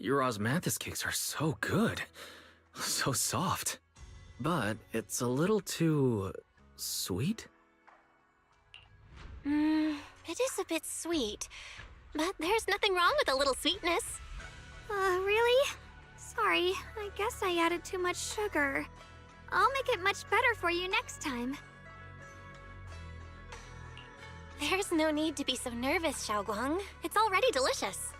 Your osmanthus cakes are so good. So soft. But it's a little too... sweet? It is a bit sweet. But there's nothing wrong with a little sweetness. Really? Sorry, I guess I added too much sugar. I'll make it much better for you next time. There's no need to be so nervous, Xiaoguang. It's already delicious.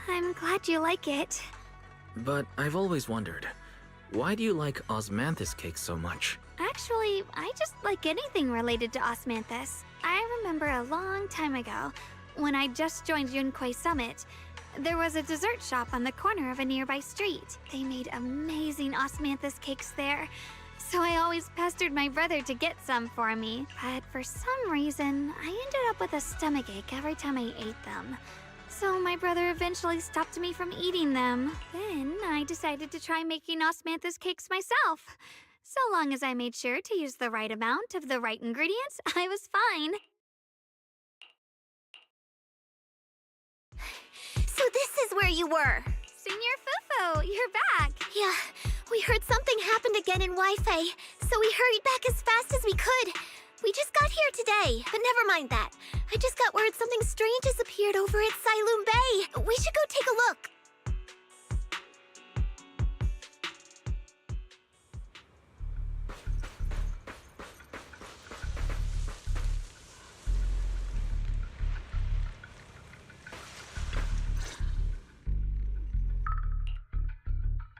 I'm glad you like it. But I've always wondered, why do you like osmanthus cakes so much? Actually, I just like anything related to osmanthus. I remember a long time ago, when I just joined Yunquei Summit, there was a dessert shop on the corner of a nearby street. They made amazing osmanthus cakes there, so I always pestered my brother to get some for me. But for some reason, I ended up with a stomachache every time I ate them. So my brother eventually stopped me from eating them. Then I decided to try making osmanthus cakes myself. So long as I made sure to use the right amount of the right ingredients, I was fine. So this is where you were. Senior Fufu, you're back. Yeah, we heard something happened again in Wi-Fi, so we hurried back as fast as we could. We just got here today, but never mind that. I just got word something strange has appeared over at Silum Bay. We should go take a look.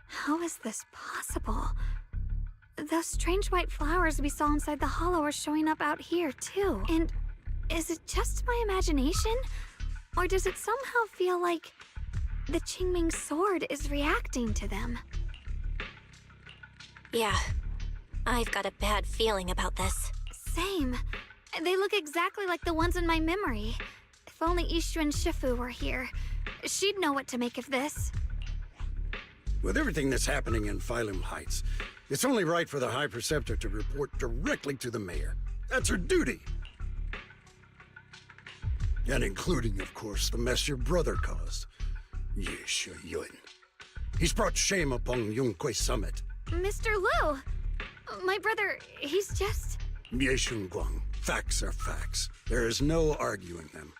How is this possible? Those strange white flowers we saw inside the hollow are showing up out here, too. And is it just my imagination? Or does it somehow feel like the Qingming sword is reacting to them? Yeah, I've got a bad feeling about this. Same. They look exactly like the ones in my memory. If only Yixuan Shifu were here, she'd know what to make of this. With everything that's happening in Phylum Heights, it's only right for the High Preceptor to report directly to the mayor. That's her duty. And including, of course, the mess your brother caused. Ye Yun. He's brought shame upon Yunquei Summit. Mr. Liu! My brother, he's just... Ye Guang. Facts are facts. There is no arguing them.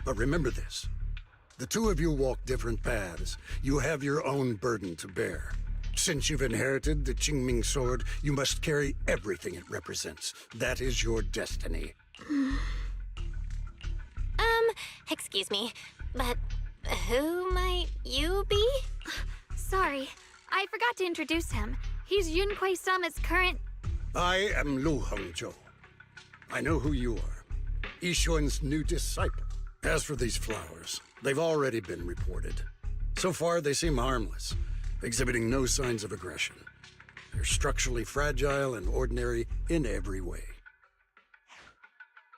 But remember this. The two of you walk different paths. You have your own burden to bear. Since you've inherited the Qingming sword, you must carry everything it represents. That is your destiny. Excuse me, but who might you be? Sorry, I forgot to introduce him. He's Yunquei Summit's current... I am Lu Hongzhou. I know who you are. Yixuan's new disciple. As for these flowers, they've already been reported. So far, they seem harmless, exhibiting no signs of aggression. They're structurally fragile and ordinary in every way.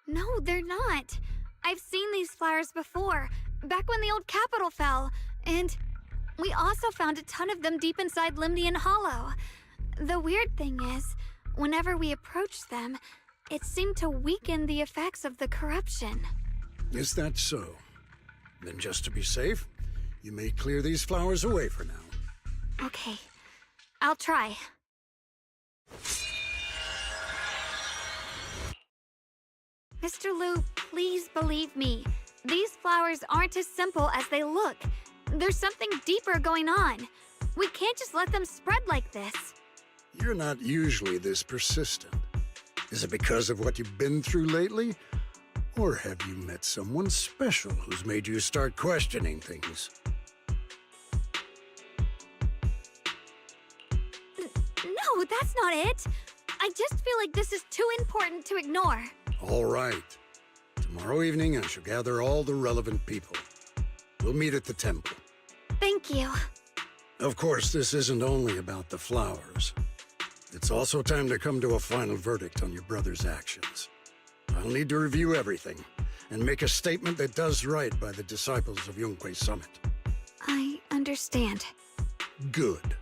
No, they're not. I've seen these flowers before, back when the old capital fell, and we also found a ton of them deep inside Limnian Hollow. The weird thing is, whenever we approached them, it seemed to weaken the effects of the corruption. Is that so? Then just to be safe, you may clear these flowers away for now. Okay, I'll try. Mr. Liu, please believe me. These flowers aren't as simple as they look. There's something deeper going on. We can't just let them spread like this. You're not usually this persistent. Is it because of what you've been through lately? Or have you met someone special who's made you start questioning things? No, that's not it. I just feel like this is too important to ignore. All right. Tomorrow evening, I shall gather all the relevant people. We'll meet at the temple. Thank you. Of course, this isn't only about the flowers. It's also time to come to a final verdict on your brother's actions. I'll need to review everything and make a statement that does right by the disciples of Yunquei Summit. I understand. Good.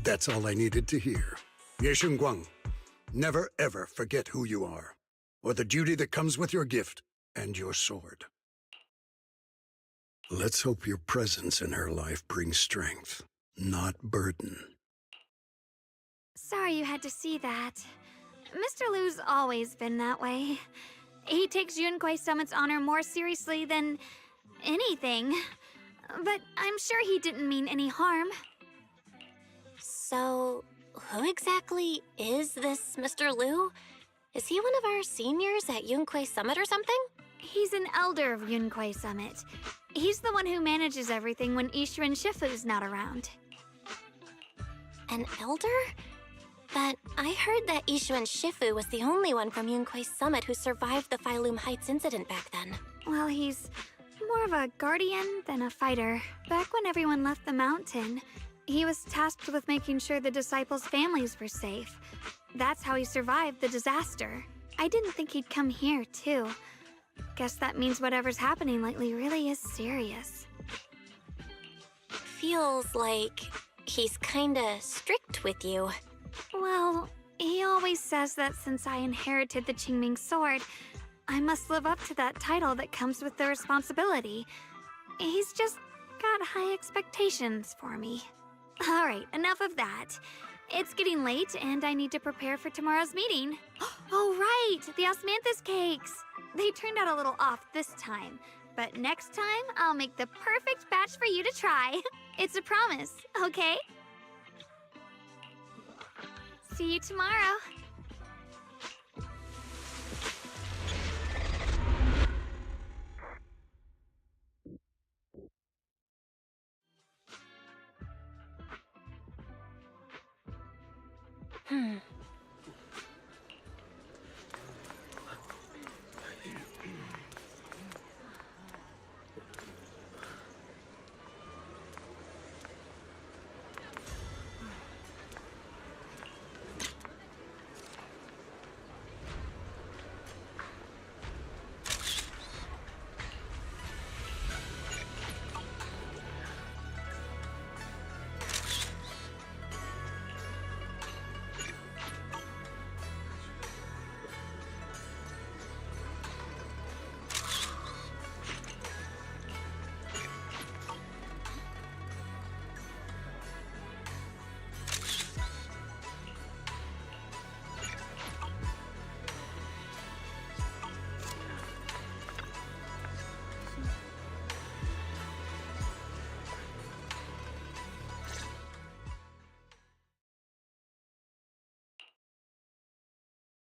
That's all I needed to hear. Ye Guang, never ever forget who you are, or the duty that comes with your gift and your sword. Let's hope your presence in her life brings strength, not burden. Sorry you had to see that. Mr. Lu's always been that way. He takes Yunquei Summit's honor more seriously than anything. But I'm sure he didn't mean any harm. So, who exactly is this Mr. Lu? Is he one of our seniors at Yunquei Summit or something? He's an elder of Yunquei Summit. He's the one who manages everything when Ishu and Shifu's not around. An elder? But I heard that Ishu and Shifu was the only one from Yunquei Summit who survived the Phylum Heights incident back then. Well, he's more of a guardian than a fighter. Back when everyone left the mountain, he was tasked with making sure the disciples' families were safe. That's how he survived the disaster. I didn't think he'd come here, too. Guess that means whatever's happening lately really is serious. Feels like he's kinda strict with you. Well, he always says that since I inherited the Qingming sword, I must live up to that title that comes with the responsibility. He's just got high expectations for me. Alright, enough of that. It's getting late and I need to prepare for tomorrow's meeting. Oh right, the osmanthus cakes! They turned out a little off this time, but next time I'll make the perfect batch for you to try. It's a promise, okay? See you tomorrow.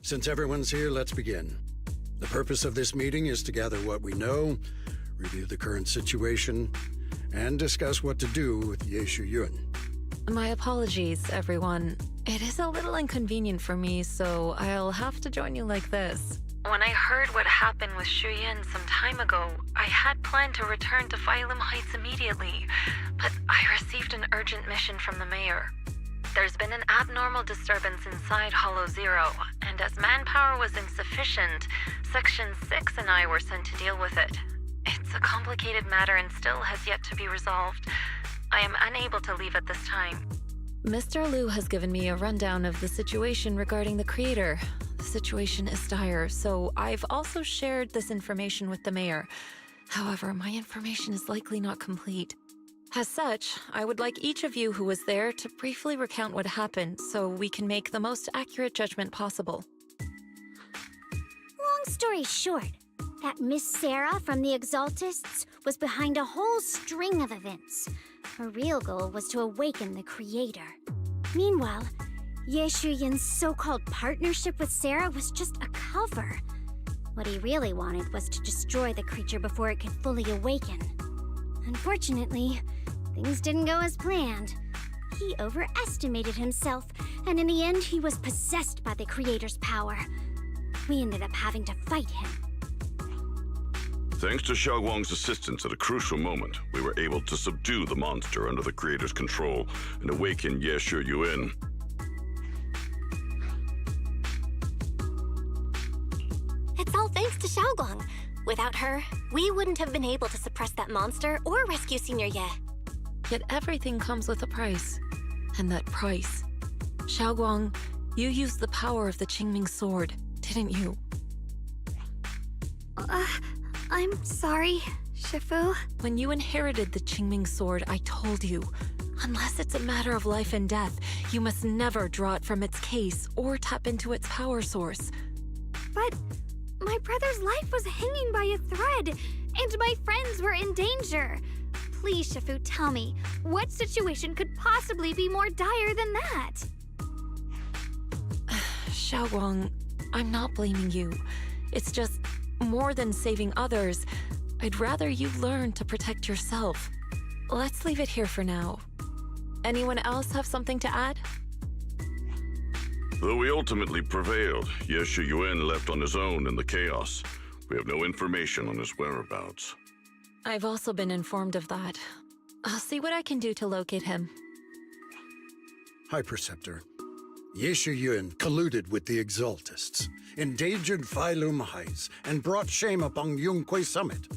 Since everyone's here, let's begin. The purpose of this meeting is to gather what we know, review the current situation, and discuss what to do with Yeshu Yun. My apologies, everyone. It is a little inconvenient for me, so I'll have to join you like this. When I heard what happened with Shuyan some time ago, I had planned to return to Phylum Heights immediately, but I received an urgent mission from the mayor. There's been an abnormal disturbance inside Hollow Zero, and as manpower was insufficient, Section 6 and I were sent to deal with it. It's a complicated matter and still has yet to be resolved. I am unable to leave at this time. Mr. Lu has given me a rundown of the situation regarding the creator. The situation is dire, so I've also shared this information with the mayor. However, my information is likely not complete. As such, I would like each of you who was there to briefly recount what happened so we can make the most accurate judgment possible. Long story short, that Miss Sarah from the Exaltists was behind a whole string of events. Her real goal was to awaken the creator. Meanwhile, Yeshu Yun's so-called partnership with Sarah was just a cover. What he really wanted was to destroy the creature before it could fully awaken. Unfortunately, things didn't go as planned. He overestimated himself, and in the end, he was possessed by the creator's power. We ended up having to fight him. Thanks to Xiaoguang's assistance at a crucial moment, we were able to subdue the monster under the creator's control and awaken Yeshu Yun. It's all thanks to Xiaoguang. Without her, we wouldn't have been able to suppress that monster or rescue Senior Ye. Yet everything comes with a price. And that price... Xiaoguang, you used the power of the Qingming sword, didn't you? I'm sorry. Shifu? When you inherited the Qingming sword, I told you, unless it's a matter of life and death, you must never draw it from its case or tap into its power source. But my brother's life was hanging by a thread, and my friends were in danger. Please, Shifu, tell me, what situation could possibly be more dire than that? Xiaoguang, I'm not blaming you. It's just, more than saving others, I'd rather you learn to protect yourself. Let's leave it here for now. Anyone else have something to add? Though we ultimately prevailed, Yeshu Yuen left on his own in the chaos. We have no information on his whereabouts. I've also been informed of that. I'll see what I can do to locate him. High Preceptor, Yeshu Yuen colluded with the Exaltists, endangered Phylum Heights, and brought shame upon Yunquay Summit.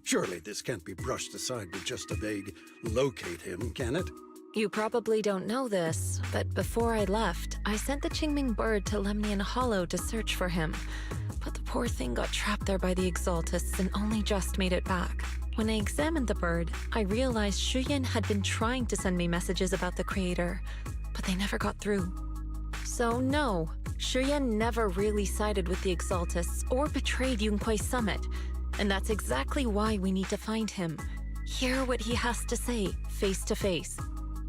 Surely this can't be brushed aside with just a vague locate him, can it? You probably don't know this, but before I left, I sent the Qingming bird to Lemnian Hollow to search for him. But the poor thing got trapped there by the Exaltists and only just made it back. When I examined the bird, I realized Shuyan had been trying to send me messages about the Creator, but they never got through. So no, Shuyan never really sided with the Exaltists or betrayed Yunquay Summit, and that's exactly why we need to find him. Hear what he has to say, face to face.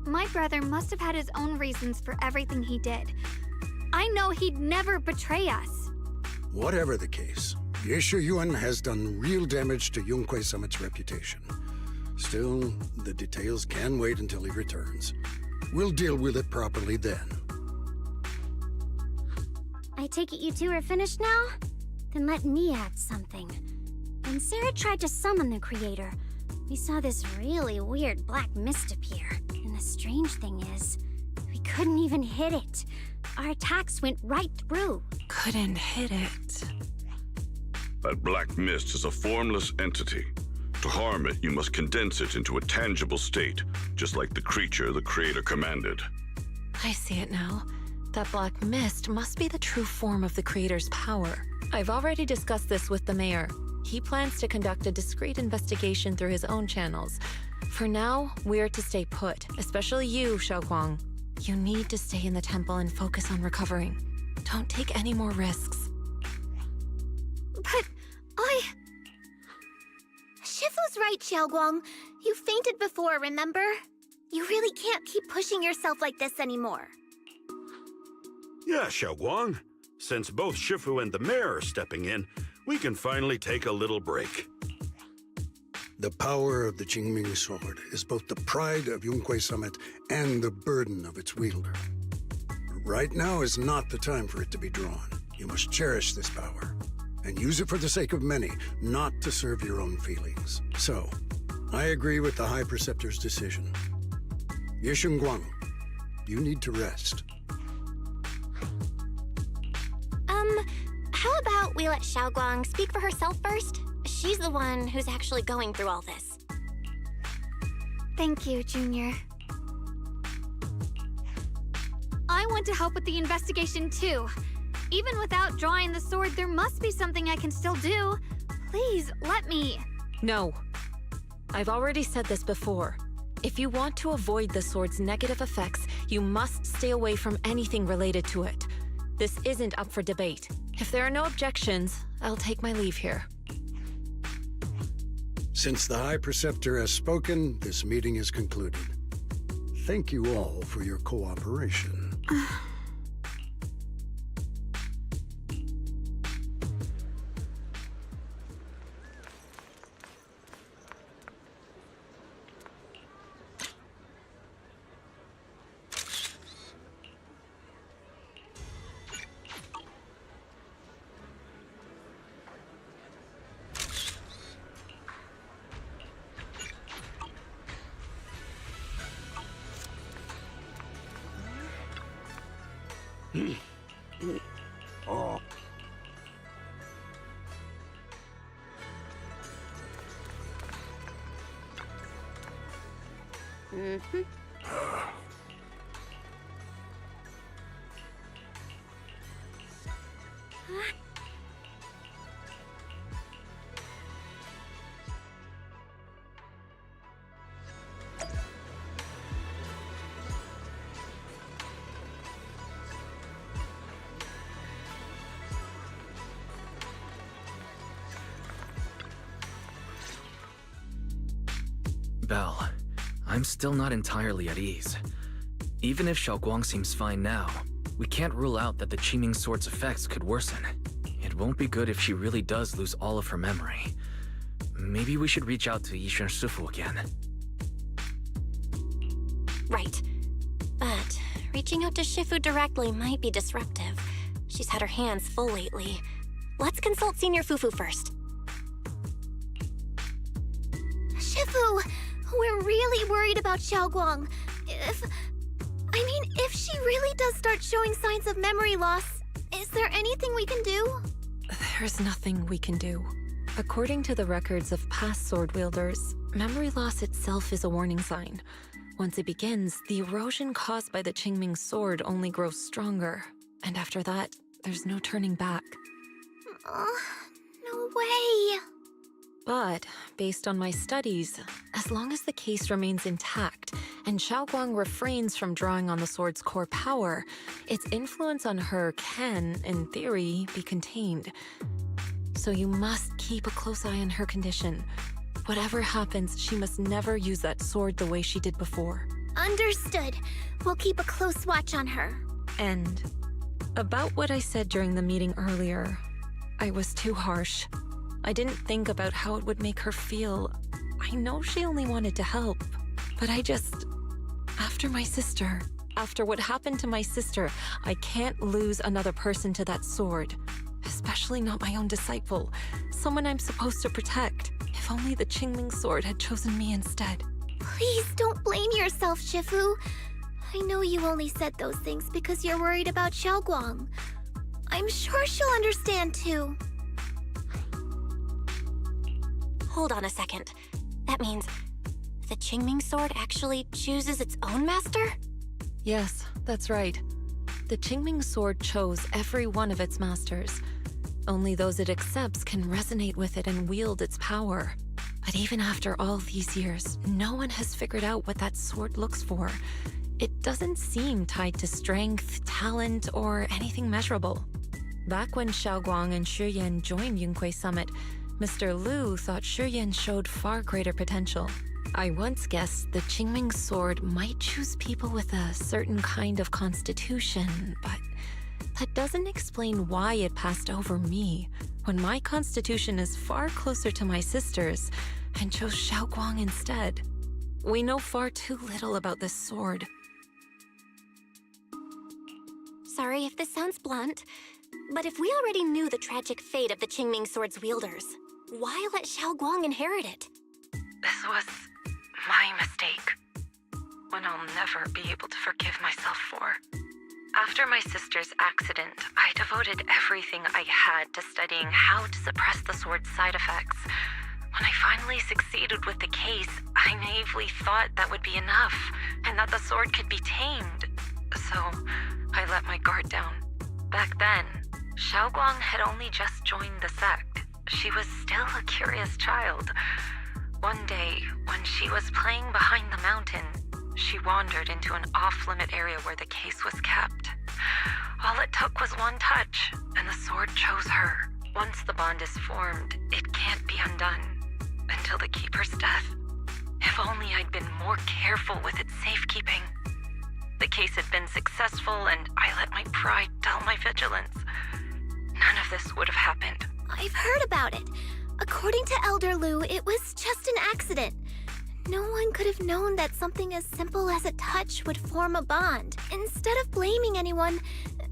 My brother must have had his own reasons for everything he did. I know he'd never betray us. Whatever the case, Yeshu Yuen has done real damage to Yunquay Summit's reputation. Still, the details can wait until he returns. We'll deal with it properly then. I take it you two are finished now? Then let me add something. When Sarah tried to summon the Creator, we saw this really weird black mist appear. And the strange thing is, we couldn't even hit it. Our attacks went right through. Couldn't hit it. That black mist is a formless entity. To harm it, you must condense it into a tangible state, just like the creature the Creator commanded. I see it now. That black mist must be the true form of the Creator's power. I've already discussed this with the mayor. He plans to conduct a discreet investigation through his own channels. For now, we're to stay put, especially you, Xiaoguang. You need to stay in the temple and focus on recovering. Don't take any more risks. But Shifu's right, Xiaoguang. You fainted before, remember? You really can't keep pushing yourself like this anymore. Yeah, Xiaoguang. Since both Shifu and the mayor are stepping in, we can finally take a little break. The power of the Qingming sword is both the pride of Yunquay Summit and the burden of its wielder. Right now is not the time for it to be drawn. You must cherish this power, and use it for the sake of many, not to serve your own feelings. So, I agree with the High Preceptor's decision. Yeshun Guang, you need to rest. How about we let Xiaoguang speak for herself first? She's the one who's actually going through all this. thank you, Junior. I want to help with the investigation too. Even without drawing the sword, there must be something I can still do. Please, let me. No. I've already said this before. If you want to avoid the sword's negative effects, you must stay away from anything related to it. This isn't up for debate. If there are no objections, I'll take my leave here. Since the High Preceptor has spoken, this meeting is concluded. Thank you all for your cooperation. Oh. Belle, I'm still not entirely at ease. Even if Xiaoguang seems fine now, we can't rule out that the Qingming Sword's effects could worsen. It won't be good if she really does lose all of her memory. Maybe we should reach out to Yixuan Shifu again. Right. But reaching out to Shifu directly might be disruptive. She's had her hands full lately. Let's consult Senior Fufu first. Shifu, we're really worried about Xiaoguang. If she really does start showing signs of memory loss, is there anything we can do? There's nothing we can do. According to the records of past sword wielders, memory loss itself is a warning sign. Once it begins, the erosion caused by the Qingming sword only grows stronger. And after that, there's no turning back. No way. But, based on my studies, as long as the case remains intact and Xiaoguang refrains from drawing on the sword's core power, its influence on her can, in theory, be contained. So you must keep a close eye on her condition. Whatever happens, she must never use that sword the way she did before. Understood. We'll keep a close watch on her. And about what I said during the meeting earlier, I was too harsh. I didn't think about how it would make her feel. I know she only wanted to help, but after what happened to my sister, I can't lose another person to that sword. Especially not my own disciple, someone I'm supposed to protect. If only the Qingming sword had chosen me instead. Please don't blame yourself, Shifu. I know you only said those things because you're worried about Xiaoguang. I'm sure she'll understand too. Hold on a second. That means the Qingming sword actually chooses its own master? Yes, that's right. The Qingming sword chose every one of its masters. Only those it accepts can resonate with it and wield its power. But even after all these years, no one has figured out what that sword looks for. It doesn't seem tied to strength, talent, or anything measurable. Back when Xiaoguang and Shiyan joined Yunquei Summit, Mr. Liu thought Shiyan showed far greater potential. I once guessed the Qingming sword might choose people with a certain kind of constitution, but that doesn't explain why it passed over me, when my constitution is far closer to my sister's, and chose Xiaoguang instead. We know far too little about this sword. Sorry if this sounds blunt, but if we already knew the tragic fate of the Qingming sword's wielders, why let Xiaoguang inherit it? This was my mistake. One I'll never be able to forgive myself for. After my sister's accident, I devoted everything I had to studying how to suppress the sword's side effects. When I finally succeeded with the case, I naively thought that would be enough, and that the sword could be tamed. So, I let my guard down. Back then, Xiaoguang had only just joined the sect. She was still a curious child. One day, when she was playing behind the mountain, she wandered into an off-limit area where the case was kept. All it took was one touch, and the sword chose her. Once the bond is formed, it can't be undone. Until the Keeper's death. If only I'd been more careful with its safekeeping. The case had been successful, and I let my pride dull my vigilance. None of this would have happened. I've heard about it. According to Elder Liu, it was just an accident. No one could have known that something as simple as a touch would form a bond. Instead of blaming anyone,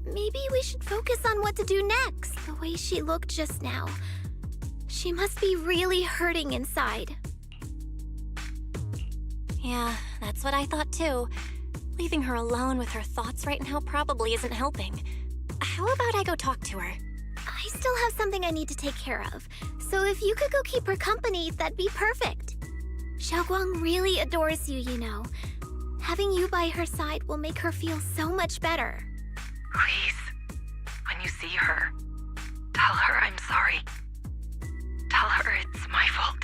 maybe we should focus on what to do next. The way she looked just now. She must be really hurting inside. Yeah, that's what I thought too. Leaving her alone with her thoughts right now probably isn't helping. How about I go talk to her? I still have something I need to take care of, so if you could go keep her company, that'd be perfect. Xiaoguang really adores you, you know. Having you by her side will make her feel so much better. Please, when you see her, tell her I'm sorry. Tell her it's my fault.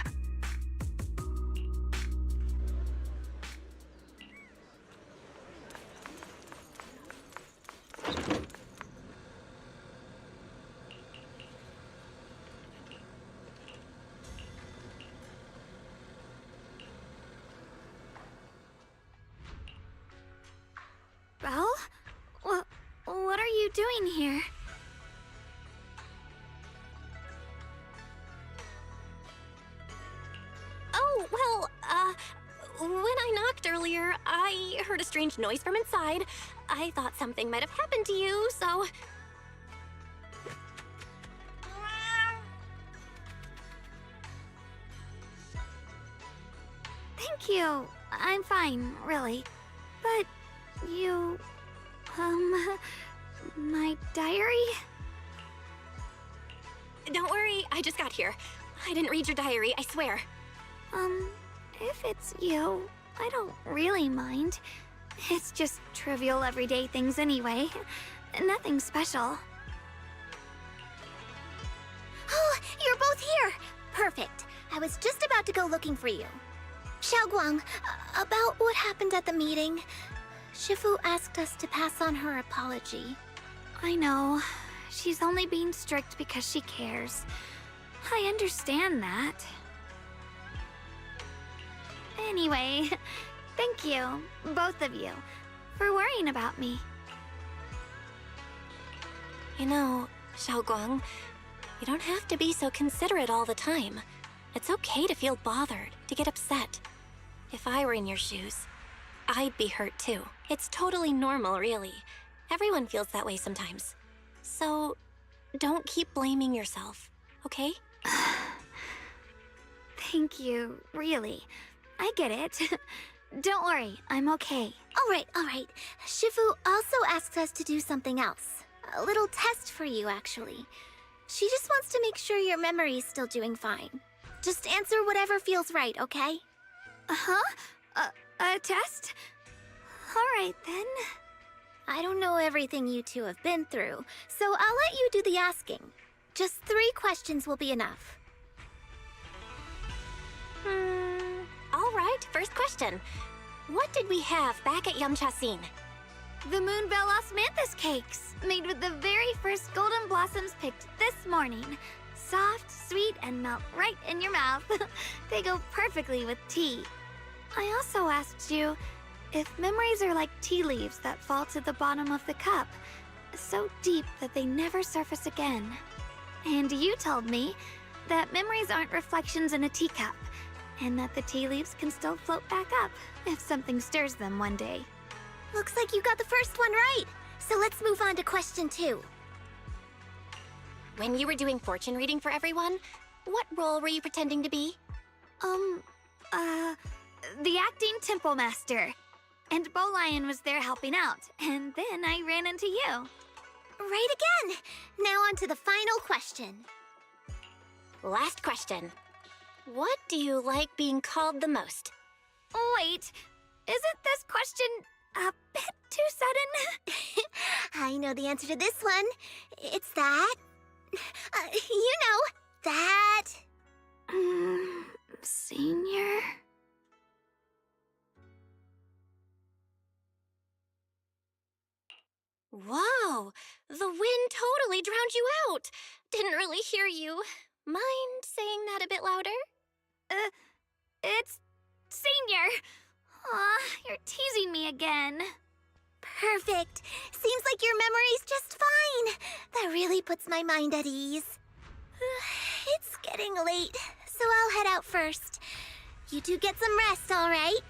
you doing here? Oh, well, when I knocked earlier, I heard a strange noise from inside. I thought something might have happened to you, so... Thank you. I'm fine, really. But you... my diary? Don't worry, I just got here. I didn't read your diary, I swear. If it's you, I don't really mind. It's just trivial everyday things anyway. Nothing special. Oh, you're both here! Perfect. I was just about to go looking for you. Xiaoguang, about what happened at the meeting. Shifu asked us to pass on her apology. I know. She's only being strict because she cares. I understand that. Anyway, thank you, both of you, for worrying about me. You know, Xiaoguang, you don't have to be so considerate all the time. It's okay to feel bothered, to get upset. If I were in your shoes, I'd be hurt too. It's totally normal, really. Everyone feels that way sometimes. So, don't keep blaming yourself, okay? Thank you, really. I get it. Don't worry, I'm okay. All right. Shifu also asks us to do something else. A little test for you, actually. She just wants to make sure your memory's still doing fine. Just answer whatever feels right, okay? Huh? A test? Alright then. I don't know everything you two have been through, so I'll let you do the asking. Just 3 questions will be enough. Alright, first question. What did we have back at Yamchasin? The Moonbell Osmanthus cakes, made with the very first golden blossoms picked this morning. Soft, sweet, and melt right in your mouth. They go perfectly with tea. I also asked you if memories are like tea leaves that fall to the bottom of the cup, so deep that they never surface again. And you told me that memories aren't reflections in a teacup, and that the tea leaves can still float back up if something stirs them one day. Looks like you got the first one right. So let's move on to question 2. When you were doing fortune reading for everyone, what role were you pretending to be? The acting temple master. And Bowlion was there helping out, and then I ran into you. Right again! Now on to the final question. Last question. What do you like being called the most? Wait, isn't this question a bit too sudden? I know the answer to this one. It's that... that... Senior? Whoa! The wind totally drowned you out! Didn't really hear you. Mind saying that a bit louder? It's Senior! Aw, you're teasing me again. Perfect! Seems like your memory's just fine! That really puts my mind at ease. It's getting late, so I'll head out first. You two get some rest, all right?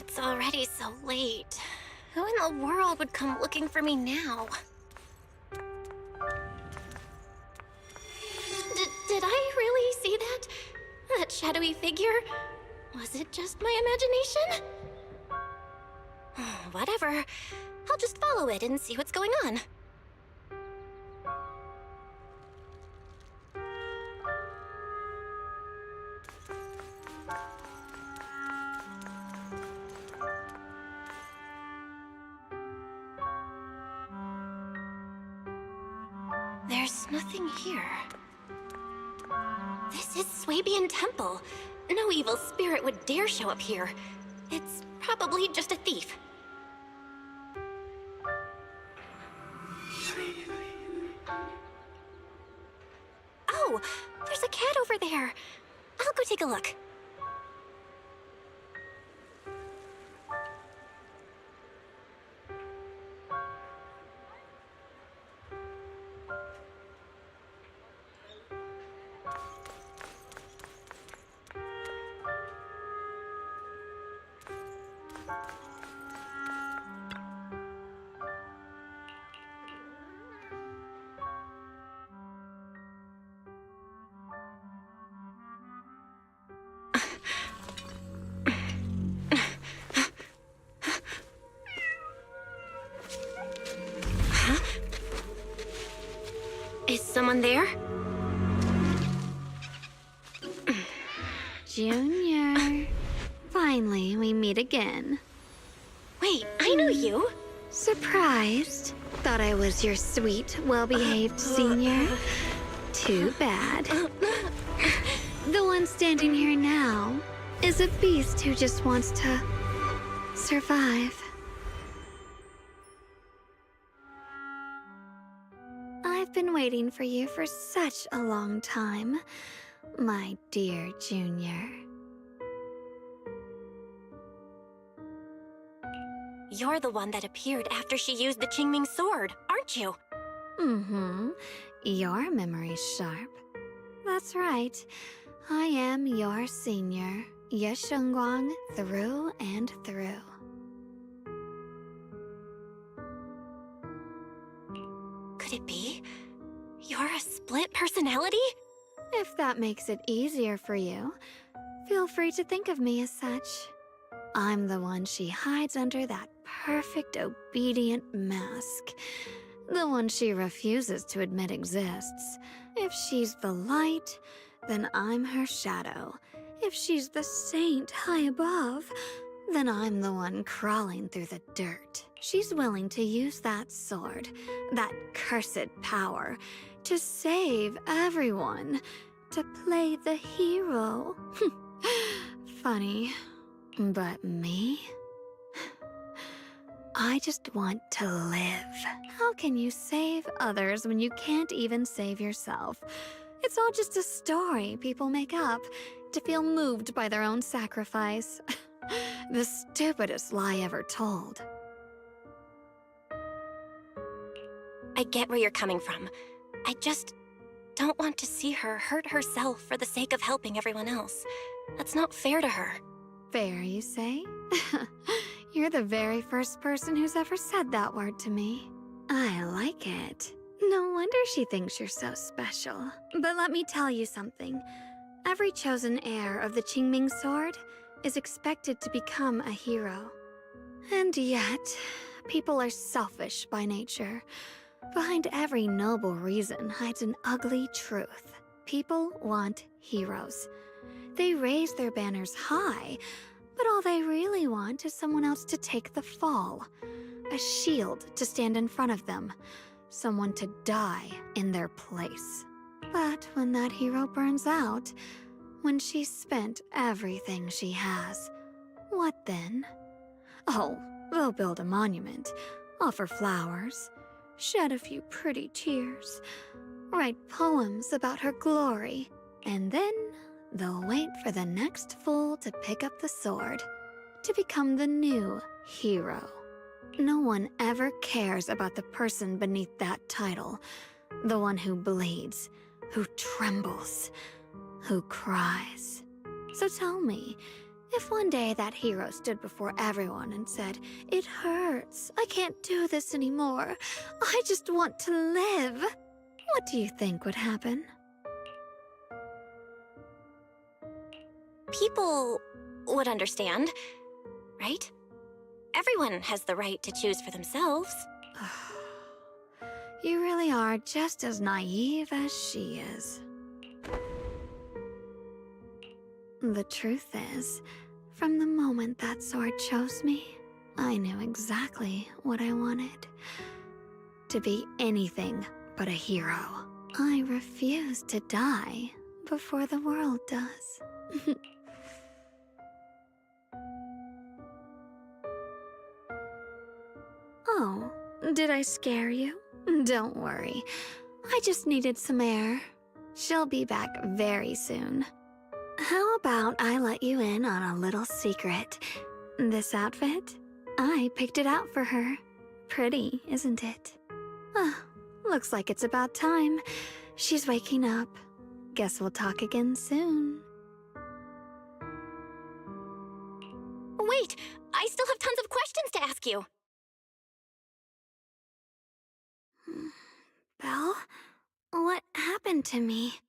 It's already so late. Who in the world would come looking for me now? Did I really see that? That shadowy figure? Was it just my imagination? Whatever. I'll just follow it and see what's going on. There's nothing here. This is Swabian Temple. No evil spirit would dare show up here. It's probably just a thief. Oh, there's a cat over there. I'll go take a look. Is someone there? Junior. Finally, we meet again. Wait, I know you. Surprised? Thought I was your sweet, well-behaved senior? Too bad. The one standing here now is a beast who just wants to survive. I've been waiting for you for such a long time, my dear Junior. You're the one that appeared after she used the Qingming sword, aren't you? Mm-hmm. Your memory's sharp. That's right. I am your senior, Ye Shengguang, through and through. Could it be? You're a split personality? If that makes it easier for you, feel free to think of me as such. I'm the one she hides under that perfect obedient mask. The one she refuses to admit exists. If she's the light, then I'm her shadow. If she's the saint high above, then I'm the one crawling through the dirt. She's willing to use that sword, that cursed power, to save everyone, to play the hero. Funny, but me? I just want to live. How can you save others when you can't even save yourself? It's all just a story people make up to feel moved by their own sacrifice. The stupidest lie ever told. I get where you're coming from. I just don't want to see her hurt herself for the sake of helping everyone else. That's not fair to her. Fair, you say? You're the very first person who's ever said that word to me. I like it. No wonder she thinks you're so special. But let me tell you something. Every chosen heir of the Qingming sword is expected to become a hero. And yet, people are selfish by nature. Behind every noble reason hides an ugly truth. People want heroes. They raise their banners high, but all they really want is someone else to take the fall. A shield to stand in front of them. Someone to die in their place. But when that hero burns out, when she's spent everything she has, what then? Oh, they'll build a monument, offer flowers, shed a few pretty tears, write poems about her glory, and then they'll wait for the next fool to pick up the sword, to become the new hero. No one ever cares about the person beneath that title, the one who bleeds, who trembles, who cries. So tell me, If one day that hero stood before everyone and said, "It hurts, I can't do this anymore, I just want to live," what do you think would happen? People would understand, right? Everyone has the right to choose for themselves. You really are just as naive as she is. The truth is, from the moment that sword chose me, I knew exactly what I wanted. To be anything but a hero. I refuse to die before the world does. Oh, did I scare you? Don't worry. I just needed some air. She'll be back very soon. How about I let you in on a little secret? This outfit? I picked it out for her. Pretty, isn't it? Looks like it's about time. She's waking up. Guess we'll talk again soon. Wait, I still have tons of questions to ask you. Belle? What happened to me?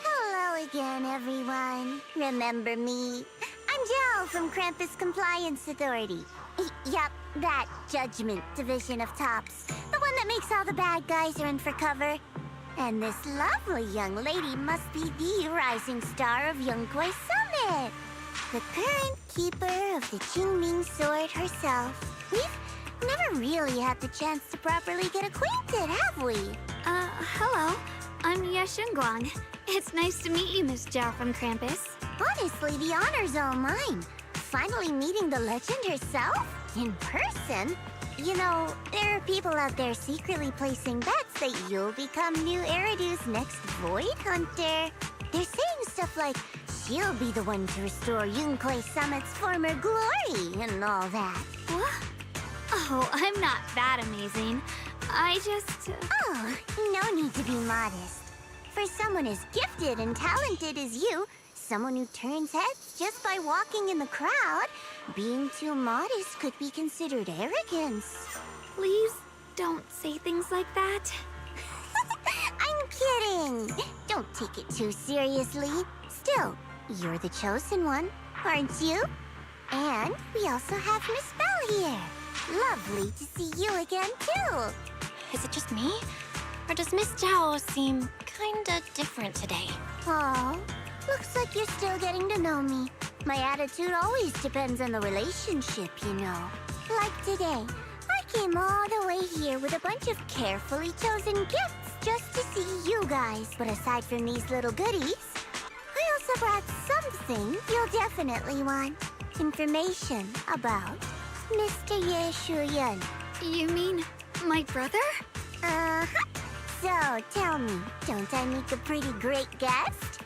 Hello again, everyone. Remember me? I'm Jill from Krampus Compliance Authority. Yup, that Judgment Division of Tops. The one that makes all the bad guys run for cover. And this lovely young lady must be the rising star of Yunkwei Summit. The current keeper of the Qingming Sword herself. We've never really had the chance to properly get acquainted, have we? Hello. I'm Yeshun Guang. It's nice to meet you, Miss Zhao from Krampus. Honestly, the honor's all mine. Finally meeting the legend herself? In person? You know, there are people out there secretly placing bets that you'll become new Eridu's next Void Hunter. They're saying stuff like, she'll be the one to restore Yunkwei Summit's former glory and all that. What? Oh, I'm not that amazing. I just... Oh, no need to be modest. For someone as gifted and talented as you, someone who turns heads just by walking in the crowd, being too modest could be considered arrogance. Please don't say things like that. I'm kidding. Don't take it too seriously. Still, you're the chosen one, aren't you? And we also have Miss Belle here. Lovely to see you again, too. Is it just me? Or does Miss Zhao seem kinda different today? Aw, looks like you're still getting to know me. My attitude always depends on the relationship, you know. Like today, I came all the way here with a bunch of carefully chosen gifts just to see you guys. But aside from these little goodies, I also brought something you'll definitely want. Information about Mr. Ye Shuyan. You mean my brother? Uh-huh. So, tell me, don't I make a pretty great guest?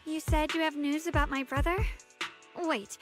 You said you have news about my brother? Wait,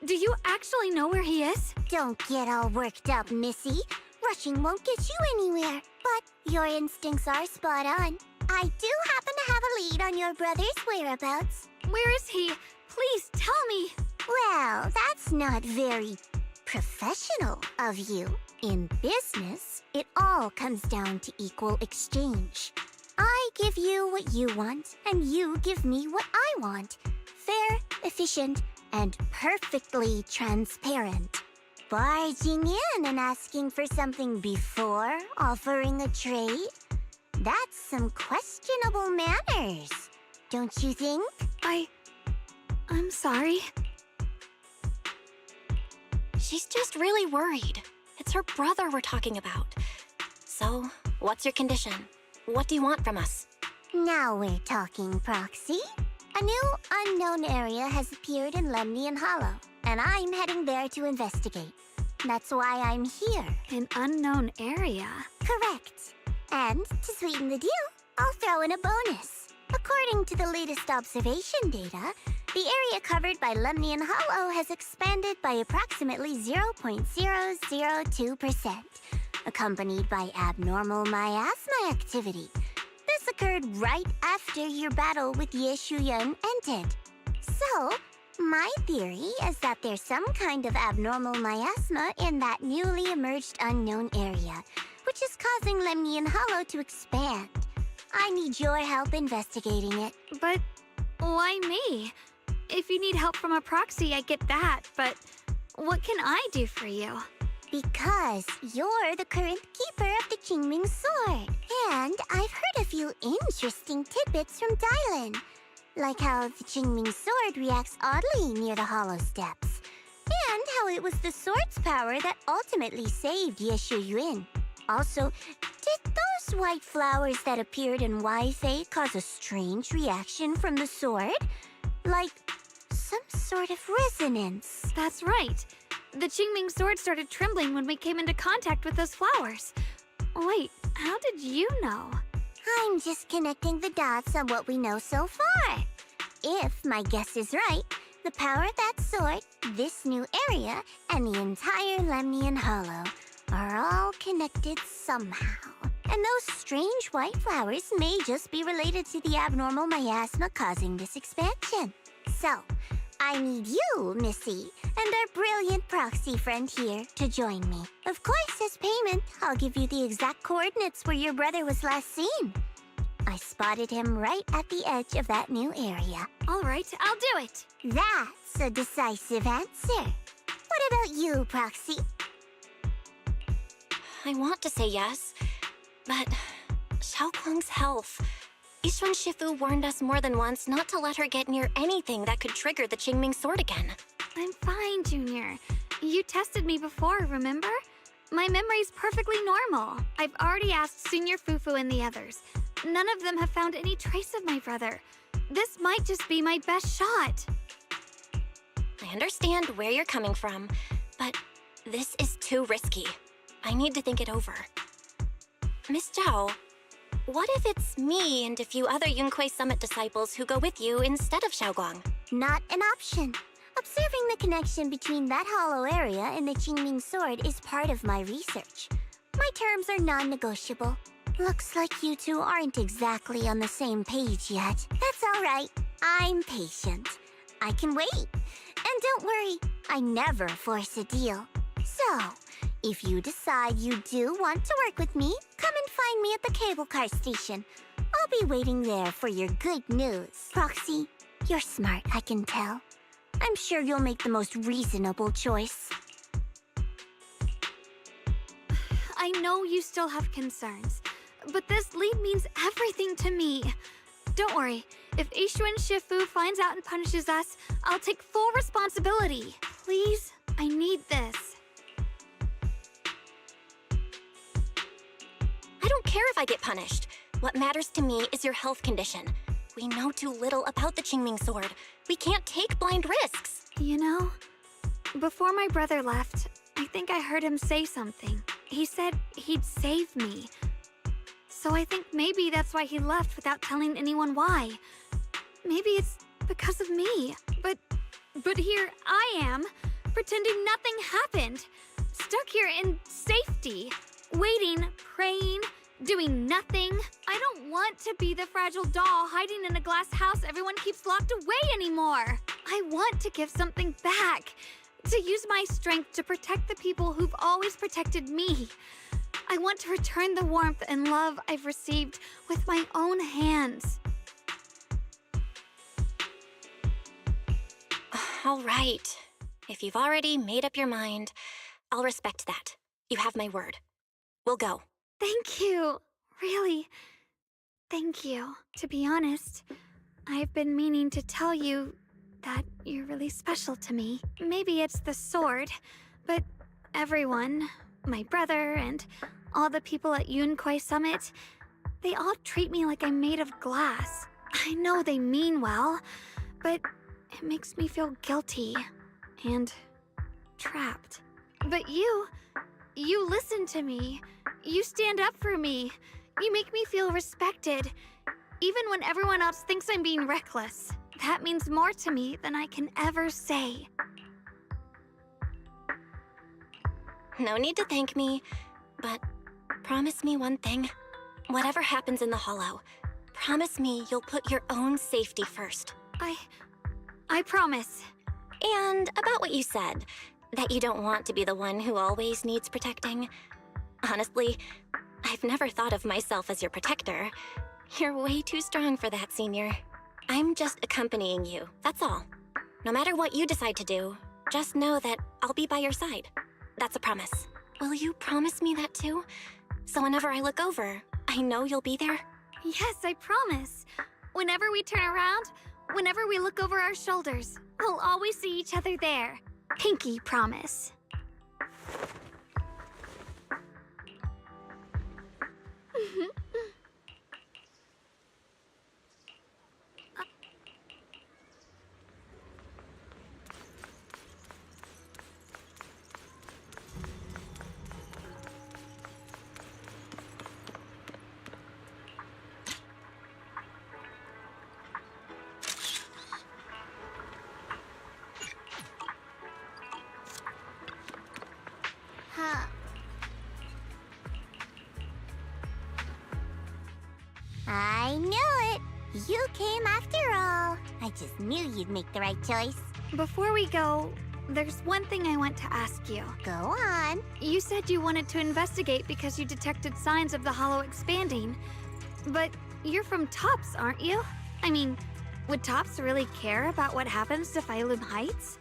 do you actually know where he is? Don't get all worked up, Missy. Rushing won't get you anywhere. But your instincts are spot on. I do happen to have a lead on your brother's whereabouts. Where is he? Please tell me. Well, that's not very professional of you. In business, it all comes down to equal exchange. I give you what you want, and you give me what I want. Fair, efficient, and perfectly transparent. Barging in and asking for something before offering a trade? That's some questionable manners, don't you think? I'm sorry. She's just really worried. It's her brother we're talking about. So, what's your condition? What do you want from us? Now we're talking, Proxy. A new unknown area has appeared in Lemnian Hollow, and I'm heading there to investigate. That's why I'm here. An unknown area? Correct. And to sweeten the deal, I'll throw in a bonus. According to the latest observation data, the area covered by Lemnian Hollow has expanded by approximately 0.002%, accompanied by abnormal miasma activity. This occurred right after your battle with Ye Shuyan ended. So, my theory is that there's some kind of abnormal miasma in that newly emerged unknown area, which is causing Lemnian Hollow to expand. I need your help investigating it. But why me? If you need help from a proxy, I get that, but what can I do for you? Because you're the current keeper of the Qingming sword. And I've heard a few interesting tidbits from Dylan. Like how the Qingming sword reacts oddly near the hollow steps. And how it was the sword's power that ultimately saved Ye Shuyan. Also, did those white flowers that appeared in Wi-Fi cause a strange reaction from the sword? Like some sort of resonance. That's right. The Qingming sword started trembling when we came into contact with those flowers. Wait, how did you know? I'm just connecting the dots on what we know so far. If my guess is right, the power of that sword, this new area, and the entire Lemnian Hollow are all connected somehow. And those strange white flowers may just be related to the abnormal miasma causing this expansion. So, I need you, Missy, and our brilliant proxy friend here to join me. Of course, as payment, I'll give you the exact coordinates where your brother was last seen. I spotted him right at the edge of that new area. All right, I'll do it. That's a decisive answer. What about you, Proxy? I want to say yes, but Xiaoguang's health. Yixuan Shifu warned us more than once not to let her get near anything that could trigger the Qingming sword again. I'm fine, Junior. You tested me before, remember? My memory's perfectly normal. I've already asked Senior Fufu and the others. None of them have found any trace of my brother. This might just be my best shot. I understand where you're coming from, but this is too risky. I need to think it over. Miss Zhao, what if it's me and a few other Yunquei Summit disciples who go with you instead of Xiaoguang? Not an option. Observing the connection between that hollow area and the Qingming sword is part of my research. My terms are non-negotiable. Looks like you two aren't exactly on the same page yet. That's all right. I'm patient. I can wait. And don't worry, I never force a deal. So, if you decide you do want to work with me, come and find me at the cable car station. I'll be waiting there for your good news. Proxy, you're smart, I can tell. I'm sure you'll make the most reasonable choice. I know you still have concerns, but this lead means everything to me. Don't worry, if Yixuan Shifu finds out and punishes us, I'll take full responsibility. Please, I need this. I don't care if I get punished. What matters to me is your health condition. We know too little about the Qingming sword. We can't take blind risks. You know, before my brother left, I think I heard him say something. He said he'd save me. So I think maybe that's why he left without telling anyone why. Maybe it's because of me. But here I am, pretending nothing happened. Stuck here in safety, waiting, praying, doing nothing. I don't want to be the fragile doll hiding in a glass house everyone keeps locked away anymore. I want to give something back, to use my strength to protect the people who've always protected me. I want to return the warmth and love I've received with my own hands. All right. If you've already made up your mind, I'll respect that. You have my word. We'll go. Thank you. Really, thank you. To be honest, I've been meaning to tell you that you're really special to me. Maybe it's the sword, but everyone, my brother and all the people at Yunquai Summit, they all treat me like I'm made of glass. I know they mean well, but it makes me feel guilty and trapped. But you listen to me. You stand up for me. You make me feel respected, even when everyone else thinks I'm being reckless. That means more to me than I can ever say. No need to thank me, but promise me one thing. Whatever happens in the Hollow, promise me you'll put your own safety first. I promise. And about what you said, that you don't want to be the one who always needs protecting. Honestly, I've never thought of myself as your protector. You're way too strong for that, Senior. I'm just accompanying you, that's all. No matter what you decide to do, just know that I'll be by your side. That's a promise. Will you promise me that too? So whenever I look over, I know you'll be there? Yes, I promise. Whenever we turn around, whenever we look over our shoulders, we'll always see each other there. Pinky promise. I knew it! You came after all. I just knew you'd make the right choice. Before we go, there's one thing I want to ask you. Go on. You said you wanted to investigate because you detected signs of the Hollow expanding. But you're from Tops, aren't you? I mean, would Tops really care about what happens to Phylum Heights?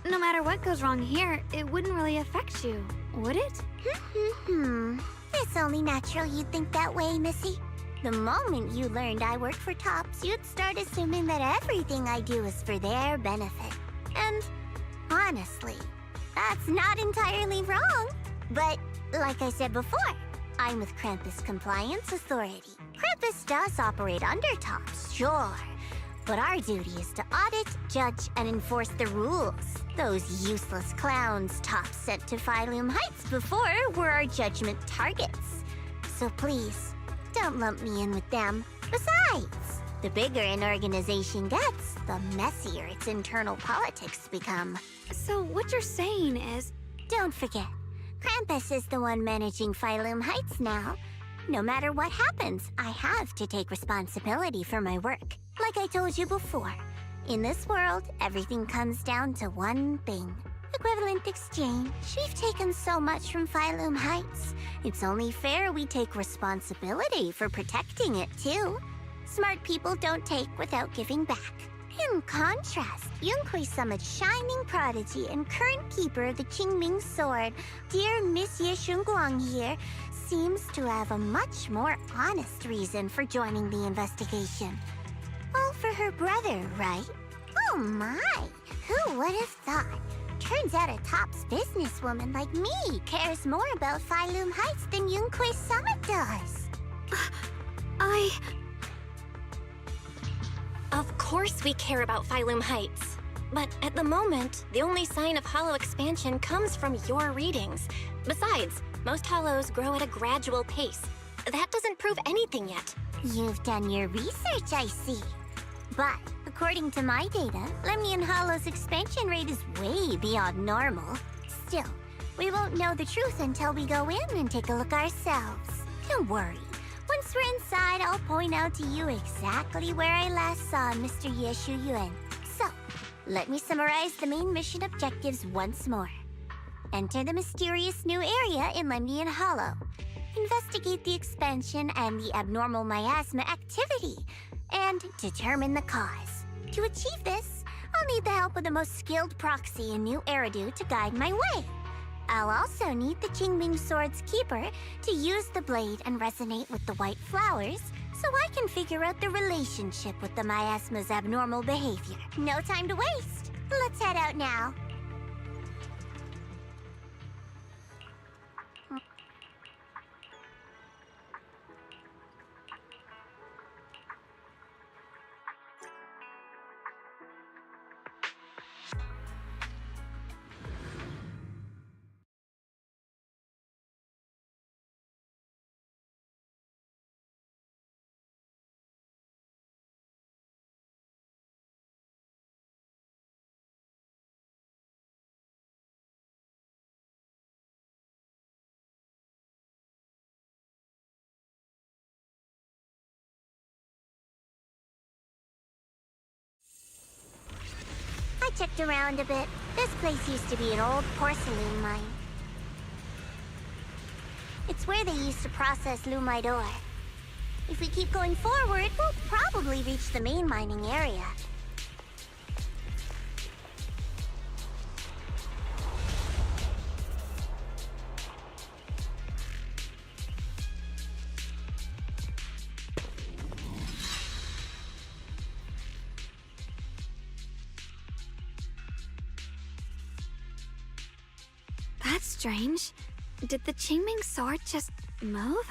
No matter what goes wrong here, it wouldn't really affect you, would it? It's only natural you'd think that way, Missy. The moment you learned I worked for Tops, you'd start assuming that everything I do is for their benefit. And honestly, that's not entirely wrong. But like I said before, I'm with Krampus Compliance Authority. Krampus does operate under Tops, sure. But our duty is to audit, judge, and enforce the rules. Those useless clowns Tops sent to Phylum Heights before were our judgment targets. So please, don't lump me in with them. Besides, the bigger an organization gets, the messier its internal politics become. So what you're saying is... Don't forget, Krampus is the one managing Phylum Heights now. No matter what happens, I have to take responsibility for my work. Like I told you before, in this world, everything comes down to one thing. Equivalent exchange. We've taken so much from Phylum Heights. It's only fair we take responsibility for protecting it, too. Smart people don't take without giving back. In contrast, Yunquai Summit's shining prodigy and current keeper of the Qingming Sword, dear Miss Ye Shunguang here, seems to have a much more honest reason for joining the investigation. All for her brother, right? Oh my! Who would have thought? Turns out a Tops businesswoman like me cares more about Phylum Heights than Yunquai Summit does. Of course we care about Phylum Heights. But at the moment, the only sign of hollow expansion comes from your readings. Besides, most hollows grow at a gradual pace. That doesn't prove anything yet. You've done your research, I see. But According to my data, Lemnian Hollow's expansion rate is way beyond normal. Still, we won't know the truth until we go in and take a look ourselves. Don't worry. Once we're inside, I'll point out to you exactly where I last saw Mr. Yeshu Yuan. So, let me summarize the main mission objectives once more. Enter the mysterious new area in Lemnian Hollow. Investigate the expansion and the abnormal miasma activity, and determine the cause. To achieve this, I'll need the help of the most skilled proxy in New Eridu to guide my way. I'll also need the Qingming Sword's keeper to use the blade and resonate with the white flowers so I can figure out the relationship with the miasma's abnormal behavior. No time to waste. Let's head out now. I checked around a bit. This place used to be an old porcelain mine. It's where they used to process lumite ore. If we keep going forward, we'll probably reach the main mining area. That's strange. Did the Qingming Sword just move?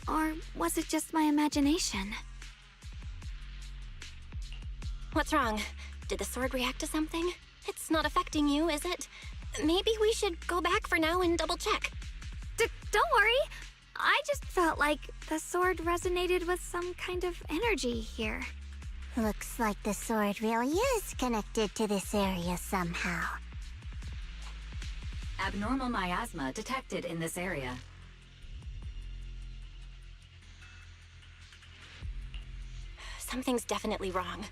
Or was it just my imagination? What's wrong? Did the sword react to something? It's not affecting you, is it? Maybe we should go back for now and double check. Don't worry. I just felt like the sword resonated with some kind of energy here. Looks like the sword really is connected to this area somehow. Abnormal miasma detected in this area. Something's definitely wrong.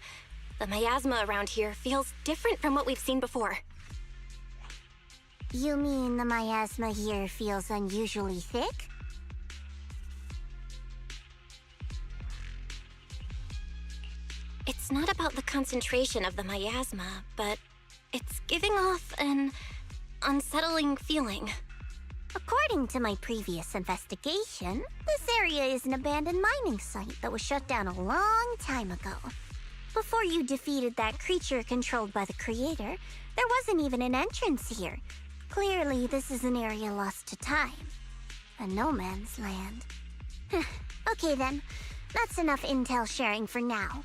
The miasma around here feels different from what we've seen before. You mean the miasma here feels unusually thick? It's not about the concentration of the miasma, but it's giving off an unsettling feeling. According to my previous investigation, this area is an abandoned mining site that was shut down a long time ago. Before you defeated that creature controlled by the Creator, there wasn't even an entrance here. Clearly, this is an area lost to time. A no man's land. Okay then, that's enough intel sharing for now.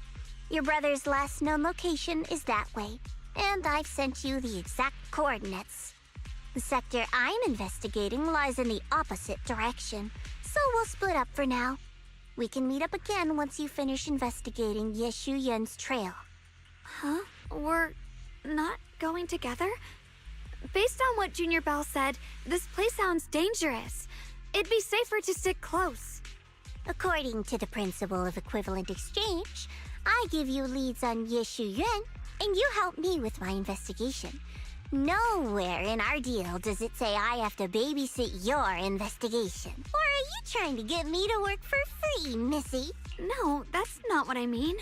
Your brother's last known location is that way, and I've sent you the exact coordinates. The sector I'm investigating lies in the opposite direction, so we'll split up for now. We can meet up again once you finish investigating Yeshu Yen's trail. Huh? We're not going together? Based on what Junior Bell said, this place sounds dangerous. It'd be safer to stick close. According to the principle of equivalent exchange, I give you leads on Yeshu Yuan, and you help me with my investigation. Nowhere in our deal does it say I have to babysit your investigation. Or are you trying to get me to work for free, Missy? No, that's not what I mean.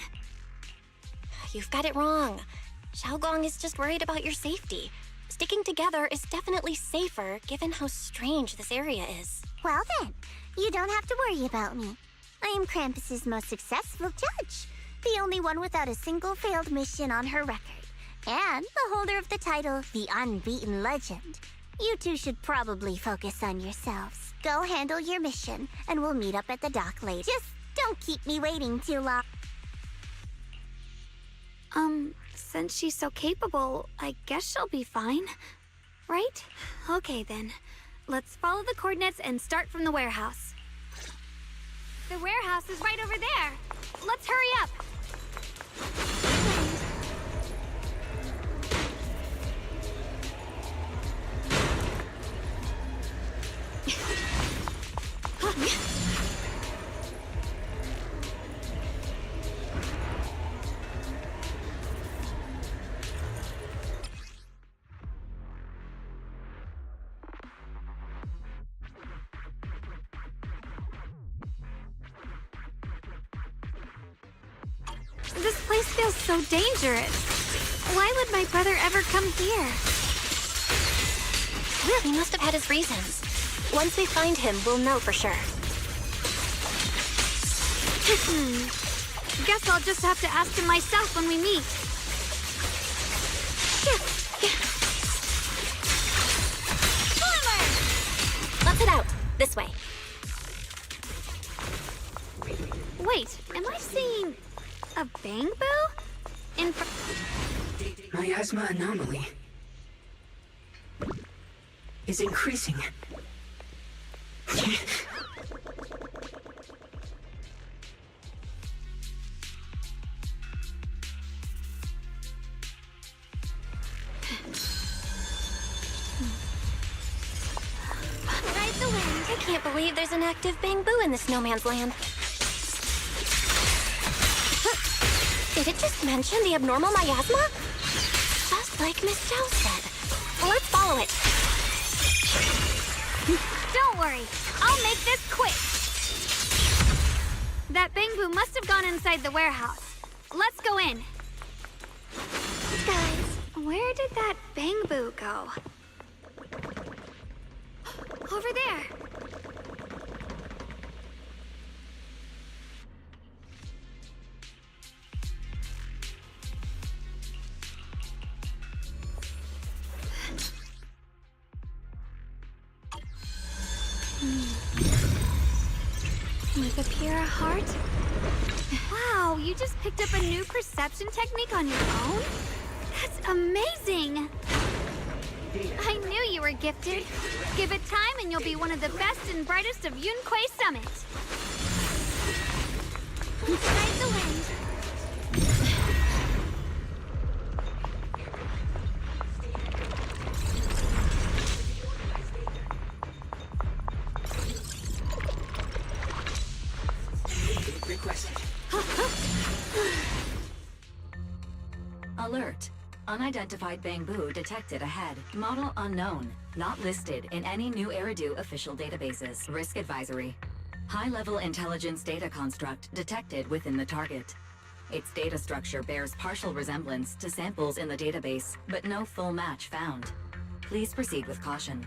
You've got it wrong. Xiaogong is just worried about your safety. Sticking together is definitely safer, given how strange this area is. Well then, you don't have to worry about me. I am Krampus's most successful judge, the only one without a single failed mission on her record, and the holder of the title, the Unbeaten Legend. You two should probably focus on yourselves. Go handle your mission, and we'll meet up at the dock later. Just don't keep me waiting too long. Since she's so capable, I guess she'll be fine. Right? Okay then. Let's follow the coordinates and start from the warehouse. The warehouse is right over there. Let's hurry up. This place feels so dangerous. Why would my brother ever come here? He must have had his reasons. Once we find him, we'll know for sure. Guess I'll just have to ask him myself when we meet. Let's head out. This way. Wait, am I seeing a Bangbu? Miasma anomaly is increasing. Ride the wind. I can't believe there's an active Bangbu in the snowman's land. Did it just mention the abnormal miasma? Just like Miss Zhao said. Let's follow it. Don't worry, I'll make this quick. That Bangbu must have gone inside the warehouse. Let's go in. Guys, Where did that Bangbu go? Over there. With a pure heart? Wow, you just picked up a new perception technique on your own? That's amazing! I knew you were gifted. Give it time and you'll be one of the best and brightest of Yunquay Summit. Ride the wind. Requested. Alert. Unidentified Bangbu detected ahead. Model unknown. Not listed in any new Eridu official databases. Risk advisory. High-level intelligence data construct detected within the target. Its data structure bears partial resemblance to samples in the database, but no full match found. Please proceed with caution.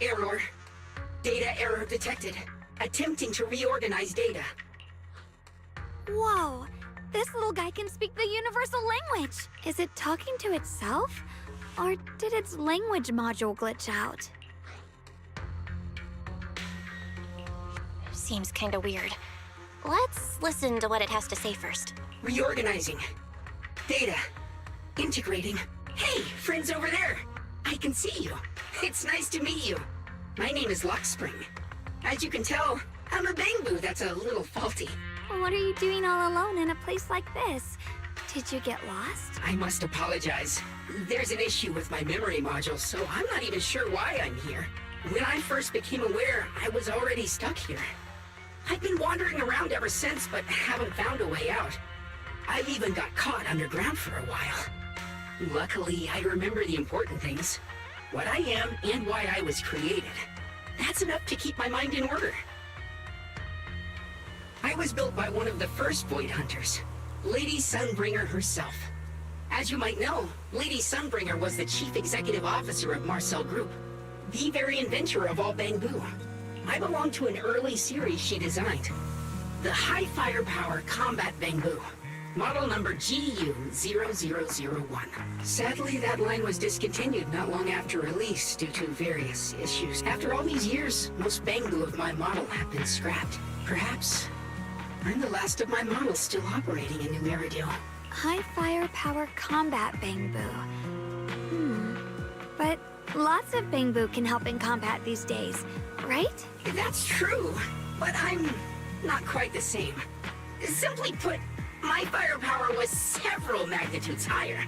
Error. Data error detected. Attempting to reorganize data. Whoa! This little guy can speak the universal language! Is it talking to itself? Or did its language module glitch out? seems kinda weird. Let's listen to what it has to say first. Reorganizing. Data. Integrating. Hey, friends over there! I can see you. It's nice to meet you. My name is Lockspring. As you can tell, I'm a Bangbu that's a little faulty. What are you doing all alone in a place like this? Did you get lost? I must apologize. There's an issue with my memory module, so I'm not even sure why I'm here. When I first became aware, I was already stuck here. I've been wandering around ever since, but haven't found a way out. I've even got caught underground for a while. Luckily, I remember the important things. What I am and why I was created. That's enough to keep my mind in order. I was built by one of the first Void Hunters, Lady Sunbringer herself. As you might know, Lady Sunbringer was the chief executive officer of Marcel Group, the very inventor of all Bangbu. I belong to an early series she designed, the High Firepower Combat Bangbu, model number GU0001. Sadly, that line was discontinued not long after release due to various issues. After all these years, most Bangbu of my model have been scrapped. Perhaps I'm the last of my models still operating in New Eridu. High firepower combat Bangbu. But lots of Bangbu can help in combat these days, right? That's true, but I'm not quite the same. Simply put, my firepower was several magnitudes higher.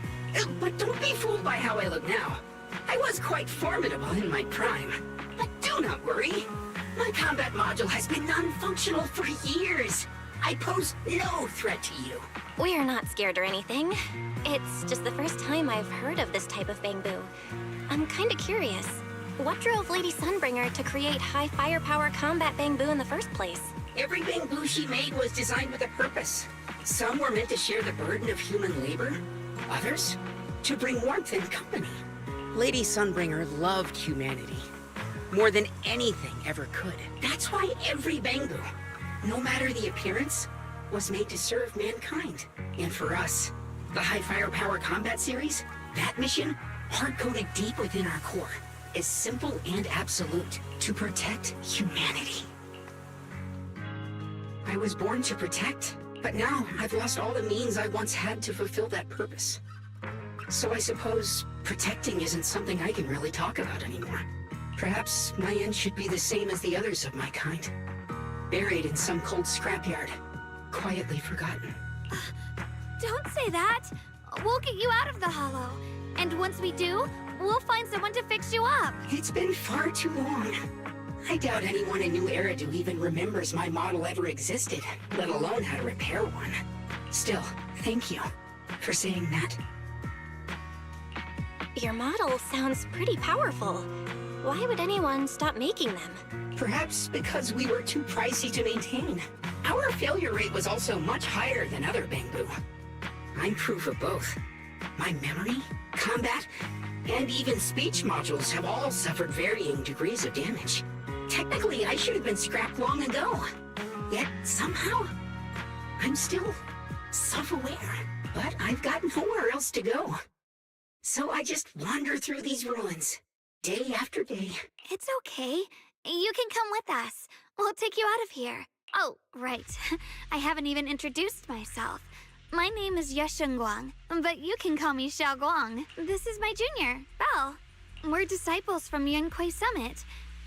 But don't be fooled by how I look now. I was quite formidable in my prime. But do not worry. My combat module has been non-functional for years. I pose no threat to you. We're not scared or anything. It's just the first time I've heard of this type of Bangbu. I'm kinda curious. What drove Lady Sunbringer to create high firepower combat Bangbu in the first place? Every Bangbu she made was designed with a purpose. Some were meant to share the burden of human labor, others to bring warmth and company. Lady Sunbringer loved humanity more than anything ever could. That's why every Bangu, no matter the appearance, was made to serve mankind. And for us, the High Firepower Combat Series, that mission, hard-coded deep within our core, is simple and absolute: to protect humanity. I was born to protect, but now I've lost all the means I once had to fulfill that purpose. So I suppose protecting isn't something I can really talk about anymore. Perhaps my end should be the same as the others of my kind. Buried in some cold scrapyard, quietly forgotten. Don't say that! We'll get you out of the hollow. And once we do, we'll find someone to fix you up. It's been far too long. I doubt anyone in New Eridu even remembers my model ever existed, let alone how to repair one. Still, thank you for saying that. Your model sounds pretty powerful. Why would anyone stop making them? Perhaps because we were too pricey to maintain. Our failure rate was also much higher than other Bangu. I'm proof of both. My memory, combat, and even speech modules have all suffered varying degrees of damage. Technically, I should have been scrapped long ago. Yet, somehow, I'm still self-aware. But I've got nowhere else to go. So I just wander through these ruins, day after day. It's okay. You can come with us. We'll take you out of here. Oh, right. I haven't even introduced myself. My name is Yeshengguang, but you can call me Xiaoguang. This is my junior, Belle. We're disciples from Yunquei Summit.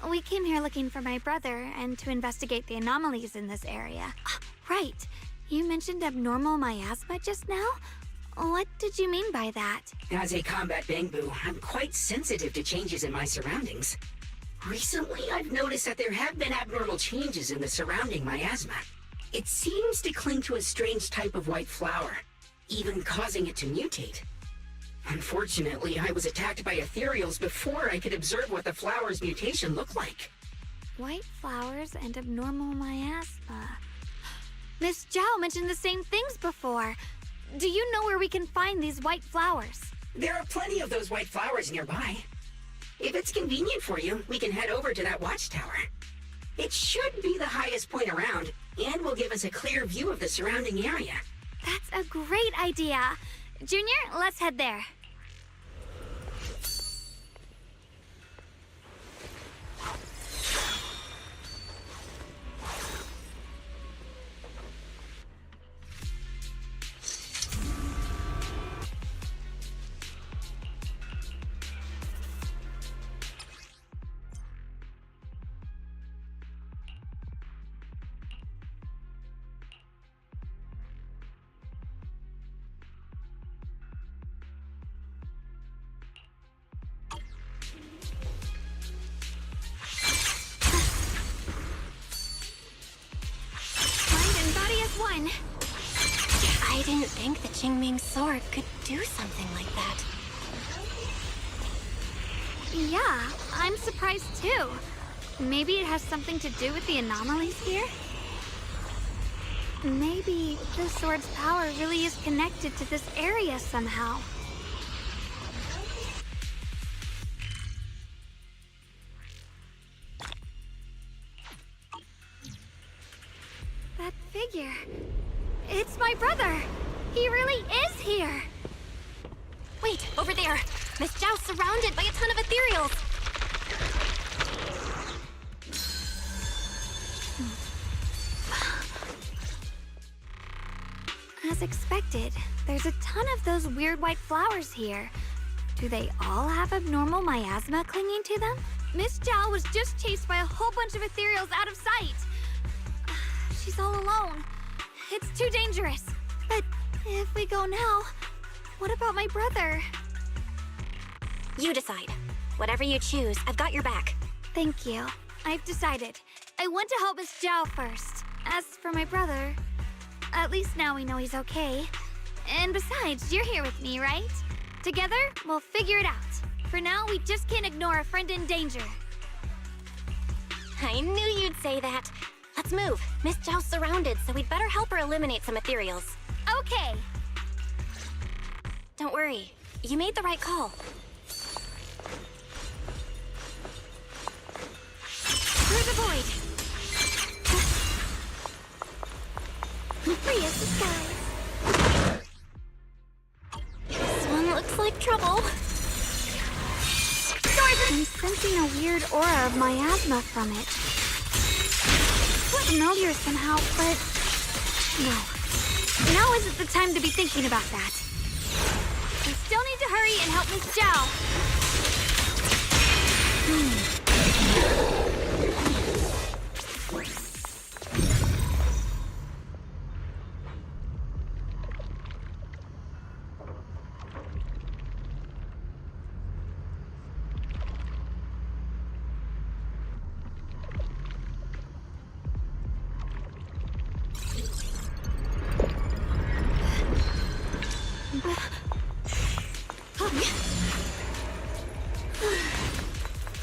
We came here looking for my brother and to investigate the anomalies in this area. Right. You mentioned abnormal miasma just now? What did you mean by that? As a combat Bangu, I'm quite sensitive to changes in my surroundings. Recently, I've noticed that there have been abnormal changes in the surrounding miasma. It seems to cling to a strange type of white flower, even causing it to mutate. Unfortunately, I was attacked by ethereals before I could observe what the flower's mutation looked like. White flowers and abnormal miasma. Miss Zhao mentioned the same things before. Do you know where we can find these white flowers? There are plenty of those white flowers nearby. If it's convenient for you, we can head over to that watchtower. It should be the highest point around, and will give us a clear view of the surrounding area. That's a great idea. Junior, let's head there. One. I didn't think the Qingming's sword could do something like that. Yeah, I'm surprised too. Maybe it has something to do with the anomalies here? Maybe the sword's power really is connected to this area somehow. That figure. It's my brother. He really is here. Wait, over there. Miss Zhao's surrounded by a ton of ethereals. As expected, there's a ton of those weird white flowers here. Do they all have abnormal miasma clinging to them? Miss Zhao was just chased by a whole bunch of ethereals out of sight. She's all alone. It's too dangerous. But if we go now, what about my brother? You decide. Whatever you choose, I've got your back. Thank you. I've decided. I want to help Miss Zhao first. As for my brother, at least now we know he's okay. And besides, you're here with me, right? Together, we'll figure it out. For now, we just can't ignore a friend in danger. I knew you'd say that. Let's move. Miss Zhao's surrounded, so we'd better help her eliminate some ethereals. okay. Don't worry. You made the right call. Through the void. Free as the skies. This one looks like trouble. I'm sensing a weird aura of miasma from it. Familiar somehow, but no. Now isn't the time to be thinking about that. We still need to hurry and help Miss Zhao.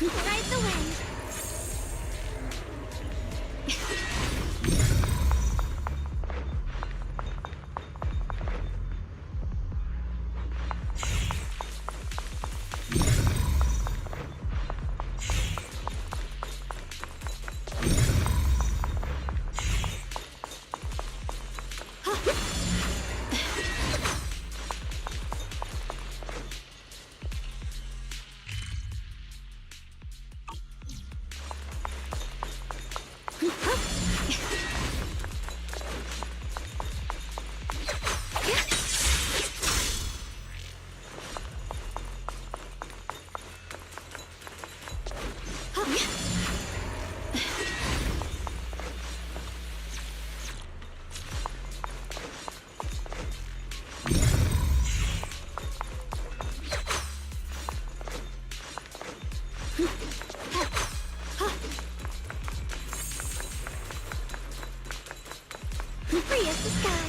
Ride the wind. Free as the skies.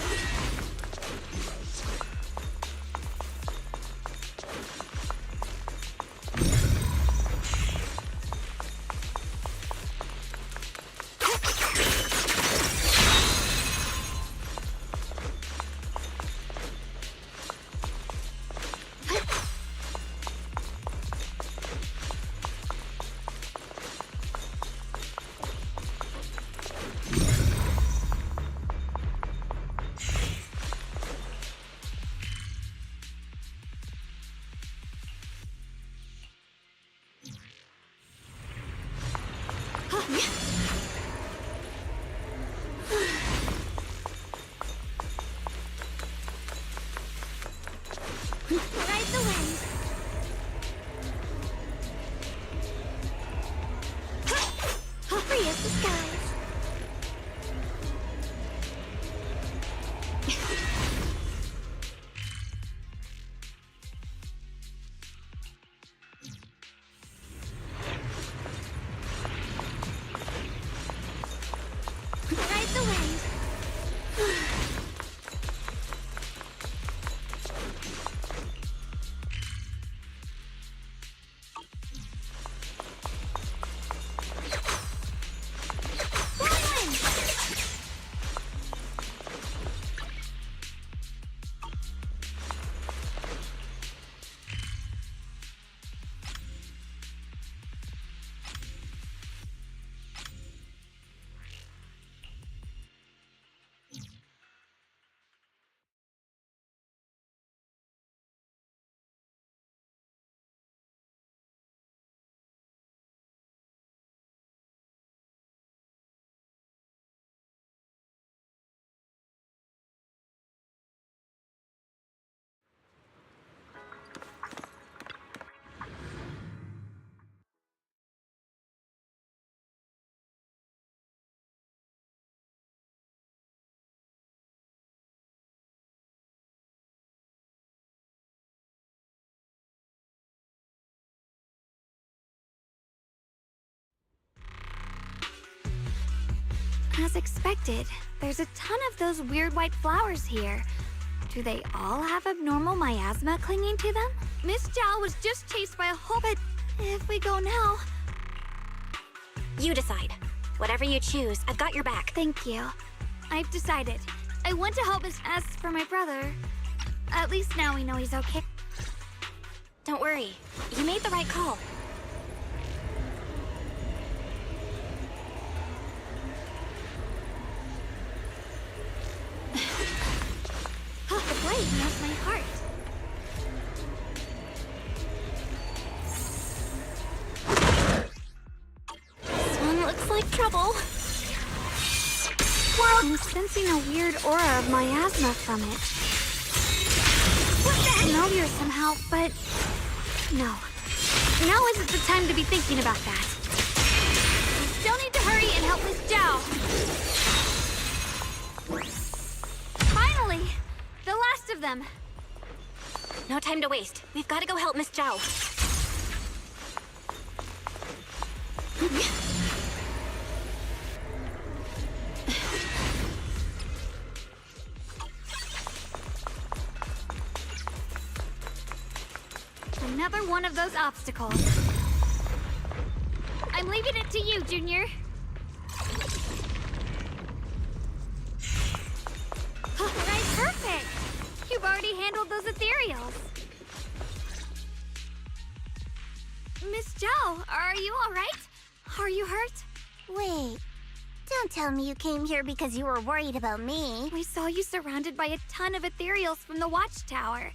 Ride the wind. Free as the skies. Ride the wind. As expected, there's a ton of those weird white flowers here. Do they all have abnormal miasma clinging to them? Miss Zhao was just chased by a whole but if we go now... You decide. Whatever you choose, I've got your back. Thank you. I've decided. I went to help Miss S for my brother. At least now we know he's okay. Don't worry. You made the right call. Oh, the blade knows my heart. This one looks like trouble. I'm sensing a weird aura of miasma from it. What the heck? Familiar somehow, but no. Now isn't the time to be thinking about that. We still need to hurry and help Miss Zhao. Finally! The last of them. No time to waste. We've got to go help Miss Zhao. Another one of those obstacles. I'm leaving it to you, Junior. Alright, perfect! You've already handled those ethereals. Miss Zhao, are you alright? Are you hurt? Wait, don't tell me you came here because you were worried about me. We saw you surrounded by a ton of ethereals from the watchtower.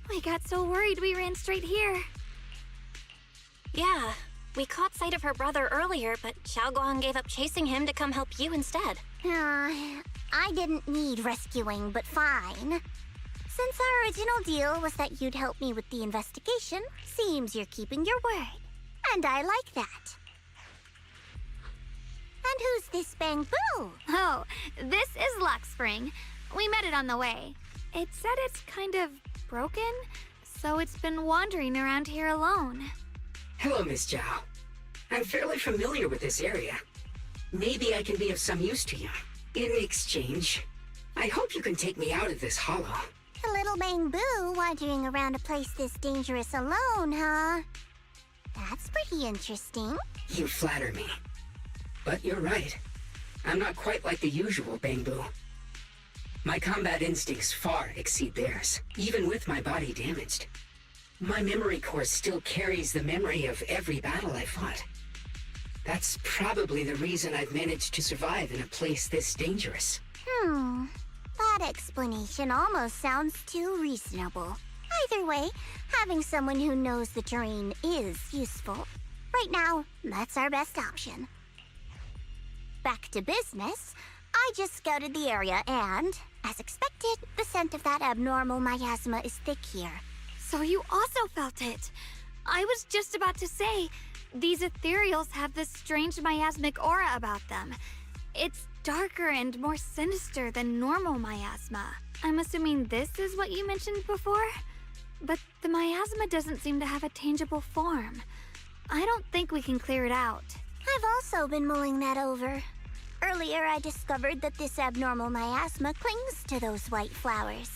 We got so worried we ran straight here. Yeah, we caught sight of her brother earlier, but Xiaoguang gave up chasing him to come help you instead. I didn't need rescuing, but fine. Since our original deal was that you'd help me with the investigation, seems you're keeping your word. And I like that. And who's this Bang-Boo? Oh, this is Luxspring. We met it on the way. It said it's kind of broken, so it's been wandering around here alone. Hello, Miss Zhao. I'm fairly familiar with this area. Maybe I can be of some use to you. In exchange, I hope you can take me out of this hollow. A little Bang-Boo wandering around a place this dangerous alone, huh? That's pretty interesting. You flatter me. But you're right. I'm not quite like the usual Bang-Boo. My combat instincts far exceed theirs, even with my body damaged. My memory core still carries the memory of every battle I fought. That's probably the reason I've managed to survive in a place this dangerous. That explanation almost sounds too reasonable. Either way, having someone who knows the terrain is useful. Right now, that's our best option. Back to business. I just scouted the area and, as expected, the scent of that abnormal miasma is thick here. So you also felt it. I was just about to say, these ethereals have this strange miasmic aura about them. It's darker and more sinister than normal miasma. I'm assuming this is what you mentioned before? But the miasma doesn't seem to have a tangible form. I don't think we can clear it out. I've also been mulling that over. Earlier, I discovered that this abnormal miasma clings to those white flowers.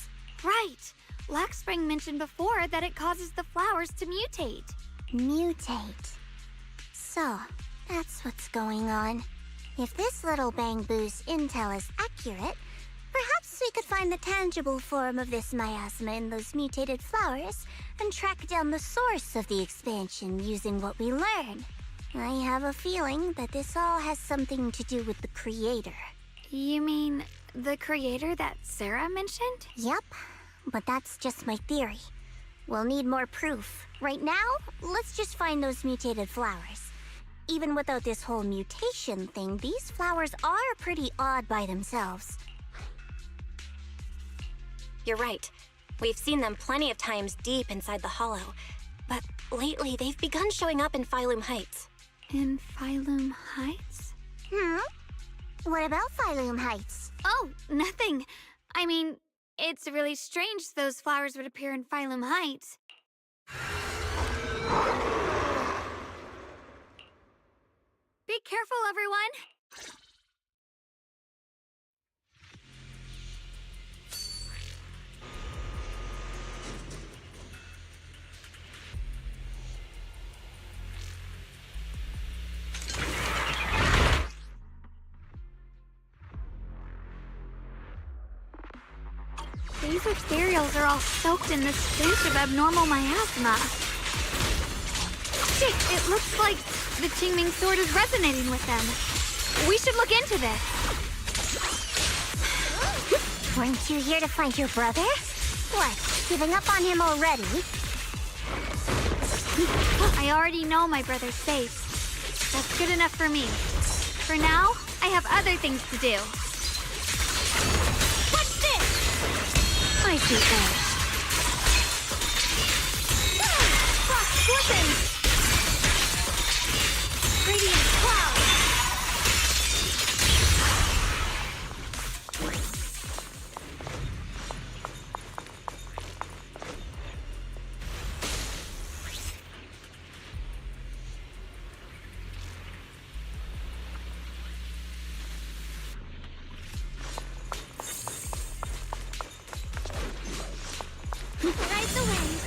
Right! Luxspring mentioned before that it causes the flowers to mutate. Mutate. So, that's what's going on. If this little Bang-Boo's intel is accurate, perhaps we could find the tangible form of this miasma in those mutated flowers and track down the source of the expansion using what we learn. I have a feeling that this all has something to do with the creator. You mean the creator that Sarah mentioned? Yep, but that's just my theory. We'll need more proof. Right now, let's just find those mutated flowers. Even without this whole mutation thing, these flowers are pretty odd by themselves. You're right. We've seen them plenty of times deep inside the hollow. But lately, they've begun showing up in Phylum Heights. In Phylum Heights? What about Phylum Heights? Oh, nothing. I mean, it's really strange those flowers would appear in Phylum Heights. Be careful, everyone! ethereals are all soaked in this stench of abnormal miasma. Shit, it looks like the Qingming sword is resonating with them. We should look into this. Weren't you here to find your brother? What, giving up on him already? I already know my brother's safe. That's good enough for me. For now, I have other things to do. What's this? I see that. Frost glistens! Radiant cloud! Ride the wind.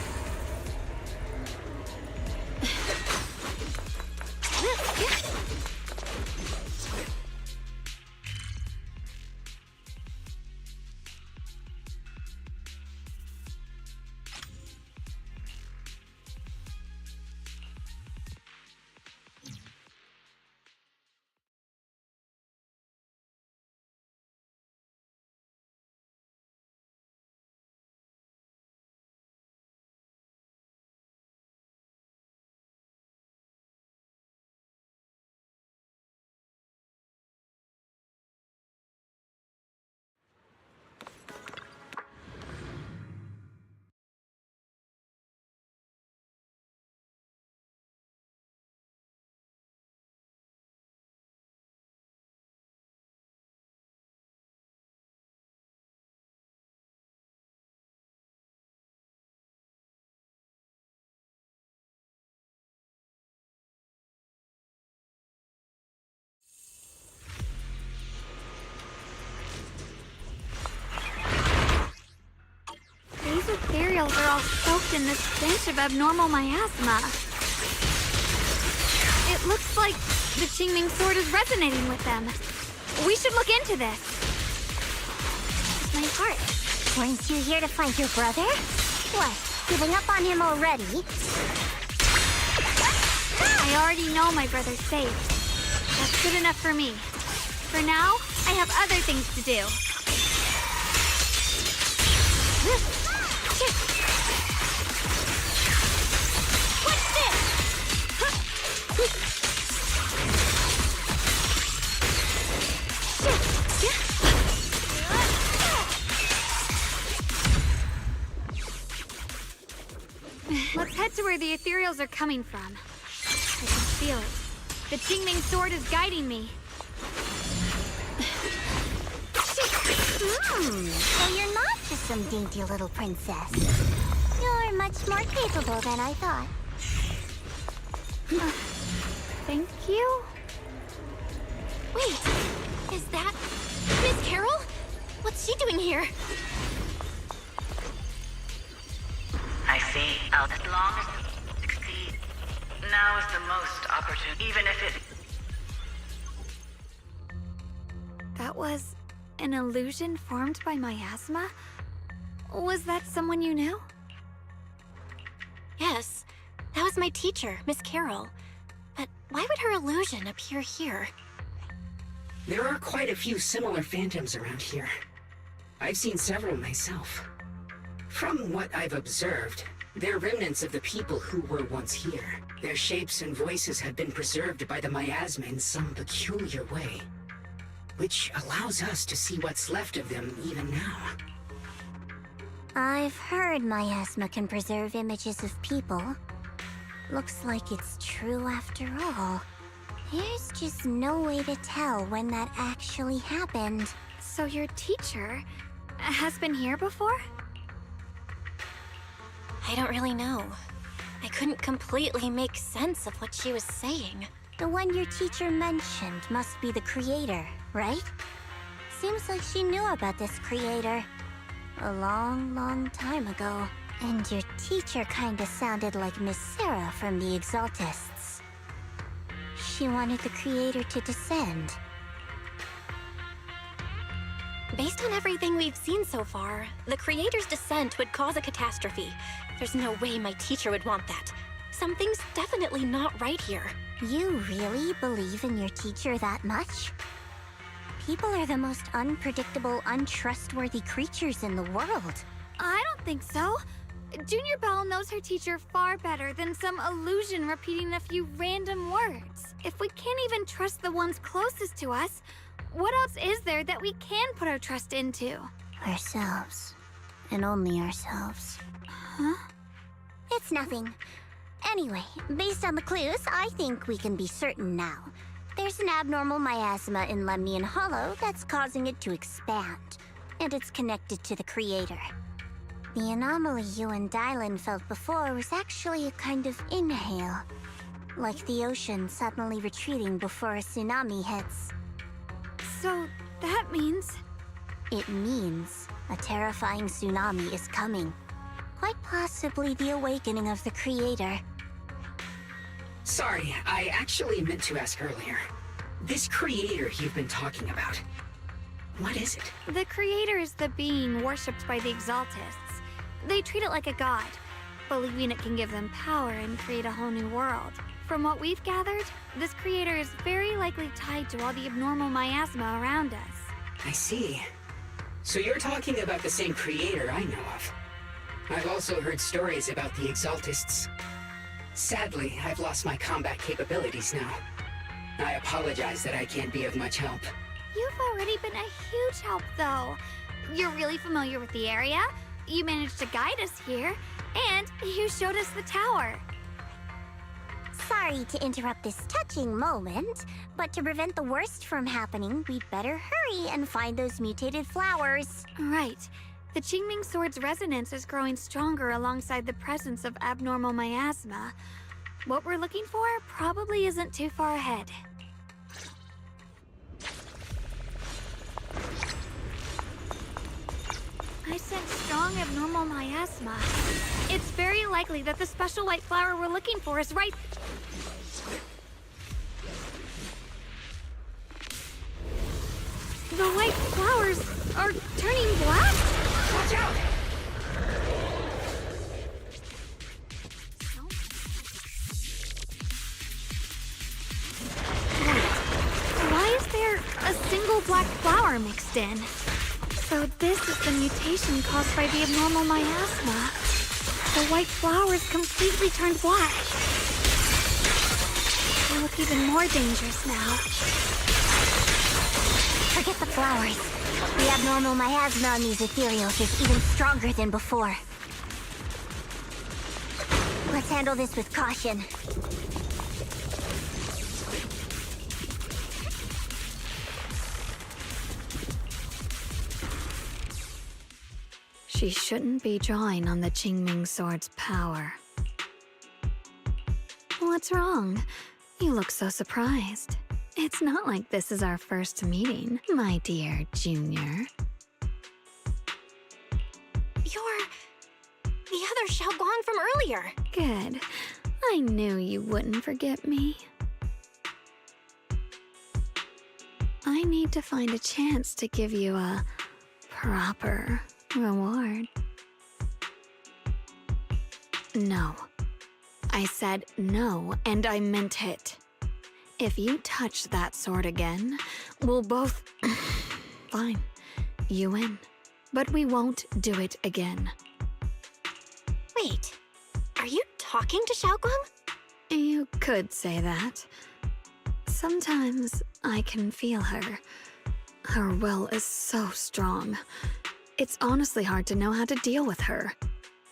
These ethereals are all soaked in this stench of abnormal miasma. It looks like the Qingming sword is resonating with them. We should look into this. My heart. Weren't you here to find your brother? What, giving up on him already? I already know my brother's safe. That's good enough for me. For now, I have other things to do. What's this? Let's head to where the ethereals are coming from. I can feel it. The Qingming sword is guiding me. So you're not just some dainty little princess. You're much more capable than I thought. Thank you? Wait, is that Miss Carol? What's she doing here? I see. As long as you succeed, now is the most opportune, even if it... That was an illusion formed by miasma? Was that someone you knew? Yes, that was my teacher, Miss Carol. But why would her illusion appear here? There are quite a few similar phantoms around here. I've seen several myself. From what I've observed, they're remnants of the people who were once here. Their shapes and voices have been preserved by the miasma in some peculiar way, which allows us to see what's left of them even now. I've heard miasma can preserve images of people. Looks like it's true after all. There's just no way to tell when that actually happened. So your teacher has been here before? I don't really know. I couldn't completely make sense of what she was saying. The one your teacher mentioned must be the creator, right? Seems like she knew about this creator a long time ago. And your teacher kinda sounded like Miss Sarah from the Exaltists. She wanted the creator to descend. Based on everything we've seen so far, the Creator's descent would cause a catastrophe. There's no way my teacher would want that. Something's definitely not right here. You really believe in your teacher that much? People are the most unpredictable, untrustworthy creatures in the world. I don't think so. Junior Belle knows her teacher far better than some illusion repeating a few random words. If we can't even trust the ones closest to us, what else is there that we can put our trust into? Ourselves. And only ourselves. Huh? It's nothing. Anyway, based on the clues, I think we can be certain now. There's an abnormal miasma in Lemnian Hollow that's causing it to expand, and it's connected to the Creator. The anomaly you and Dylan felt before was actually a kind of inhale, like the ocean suddenly retreating before a tsunami hits. So that means... It means a terrifying tsunami is coming. Quite possibly the awakening of the Creator. Sorry, I actually meant to ask earlier. This Creator you've been talking about, what is it? The Creator is the being worshipped by the Exaltists. They treat it like a god, believing it can give them power and create a whole new world. From what we've gathered, this Creator is very likely tied to all the abnormal miasma around us. I see. So you're talking about the same Creator I know of. I've also heard stories about the Exaltists. Sadly, I've lost my combat capabilities now. I apologize that I can't be of much help. You've already been a huge help, though. You're really familiar with the area, you managed to guide us here, and you showed us the tower. Sorry to interrupt this touching moment, but to prevent the worst from happening, we'd better hurry and find those mutated flowers. Right. The Qingming Sword's resonance is growing stronger alongside the presence of abnormal miasma. What we're looking for probably isn't too far ahead. I sense strong abnormal miasma. It's very likely that the special white flower we're looking for is right... The white flowers are turning black? Watch out! Wait, why is there a single black flower mixed in? So this is the mutation caused by the abnormal miasma. The white flowers completely turned black. They look even more dangerous now. Forget the flowers. The abnormal miasma on these ethereals is even stronger than before. Let's handle this with caution. She shouldn't be drawing on the Qingming Sword's power. What's wrong? You look so surprised. It's not like this is our first meeting, my dear Junior. You're... the other Xiaoguang from earlier. Good. I knew you wouldn't forget me. I need to find a chance to give you a proper reward. No. I said no, and I meant it. If you touch that sword again, we'll both... Fine. You win. But we won't do it again. Wait, are you talking to Xiaoguang? You could say that. Sometimes I can feel her. Her will is so strong. It's honestly hard to know how to deal with her.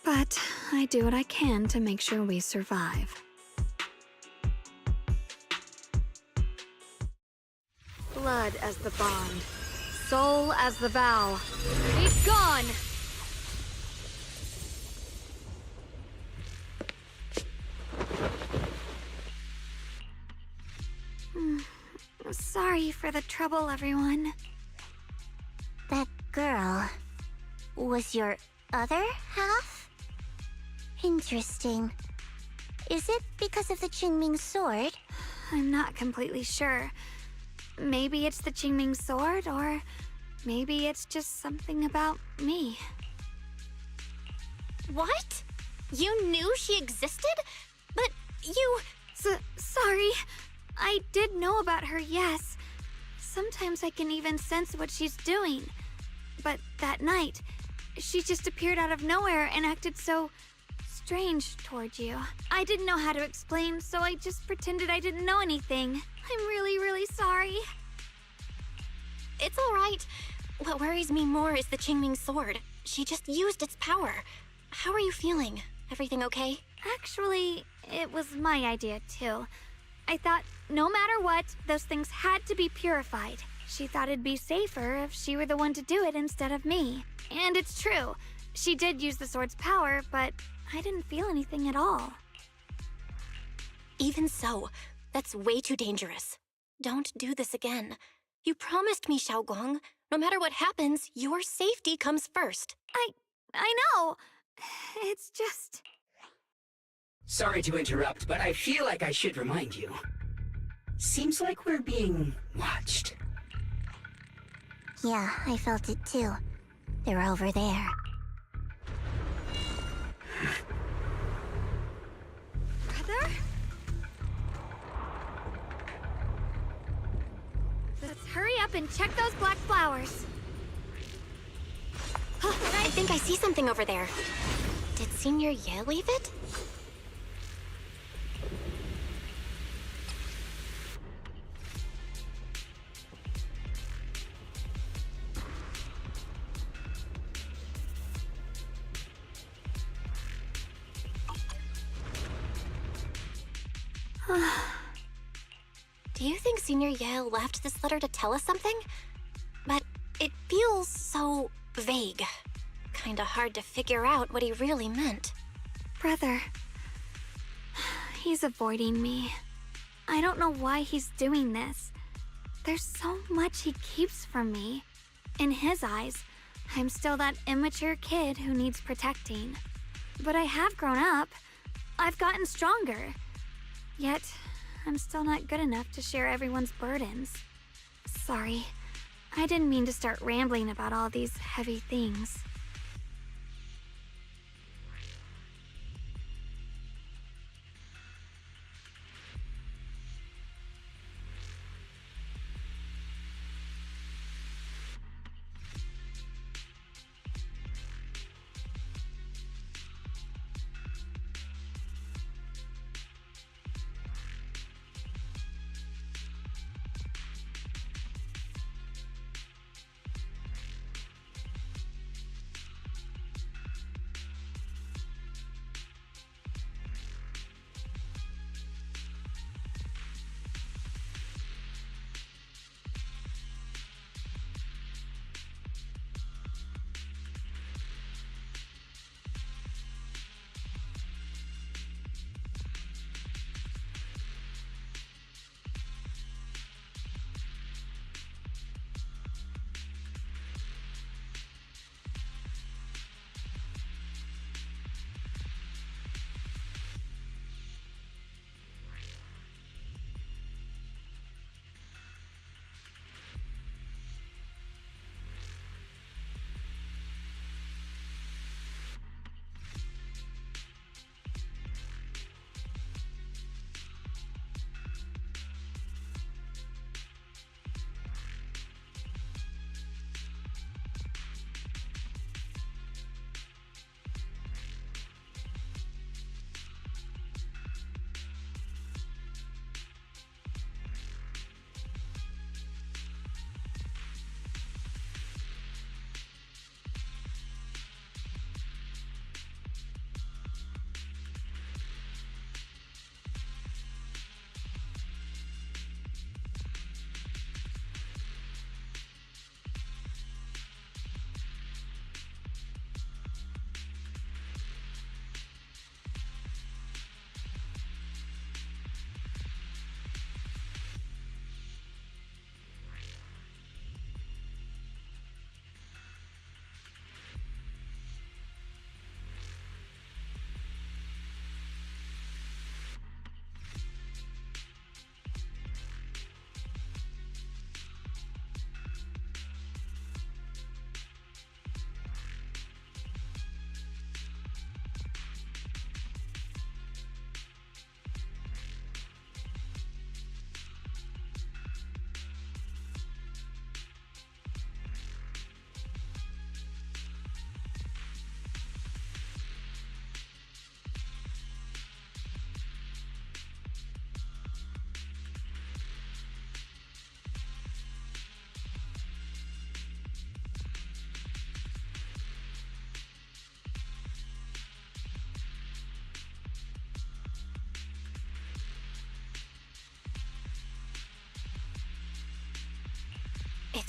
But I do what I can to make sure we survive. Blood as the bond. Soul as the vow. Be gone! Sorry for the trouble, everyone. That girl was your other half? Interesting. Is it because of the Qingming Sword? I'm not completely sure. Maybe it's the Qingming Sword, or maybe it's just something about me. What? You knew she existed? But you... Sorry. I did know about her, yes. Sometimes I can even sense what she's doing. But that night, she just appeared out of nowhere and acted so strange toward you. I didn't know how to explain, so I just pretended I didn't know anything. I'm really, really sorry. It's all right. What worries me more is the Qingming sword. She just used its power. How are you feeling? Everything okay? Actually, it was my idea, too. I thought no matter what, those things had to be purified. She thought it'd be safer if she were the one to do it instead of me. And it's true. She did use the sword's power, but I didn't feel anything at all. Even so, that's way too dangerous. Don't do this again. You promised me, Xiaoguang. No matter what happens, your safety comes first. I know. It's just... Sorry to interrupt, but I feel like I should remind you. Seems like we're being watched. Yeah, I felt it too. They're over there. Brother? Let's hurry up and check those black flowers. I think I see something over there. Did Senior Ye leave it? Do you think Senior Ye left this letter to tell us something? But it feels so vague. Kinda hard to figure out what he really meant. Brother. He's avoiding me. I don't know why he's doing this. There's so much he keeps from me. In his eyes, I'm still that immature kid who needs protecting. But I have grown up. I've gotten stronger. Yet, I'm still not good enough to share everyone's burdens. Sorry. I didn't mean to start rambling about all these heavy things.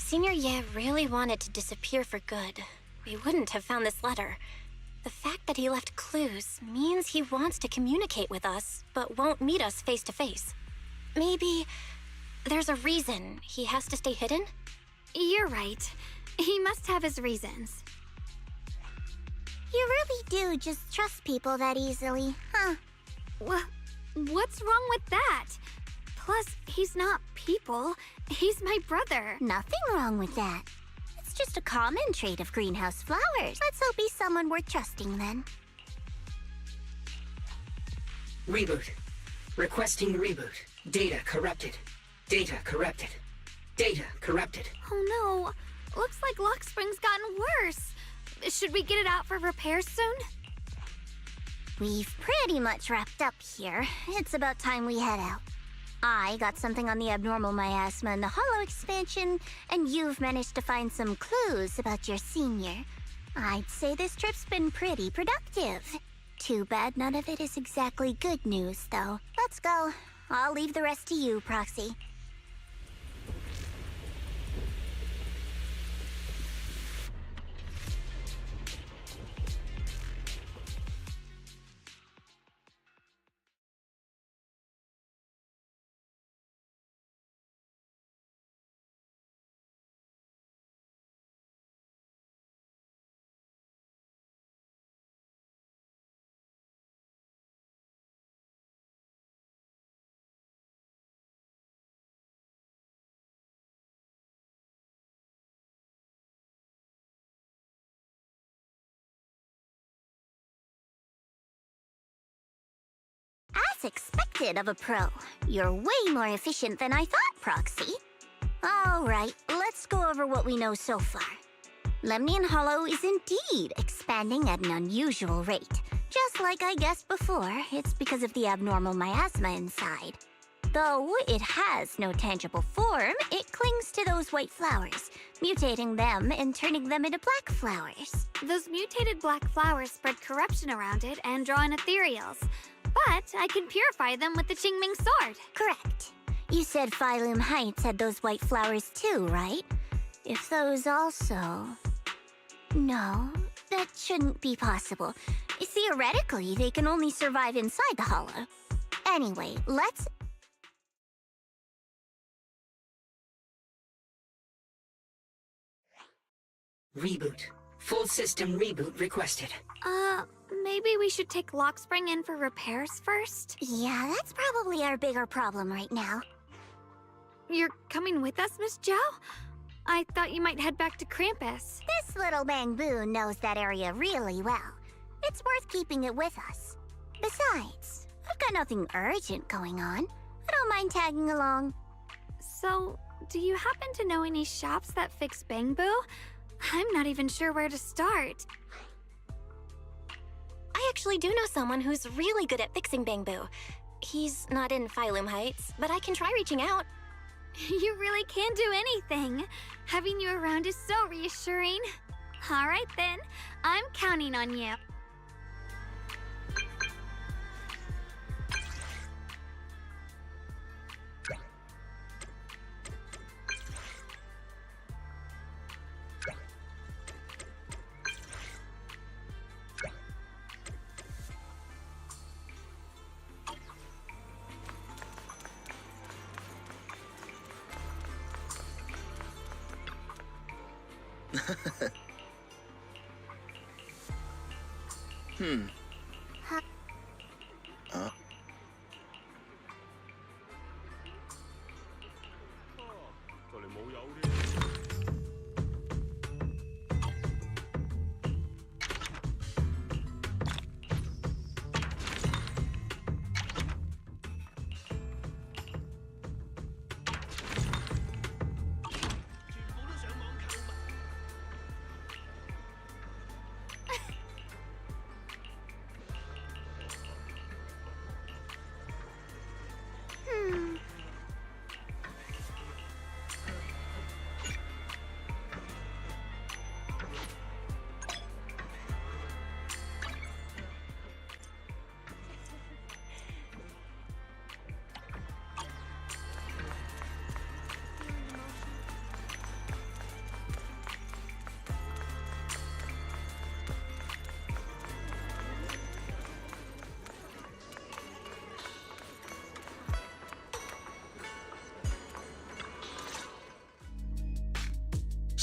Senior Ye really wanted to disappear for good, we wouldn't have found this letter. The fact that he left clues means he wants to communicate with us, but won't meet us face to face. Maybe there's a reason he has to stay hidden? You're right. He must have his reasons. You really do just trust people that easily, huh? What's wrong with that? Plus, he's not people. He's my brother. Nothing wrong with that. It's just a common trait of greenhouse flowers. Let's hope he's someone worth trusting then. Reboot. Requesting reboot. Data corrupted. Data corrupted. Data corrupted. Oh no. Looks like Lockspring's gotten worse. Should we get it out for repairs soon? We've pretty much wrapped up here. It's about time we head out. I got something on the abnormal miasma and the hollow expansion, and you've managed to find some clues about your senior. I'd say this trip's been pretty productive. Too bad none of it is exactly good news, though. Let's go. I'll leave the rest to you, Proxy. As expected of a pro, you're way more efficient than I thought, Proxy. Alright, let's go over what we know so far. Lemnian Hollow is indeed expanding at an unusual rate. Just like I guessed before, it's because of the abnormal miasma inside. Though it has no tangible form, it clings to those white flowers, mutating them and turning them into black flowers. Those mutated black flowers spread corruption around it and draw in ethereals. But I can purify them with the Qingming sword. Correct. You said Phylum Heights had those white flowers too, right? If those also... No, that shouldn't be possible. Theoretically, they can only survive inside the hollow. Anyway, let's... Reboot. Full system reboot requested. Maybe we should take Lockspring in for repairs first? Yeah, that's probably our bigger problem right now. You're coming with us, Miss Zhao? I thought you might head back to Krampus. This little Bangbu knows that area really well. It's worth keeping it with us. Besides, I've got nothing urgent going on. I don't mind tagging along. So, do you happen to know any shops that fix Bangbu? I'm not even sure where to start. I actually do know someone who's really good at fixing Bangbu. He's not in Phylum Heights, but I can try reaching out. You really can do anything. Having you around is so reassuring. All right then, I'm counting on you.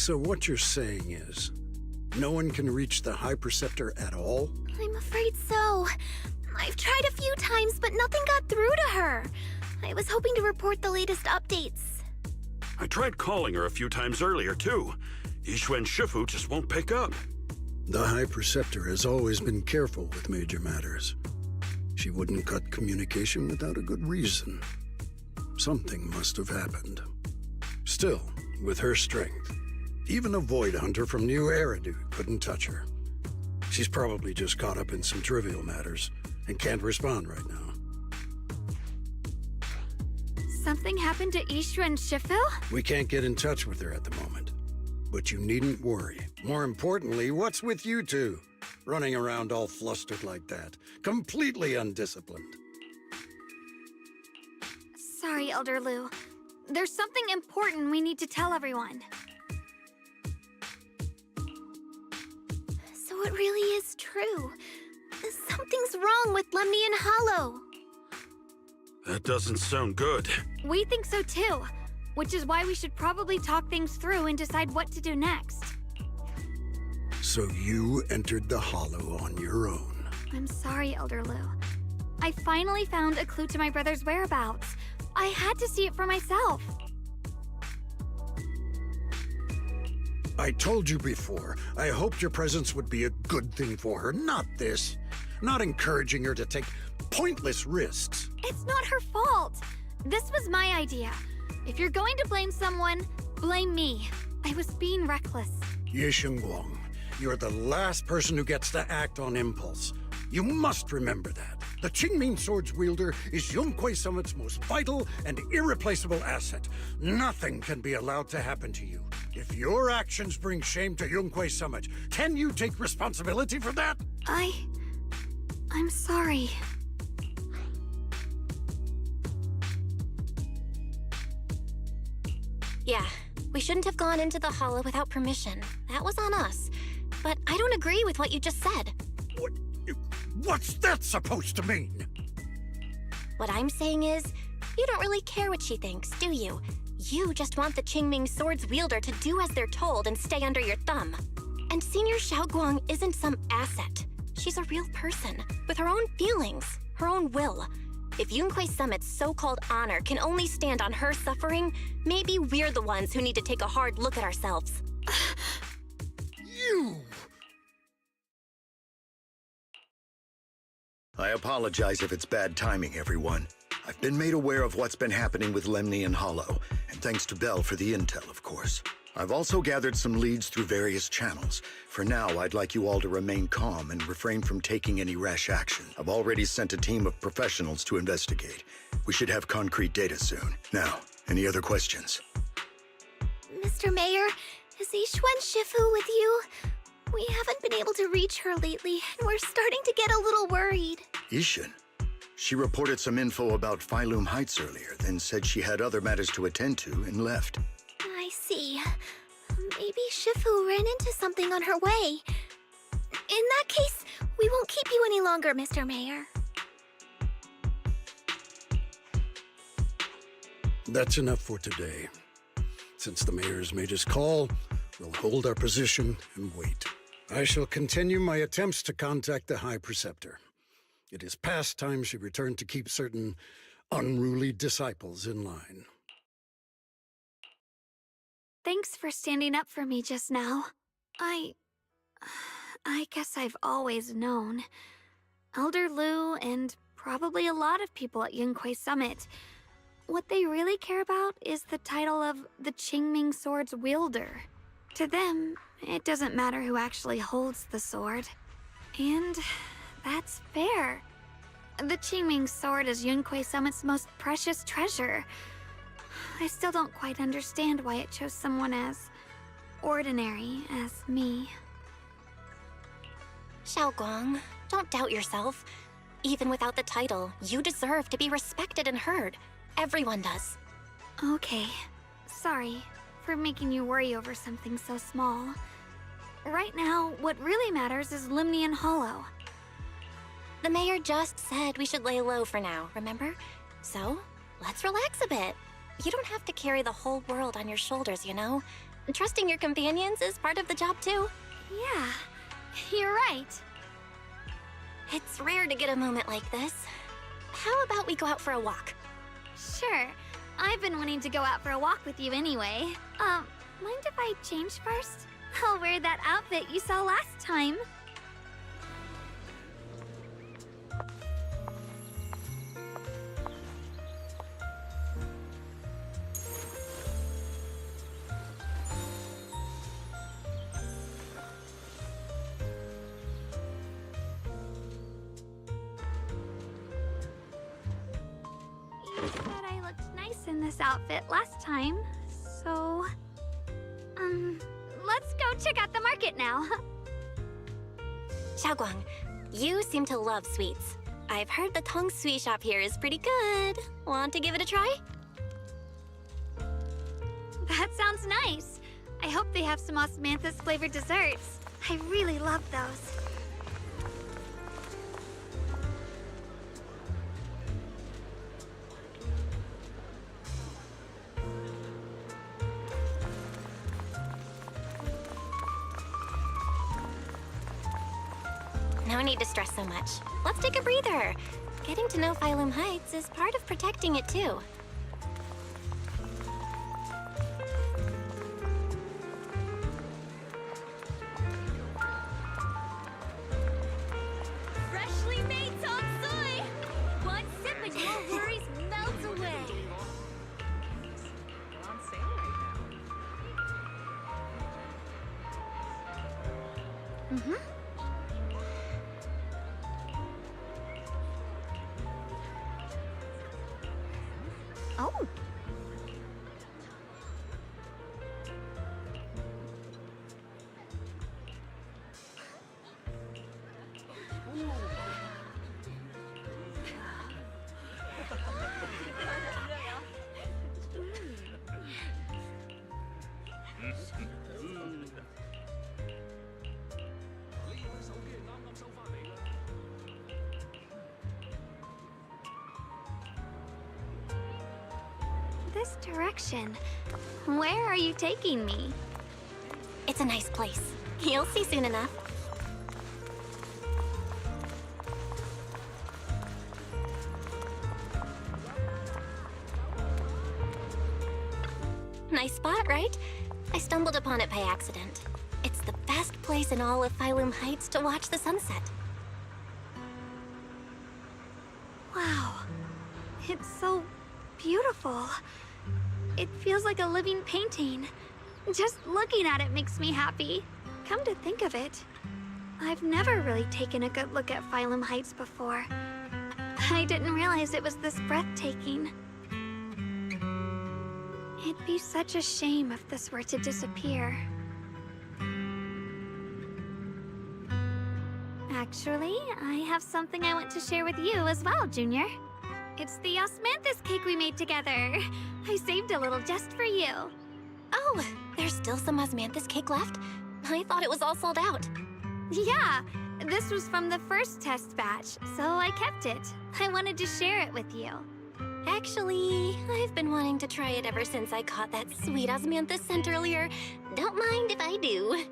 So what you're saying is, no one can reach the High Preceptor at all? I'm afraid so. I've tried a few times, but nothing got through to her. I was hoping to report the latest updates. I tried calling her a few times earlier, too. Yixuan Shifu just won't pick up. The High Preceptor has always been careful with major matters. She wouldn't cut communication without a good reason. Something must have happened. Still, with her strength, even a Void Hunter from New Eridu couldn't touch her. She's probably just caught up in some trivial matters and can't respond right now. Something happened to Yixuan Shifu? We can't get in touch with her at the moment. But you needn't worry. More importantly, what's with you two? Running around all flustered like that. Completely undisciplined. Sorry, Elder Lu. There's something important we need to tell everyone. So it really is true. Something's wrong with Lemnian Hollow. That doesn't sound good. We think so too, which is why we should probably talk things through and decide what to do next. So you entered the Hollow on your own. I'm sorry, Elder Lu. I finally found a clue to my brother's whereabouts. I had to see it for myself. I told you before, I hoped your presence would be a good thing for her, not this. Not encouraging her to take pointless risks. It's not her fault. This was my idea. If you're going to blame someone, blame me. I was being reckless. Ye Guang, you're the last person who gets to act on impulse. You must remember that. The Qingming Sword's wielder is Yunquei Summit's most vital and irreplaceable asset. Nothing can be allowed to happen to you. If your actions bring shame to Yunquei Summit, can you take responsibility for that? I'm sorry. Yeah, we shouldn't have gone into the Hollow without permission. That was on us. But I don't agree with what you just said. What's that supposed to mean? What I'm saying is, you don't really care what she thinks, do you? You just want the Qingming Sword's wielder to do as they're told and stay under your thumb. And Senior Xiaoguang isn't some asset. She's a real person, with her own feelings, her own will. If Yunquei Summit's so-called honor can only stand on her suffering, maybe we're the ones who need to take a hard look at ourselves. You! I apologize if it's bad timing, everyone. I've been made aware of what's been happening with Lemnian Hollow, and thanks to Bell for the intel, of course. I've also gathered some leads through various channels. For now, I'd like you all to remain calm and refrain from taking any rash action. I've already sent a team of professionals to investigate. We should have concrete data soon. Now, any other questions? Mr. Mayor, is Yixuan Shifu with you? We haven't been able to reach her lately, and we're starting to get a little worried. Yixuan? She reported some info about Phylum Heights earlier, then said she had other matters to attend to and left. I see. Maybe Shifu ran into something on her way. In that case, we won't keep you any longer, Mr. Mayor. That's enough for today. Since the mayor's made his call, we'll hold our position and wait. I shall continue my attempts to contact the High Preceptor. It is past time she returned to keep certain unruly disciples in line. Thanks for standing up for me just now. I guess I've always known. Elder Lu and probably a lot of people at Yunquei Summit, what they really care about is the title of the Qingming Sword's wielder. To them, it doesn't matter who actually holds the sword. And that's fair. The Qingming Sword is Yunquei Summit's most precious treasure. I still don't quite understand why it chose someone as ordinary as me. Xiaoguang, don't doubt yourself. Even without the title, you deserve to be respected and heard. Everyone does. Okay. Sorry for making you worry over something so small. Right now, what really matters is Lemnian Hollow. The mayor just said we should lay low for now, remember? So, let's relax a bit. You don't have to carry the whole world on your shoulders, you know? Trusting your companions is part of the job too. Yeah, you're right. It's rare to get a moment like this. How about we go out for a walk? Sure. I've been wanting to go out for a walk with you anyway. Mind if I change first? I'll wear that outfit you saw last time. You said I looked nice in this outfit last time, so... let's go check out the market now. Xiaoguang, you seem to love sweets. I've heard the Tong Sui shop here is pretty good. Want to give it a try? That sounds nice. I hope they have some osmanthus flavored desserts. I really love those. No need to stress so much. Let's take a breather. Getting to know Phylum Heights is part of protecting it too. Freshly made Tong Sui! One sip and your worries melt away. On sale right now. Mm-hmm. Oh. This direction. Where are you taking me? It's a nice place. You'll see soon enough. Nice spot, right? I stumbled upon it by accident. It's the best place in all of Phylum Heights to watch the sunset. Wow. It's so beautiful. It feels like a living painting. Just looking at it makes me happy. Come to think of it, I've never really taken a good look at Phylum Heights before. I didn't realize it was this breathtaking. It'd be such a shame if this were to disappear. Actually, I have something I want to share with you as well, Junior. It's the osmanthus cake we made together. I saved a little just for you. Oh, there's still some osmanthus cake left? I thought it was all sold out. Yeah, this was from the first test batch, so I kept it. I wanted to share it with you. Actually, I've been wanting to try it ever since I caught that sweet osmanthus scent earlier. Don't mind if I do.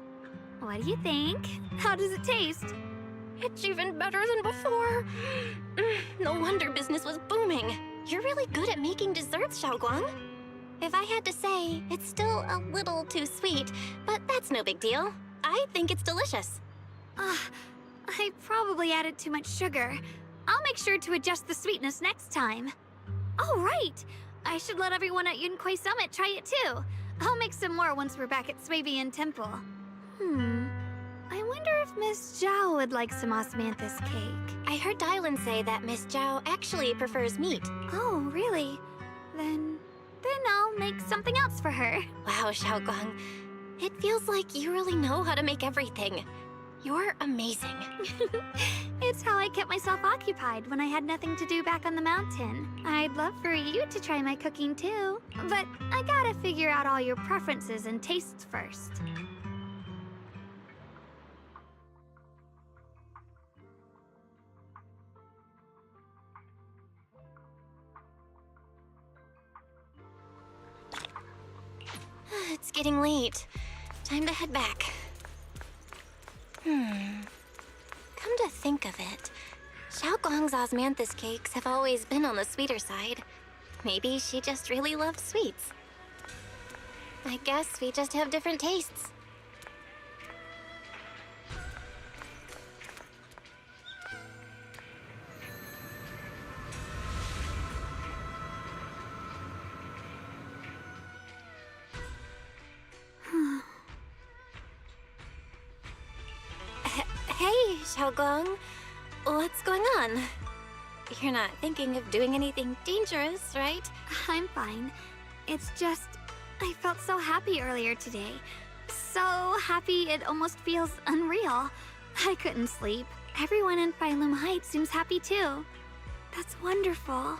What do you think? How does it taste? It's even better than before. No wonder business was booming. You're really good at making desserts, Xiaoguang. If I had to say, it's still a little too sweet, but that's no big deal. I think it's delicious. I probably added too much sugar. I'll make sure to adjust the sweetness next time. Oh, right! I should let everyone at Yunquay Summit try it too. I'll make some more once we're back at Swabian Temple. I wonder if Miss Zhao would like some osmanthus cake. I heard Dylan say that Miss Zhao actually prefers meat. Oh, really? Then I'll make something else for her. Wow, Xiaoguang. It feels like you really know how to make everything. You're amazing. It's how I kept myself occupied when I had nothing to do back on the mountain. I'd love for you to try my cooking too, but I gotta figure out all your preferences and tastes first. It's getting late. Time to head back. Come to think of it, Xiaoguang's osmanthus cakes have always been on the sweeter side. Maybe she just really loves sweets. I guess we just have different tastes. Hey, Xiaoguang. What's going on? You're not thinking of doing anything dangerous, right? I'm fine. It's just, I felt so happy earlier today. So happy it almost feels unreal. I couldn't sleep. Everyone in Phylum Heights seems happy too. That's wonderful.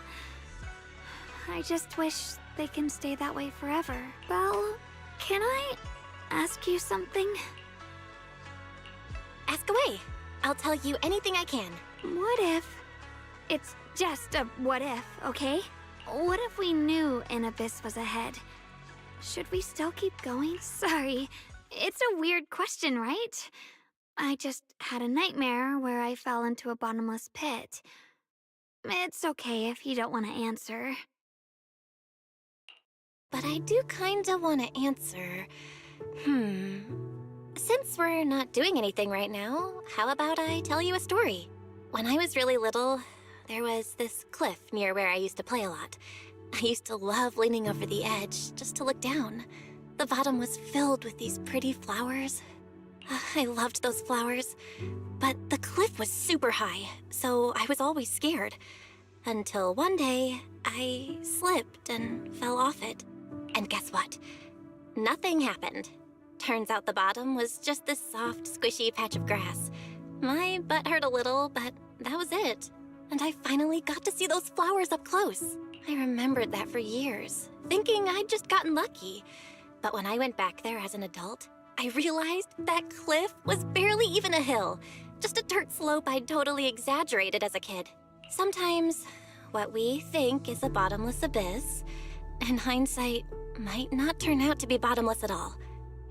I just wish they can stay that way forever. Well, can I ask you something? Ask away. I'll tell you anything I can. What if... It's just a what if, okay? What if we knew an abyss was ahead? Should we still keep going? Sorry, it's a weird question, right? I just had a nightmare where I fell into a bottomless pit. It's okay if you don't want to answer. But I do kinda want to answer. Since we're not doing anything right now, how about I tell you a story? When I was really little, there was this cliff near where I used to play a lot. I used to love leaning over the edge just to look down. The bottom was filled with these pretty flowers. I loved those flowers. But the cliff was super high, so I was always scared. Until one day, I slipped and fell off it. And guess what? Nothing happened. Turns out the bottom was just this soft, squishy patch of grass. My butt hurt a little, but that was it. And I finally got to see those flowers up close. I remembered that for years, thinking I'd just gotten lucky. But when I went back there as an adult, I realized that cliff was barely even a hill. Just a dirt slope I'd totally exaggerated as a kid. Sometimes, what we think is a bottomless abyss, in hindsight, might not turn out to be bottomless at all.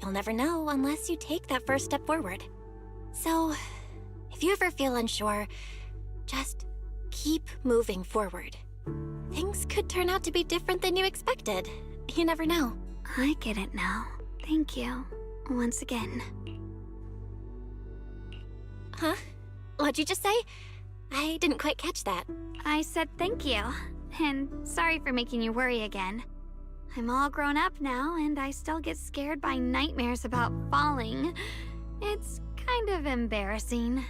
You'll never know unless you take that first step forward. So, if you ever feel unsure, just keep moving forward. Things could turn out to be different than you expected. You never know. I get it now. Thank you. Once again. Huh? What'd you just say? I didn't quite catch that. I said thank you. And sorry for making you worry again. I'm all grown up now, and I still get scared by nightmares about falling. It's kind of embarrassing.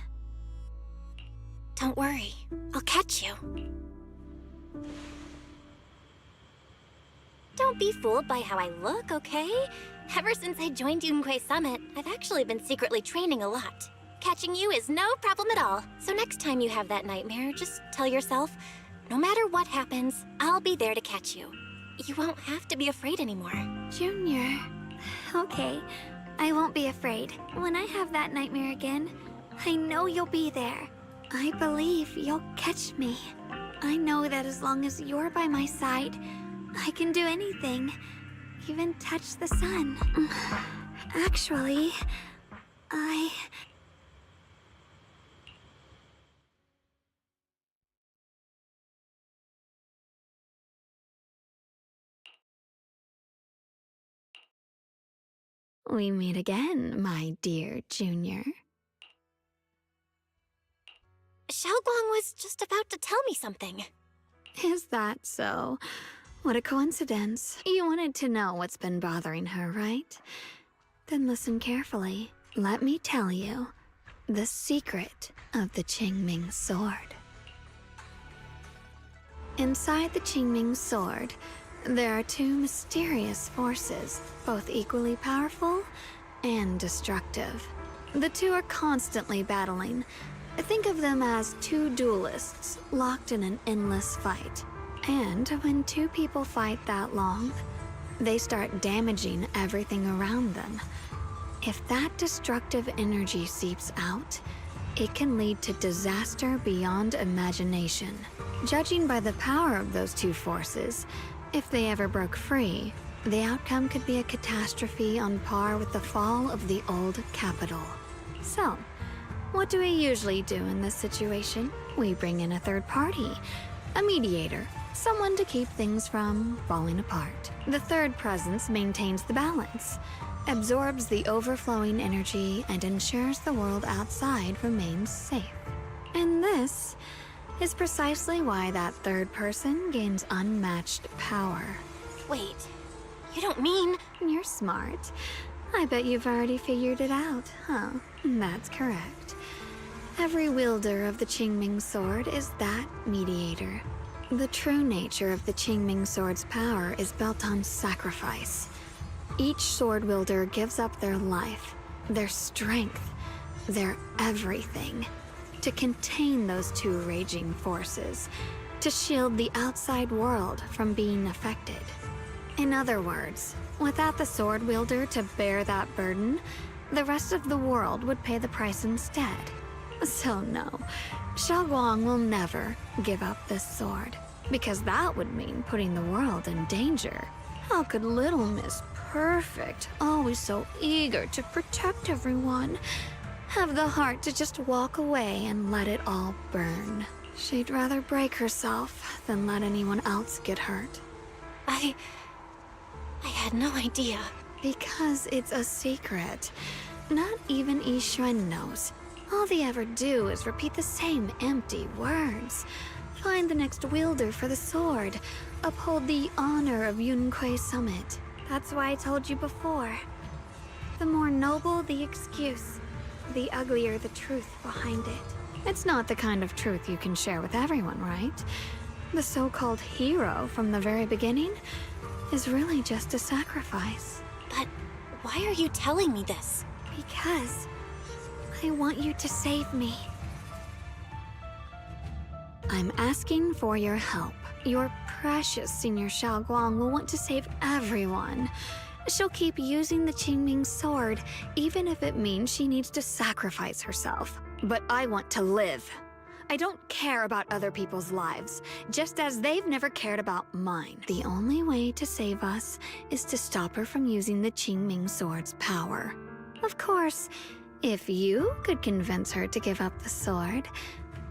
Don't worry. I'll catch you. Don't be fooled by how I look, okay? Ever since I joined Yunquei Summit, I've actually been secretly training a lot. Catching you is no problem at all. So next time you have that nightmare, just tell yourself, no matter what happens, I'll be there to catch you. You won't have to be afraid anymore. Junior. Okay, I won't be afraid. When I have that nightmare again, I know you'll be there. I believe you'll catch me. I know that as long as you're by my side, I can do anything. Even touch the sun. Actually, We meet again, my dear Junior. Xiaoguang was just about to tell me something. Is that so? What a coincidence. You wanted to know what's been bothering her, right? Then listen carefully. Let me tell you the secret of the Qingming sword. Inside the Qingming sword, there are two mysterious forces, both equally powerful and destructive. The two are constantly battling. Think of them as two duelists locked in an endless fight. And when two people fight that long, they start damaging everything around them. If that destructive energy seeps out, it can lead to disaster beyond imagination. Judging by the power of those two forces, if they ever broke free, The outcome could be a catastrophe on par with the fall of the old capital. So, what do we usually do in this situation? We bring in a third party, a mediator, someone to keep things from falling apart. The third presence maintains the balance, absorbs the overflowing energy, and ensures the world outside remains safe. And this is precisely why that third person gains unmatched power. Wait, you don't mean... You're smart. I bet you've already figured it out, huh? That's correct. Every wielder of the Qingming sword is that mediator. The true nature of the Qingming sword's power is built on sacrifice. Each sword wielder gives up their life, their strength, their everything, to contain those two raging forces, to shield the outside world from being affected. In other words, without the sword wielder to bear that burden, the rest of the world would pay the price instead. So no, Xiaoguang will never give up this sword, because that would mean putting the world in danger. How could little Miss Perfect, always so eager to protect everyone, have the heart to just walk away and let it all burn? She'd rather break herself than let anyone else get hurt. I had no idea. Because it's a secret. Not even Yixuan knows. All they ever do is repeat the same empty words. Find the next wielder for the sword. Uphold the honor of Yunquei Summit. That's why I told you before. The more noble the excuse, the uglier the truth behind it. It's not the kind of truth you can share with everyone, right? The so-called hero from the very beginning is really just a sacrifice. But why are you telling me this? Because I want you to save me. I'm asking for your help. Your precious Senior Xiaoguang will want to save everyone. She'll keep using the Qingming sword, even if it means she needs to sacrifice herself. But I want to live. I don't care about other people's lives, just as they've never cared about mine. The only way to save us is to stop her from using the Qingming sword's power. Of course, if you could convince her to give up the sword,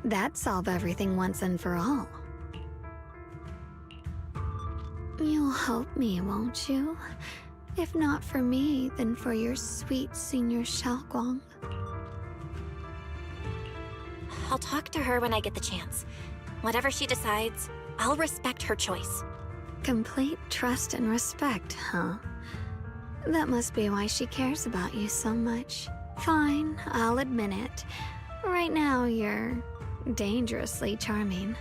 that'd solve everything once and for all. You'll help me, won't you? If not for me, then for your sweet Senior Xiaoguang. I'll talk to her when I get the chance. Whatever she decides, I'll respect her choice. Complete trust and respect, huh? That must be why she cares about you so much. Fine, I'll admit it. Right now, you're dangerously charming.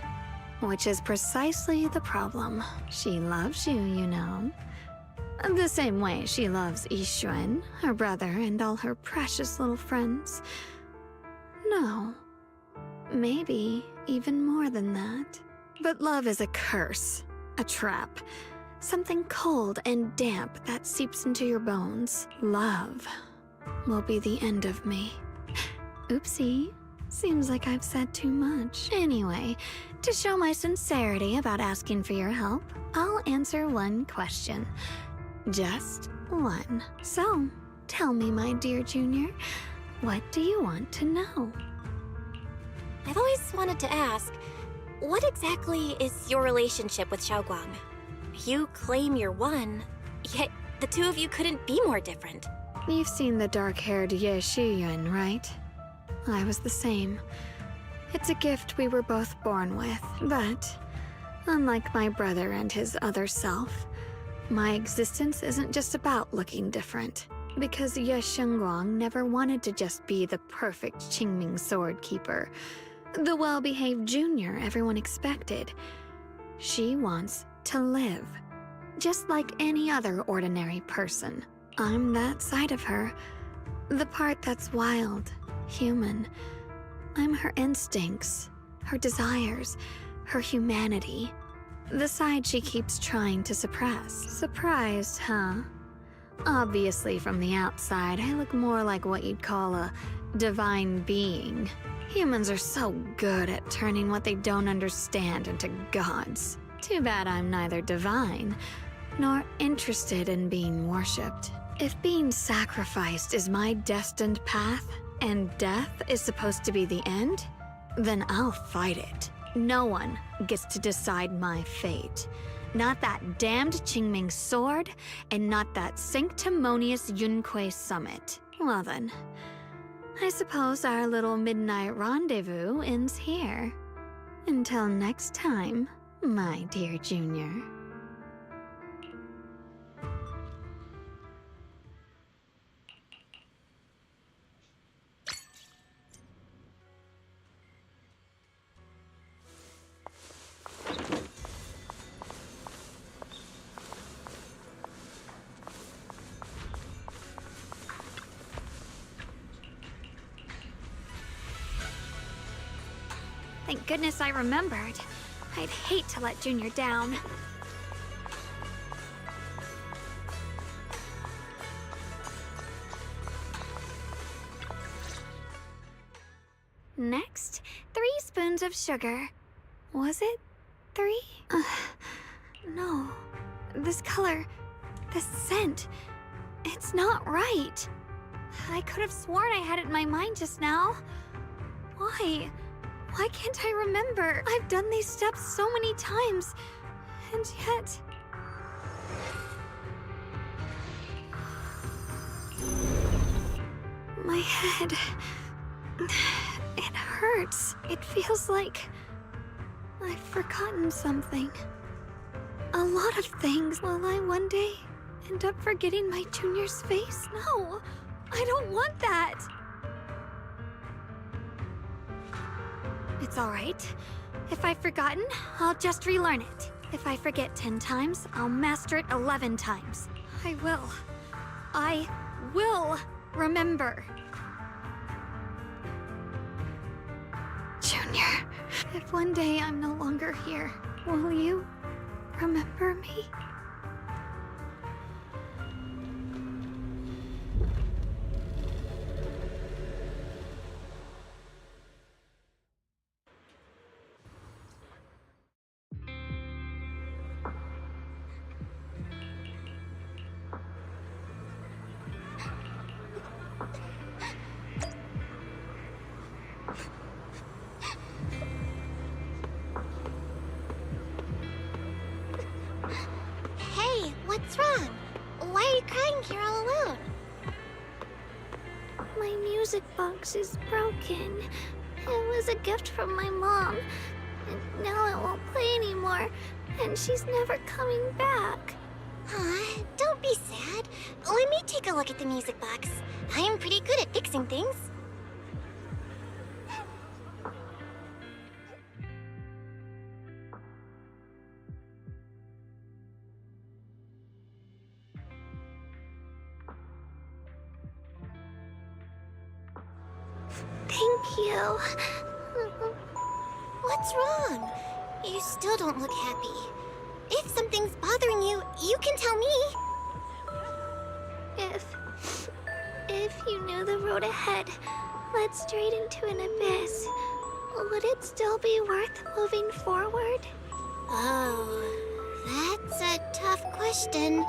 Which is precisely the problem. She loves you, you know. The same way she loves Yixuan, her brother, and all her precious little friends. No. Maybe even more than that. But love is a curse, a trap. Something cold and damp that seeps into your bones. Love will be the end of me. Oopsie. Seems like I've said too much. Anyway, to show my sincerity about asking for your help, I'll answer one question. Just one. So, tell me, my dear Junior, what do you want to know? I've always wanted to ask, what exactly is your relationship with Xiaoguang? You claim you're one, yet the two of you couldn't be more different. You've seen the dark-haired Ye Shiyuan, right? I was the same. It's a gift we were both born with, but unlike my brother and his other self, my existence isn't just about looking different. Because Ye Shengguang never wanted to just be the perfect Qingming sword keeper, the well-behaved junior everyone expected. She wants to live, just like any other ordinary person. I'm that side of her, the part that's wild, human. I'm her instincts, her desires, her humanity. The side she keeps trying to suppress. Surprised, huh? Obviously, from the outside, I look more like what you'd call a divine being. Humans are so good at turning what they don't understand into gods. Too bad I'm neither divine nor interested in being worshipped. If being sacrificed is my destined path, and death is supposed to be the end, then I'll fight it. No one gets to decide my fate. Not that damned Qingming sword, and not that sanctimonious Yunquei summit. Well then, I suppose our little midnight rendezvous ends here. Until next time, my dear Junior. Thank goodness I remembered. I'd hate to let Junior down. Next, 3 spoons of sugar. Was it 3? No. This color, this scent, it's not right. I could have sworn I had it in my mind just now. Why? Why can't I remember? I've done these steps so many times, and yet... My head... It hurts. It feels like... I've forgotten something. A lot of things. Will I one day end up forgetting my Junior's face? No! I don't want that! It's alright. If I've forgotten, I'll just relearn it. If I forget 10 times, I'll master it 11 times. I will remember. Junior, if one day I'm no longer here, will you remember me? Hey, what's wrong? Why are you crying here all alone? My music box is broken. It was a gift from my mom, and now it won't play anymore, and she's never coming back. Aw, don't be sad. Let me take a look at the music box. I'm pretty good at fixing things. Thank you. What's wrong? You still don't look happy. If something's bothering you, you can tell me. If you knew the road ahead led straight into an abyss, would it still be worth moving forward? Oh, that's a tough question.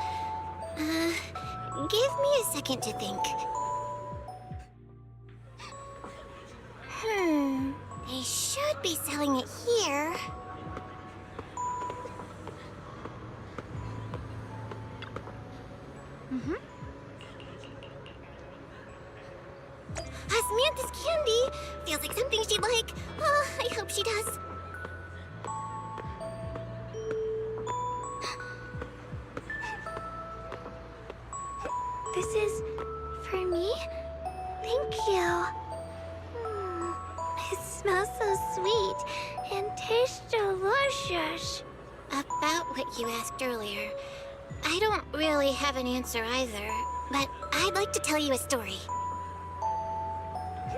Give me a second to think. They should be selling it here. Samantha's candy! Feels like something she'd like. Oh, I hope she does. This is for me? Thank you. It smells so sweet and tastes delicious. About what you asked earlier, I don't really have an answer either, but I'd like to tell you a story.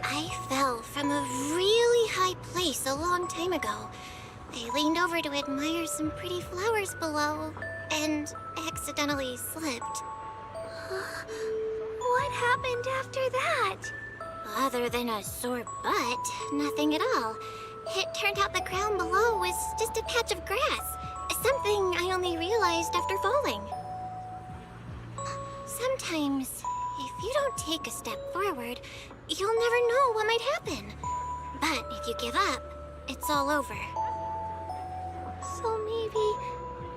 I fell from a really high place a long time ago. I leaned over to admire some pretty flowers below, and accidentally slipped. What happened after that? Other than a sore butt, nothing at all. It turned out the ground below was just a patch of grass. Something I only realized after falling. Sometimes, if you don't take a step forward, you'll never know what might happen. But if you give up, it's all over. So maybe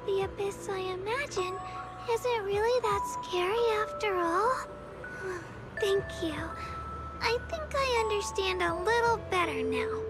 the abyss I imagine isn't really that scary after all? Thank you. I think I understand a little better now.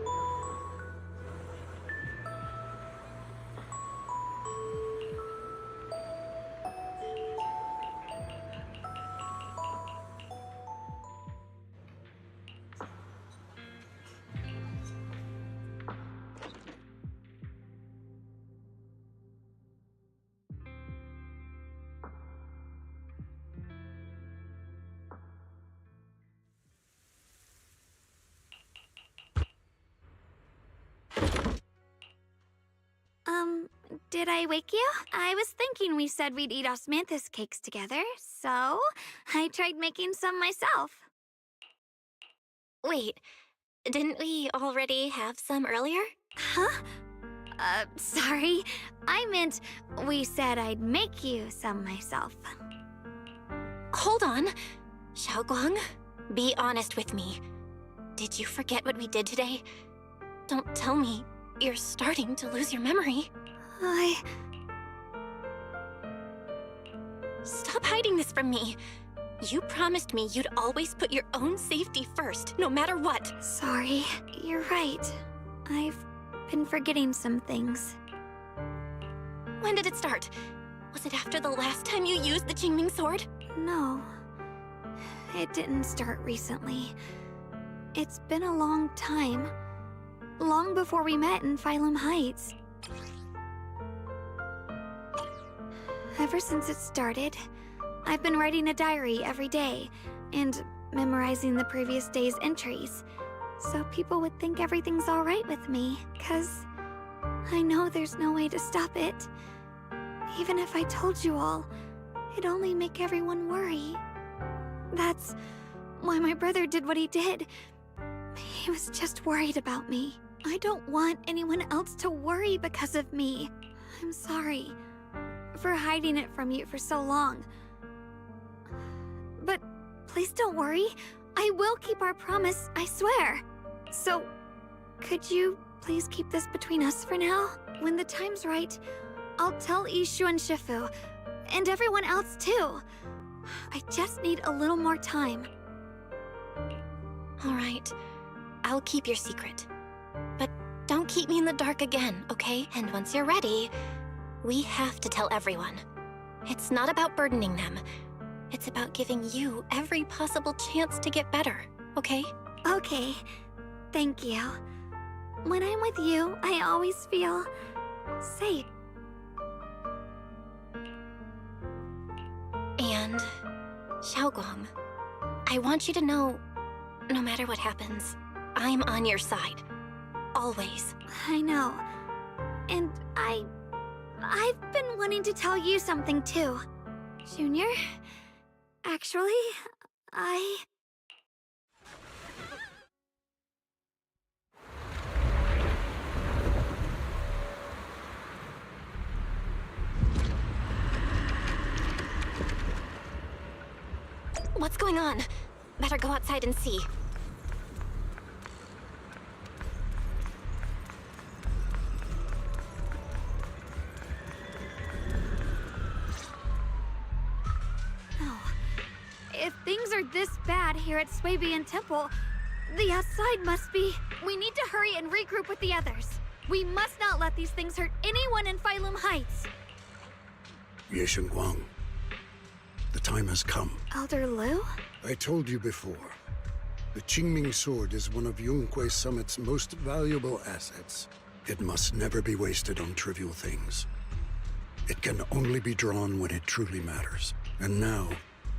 Did I wake you? I was thinking we said we'd eat osmanthus cakes together, so I tried making some myself. Wait, didn't we already have some earlier? Huh? Sorry. I meant we said I'd make you some myself. Hold on. Xiaoguang, be honest with me. Did you forget what we did today? Don't tell me you're starting to lose your memory. Stop hiding this from me. You promised me you'd always put your own safety first, no matter what. Sorry. You're right. I've been forgetting some things. When did it start? Was it after the last time you used the Qingming sword? No. It didn't start recently. It's been a long time. Long before we met in Phylum Heights. Ever since it started, I've been writing a diary every day and memorizing the previous day's entries, so people would think everything's all right with me, 'cause I know there's no way to stop it. Even if I told you all, it'd only make everyone worry. That's why my brother did what he did. He was just worried about me. I don't want anyone else to worry because of me. I'm sorry for hiding it from you for so long. But please don't worry. I will keep our promise, I swear. So, could you please keep this between us for now? When the time's right, I'll tell Ishu and Shifu, and everyone else too. I just need a little more time. All right. I'll keep your secret. But don't keep me in the dark again, okay? And once you're ready, we have to tell everyone. It's not about burdening them. It's about giving you every possible chance to get better, okay? Okay. Thank you. When I'm with you, I always feel safe. And, Xiaoguang, I want you to know, no matter what happens, I'm on your side. Always. I know. And I've been wanting to tell you something too. Junior, actually, What's going on? Better go outside and see. if things are this bad here at Swabian Temple, the outside must be... We need to hurry and regroup with the others. We must not let these things hurt anyone in Phylum Heights. Ye Guang, the time has come. Elder Liu? I told you before. The Qingming sword is one of Yunque Summit's most valuable assets. It must never be wasted on trivial things. It can only be drawn when it truly matters. And now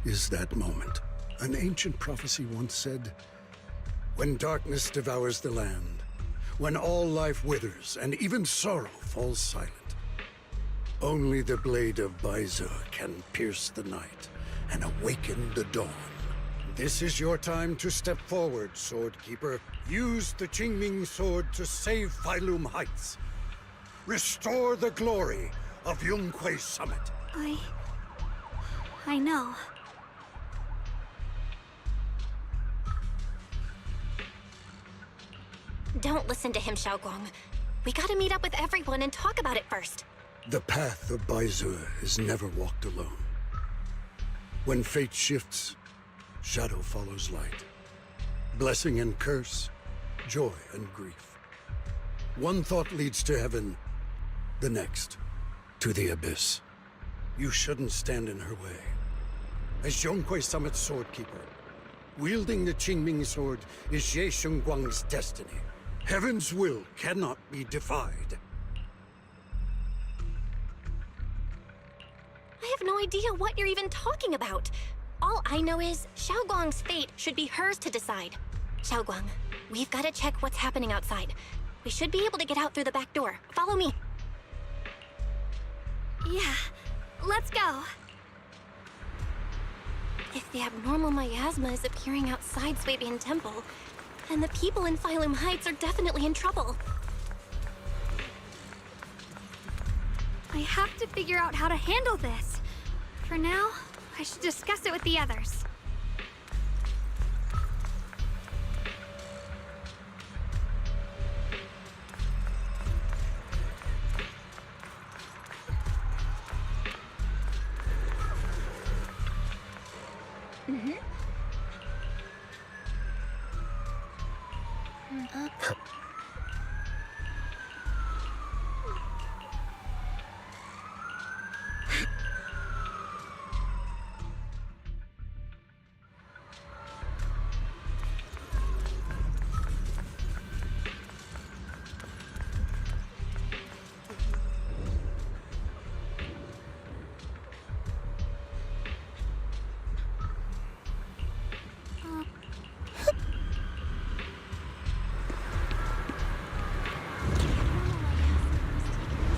is that moment. An ancient prophecy once said, when darkness devours the land, when all life withers and even sorrow falls silent, only the blade of Baize can pierce the night and awaken the dawn. This is your time to step forward, Swordkeeper. Use the Qingming sword to save Phylum Heights. Restore the glory of Yunquay Summit. I know. Don't listen to him, Xiaoguang. We gotta meet up with everyone and talk about it first. The path of Baizu is never walked alone. When fate shifts, shadow follows light. Blessing and curse, joy and grief. One thought leads to heaven, the next to the abyss. You shouldn't stand in her way. As Zhonghui Summit's swordkeeper, wielding the Qingming sword is Xie Shengguang's destiny. Heaven's will cannot be defied. I have no idea what you're even talking about. All I know is Xiaoguang's fate should be hers to decide. Xiaoguang, we've got to check what's happening outside. We should be able to get out through the back door. Follow me. Yeah, let's go. If the abnormal miasma is appearing outside Swabian Temple, then the people in Phylum Heights are definitely in trouble. I have to figure out how to handle this. For now, I should discuss it with the others.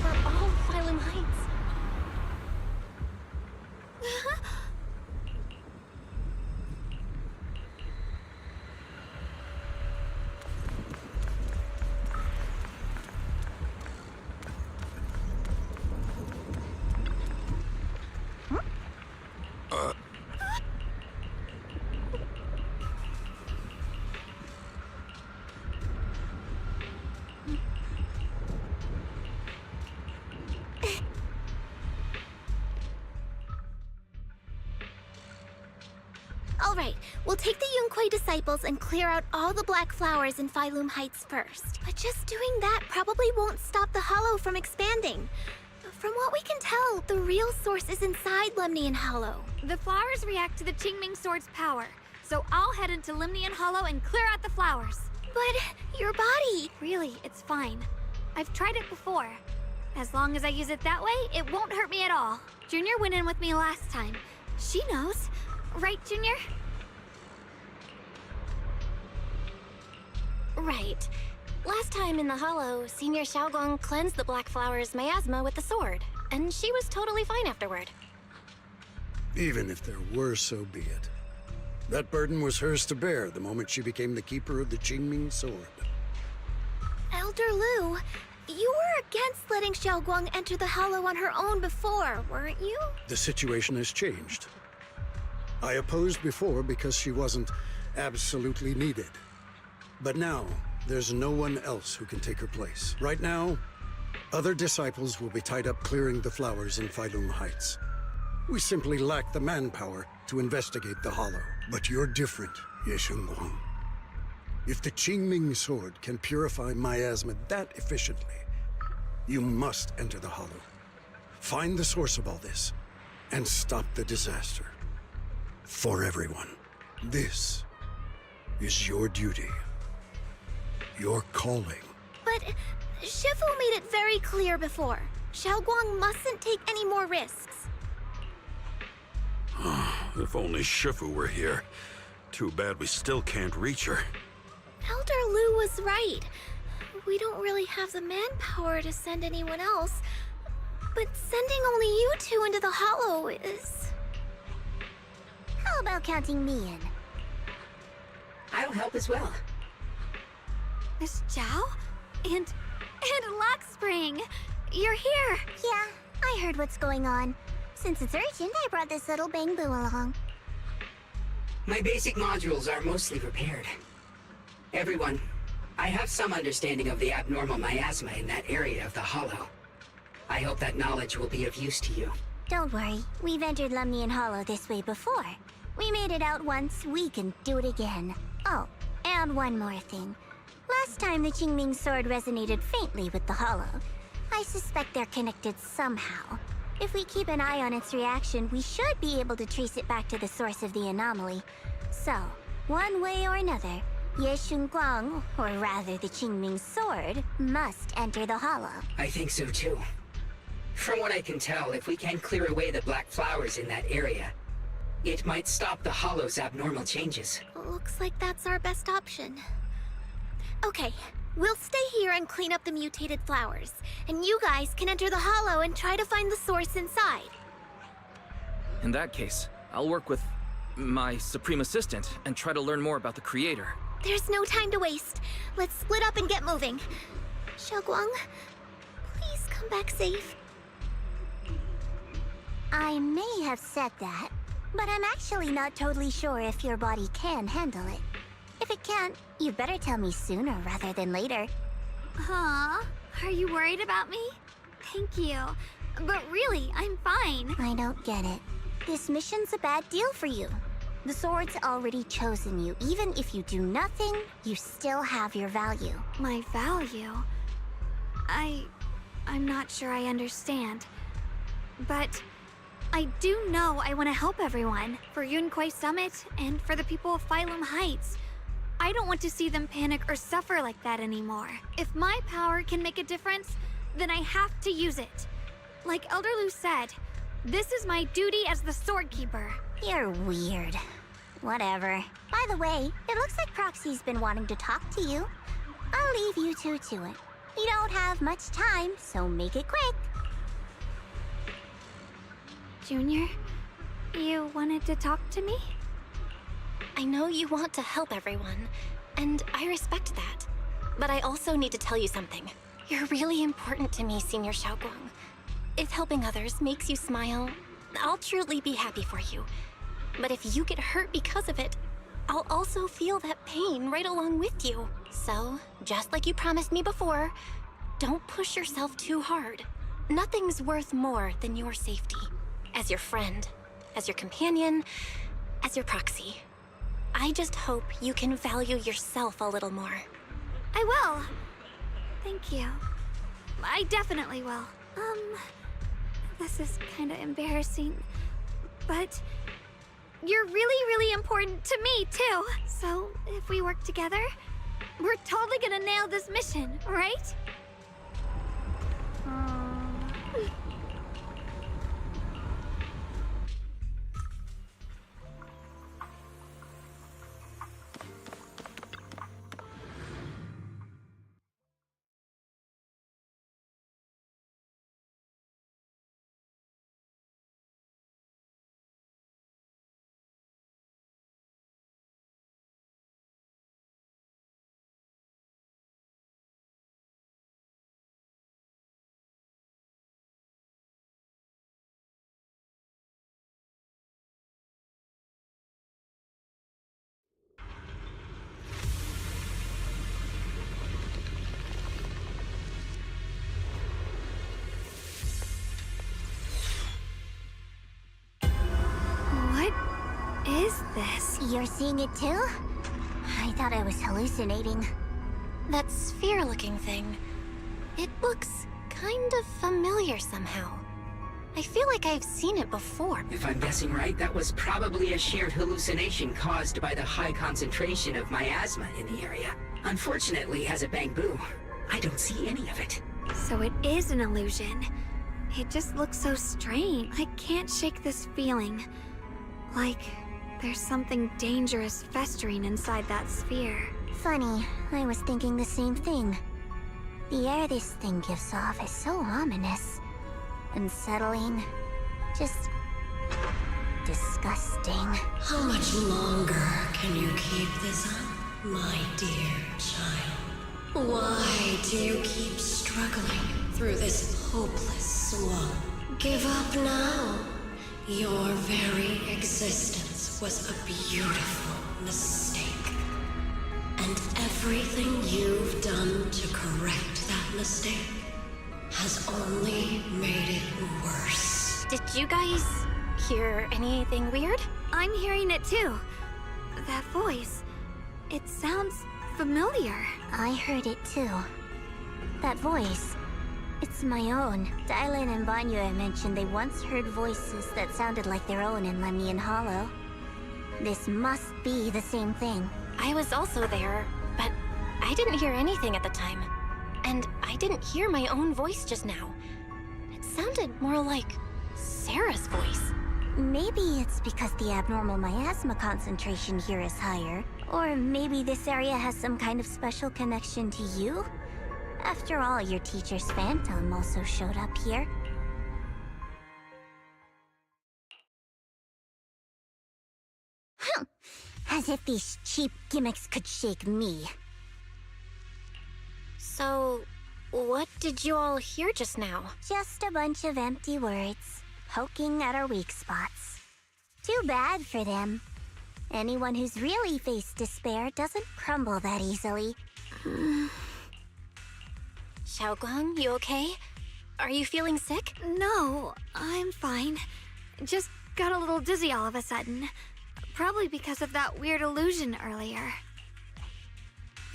For all Phylum Heights. All right, we'll take the Yunquay disciples and clear out all the black flowers in Phylum Heights first. But just doing that probably won't stop the Hollow from expanding. From what we can tell, the real source is inside Lemnian Hollow. The flowers react to the Qingming Sword's power, so I'll head into Lemnian Hollow and clear out the flowers. But your body... Really, it's fine. I've tried it before. As long as I use it that way, it won't hurt me at all. Junior went in with me last time. She knows. Right, Junior? Right. Last time in the Hollow, Senior Xiaoguang cleansed the Black Flower's miasma with the sword, and she was totally fine afterward. Even if there were, so be it. That burden was hers to bear the moment she became the keeper of the Qingming sword. Elder Lu, you were against letting Xiaoguang enter the Hollow on her own before, weren't you? The situation has changed. I opposed before because she wasn't absolutely needed. But now, there's no one else who can take her place. Right now, other disciples will be tied up clearing the flowers in Phylum Heights. We simply lack the manpower to investigate the Hollow. But you're different, Ye Shengguang. If the Qingming sword can purify miasma that efficiently, you must enter the Hollow. Find the source of all this, and stop the disaster. For everyone. This is your duty. Your calling. But Shifu made it very clear before. Xiaoguang mustn't take any more risks. If only Shifu were here. Too bad we still can't reach her. Elder Lu was right. We don't really have the manpower to send anyone else. But sending only you two into the Hollow is... How about counting me in? I'll help as well. Miss Zhao? And Lockspring! You're here! Yeah, I heard what's going on. Since it's urgent, I brought this little bamboo along. My basic modules are mostly repaired. Everyone, I have some understanding of the abnormal miasma in that area of the Hollow. I hope that knowledge will be of use to you. Don't worry, we've entered Lemnian Hollow this way before. We made it out once, we can do it again. Oh, and one more thing. Last time the Qingming sword resonated faintly with the Hollow. I suspect they're connected somehow. If we keep an eye on its reaction, we should be able to trace it back to the source of the anomaly. So, one way or another, Ye Shunguang, or rather the Qingming sword, must enter the Hollow. I think so too. From what I can tell, if we can clear away the black flowers in that area, it might stop the Hollow's abnormal changes. Looks like that's our best option. Okay, we'll stay here and clean up the mutated flowers, and you guys can enter the Hollow and try to find the source inside. In that case, I'll work with my Supreme Assistant and try to learn more about the Creator. There's no time to waste. Let's split up and get moving. Xiaoguang, please come back safe. I may have said that, but I'm actually not totally sure if your body can handle it. If it can't, you better tell me sooner rather than later. Huh? Are you worried about me? Thank you. But really, I'm fine. I don't get it. This mission's a bad deal for you. The sword's already chosen you. Even if you do nothing, you still have your value. My value? I'm not sure I understand. But I do know I want to help everyone. For Yunquay Summit and for the people of Phylum Heights. I don't want to see them panic or suffer like that anymore. If my power can make a difference, then I have to use it. Like Elder Lu said, this is my duty as the Sword Keeper. You're weird. Whatever. By the way, it looks like Proxy's been wanting to talk to you. I'll leave you two to it. You don't have much time, so make it quick. Junior, you wanted to talk to me? I know you want to help everyone, and I respect that. But I also need to tell you something. You're really important to me, Senior Xiaoguang. If helping others makes you smile, I'll truly be happy for you. But if you get hurt because of it, I'll also feel that pain right along with you. So, just like you promised me before, don't push yourself too hard. Nothing's worth more than your safety. As your friend, as your companion, as your proxy. I just hope you can value yourself a little more. I will. Thank you. I definitely will. This is kind of embarrassing, but you're really important to me, too. So, if we work together, we're totally gonna nail this mission, right? What is this? You're seeing it too? I thought I was hallucinating. That sphere-looking thing. It looks kind of familiar somehow. I feel like I've seen it before. If I'm guessing right, that was probably a shared hallucination caused by the high concentration of miasma in the area. Unfortunately, as a bamboo, I don't see any of it. So it is an illusion. It just looks so strange. I can't shake this feeling. Like there's something dangerous festering inside that sphere. Funny, I was thinking the same thing. The air this thing gives off is so ominous. Unsettling. Just disgusting. How much longer can you keep this up, my dear child? Why do you keep struggling through this hopeless swamp? Give up now. Your very existence was a beautiful mistake. And everything you've done to correct that mistake has only made it worse. Did you guys hear anything weird? I'm hearing it too. That voice. It sounds familiar. I heard it too. That voice. It's my own. Dylan and Banya mentioned they once heard voices that sounded like their own in Lemmy and Hollow. This must be the same thing. I was also there, but I didn't hear anything at the time. And I didn't hear my own voice just now. It sounded more like Sarah's voice. Maybe it's because the abnormal miasma concentration here is higher. Or maybe this area has some kind of special connection to you? After all, your teacher's phantom also showed up here. As if these cheap gimmicks could shake me. So, what did you all hear just now? Just a bunch of empty words, poking at our weak spots. Too bad for them. Anyone who's really faced despair doesn't crumble that easily. Xiaoguang, you okay? Are you feeling sick? No, I'm fine. Just got a little dizzy all of a sudden. Probably because of that weird illusion earlier.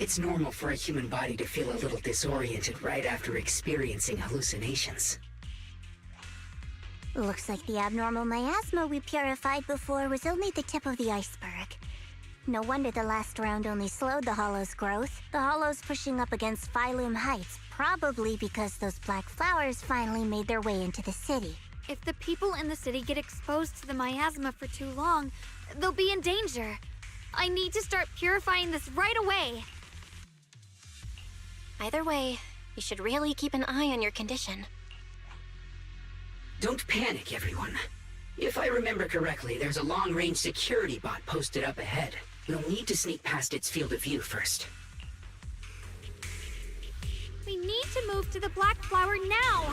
It's normal for a human body to feel a little disoriented right after experiencing hallucinations. Looks like the abnormal miasma we purified before was only the tip of the iceberg. No wonder the last round only slowed the Hollow's growth. The Hollow's pushing up against Phylum Heights, probably because those black flowers finally made their way into the city. If the people in the city get exposed to the miasma for too long, they'll be in danger. I need to start purifying this right away. Either way, you should really keep an eye on your condition. Don't panic, everyone. If I remember correctly, there's a long-range security bot posted up ahead. We'll need to sneak past its field of view first. We need to move to the black flower now!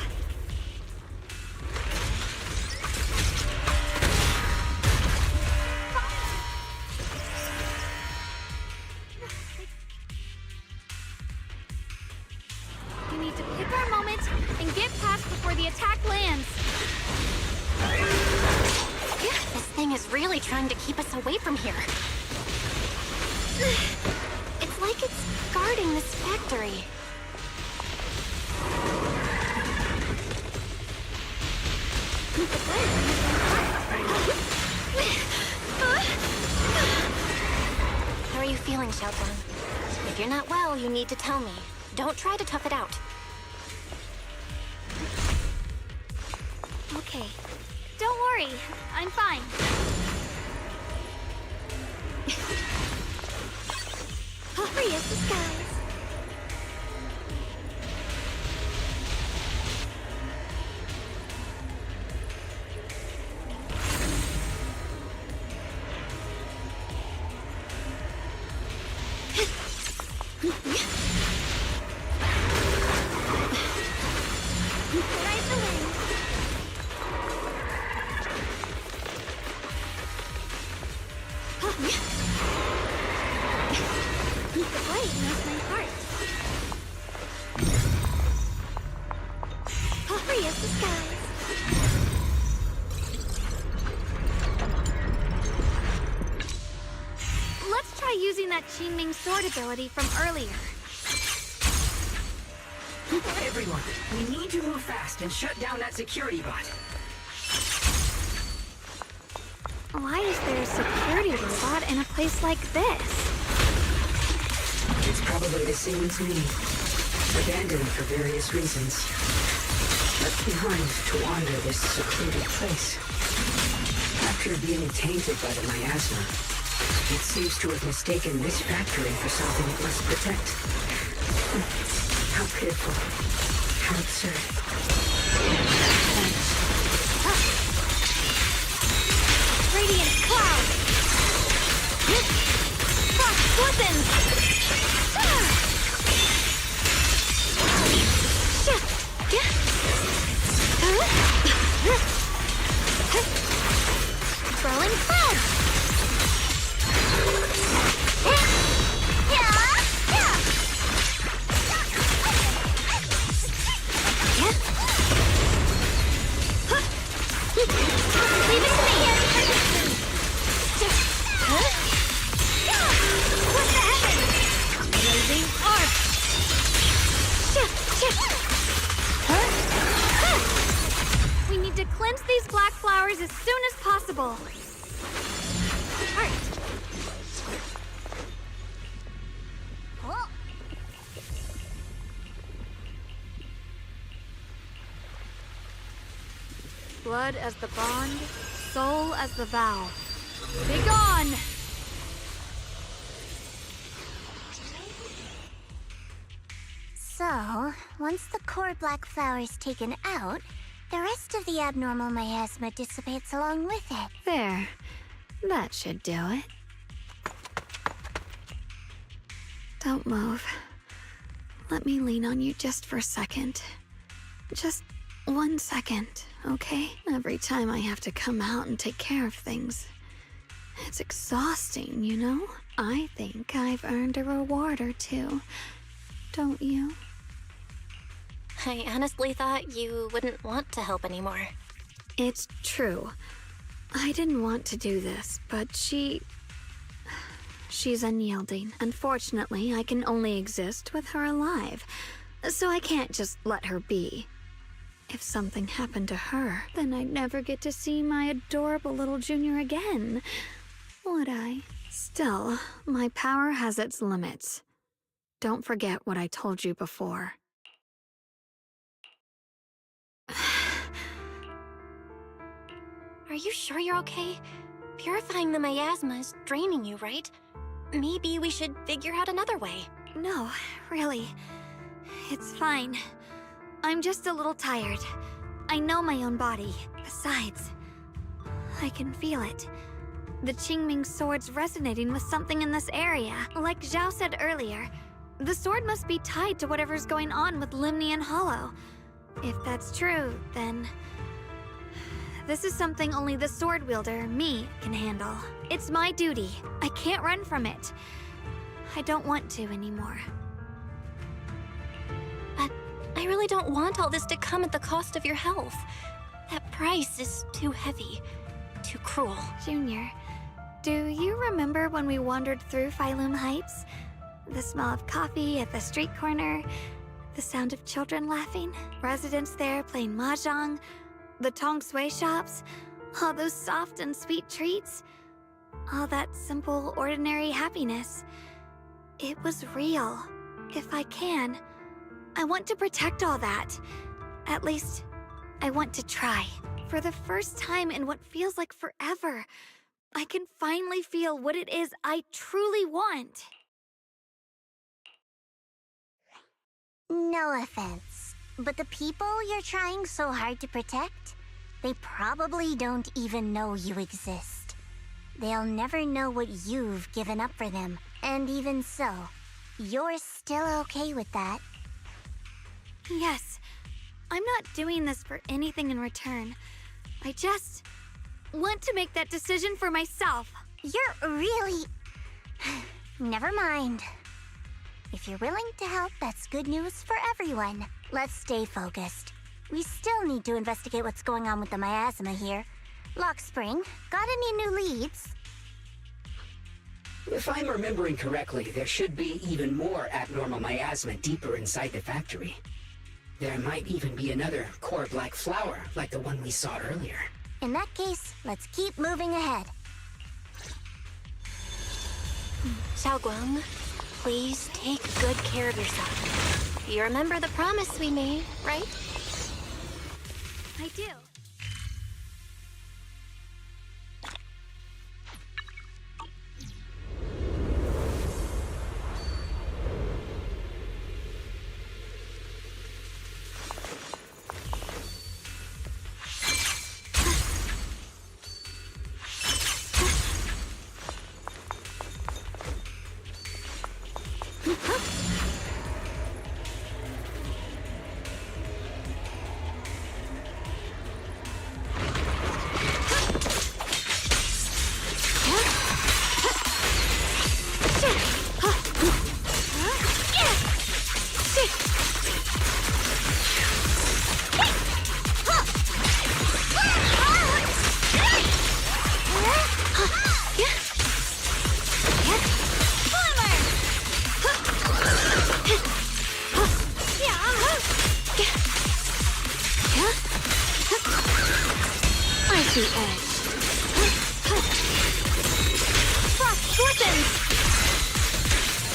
We need to pick our moment and get past before the attack lands. This thing is really trying to keep us away from here. It's like it's guarding this factory. How are you feeling, Xiaoguang? If you're not well, you need to tell me. Don't try to tough it out. Okay. Don't worry. I'm fine. Free as the skies. Let's try using that Qingming sword ability from earlier. Everyone, we need to move fast and shut down that security bot. Why is there a security robot in a place like this? It's probably the same as me. Abandoned for various reasons. Left behind to wander this secluded place. After being tainted by the miasma, it seems to have mistaken this factory for something it must protect. How pitiful. How absurd. Radiant cloud! Frost weapons! cloud! Leave it to me! What the heck? Blazing arc! We need to cleanse these black flowers as soon as possible. Alright. Blood as the bond, soul as the vow. Be gone! So, once the core black flower is taken out, the rest of the abnormal miasma dissipates along with it. There. That should do it. Don't move. Let me lean on you just for a second. Just 1 second, okay? Every time I have to come out and take care of things. It's exhausting, you know? I think I've earned a reward or two. Don't you? I honestly thought you wouldn't want to help anymore. It's true. I didn't want to do this, but she's unyielding. Unfortunately, I can only exist with her alive, so I can't just let her be. If something happened to her, then I'd never get to see my adorable little junior again, would I? Still, my power has its limits. Don't forget what I told you before. Are you sure you're okay? Purifying the miasma is draining you, right? Maybe we should figure out another way. No, really. It's fine. I'm just a little tired. I know my own body. Besides, I can feel it. The Qingming sword's resonating with something in this area. Like Zhao said earlier, the sword must be tied to whatever's going on with Limnian Hollow. If that's true, then this is something only the sword wielder, me, can handle. It's my duty. I can't run from it. I don't want to anymore. But I really don't want all this to come at the cost of your health. That price is too heavy, too cruel. Junior, do you remember when we wandered through Phylum Heights? The smell of coffee at the street corner, the sound of children laughing, residents there playing mahjong, the Tong Sui shops, all those soft and sweet treats, all that simple, ordinary happiness. It was real. If I can, I want to protect all that. At least, I want to try. For the first time in what feels like forever, I can finally feel what it is I truly want. No offense, but the people you're trying so hard to protect, they probably don't even know you exist. They'll never know what you've given up for them, and even so, you're still okay with that. Yes, I'm not doing this for anything in return. I just want to make that decision for myself. You're really... Never mind. If you're willing to help, that's good news for everyone. Let's stay focused. We still need to investigate what's going on with the miasma here. Lock Spring, got any new leads? If I'm remembering correctly, there should be even more abnormal miasma deeper inside the factory. There might even be another core black flower, like the one we saw earlier. In that case, let's keep moving ahead. Xiaoguang, please take good care of yourself. You remember the promise we made, right? I do.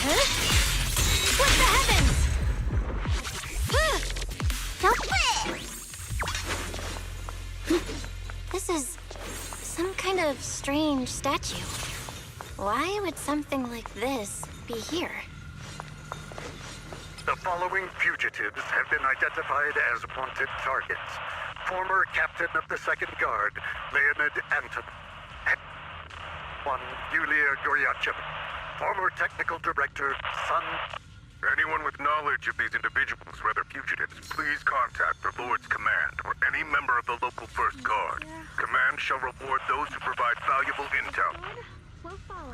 What the heavens? This is some kind of strange statue. Why would something like this be here? The following fugitives have been identified as wanted targets. Former Captain of the Second Guard, Leonid Anton. One, Yulia Goryachev. Former Technical Director, Sun. Anyone with knowledge of these individuals, whether fugitives, please contact the Lord's Command or any member of the local First Guard. Command shall reward those who provide valuable intel. We'll follow.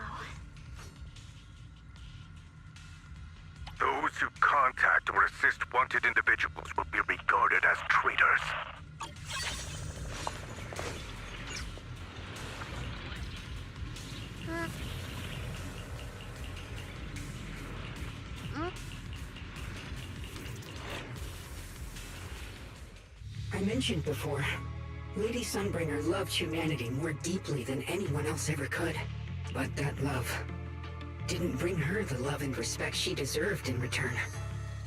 Those who contact or assist wanted individuals will be regarded as traitors. I mentioned before, Lady Sunbringer loved humanity more deeply than anyone else ever could. But that love didn't bring her the love and respect she deserved in return.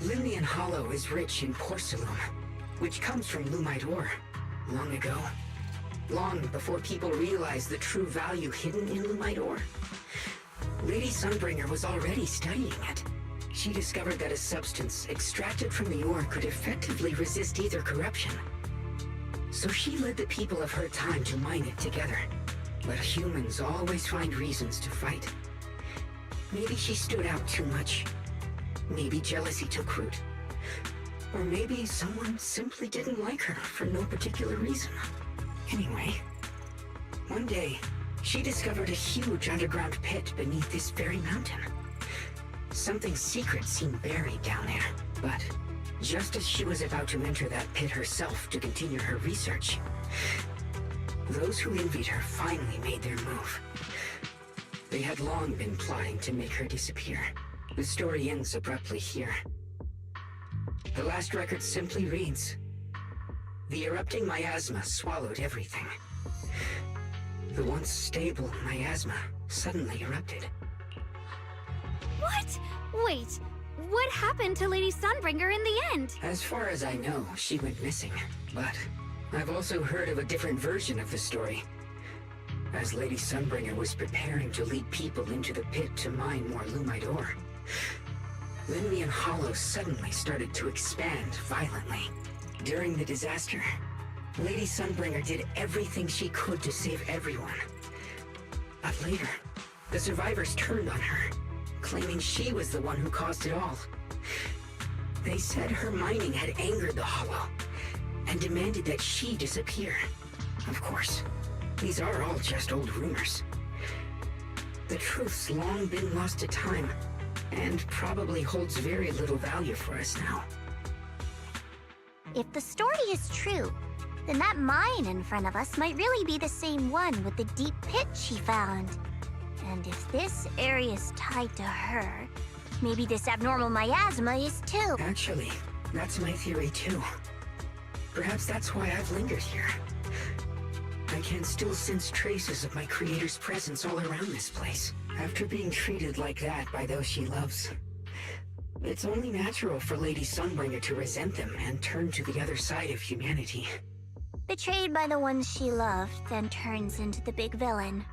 Limnian Hollow is rich in porcelain, which comes from Lumite ore. Long ago, long before people realized the true value hidden in Lumite ore, Lady Sunbringer was already studying it. She discovered that a substance extracted from the ore could effectively resist either corruption. So she led the people of her time to mine it together. But humans always find reasons to fight. Maybe she stood out too much. Maybe jealousy took root. Or maybe someone simply didn't like her for no particular reason. Anyway, one day, she discovered a huge underground pit beneath this very mountain. Something secret seemed buried down there, but just as she was about to enter that pit herself to continue her research, those who envied her finally made their move. They had long been plotting to make her disappear. The story ends abruptly here. The last record simply reads, "The erupting miasma swallowed everything." The once stable miasma suddenly erupted. What? Wait, what happened to Lady Sunbringer in the end? As far as I know, she went missing, but I've also heard of a different version of the story. As Lady Sunbringer was preparing to lead people into the pit to mine more Lumite ore, Limnian Hollow suddenly started to expand violently. During the disaster, Lady Sunbringer did everything she could to save everyone. But later, the survivors turned on her, claiming she was the one who caused it all. They said her mining had angered the Hollow, and demanded that she disappear. Of course, these are all just old rumors. The truth's long been lost to time, and probably holds very little value for us now. If the story is true, then that mine in front of us might really be the same one with the deep pit she found. And if this area is tied to her, maybe this abnormal miasma is too. Actually, that's my theory too. Perhaps that's why I've lingered here. I can still sense traces of my creator's presence all around this place. After being treated like that by those she loves, it's only natural for Lady Sunbringer to resent them and turn to the other side of humanity. Betrayed by the ones she loved, then turns into the big villain.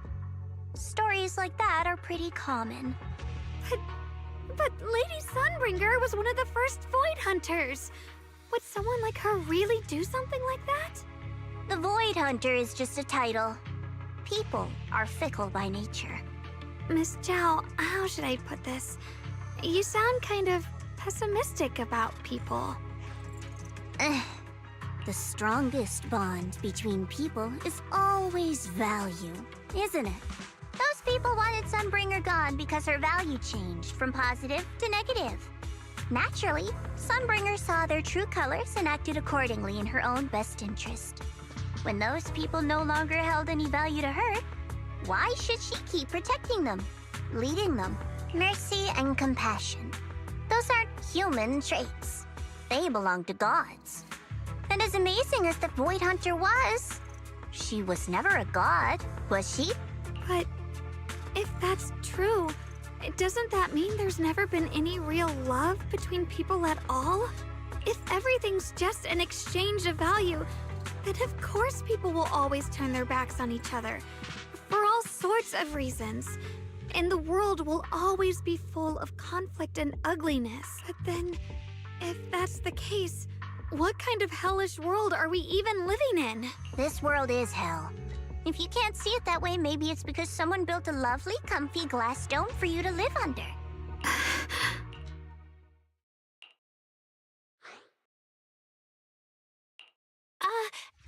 Stories like that are pretty common. But Lady Sunbringer was one of the first Void Hunters. Would someone like her really do something like that? The Void Hunter is just a title. People are fickle by nature. Miss Zhao, how should I put this? You sound kind of pessimistic about people. The strongest bond between people is always value, isn't it? Those people wanted Sunbringer gone because her value changed from positive to negative. Naturally, Sunbringer saw their true colors and acted accordingly in her own best interest. When those people no longer held any value to her, why should she keep protecting them, leading them? Mercy and compassion. Those aren't human traits. They belong to gods. And as amazing as the Void Hunter was, she was never a god, was she? But if that's true, Doesn't that mean there's never been any real love between people at all? If everything's just an exchange of value, then of course people will always turn their backs on each other. For all sorts of reasons. And the world will always be full of conflict and ugliness. But then, if that's the case, what kind of hellish world are we even living in? This world is hell. If you can't see it that way, maybe it's because someone built a lovely, comfy glass dome for you to live under.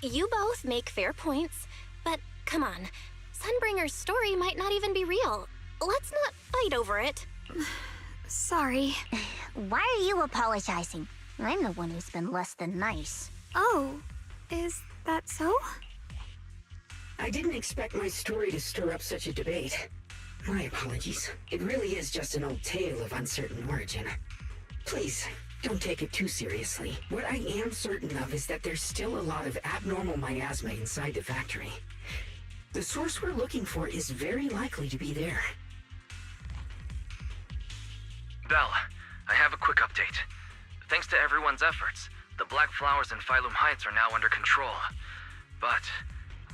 You both make fair points, but come on. Sunbringer's story might not even be real. Let's not fight over it. Sorry. Why are you apologizing? I'm the one who's been less than nice. Oh, is that so? I didn't expect my story to stir up such a debate. My apologies. It really is just an old tale of uncertain origin. Please, don't take it too seriously. What I am certain of is that there's still a lot of abnormal miasma inside the factory. The source we're looking for is very likely to be there. Belle, I have a quick update. Thanks to everyone's efforts, the Black Flowers in Phylum Heights are now under control. But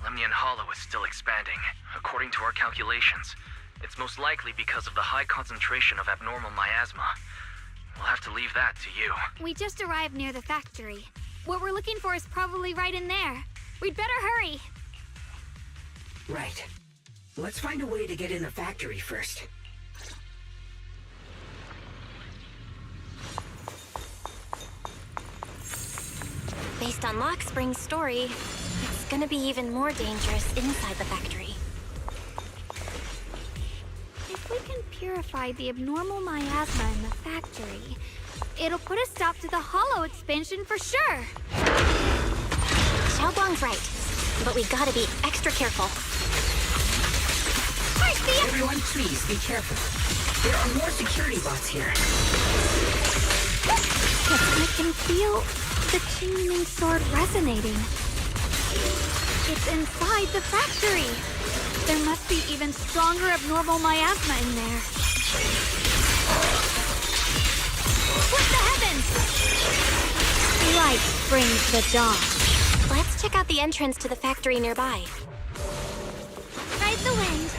Lemnian Hollow is still expanding. According to our calculations, it's most likely because of the high concentration of abnormal miasma. We'll have to leave that to you. We just arrived near the factory. What we're looking for is probably right in there. We'd better hurry. Right. Let's find a way to get in the factory first. Based on Lockspring's story, it's gonna be even more dangerous inside the factory. If we can purify the abnormal miasma in the factory, it'll put a stop to the Hollow expansion for sure. Xiaoguang's right, but we gotta be extra careful. Everyone, please be careful. There are more security bots here. I can feel the Qingming sword resonating. It's inside the factory. There must be even stronger abnormal miasma in there. Split the heavens! Light brings the dawn. Let's check out the entrance to the factory nearby. Ride the wind.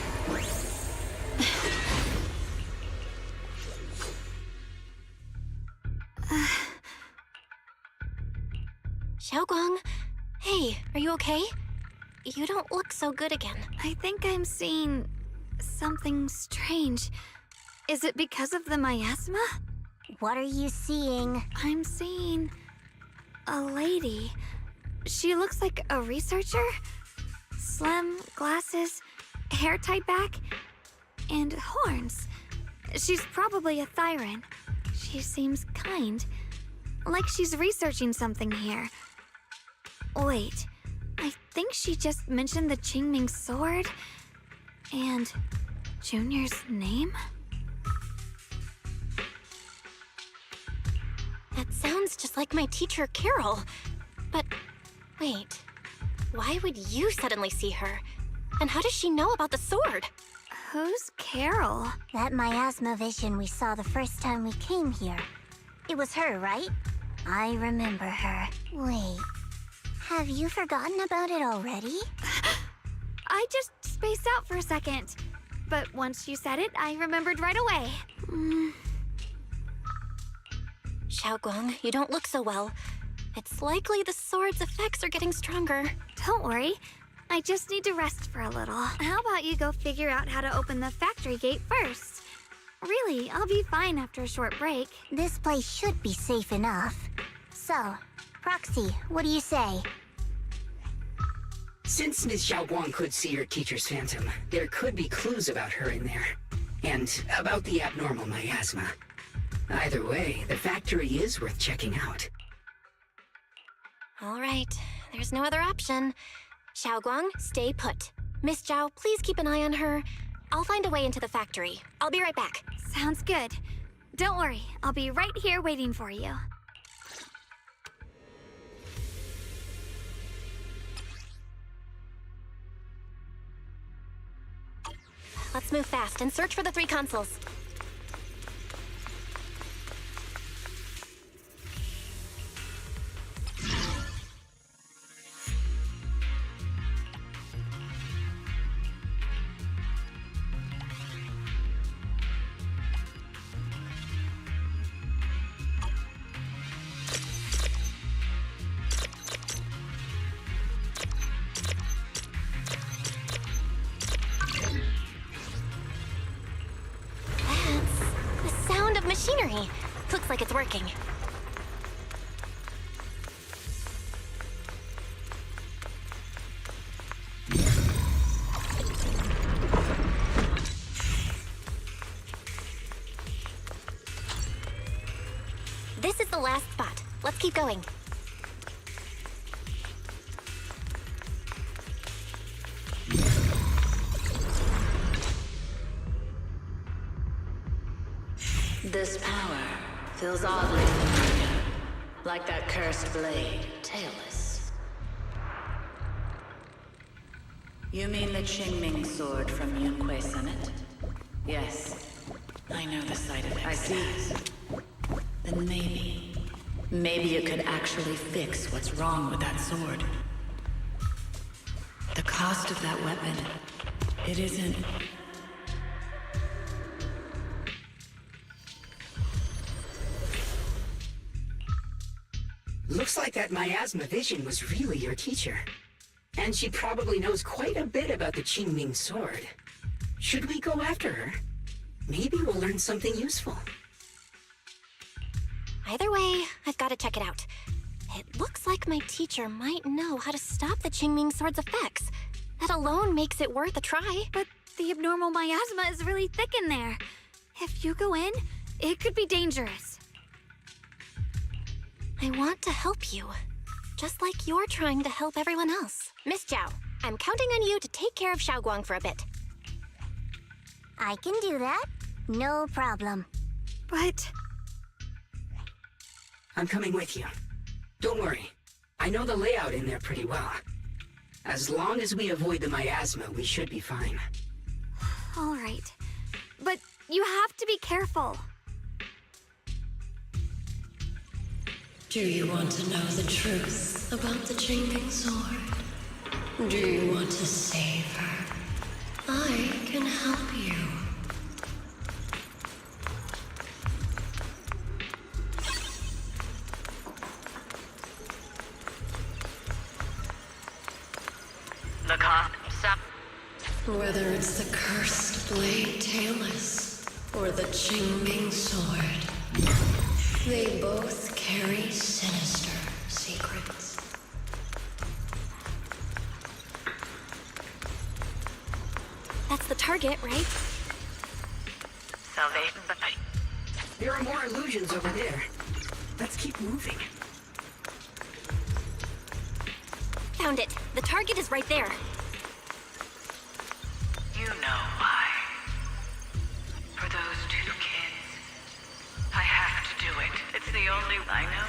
Xiaoguang, hey, are you okay? You don't look so good again. I think I'm seeing something strange. Is it because of the miasma? What are you seeing? I'm seeing a lady. She looks like a researcher. Slim, glasses, hair tied back, and horns. She's probably a Thyran. She seems kind, like she's researching something here. Wait, I think she just mentioned the Qingming sword and Junior's name? That sounds just like my teacher, Carol. But wait, why would you suddenly see her? And how does she know about the sword? Who's Carol? That miasma vision we saw the first time we came here. It was her, right? I remember her. Wait, have you forgotten about it already? I just spaced out for a second. But once you said it, I remembered right away. Xiaoguang, you don't look so well. It's likely the sword's effects are getting stronger. Don't worry. I just need to rest for a little. How about you go figure out how to open the factory gate first? Really, I'll be fine after a short break. This place should be safe enough. So, Proxy, what do you say? Since Ms. Xiaoguang could see her teacher's phantom, there could be clues about her in there. And about the abnormal miasma. Either way, the factory is worth checking out. All right, there's no other option. Xiaoguang, stay put. Miss Zhao, please keep an eye on her. I'll find a way into the factory. I'll be right back. Sounds good. Don't worry, I'll be right here waiting for you. Let's move fast and search for the 3 consoles. memory. Looks like it's working. This is the last spot. Let's keep going. This power feels oddly familiar, like that cursed blade, tailless. You mean the Qingming sword from Yunquei Summit? Yes, I know the side effects. I see. Then maybe it could actually fix what's wrong with that sword. The cost of that weapon, it isn't... Looks like that miasma vision was really your teacher. And she probably knows quite a bit about the Qingming sword. Should we go after her? Maybe we'll learn something useful. Either way, I've got to check it out. It looks like my teacher might know how to stop the Qingming sword's effects. That alone makes it worth a try. But the abnormal miasma is really thick in there. If you go in, it could be dangerous. I want to help you. Just like you're trying to help everyone else. Miss Zhao, I'm counting on you to take care of Xiaoguang for a bit. I can do that. No problem. But... I'm coming with you. Don't worry. I know the layout in there pretty well. As long as we avoid the miasma, we should be fine. All right. But you have to be careful. Do you want to know the truth about the Qingming sword? Do you want to save her? I can help you. The cost, Whether it's the cursed blade tailless or the Qingming sword, they both carry sinister secrets. That's the target, right? salvation, but There are more illusions over there. Let's keep moving. Found it. The target is right there. you know why. For those two kids, I have to do it. It's the only I know.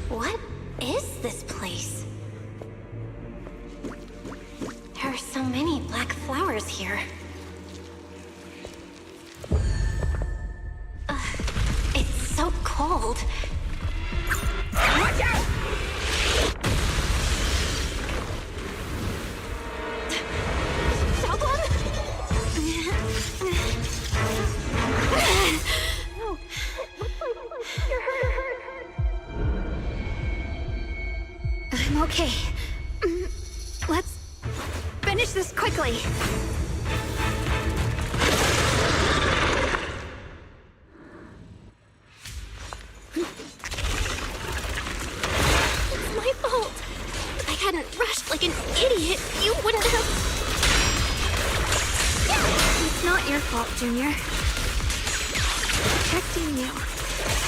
What is this place? There are so many black flowers here. It's so cold. Watch out! I'm okay. Let's finish this quickly. It's my fault. If I hadn't rushed like an idiot, you wouldn't have... It's not your fault, Junior. Protecting you.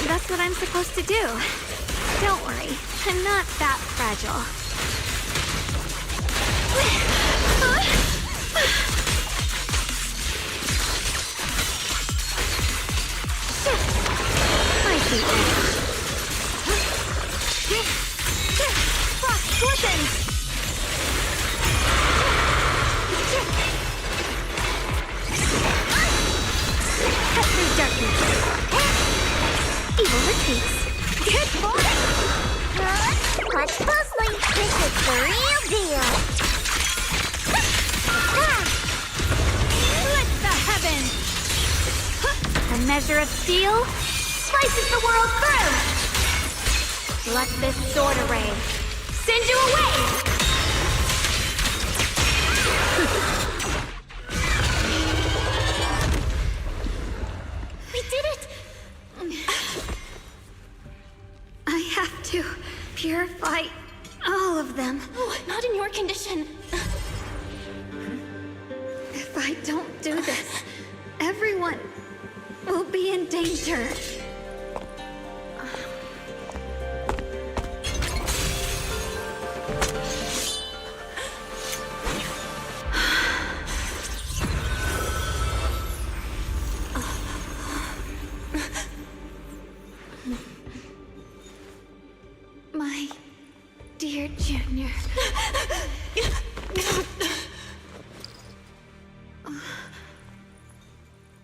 That's what I'm supposed to do. Don't worry, I'm not that fragile. I see. Frost, listen! Cut through darkness. Evil retreats. Good boy! much puzzling. This is the real deal. Split the heavens! A measure of steel slices the world through! Let this sword array send you away! We did it! I have to purify all of them. Oh, not in your condition. If I don't do this, everyone will be in danger. My dear Junior.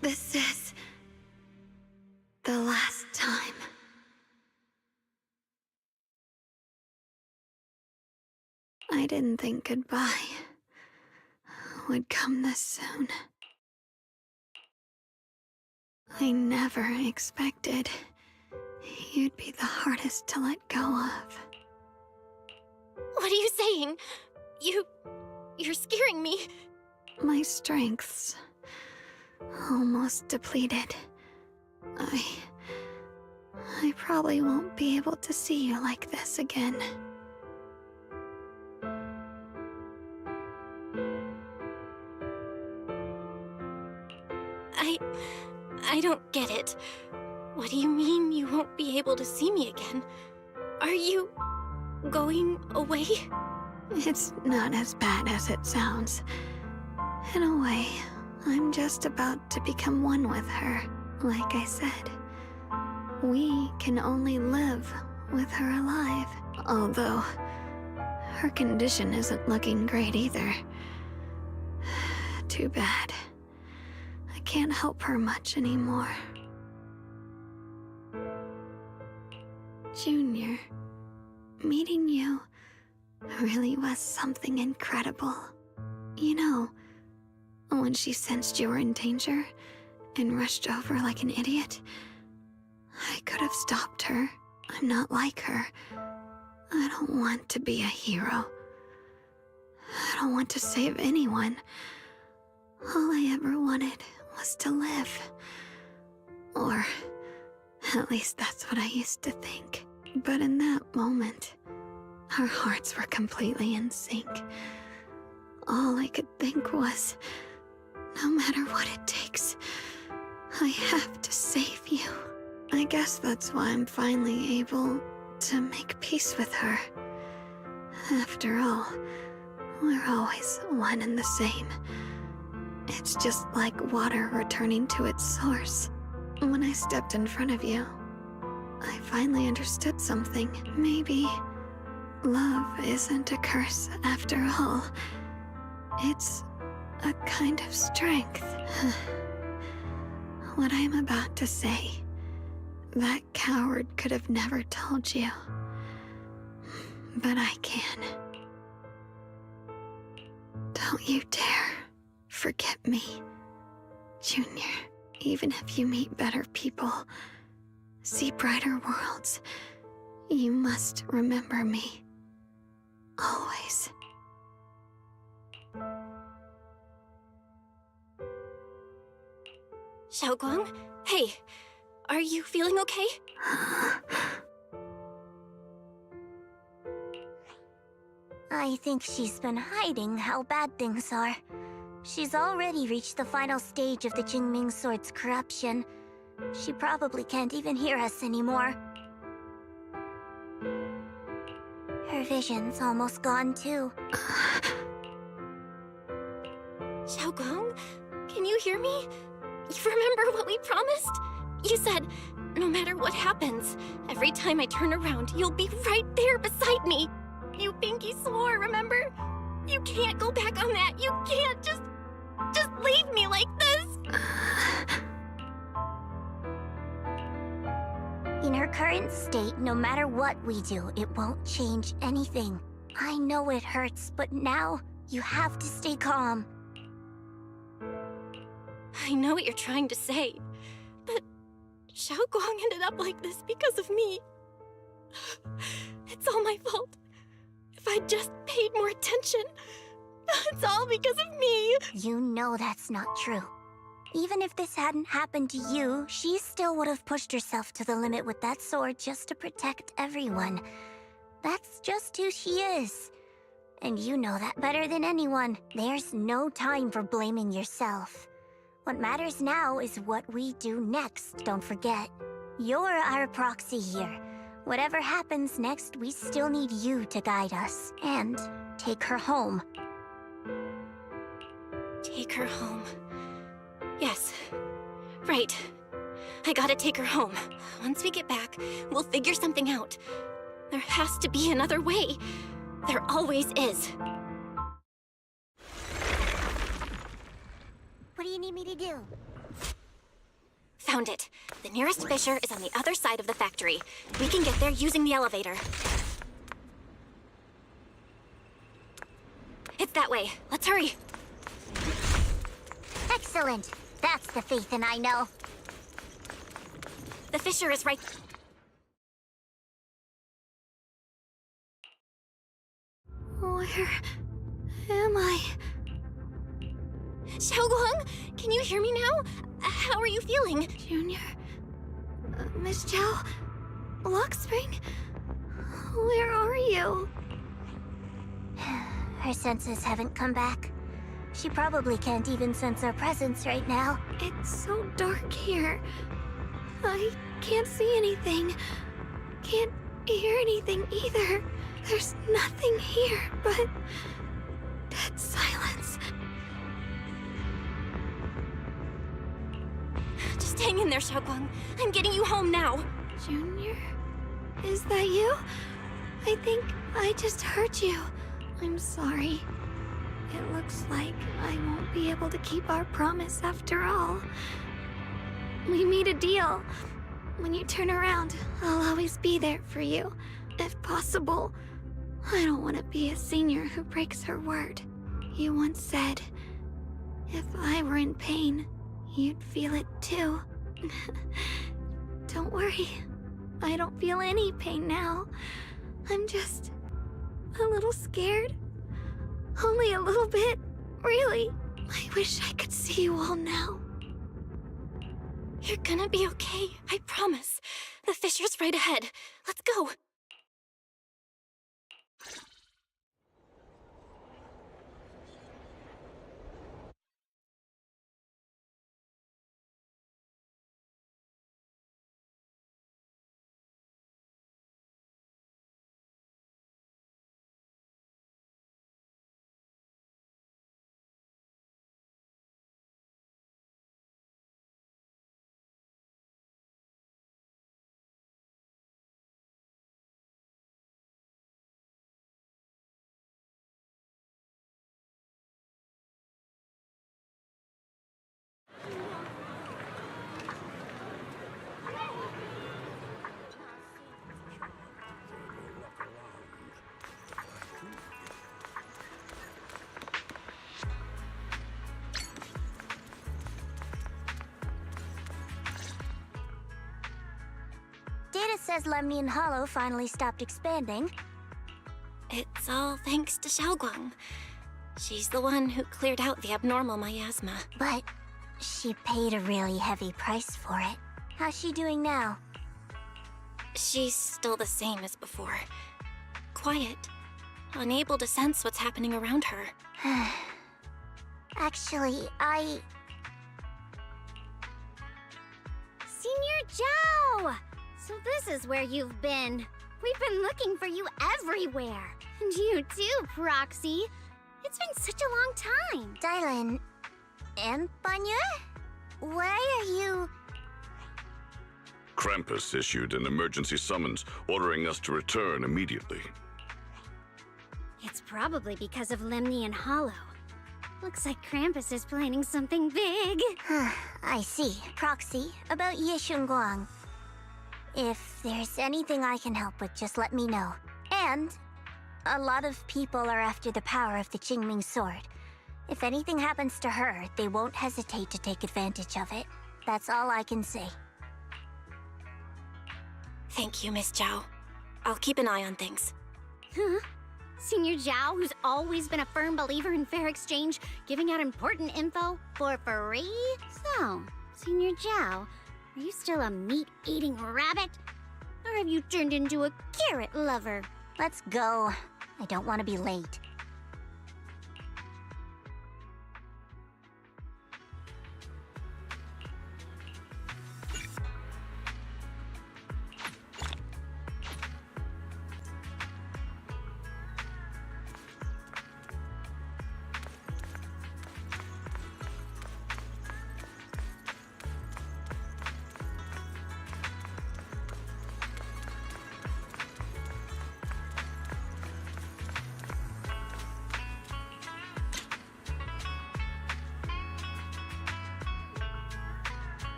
This is the last time. I didn't think goodbye would come this soon. I never expected you'd be the hardest to let go of. What are you saying? You're scaring me. My strength's almost depleted. I probably won't be able to see you like this again. I don't get it. What do you mean you won't be able to see me again? Are you going away? It's not as bad as it sounds. In a way, I'm just about to become one with her. Like I said, we can only live with her alive. Although, her condition isn't looking great either. Too bad. I can't help her much anymore. Junior, meeting you really was something incredible. You know, when she sensed you were in danger and rushed over like an idiot, I could have stopped her. I'm not like her. I don't want to be a hero. I don't want to save anyone. All I ever wanted was to live. Or at least that's what I used to think. But in that moment, our hearts were completely in sync. All I could think was, no matter what it takes, I have to save you. I guess that's why I'm finally able to make peace with her. After all, we're always one and the same. It's just like water returning to its source. When I stepped in front of you, I finally understood something. Maybe love isn't a curse after all. It's a kind of strength. What I'm about to say, that coward could have never told you. But I can. Don't you dare forget me, Junior. Even if you meet better people, see brighter worlds, you must remember me. Always. Xiaoguang? Hey, are you feeling okay? I think she's been hiding how bad things are. She's already reached the final stage of the Jingming Sword's corruption. She probably can't even hear us anymore. Her vision's almost gone too. Xiaoguang, can you hear me? You remember what we promised? You said, no matter what happens, every time I turn around, you'll be right there beside me. You pinky swore, remember? You can't go back on that. You can't just leave me like this. In her current state, no matter what we do, it won't change anything. I know it hurts, but now you have to stay calm. I know what you're trying to say, but Xiaoguang ended up like this because of me. It's all my fault. If I just paid more attention, it's all because of me. You know that's not true. Even if this hadn't happened to you, she still would have pushed herself to the limit with that sword just to protect everyone. That's just who she is. And you know that better than anyone. There's no time for blaming yourself. What matters now is what we do next, don't forget. You're our proxy here. Whatever happens next, we still need you to guide us. And take her home. Take her home. Yes. Right. I gotta take her home. Once we get back, we'll figure something out. There has to be another way. There always is. What do you need me to do? Found it. The nearest fissure is on the other side of the factory. We can get there using the elevator. It's that way. Let's hurry. Excellent. That's the Phaethon I know. The fissure is right... Where am I? Xiaoguang, can you hear me now? How are you feeling? Junior? Miss Zhao? Lockspring? Where are you? Her senses haven't come back. She probably can't even sense our presence right now. It's so dark here. I can't see anything. Can't hear anything either. There's nothing here but dead silence. Just hang in there, Xiaoguang. I'm getting you home now. Junior? Is that you? I think I just heard you. I'm sorry. It looks like I won't be able to keep our promise after all. We made a deal. When you turn around, I'll always be there for you, if possible. I don't want to be a senior who breaks her word. You once said, if I were in pain, you'd feel it too. Don't worry. I don't feel any pain now. I'm just a little scared. Only a little bit, really. I wish I could see you all now. You're gonna be okay, I promise. The fissure's right ahead. Let's go. Data says Lemnian Hollow finally stopped expanding. It's all thanks to Xiaoguang. She's the one who cleared out the abnormal miasma. But she paid a really heavy price for it. How's she doing now? She's still the same as before. Quiet. Unable to sense what's happening around her. Actually, Senior Zhao! So this is where you've been. We've been looking for you everywhere. And you too, Proxy. It's been such a long time. Dylan and Banya? Why are you... Krampus issued an emergency summons ordering us to return immediately. It's probably because of Lemnian Hollow. Looks like Krampus is planning something big. I see. Proxy, about Ye Shunguang. If there's anything I can help with, just let me know. And a lot of people are after the power of the Qingming sword. If anything happens to her, they won't hesitate to take advantage of it. That's all I can say. Thank you, Miss Zhao. I'll keep an eye on things. Huh? Senior Zhao, who's always been a firm believer in fair exchange, giving out important info for free? So, Senior Zhao, are you still a meat-eating rabbit? Or have you turned into a carrot lover? Let's go. I don't want to be late.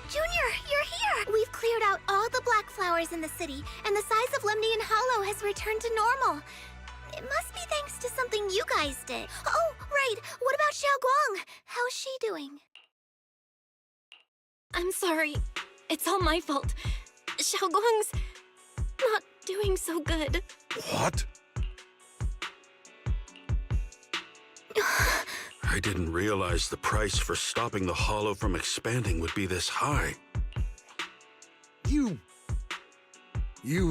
Junior, you're here! We've cleared out all the black flowers in the city, and the size of Lemnian Hollow has returned to normal. It must be thanks to something you guys did. Oh, right! What about Xiaoguang? How's she doing? I'm sorry. It's all my fault. Xiaoguang's not doing so good. What? I didn't realize the price for stopping the hollow from expanding would be this high. You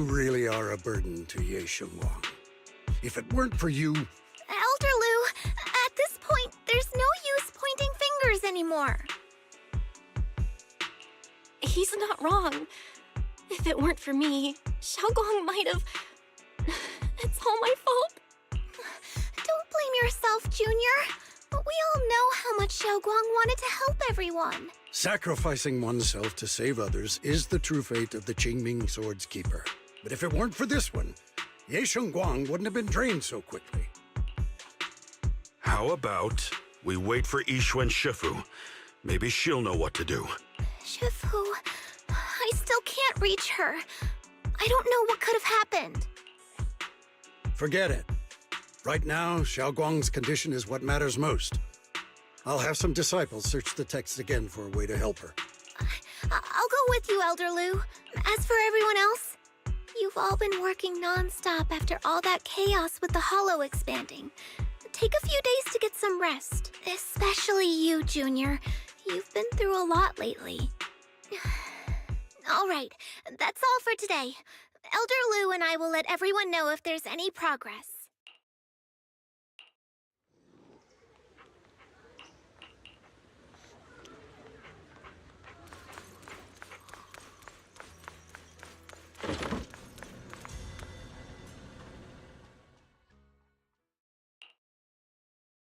really are a burden to Ye Shengwang. If it weren't for you... Elder Lu, at this point, there's no use pointing fingers anymore. He's not wrong. If it weren't for me, Xiaoguang might have... It's all my fault. Don't blame yourself, Junior. We all know how much Xiaoguang wanted to help everyone. Sacrificing oneself to save others is the true fate of the Qingming Sword's keeper. But if it weren't for this one, Ye Shengwang wouldn't have been drained so quickly. How about we wait for Yixuan Shifu? Maybe she'll know what to do. Shifu, I still can't reach her. I don't know what could have happened. Forget it. Right now, Xiaoguang's condition is what matters most. I'll have some disciples search the text again for a way to help her. I'll go with you, Elder Lu. As for everyone else, you've all been working non-stop after all that chaos with the hollow expanding. Take a few days to get some rest. Especially you, Junior. You've been through a lot lately. All right, that's all for today. Elder Lu and I will let everyone know if there's any progress.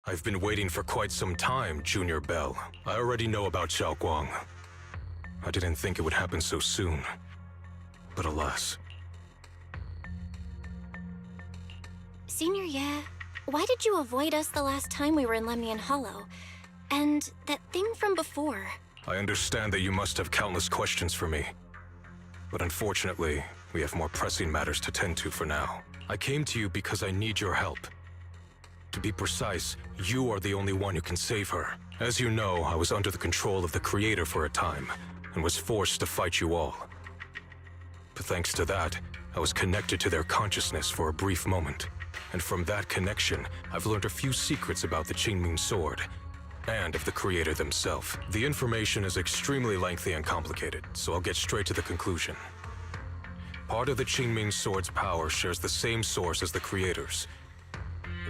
I've been waiting for quite some time, Junior Bell. I already know about Xiaoguang. I didn't think it would happen so soon. But alas. Senior Ye, why did you avoid us the last time we were in Lemnian Hollow? And that thing from before? I understand that you must have countless questions for me. But unfortunately, we have more pressing matters to tend to for now. I came to you because I need your help. To be precise, you are the only one who can save her. As you know, I was under the control of the Creator for a time, and was forced to fight you all. But thanks to that, I was connected to their consciousness for a brief moment. And from that connection, I've learned a few secrets about the Qingming Sword, and of the Creator themselves. The information is extremely lengthy and complicated, so I'll get straight to the conclusion. Part of the Qingming Sword's power shares the same source as the Creator's.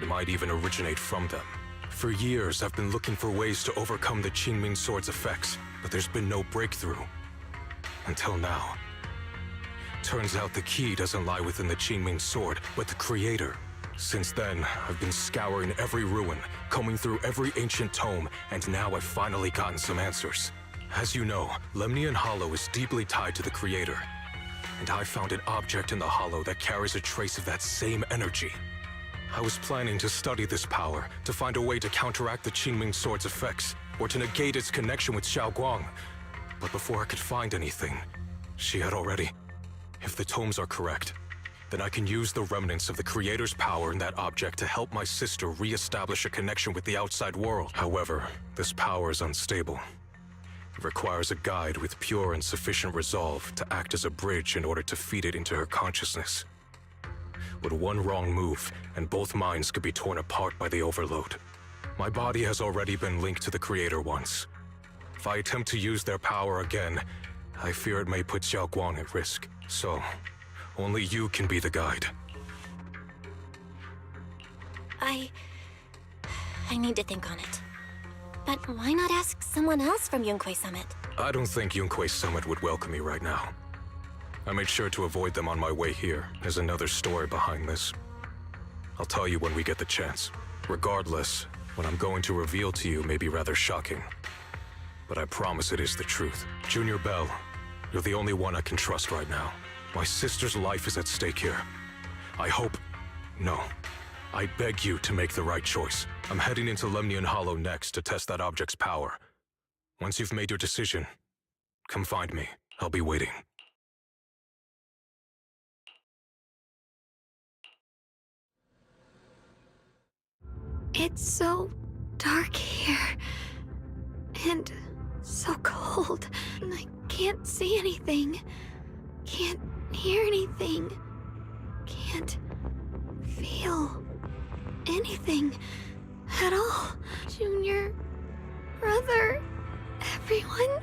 It might even originate from them. For years, I've been looking for ways to overcome the Qingming Sword's effects, but there's been no breakthrough. Until now. Turns out the key doesn't lie within the Qingming Sword, but the Creator. Since then, I've been scouring every ruin, combing through every ancient tome, and now I've finally gotten some answers. As you know, Lemnian Hollow is deeply tied to the Creator. And I found an object in the Hollow that carries a trace of that same energy. I was planning to study this power, to find a way to counteract the Qingming Sword's effects, or to negate its connection with Xiaoguang. But before I could find anything, she had already... If the tomes are correct, then I can use the remnants of the Creator's power in that object to help my sister re-establish a connection with the outside world. However, this power is unstable. It requires a guide with pure and sufficient resolve to act as a bridge in order to feed it into her consciousness. With one wrong move, and both minds could be torn apart by the overload. My body has already been linked to the Creator once. If I attempt to use their power again, I fear it may put Xiaoguang at risk. So, only you can be the guide. I need to think on it. But why not ask someone else from Yunquei Summit? I don't think Yunquei Summit would welcome me right now. I made sure to avoid them on my way here. There's another story behind this. I'll tell you when we get the chance. Regardless, what I'm going to reveal to you may be rather shocking. But I promise it is the truth. Junior Bell, you're the only one I can trust right now. My sister's life is at stake here. I hope... No. I beg you to make the right choice. I'm heading into Lemnian Hollow next to test that object's power. Once you've made your decision, come find me. I'll be waiting. It's so dark here. And so cold. And I can't see anything. Can't hear anything. Can't feel anything at all. Junior, brother, everyone,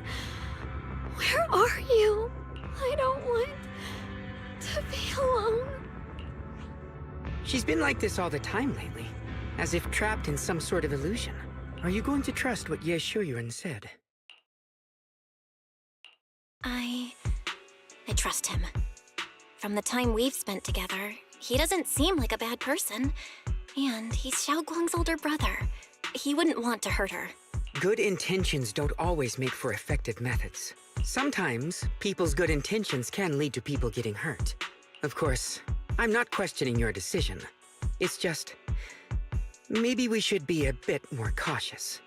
where are you? I don't want to be alone. She's been like this all the time lately, as if trapped in some sort of illusion. Are you going to trust what Ye Shuyuan said? I trust him. From the time we've spent together, he doesn't seem like a bad person. And he's Xiaoguang's older brother. He wouldn't want to hurt her. Good intentions don't always make for effective methods. Sometimes, people's good intentions can lead to people getting hurt. Of course, I'm not questioning your decision. It's just... maybe we should be a bit more cautious.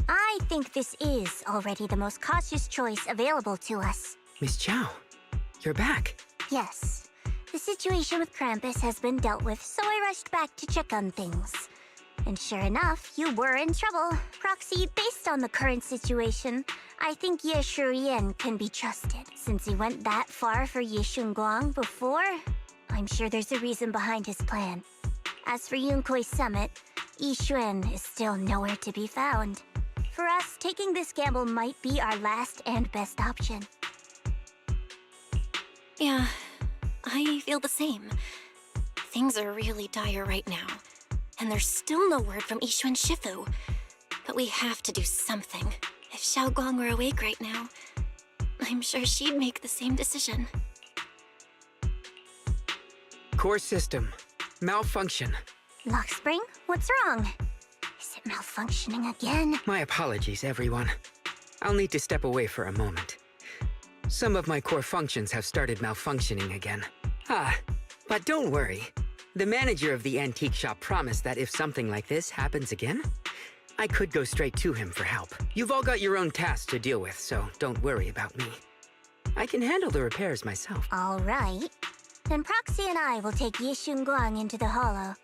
I think this is already the most cautious choice available to us. Miss Chow, you're back. Yes. The situation with Krampus has been dealt with, so I rushed back to check on things. And sure enough, you were in trouble. Proxy, based on the current situation, I think Ye Shurian can be trusted. Since he went that far for Ye Shunguang before, I'm sure there's a reason behind his plan. As for Yunquei Summit, Yixuan is still nowhere to be found. For us, taking this gamble might be our last and best option. Yeah, I feel the same. Things are really dire right now, and there's still no word from Yixuan Shifu. But we have to do something. If Xiaoguang were awake right now, I'm sure she'd make the same decision. Core system. Malfunction. Lockspring, what's wrong? Is it malfunctioning again? My apologies, everyone. I'll need to step away for a moment. Some of my core functions have started malfunctioning again. But don't worry. The manager of the antique shop promised that if something like this happens again, I could go straight to him for help. You've all got your own tasks to deal with, so don't worry about me. I can handle the repairs myself. All right. Then Proxy and I will take Yishun Guang into the hollow.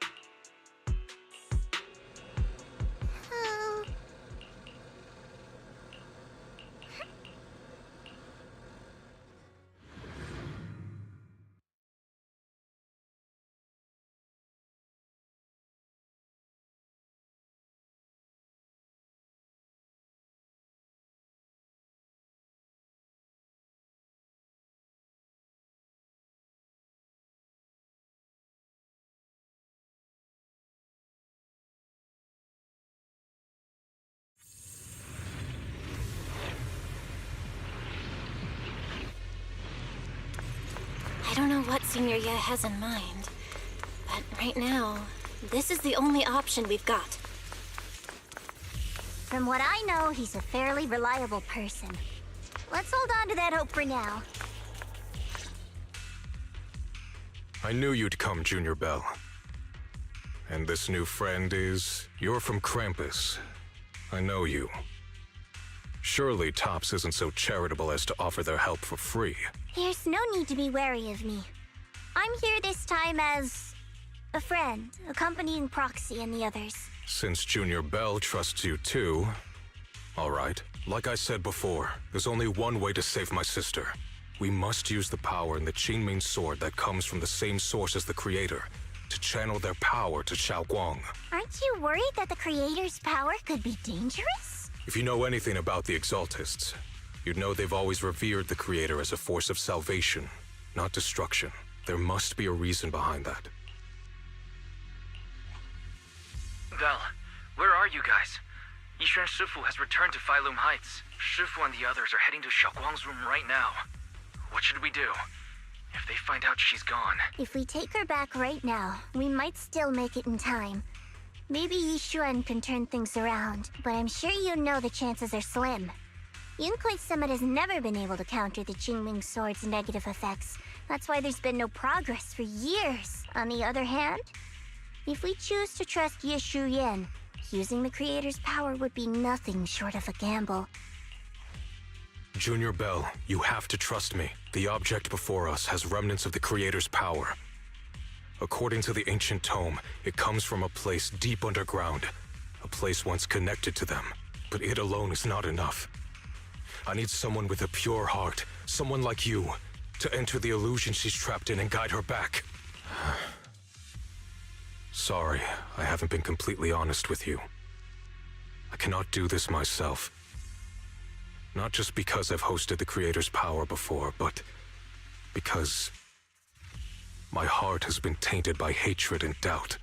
I don't know what Senior Ye has in mind, but right now, this is the only option we've got. From what I know, he's a fairly reliable person. Let's hold on to that hope for now. I knew you'd come, Junior Bell. And this new friend is... You're from Krampus. I know you. Surely Tops isn't so charitable as to offer their help for free. There's no need to be wary of me. I'm here this time as a friend, accompanying Proxy and the others. Since Junior Bell trusts you too... All right. Like I said before, there's only one way to save my sister. We must use the power in the Qingming sword that comes from the same source as the Creator to channel their power to Xiaoguang. Aren't you worried that the Creator's power could be dangerous? If you know anything about the Exaltists, you'd know they've always revered the Creator as a force of salvation, not destruction. There must be a reason behind that. Val, where are you guys? Yishuan Shifu has returned to Failum Heights. Shifu and the others are heading to Xiaoguang's room right now. What should we do? If they find out she's gone... If we take her back right now, we might still make it in time. Maybe Yishuan can turn things around, but I'm sure you know the chances are slim. Yunkuei Summit has never been able to counter the Qingming Sword's negative effects. That's why there's been no progress for years. On the other hand, if we choose to trust Yishu Yen, using the Creator's power would be nothing short of a gamble. Junior Bell, you have to trust me. The object before us has remnants of the Creator's power. According to the ancient tome, it comes from a place deep underground. A place once connected to them. But it alone is not enough. I need someone with a pure heart, someone like you, to enter the illusion she's trapped in and guide her back. Sorry, I haven't been completely honest with you. I cannot do this myself. Not just because I've hosted the Creator's power before, but because my heart has been tainted by hatred and doubt.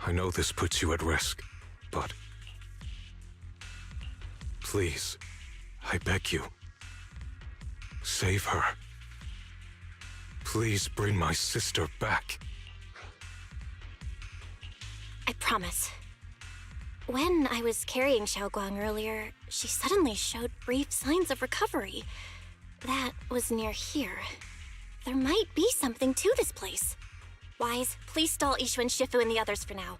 I know this puts you at risk, but please, I beg you, save her. Please bring my sister back. I promise. When I was carrying Xiaoguang earlier, she suddenly showed brief signs of recovery. That was near here. There might be something to this place. Wise, please stall Yishuan Shifu and the others for now.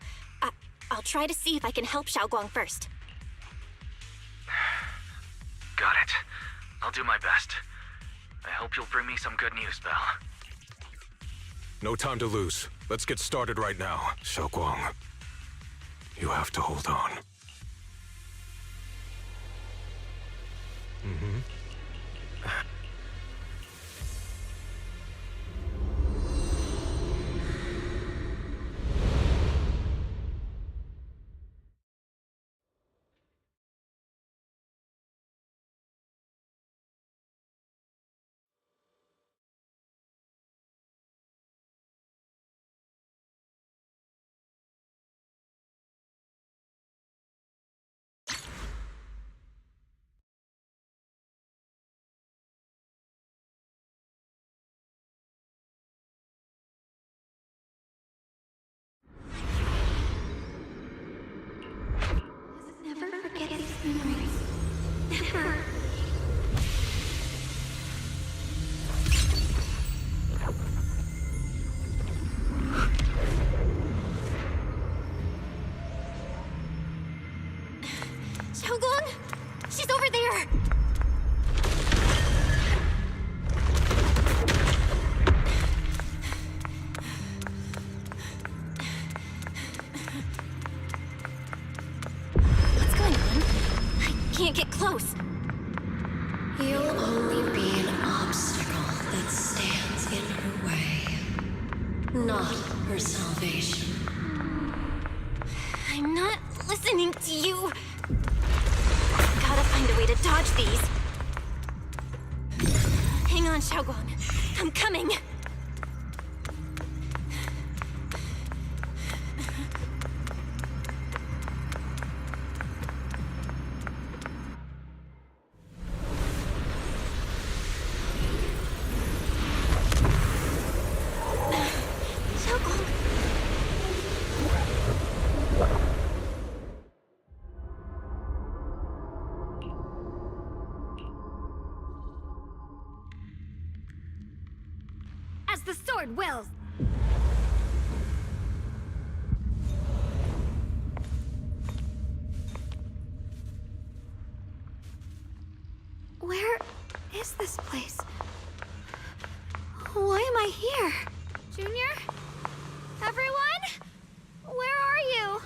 I'll try to see if I can help Xiaoguang first. Got it. I'll do my best. I hope you'll bring me some good news, Belle. No time to lose. Let's get started right now. Xiaoguang, you have to hold on. here! What's going on? I can't get close. You'll only be an obstacle that stands in her way, not her salvation. I'm not listening to you. Gotta find a way to dodge these. Hang on, Xiaoguang. I'm coming. As the sword wills. Where is this place? Why am I here? Junior? Everyone? Where are you?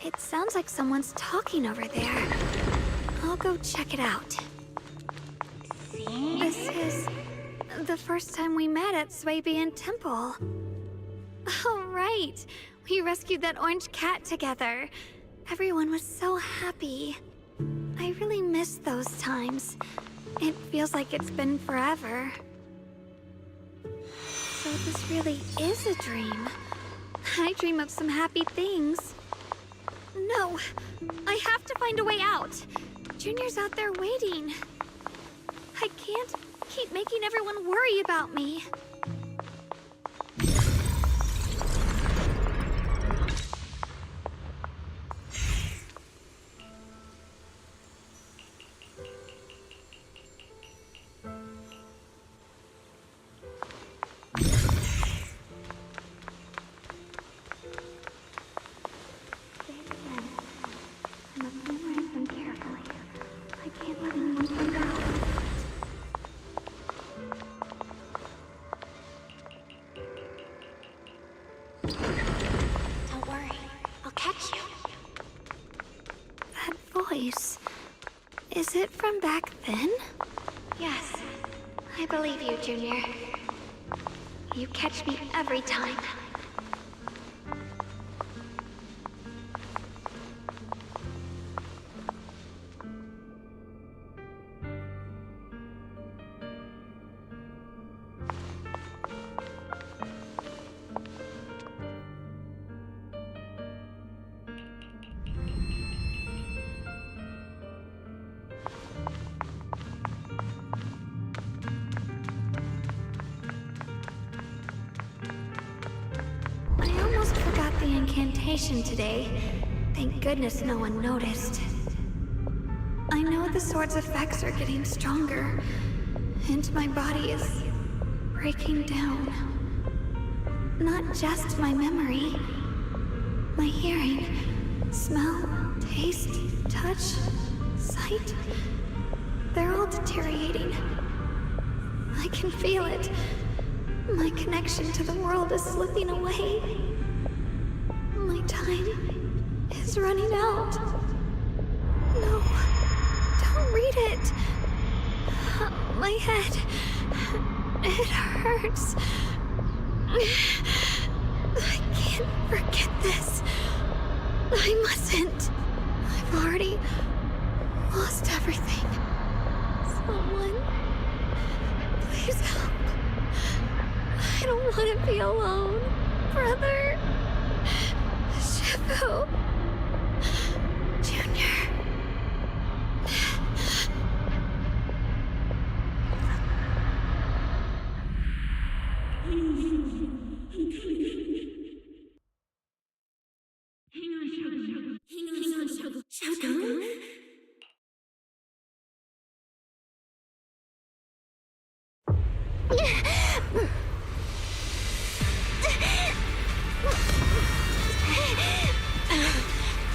It sounds like someone's talking over there. I'll go check it out. This is the first time we met at Swabian Temple. Oh, right. We rescued that orange cat together. Everyone was so happy. I really miss those times. It feels like it's been forever. So this really is a dream. I dream of some happy things. No, I have to find a way out. Junior's out there waiting. I can't keep making everyone worry about me. Don't worry, I'll catch you. That voice. Is it from back then? Yes. I believe you, Junior. You catch me every time. I almost forgot the incantation today. Thank goodness no one noticed. I know the sword's effects are getting stronger, and my body is breaking down. Not just my memory, my hearing, smell, taste, touch, sight. They're all deteriorating. I can feel it. My connection to the world is slipping away. My time is running out. No, don't read it. My head, it hurts. I can't forget this. I mustn't. I've already lost everything. Someone, please help. I don't want to be alone, brother. Shifu. Junior.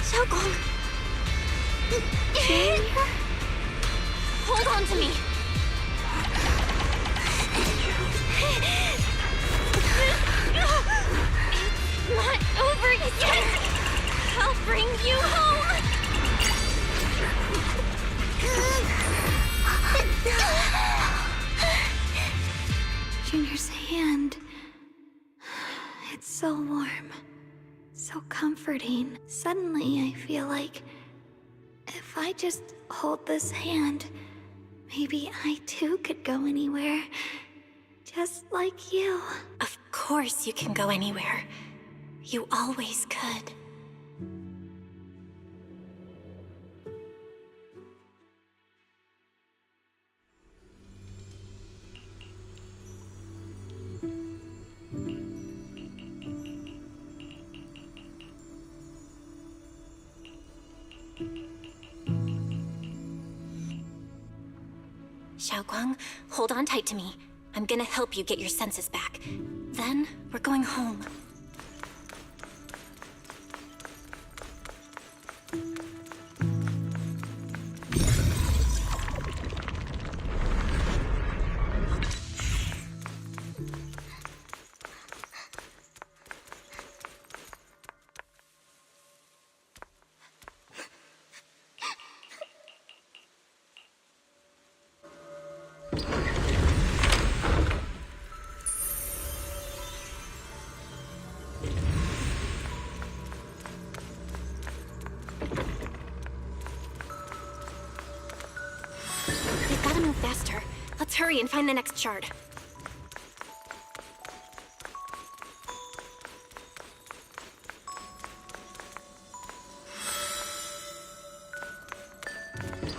Xiaogong! Hold on to me! It's not over yet! I'll bring you home! Junior's hand. It's so warm. So comforting. Suddenly, I feel like if I just hold this hand, maybe I too could go anywhere. Just like you. Of course you can go anywhere. You always could. Xiaoguang, hold on tight to me. I'm gonna help you get your senses back. Then, we're going home. We've gotta move faster. Let's hurry and find the next shard.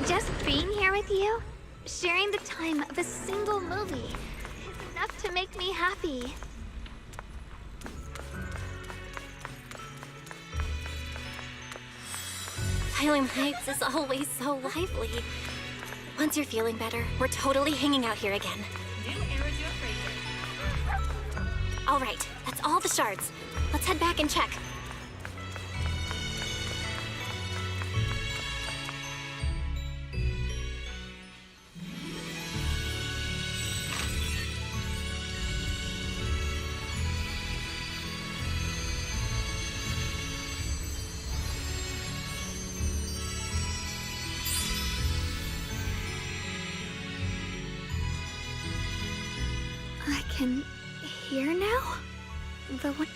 Just being here with you, sharing the time of a single movie, is enough to make me happy. Asylum Heights is always so lively. Once you're feeling better, we're totally hanging out here again. All right, that's all the shards. Let's head back and check. I can hear now? The one...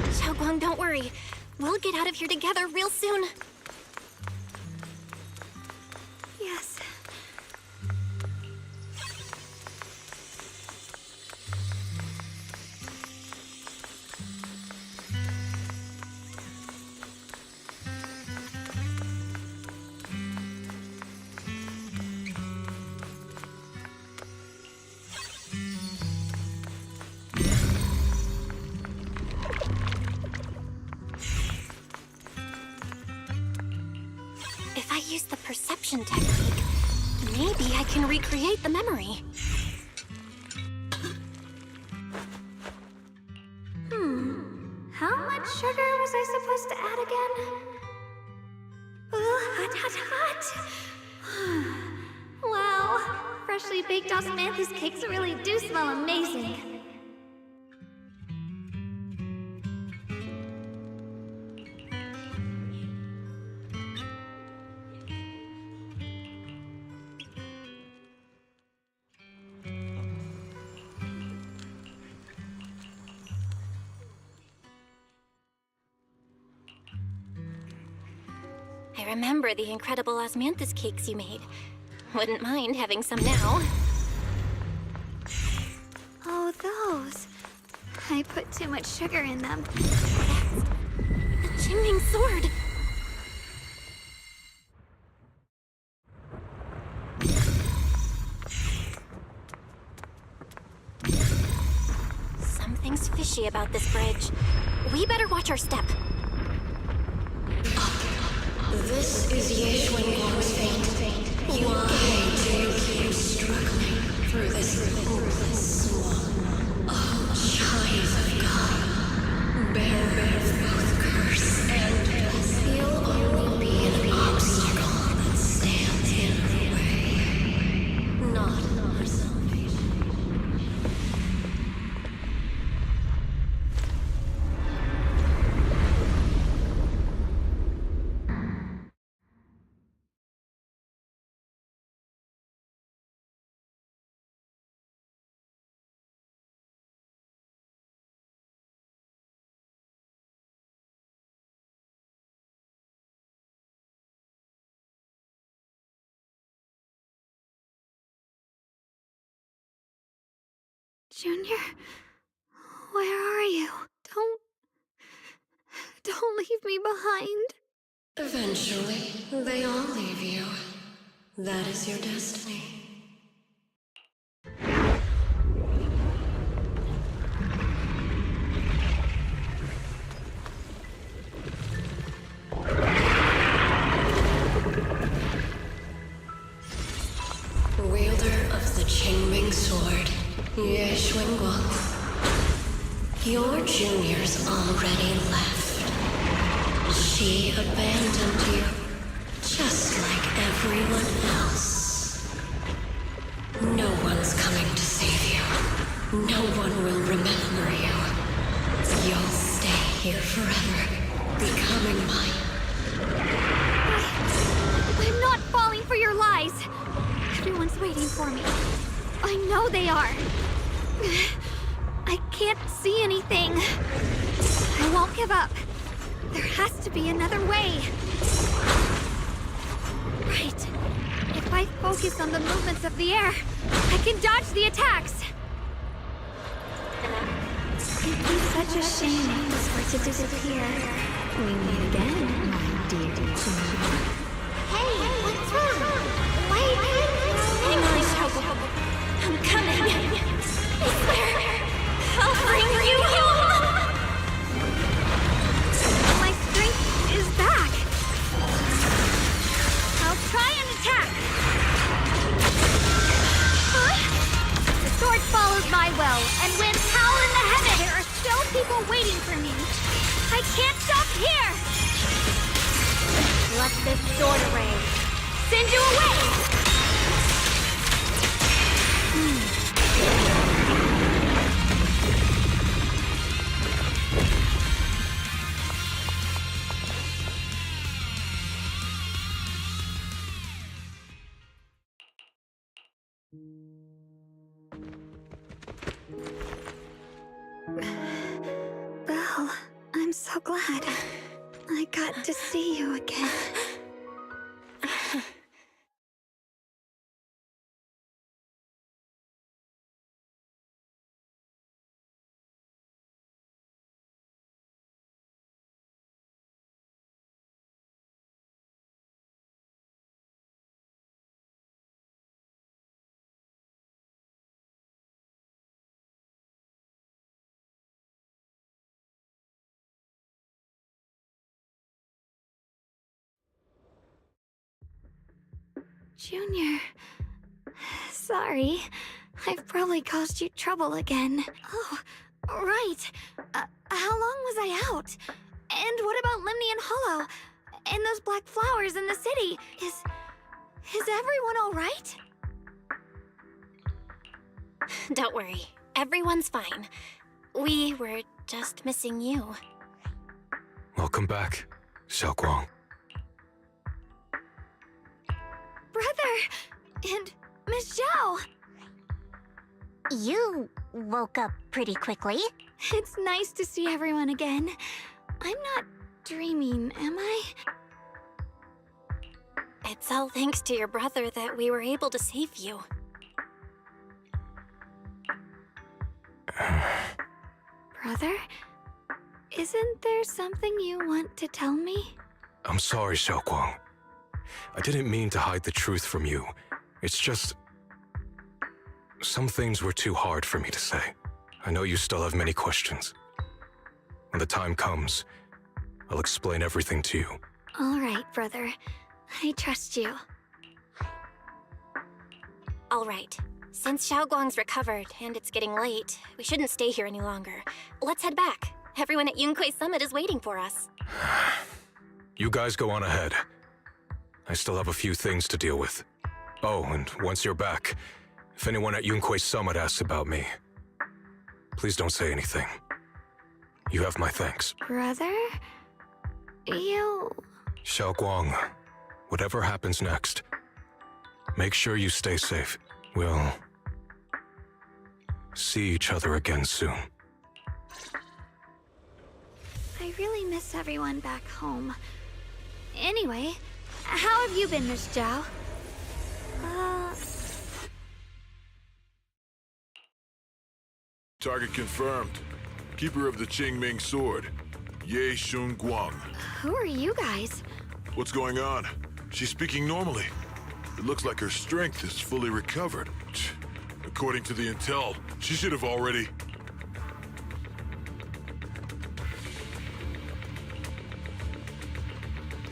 Xiaoguang, don't worry. We'll get out of here together real soon. Yes. If I use the perception technique, maybe I can recreate the memory. How much sugar was I supposed to add again? Hot, hot, hot! Wow, freshly baked osmanthus cakes really do smell amazing. I remember the incredible osmanthus cakes you made. Wouldn't mind having some now. Oh, those. I put too much sugar in them. The Qingming sword! Something's fishy about this bridge. We better watch our step. This is Ye Xuanguang's fate. Why do you keep struggling through this hopeless swamp? Oh, child of God, bearer of both curse and blessing, you'll only be an obstacle that stands in the way, not our salvation. Junior, where are you? Don't leave me behind. Eventually, they all leave you. That is your destiny. Wielder of the Qingming sword, Ye Xuanguang. Your juniors already left. She abandoned you, just like everyone else. No one's coming to save you. No one will remember you. You'll stay here forever, becoming mine. I'm not falling for your lies. Everyone's waiting for me. I know they are. I can't see anything. I won't give up. There has to be another way. Right. If I focus on the movements of the air, I can dodge the attacks. It'd be such a shame if this were to disappear. We meet again, my dear Junior. Hey, what's wrong? Why are you Hang on, Xiaoguang. I'm coming. I swear, I'll bring you home. My strength is back. I'll try an attack. The sword follows my will and wins power in the heaven. There are still people waiting for me. I can't stop here. Let this sword ring. Send you away. Belle, I'm so glad. I got to see you again. Junior, sorry. I've probably caused you trouble again. Oh, right. How long was I out? And what about Limnian Hollow? And those black flowers in the city? Is everyone all right? Don't worry. Everyone's fine. We were just missing you. Welcome back, Xiaoguang. Brother! And Miss Zhao! You woke up pretty quickly. It's nice to see everyone again. I'm not dreaming, am I? It's all thanks to your brother that we were able to save you. Brother? Isn't there something you want to tell me? I'm sorry, Xiaoguang. I didn't mean to hide the truth from you. It's just... some things were too hard for me to say. I know you still have many questions. When the time comes, I'll explain everything to you. All right, brother. I trust you. All right. Since Xiaoguang's recovered and it's getting late, we shouldn't stay here any longer. Let's head back. Everyone at Yunquei Summit is waiting for us. You guys go on ahead. I still have a few things to deal with. Oh, and once you're back, if anyone at Yunquei Summit asks about me, please don't say anything. You have my thanks. Brother? You... Xiaoguang, whatever happens next, make sure you stay safe. We'll see each other again soon. I really miss everyone back home. Anyway, how have you been, Miss Zhao? Target confirmed. Keeper of the Qingming Sword, Ye Shunguang. Who are you guys? What's going on? She's speaking normally. It looks like her strength is fully recovered. According to the intel, she should have already...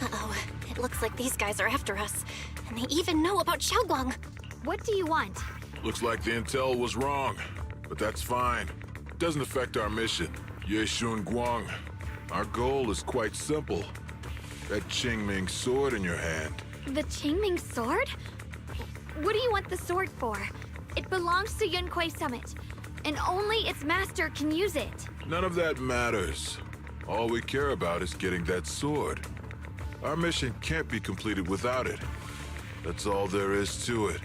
Uh-oh. It looks like these guys are after us. And they even know about Xiaoguang. What do you want? Looks like the intel was wrong, but that's fine. It doesn't affect our mission. Ye Shunguang, our goal is quite simple. That Qingming sword in your hand. The Qingming sword? What do you want the sword for? It belongs to Yunquei Summit, and only its master can use it. None of that matters. All we care about is getting that sword. Our mission can't be completed without it. That's all there is to it.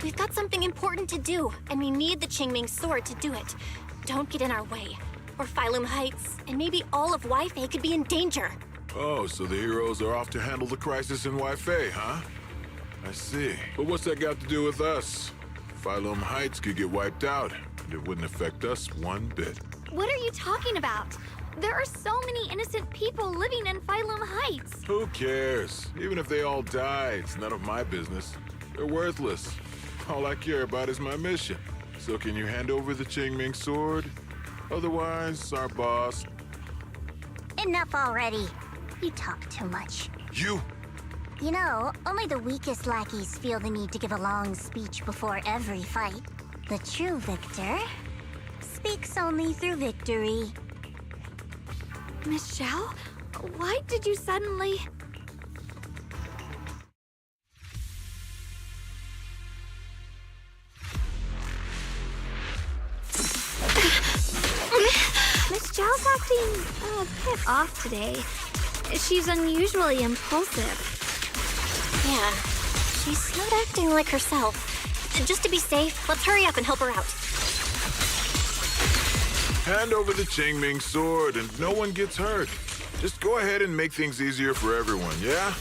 We've got something important to do, and we need the Qingming sword to do it. Don't get in our way, or Phylum Heights, and maybe all of Weifei could be in danger. Oh, so the heroes are off to handle the crisis in Weifei, huh? I see. But what's that got to do with us? Phylum Heights could get wiped out, and it wouldn't affect us one bit. What are you talking about? There are so many innocent people living in Phylum Heights. Who cares? Even if they all die, it's none of my business. They're worthless. All I care about is my mission. So can you hand over the Qingming sword? Otherwise, our boss... Enough already. You talk too much. You? You know, only the weakest lackeys feel the need to give a long speech before every fight. The true victor speaks only through victory. Miss Zhao, why did you suddenly... Miss Zhao's acting a bit off today. She's unusually impulsive. Yeah, she's not acting like herself. Just to be safe, let's hurry up and help her out. Hand over the Qingming sword and no one gets hurt. Just go ahead and make things easier for everyone, yeah?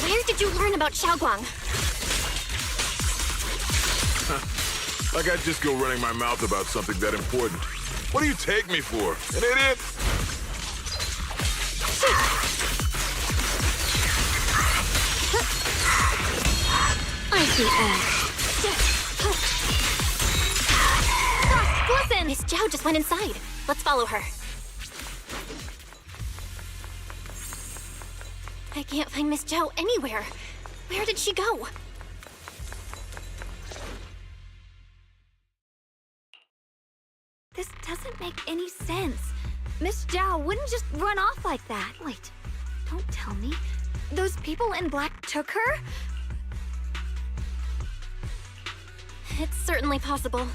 Where did you learn about Xiaoguang? Like I'd just go running my mouth about something that important. What do you take me for? An idiot? I see edge. Listen! Miss Zhao just went inside. Let's follow her. I can't find Miss Zhao anywhere. Where did she go? This doesn't make any sense. Miss Zhao wouldn't just run off like that. Wait, don't tell me. Those people in black took her? It's certainly possible.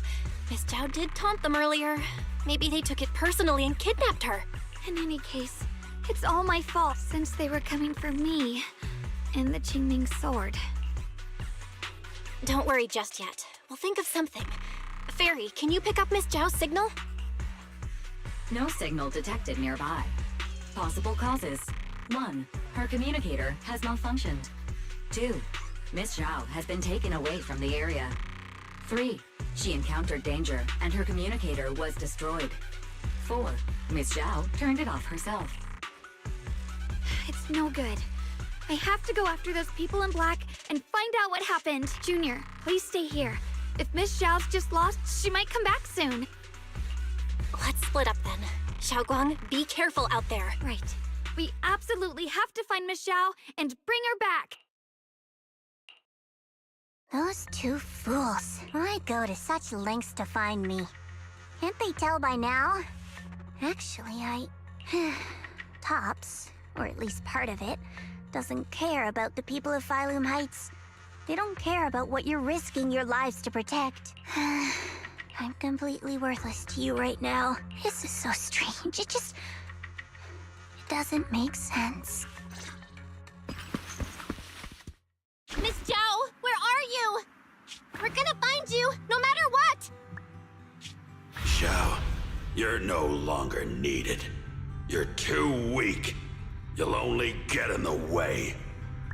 Miss Zhao did taunt them earlier. Maybe they took it personally and kidnapped her. In any case, it's all my fault since they were coming for me and the Qingming sword. Don't worry just yet. We'll think of something. Fairy, can you pick up Miss Zhao's signal? No signal detected nearby. Possible causes. 1. Her communicator has malfunctioned. 2. Miss Zhao has been taken away from the area. 3. She encountered danger, and her communicator was destroyed. 4. Miss Zhao turned it off herself. It's no good. I have to go after those people in black and find out what happened. Junior, please stay here. If Miss Zhao's just lost, she might come back soon. Let's split up then. Xiaoguang, be careful out there. Right. We absolutely have to find Miss Zhao and bring her back. Those two fools. Why go to such lengths to find me? Can't they tell by now? Actually, Tops, or at least part of it, doesn't care about the people of Phylum Heights. They don't care about what you're risking your lives to protect. I'm completely worthless to you right now. This is so strange. It doesn't make sense. Miss Zhao, where are you? We're gonna find you, no matter what! Zhao, you're no longer needed. You're too weak. You'll only get in the way.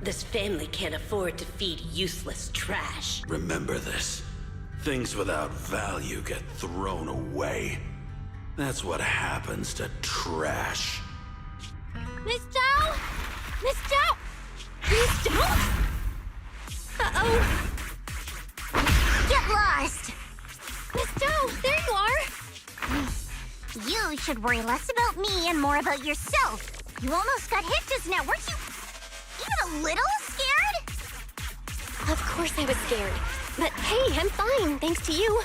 This family can't afford to feed useless trash. Remember this. Things without value get thrown away. That's what happens to trash. Miss Zhao! Miss Zhao! Miss Zhao! Uh-oh! Get lost! Miss Zhao, there you are! You should worry less about me and more about yourself. You almost got hit just now, weren't you even a little scared? Of course I was scared. But hey, I'm fine, thanks to you.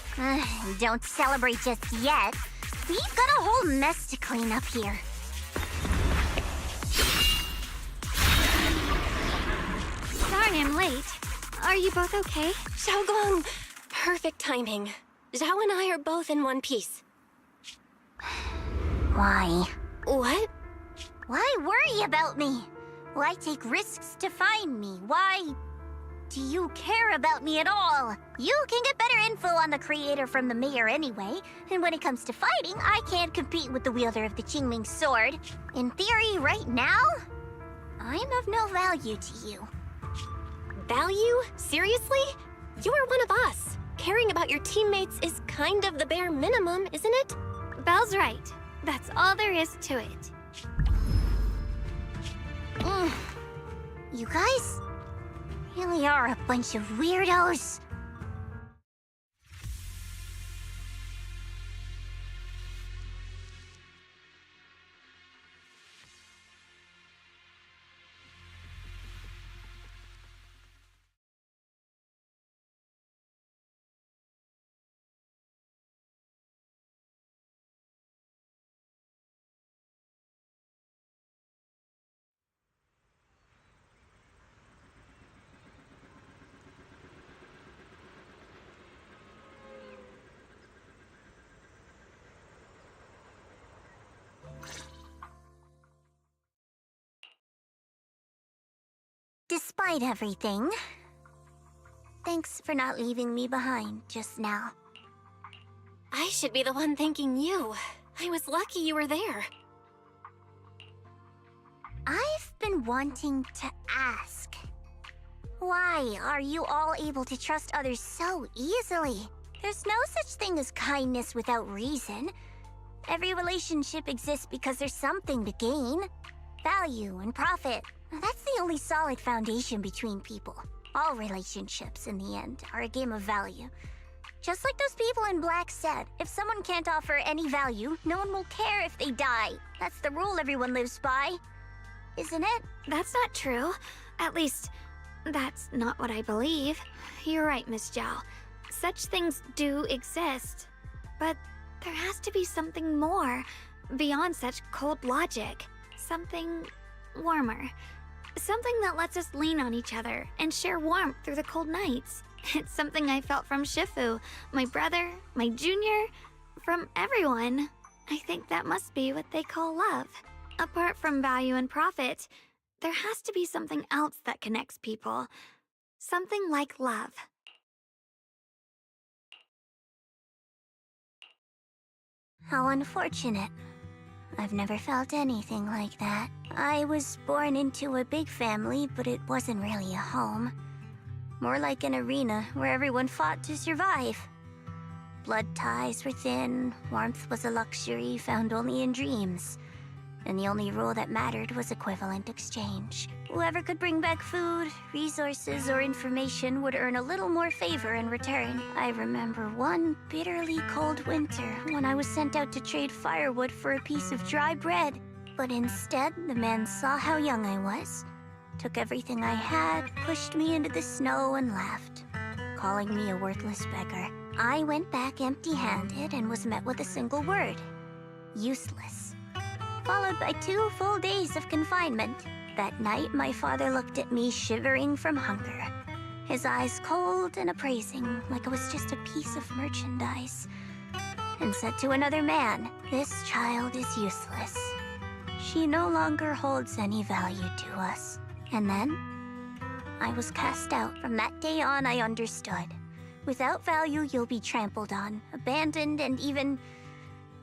Don't celebrate just yet. We've got a whole mess to clean up here. Sorry I'm late. Are you both okay? Xiaoguang, perfect timing. Zhao and I are both in one piece. Why? What? Why worry about me? Why take risks to find me? Why do you care about me at all? You can get better info on the creator from the mayor anyway, and when it comes to fighting, I can't compete with the wielder of the Qingming sword. In theory, right now, I'm of no value to you. Value? Seriously? You are one of us. Caring about your teammates is kind of the bare minimum, isn't it? Belle's right. That's all there is to it. You guys really are a bunch of weirdos. Despite everything, thanks for not leaving me behind just now. I should be the one thanking you. I was lucky you were there. I've been wanting to ask. Why are you all able to trust others so easily? There's no such thing as kindness without reason. Every relationship exists because there's something to gain. Value and profit. That's the only solid foundation between people. All relationships, in the end, are a game of value. Just like those people in black said, if someone can't offer any value, no one will care if they die. That's the rule everyone lives by. Isn't it? That's not true. At least, that's not what I believe. You're right, Miss Zhao. Such things do exist. But there has to be something more, beyond such cold logic. Something warmer. Something that lets us lean on each other and share warmth through the cold nights. It's something I felt from Shifu, my brother, my junior, from everyone. I think that must be what they call love. Apart from value and profit, there has to be something else that connects people. Something like love. How unfortunate. I've never felt anything like that. I was born into a big family, but it wasn't really a home. more like an arena where everyone fought to survive. Blood ties were thin, warmth was a luxury found only in dreams, and the only rule that mattered was equivalent exchange. Whoever could bring back food, resources, or information would earn a little more favor in return. I remember one bitterly cold winter when I was sent out to trade firewood for a piece of dry bread. But instead, the man saw how young I was, took everything I had, pushed me into the snow, and left, calling me a worthless beggar. I went back empty-handed and was met with a single word: useless. Followed by 2 full days of confinement. That night, my father looked at me shivering from hunger, his eyes cold and appraising, like I was just a piece of merchandise, and said to another man, "This child is useless. She no longer holds any value to us." And then, I was cast out. From that day on, I understood. Without value, you'll be trampled on, abandoned, and even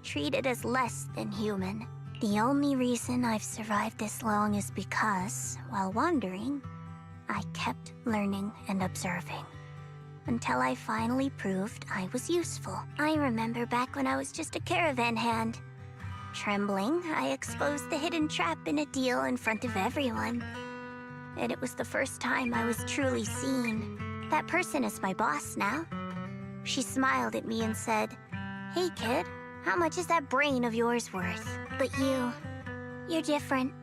treated as less than human. The only reason I've survived this long is because, while wandering, I kept learning and observing, until I finally proved I was useful. I remember back when I was just a caravan hand. Trembling, I exposed the hidden trap in a deal in front of everyone. And it was the first time I was truly seen. That person is my boss now. She smiled at me and said, "Hey kid, how much is that brain of yours worth?" But you're different.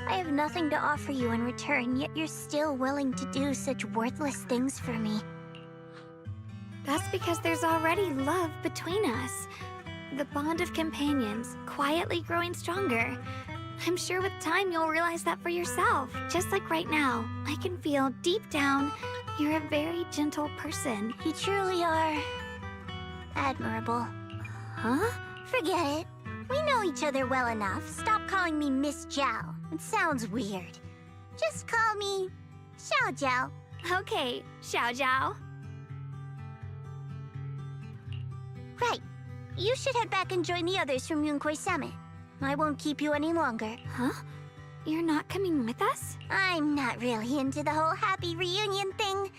I have nothing to offer you in return, yet you're still willing to do such worthless things for me. That's because there's already love between us. The bond of companions, quietly growing stronger. I'm sure with time you'll realize that for yourself. Just like right now, I can feel deep down you're a very gentle person. You truly are admirable. Huh? Forget it. We know each other well enough. Stop calling me Miss Zhao. It sounds weird. Just call me Xiao Zhao. Okay, Xiao Zhao. Right. You should head back and join the others from Yunquay Summit. I won't keep you any longer. Huh? You're not coming with us? I'm not really into the whole happy reunion thing.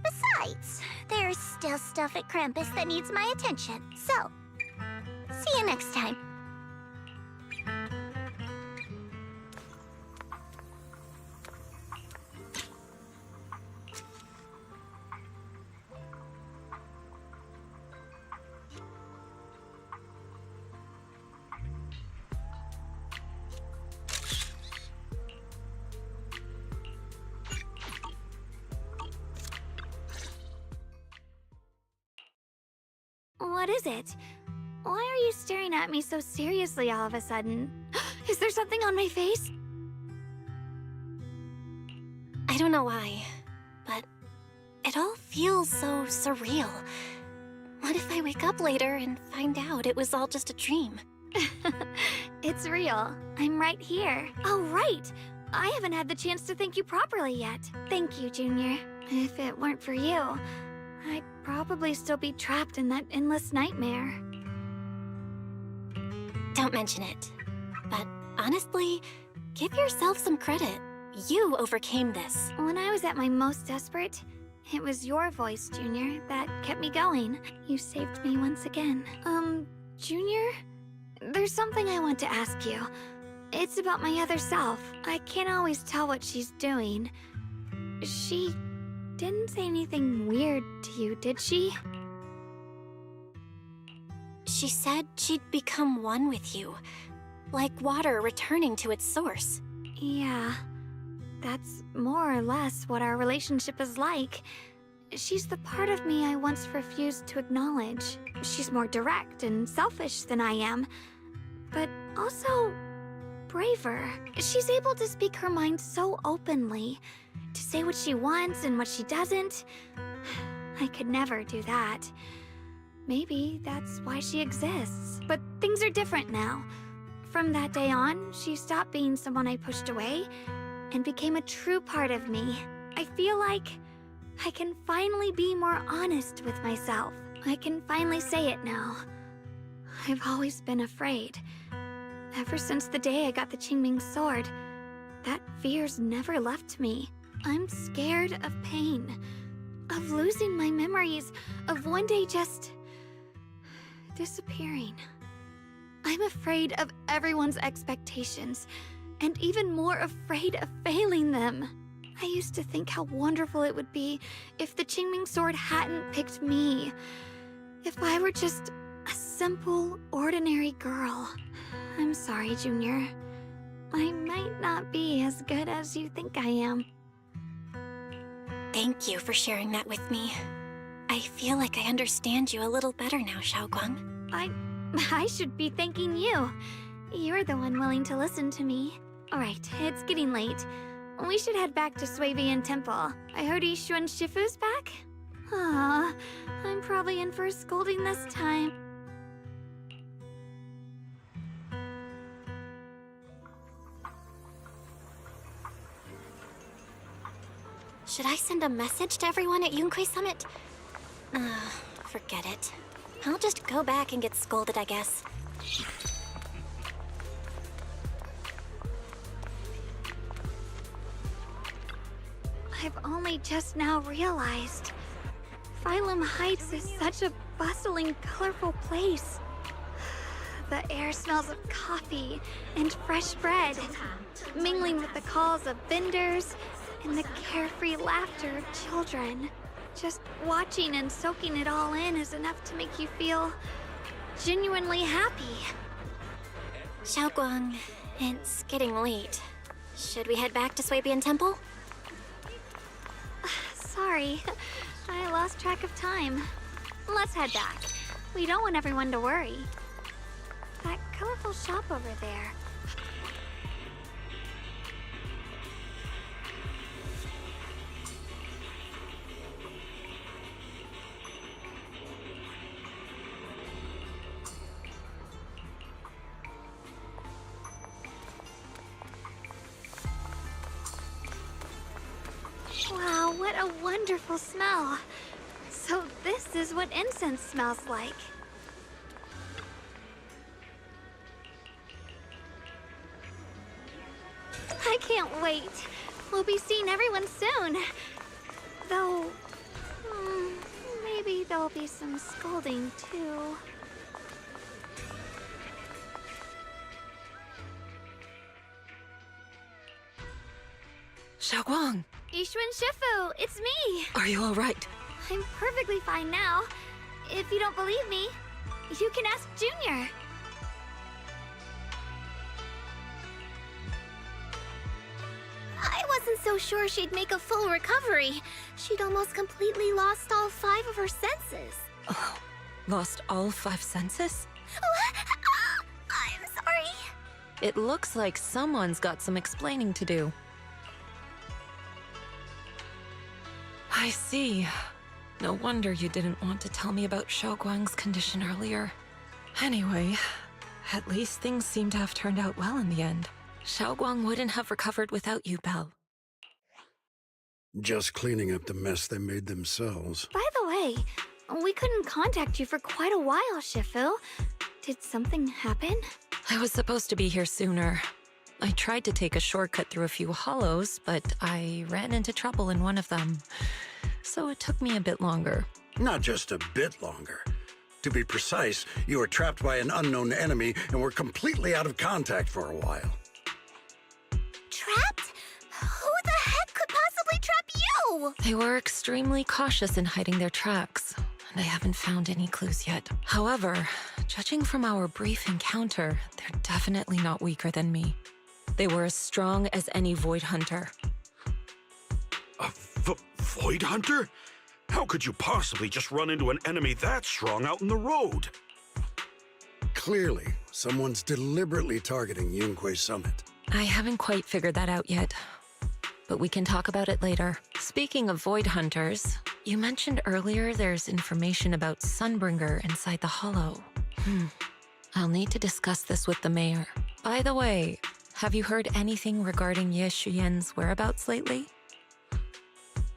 Besides, there's still stuff at Krampus that needs my attention. So, see you next time. What is it? Why are you staring at me so seriously all of a sudden? Is there something on my face? I don't know why, but it all feels so surreal. What if I wake up later and find out it was all just a dream? It's real. I'm right here. Oh, right! I haven't had the chance to thank you properly yet. Thank you, Junior. If it weren't for you, I'd probably still be trapped in that endless nightmare. Don't mention it. But honestly, give yourself some credit. You overcame this. When I was at my most desperate, it was your voice, Junior, that kept me going. You saved me once again. Junior? There's something I want to ask you. It's about my other self. I can't always tell what she's doing. She didn't say anything weird to you, did she? She said she'd become one with you, like water returning to its source. Yeah, that's more or less what our relationship is like. She's the part of me I once refused to acknowledge. She's more direct and selfish than I am, but also braver. She's able to speak her mind so openly, to say what she wants and what she doesn't. I could never do that. Maybe that's why she exists. But things are different now. From that day on, she stopped being someone I pushed away and became a true part of me. I feel like I can finally be more honest with myself. I can finally say it now. I've always been afraid. Ever since the day I got the Qingming sword, that fear's never left me. I'm scared of pain, of losing my memories, of one day just disappearing. I'm afraid of everyone's expectations, and even more afraid of failing them. I used to think how wonderful it would be if the Qingming sword hadn't picked me. If I were just a simple, ordinary girl. I'm sorry, Junior. I might not be as good as you think I am. Thank you for sharing that with me. I feel like I understand you a little better now, Xiaoguang. I should be thanking you. You're the one willing to listen to me. Alright, it's getting late. We should head back to Suibian Temple. I heard Yishuan Shifu's back? Aw, I'm probably in for a scolding this time. Should I send a message to everyone at Yunquei Summit? Forget it. I'll just go back and get scolded, I guess. I've only just now realized. Phylum Heights is such a bustling, colorful place. The air smells of coffee and fresh bread, mingling with the calls of vendors and the carefree laughter of children. Just watching and soaking it all in is enough to make you feel genuinely happy. Xiaoguang, it's getting late. Should we head back to Suibian Temple? Sorry, I lost track of time. Let's head back. We don't want everyone to worry. That colorful shop over there. Wow, what a wonderful smell. So this is what incense smells like. I can't wait. We'll be seeing everyone soon. Though, maybe there'll be some scolding too. Xiaoguang! Yishuan Shifu, it's me! Are you alright? I'm perfectly fine now. If you don't believe me, you can ask Junior. I wasn't so sure she'd make a full recovery. She'd almost completely lost all 5 of her senses. Oh, lost all 5 senses? I'm sorry. It looks like someone's got some explaining to do. I see. No wonder you didn't want to tell me about Xiaoguang's condition earlier. Anyway, at least things seem to have turned out well in the end. Xiaoguang wouldn't have recovered without you, Belle. Just cleaning up the mess they made themselves. By the way, we couldn't contact you for quite a while, Shifu. Did something happen? I was supposed to be here sooner. I tried to take a shortcut through a few hollows, but I ran into trouble in one of them. So it took me a bit longer. Not just a bit longer. To be precise, you were trapped by an unknown enemy and were completely out of contact for a while. Trapped? Who the heck could possibly trap you? They were extremely cautious in hiding their tracks, and I haven't found any clues yet. However, judging from our brief encounter, they're definitely not weaker than me. They were as strong as any Void Hunter. A Void Hunter? How could you possibly just run into an enemy that strong out in the road? Clearly, someone's deliberately targeting Yunquei Summit. I haven't quite figured that out yet, but we can talk about it later. Speaking of Void Hunters, you mentioned earlier there's information about Sunbringer inside the Hollow. I'll need to discuss this with the mayor. By the way, have you heard anything regarding Ye Shuyan's whereabouts lately?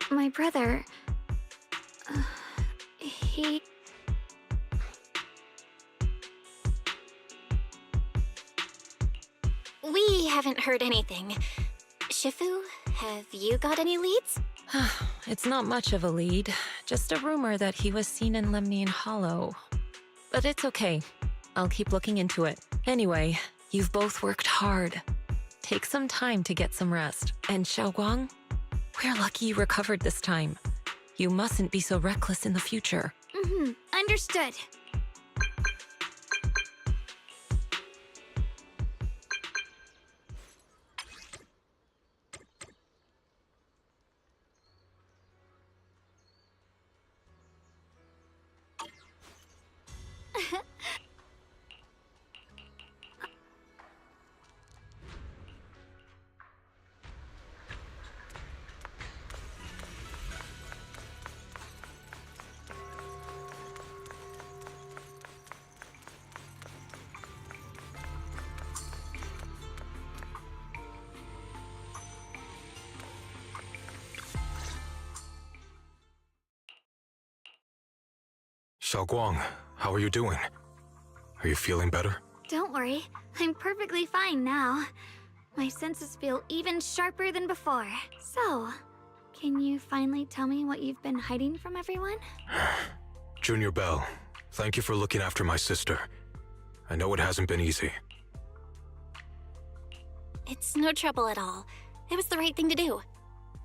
My brother... he... We haven't heard anything. Shifu, have you got any leads? It's not much of a lead, just a rumor that he was seen in Lemnian Hollow. But it's okay. I'll keep looking into it. Anyway, you've both worked hard. Take some time to get some rest. And Xiaoguang, we're lucky you recovered this time. You mustn't be so reckless in the future. Understood. Xiaoguang, how are you doing? Are you feeling better? Don't worry, I'm perfectly fine now. My senses feel even sharper than before. So, can you finally tell me what you've been hiding from everyone? Junior Bell, thank you for looking after my sister. I know it hasn't been easy. It's no trouble at all. It was the right thing to do.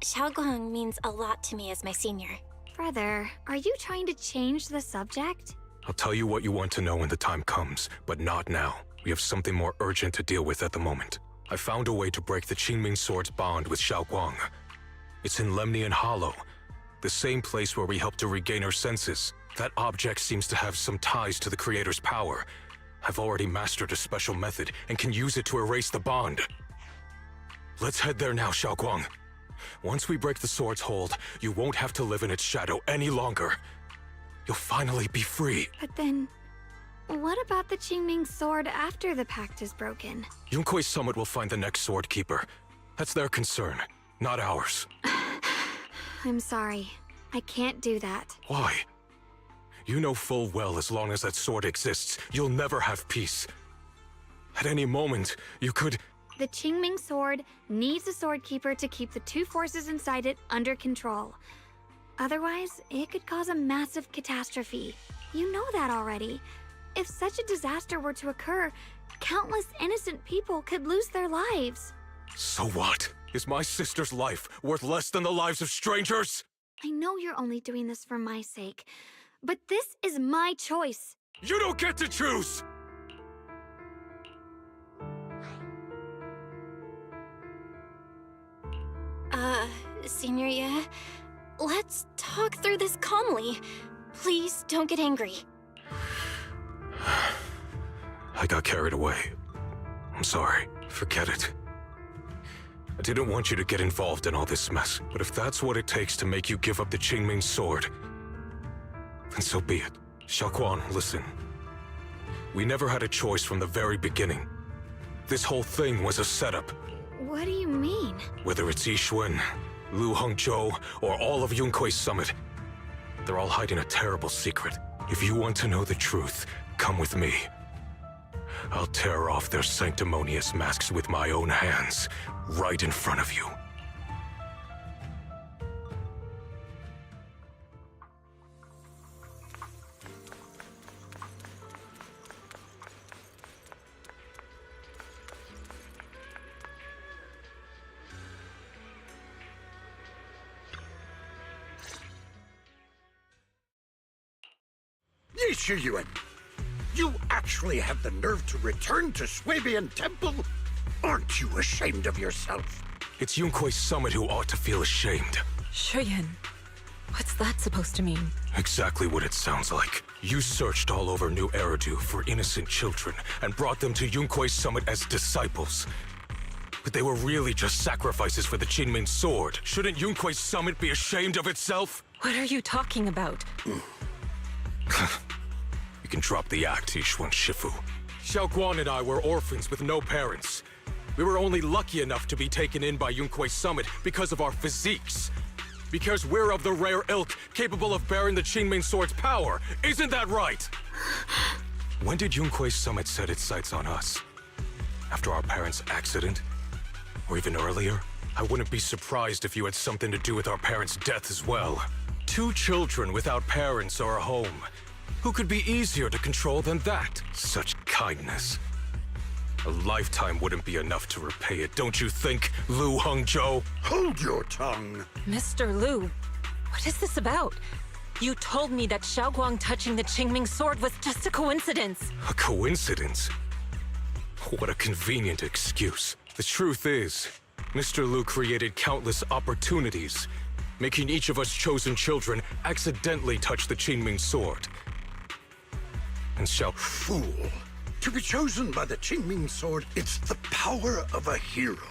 Xiaoguang means a lot to me as my senior. Brother, are you trying to change the subject? I'll tell you what you want to know when the time comes, but not now. We have something more urgent to deal with at the moment. I found a way to break the Qingming Sword's bond with Xiaoguang. It's in Lemnian Hollow, the same place where we helped to regain her senses. That object seems to have some ties to the Creator's power. I've already mastered a special method and can use it to erase the bond. Let's head there now, Xiaoguang. Once we break the sword's hold, you won't have to live in its shadow any longer. You'll finally be free. But then, what about the Qingming Sword after the pact is broken? Yunkuei Summit will find the next sword keeper. That's their concern, not ours. I'm sorry. I can't do that. Why? You know full well as long as that sword exists, you'll never have peace. At any moment, you could... The Qingming Sword needs a sword keeper to keep the two forces inside it under control. Otherwise, it could cause a massive catastrophe. You know that already. If such a disaster were to occur, countless innocent people could lose their lives. So what? Is my sister's life worth less than the lives of strangers? I know you're only doing this for my sake, but this is my choice. You don't get to choose! Senior, yeah? Let's talk through this calmly. Please don't get angry. I got carried away. I'm sorry. Forget it. I didn't want you to get involved in all this mess, but if that's what it takes to make you give up the Qingming Sword, then so be it. Xiaoguang, listen. We never had a choice from the very beginning. This whole thing was a setup. What do you mean? Whether it's Yixuan, Lu Hongzhou, or all of Yunkuei Summit, they're all hiding a terrible secret. If you want to know the truth, come with me. I'll tear off their sanctimonious masks with my own hands, right in front of you. Yi Shiyuan, you actually have the nerve to return to Swabian Temple? Aren't you ashamed of yourself? It's Yunkuei Summit who ought to feel ashamed. Shuyan, what's that supposed to mean? Exactly what it sounds like. You searched all over New Eridu for innocent children and brought them to Yunkuei Summit as disciples. But they were really just sacrifices for the Qingming Sword. Shouldn't Yunkuei Summit be ashamed of itself? What are you talking about? You can drop the act, Yixuan Shifu. Xiaoguang and I were orphans with no parents. We were only lucky enough to be taken in by Yunkuei Summit because of our physiques. Because we're of the rare ilk capable of bearing the Qingming Sword's power. Isn't that right? When did Yunkuei Summit set its sights on us? After our parents' accident? Or even earlier? I wouldn't be surprised if you had something to do with our parents' death as well. 2 children without parents or a home. Who could be easier to control than that? Such kindness. A lifetime wouldn't be enough to repay it, don't you think, Lu Hongzhou? Hold your tongue. Mr. Lu, what is this about? You told me that Xiaoguang touching the Qingming sword was just a coincidence. A coincidence? What a convenient excuse. The truth is, Mr. Lu created countless opportunities, making each of us chosen children accidentally touch the Qingming sword. And Fool. To be chosen by the Qingming sword, it's the power of a hero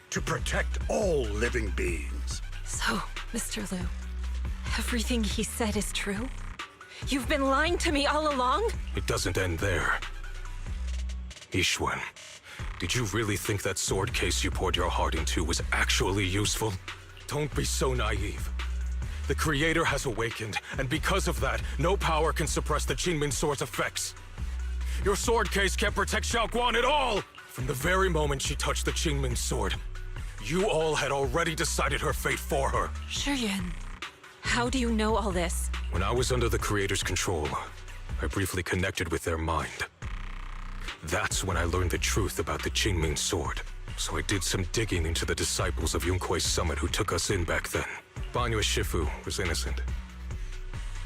to protect all living beings. So, Mr. Lu, everything he said is true? You've been lying to me all along? It doesn't end there. Yixuan, did you really think that sword case you poured your heart into was actually useful? Don't be so naive. The Creator has awakened, and because of that, no power can suppress the Qingming sword's effects. Your sword case can't protect Xiaoguang at all! From the very moment she touched the Qingming sword, you all had already decided her fate for her. Shuyuan, how do you know all this? When I was under the Creator's control, I briefly connected with their mind. That's when I learned the truth about the Qingming sword. So I did some digging into the disciples of Yunkui's summit who took us in back then. Banyue Shifu was innocent.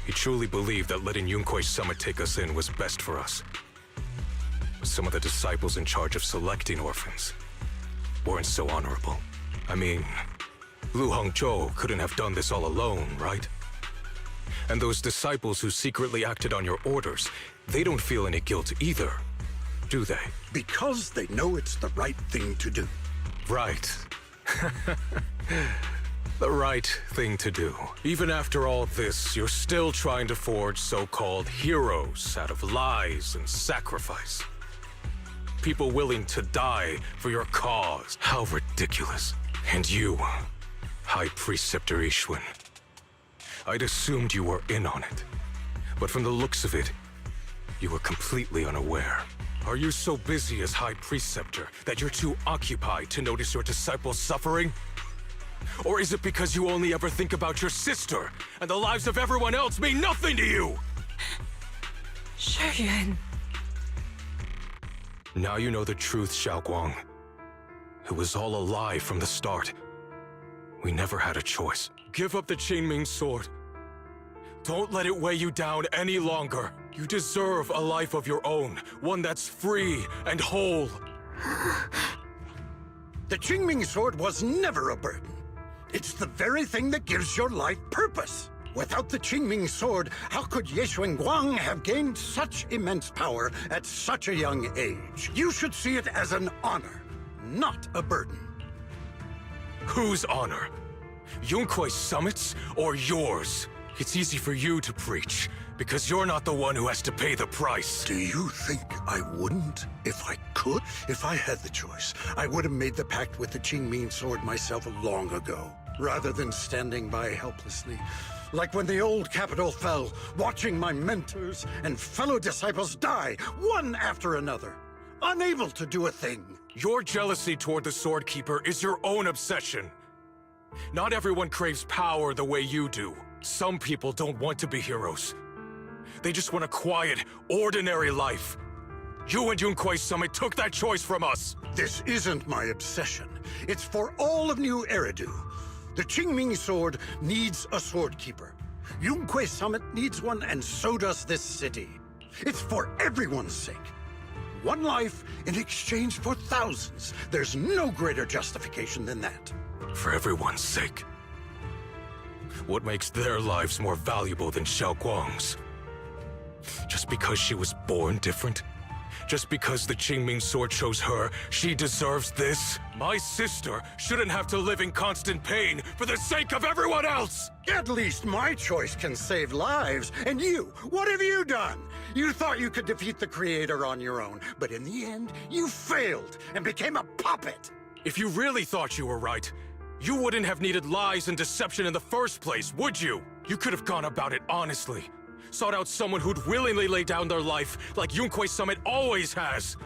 He truly believed that letting Yunkui's summit take us in was best for us. But some of the disciples in charge of selecting orphans weren't so honorable. I mean, Lu Hongzhou couldn't have done this all alone, right? And those disciples who secretly acted on your orders, they don't feel any guilt either, do they? Because they know it's the right thing to do. Right. The right thing to do. Even after all this, you're still trying to forge so-called heroes out of lies and sacrifice. People willing to die for your cause. How ridiculous. And you, High Preceptor Yixuan. I'd assumed you were in on it. But from the looks of it, you were completely unaware. Are you so busy as High Preceptor that you're too occupied to notice your disciples suffering? Or is it because you only ever think about your sister, and the lives of everyone else mean nothing to you? Shuyuan. Now you know the truth, Xiaoguang. It was all a lie from the start. We never had a choice. Give up the Qingming sword. Don't let it weigh you down any longer. You deserve a life of your own, one that's free and whole. The Qingming sword was never a burden. It's the very thing that gives your life purpose. Without the Qingming sword, how could Ye Guang have gained such immense power at such a young age? You should see it as an honor, not a burden. Whose honor? Yunkui's summit's or yours? It's easy for you to preach, because you're not the one who has to pay the price. Do you think I wouldn't if I could? If I had the choice, I would have made the pact with the Qingming sword myself long ago, rather than standing by helplessly. Like when the old capital fell, watching my mentors and fellow disciples die, one after another, unable to do a thing. Your jealousy toward the Sword Keeper is your own obsession. Not everyone craves power the way you do. Some people don't want to be heroes. They just want a quiet, ordinary life. You and Yunkui's summit took that choice from us. This isn't my obsession. It's for all of New Eridu. The Qingming sword needs a sword keeper. Yunkui's summit needs one, and so does this city. It's for everyone's sake. One life in exchange for thousands. There's no greater justification than that. For everyone's sake. What makes their lives more valuable than Xiaoguang's? Just because she was born different? Just because the Qingming sword chose her, she deserves this? My sister shouldn't have to live in constant pain for the sake of everyone else! At least my choice can save lives. And you, what have you done? You thought you could defeat the Creator on your own, but in the end, you failed and became a puppet. If you really thought you were right, you wouldn't have needed lies and deception in the first place, would you? You could have gone about it honestly. Sought out someone who'd willingly lay down their life like Yunkui's summit always has.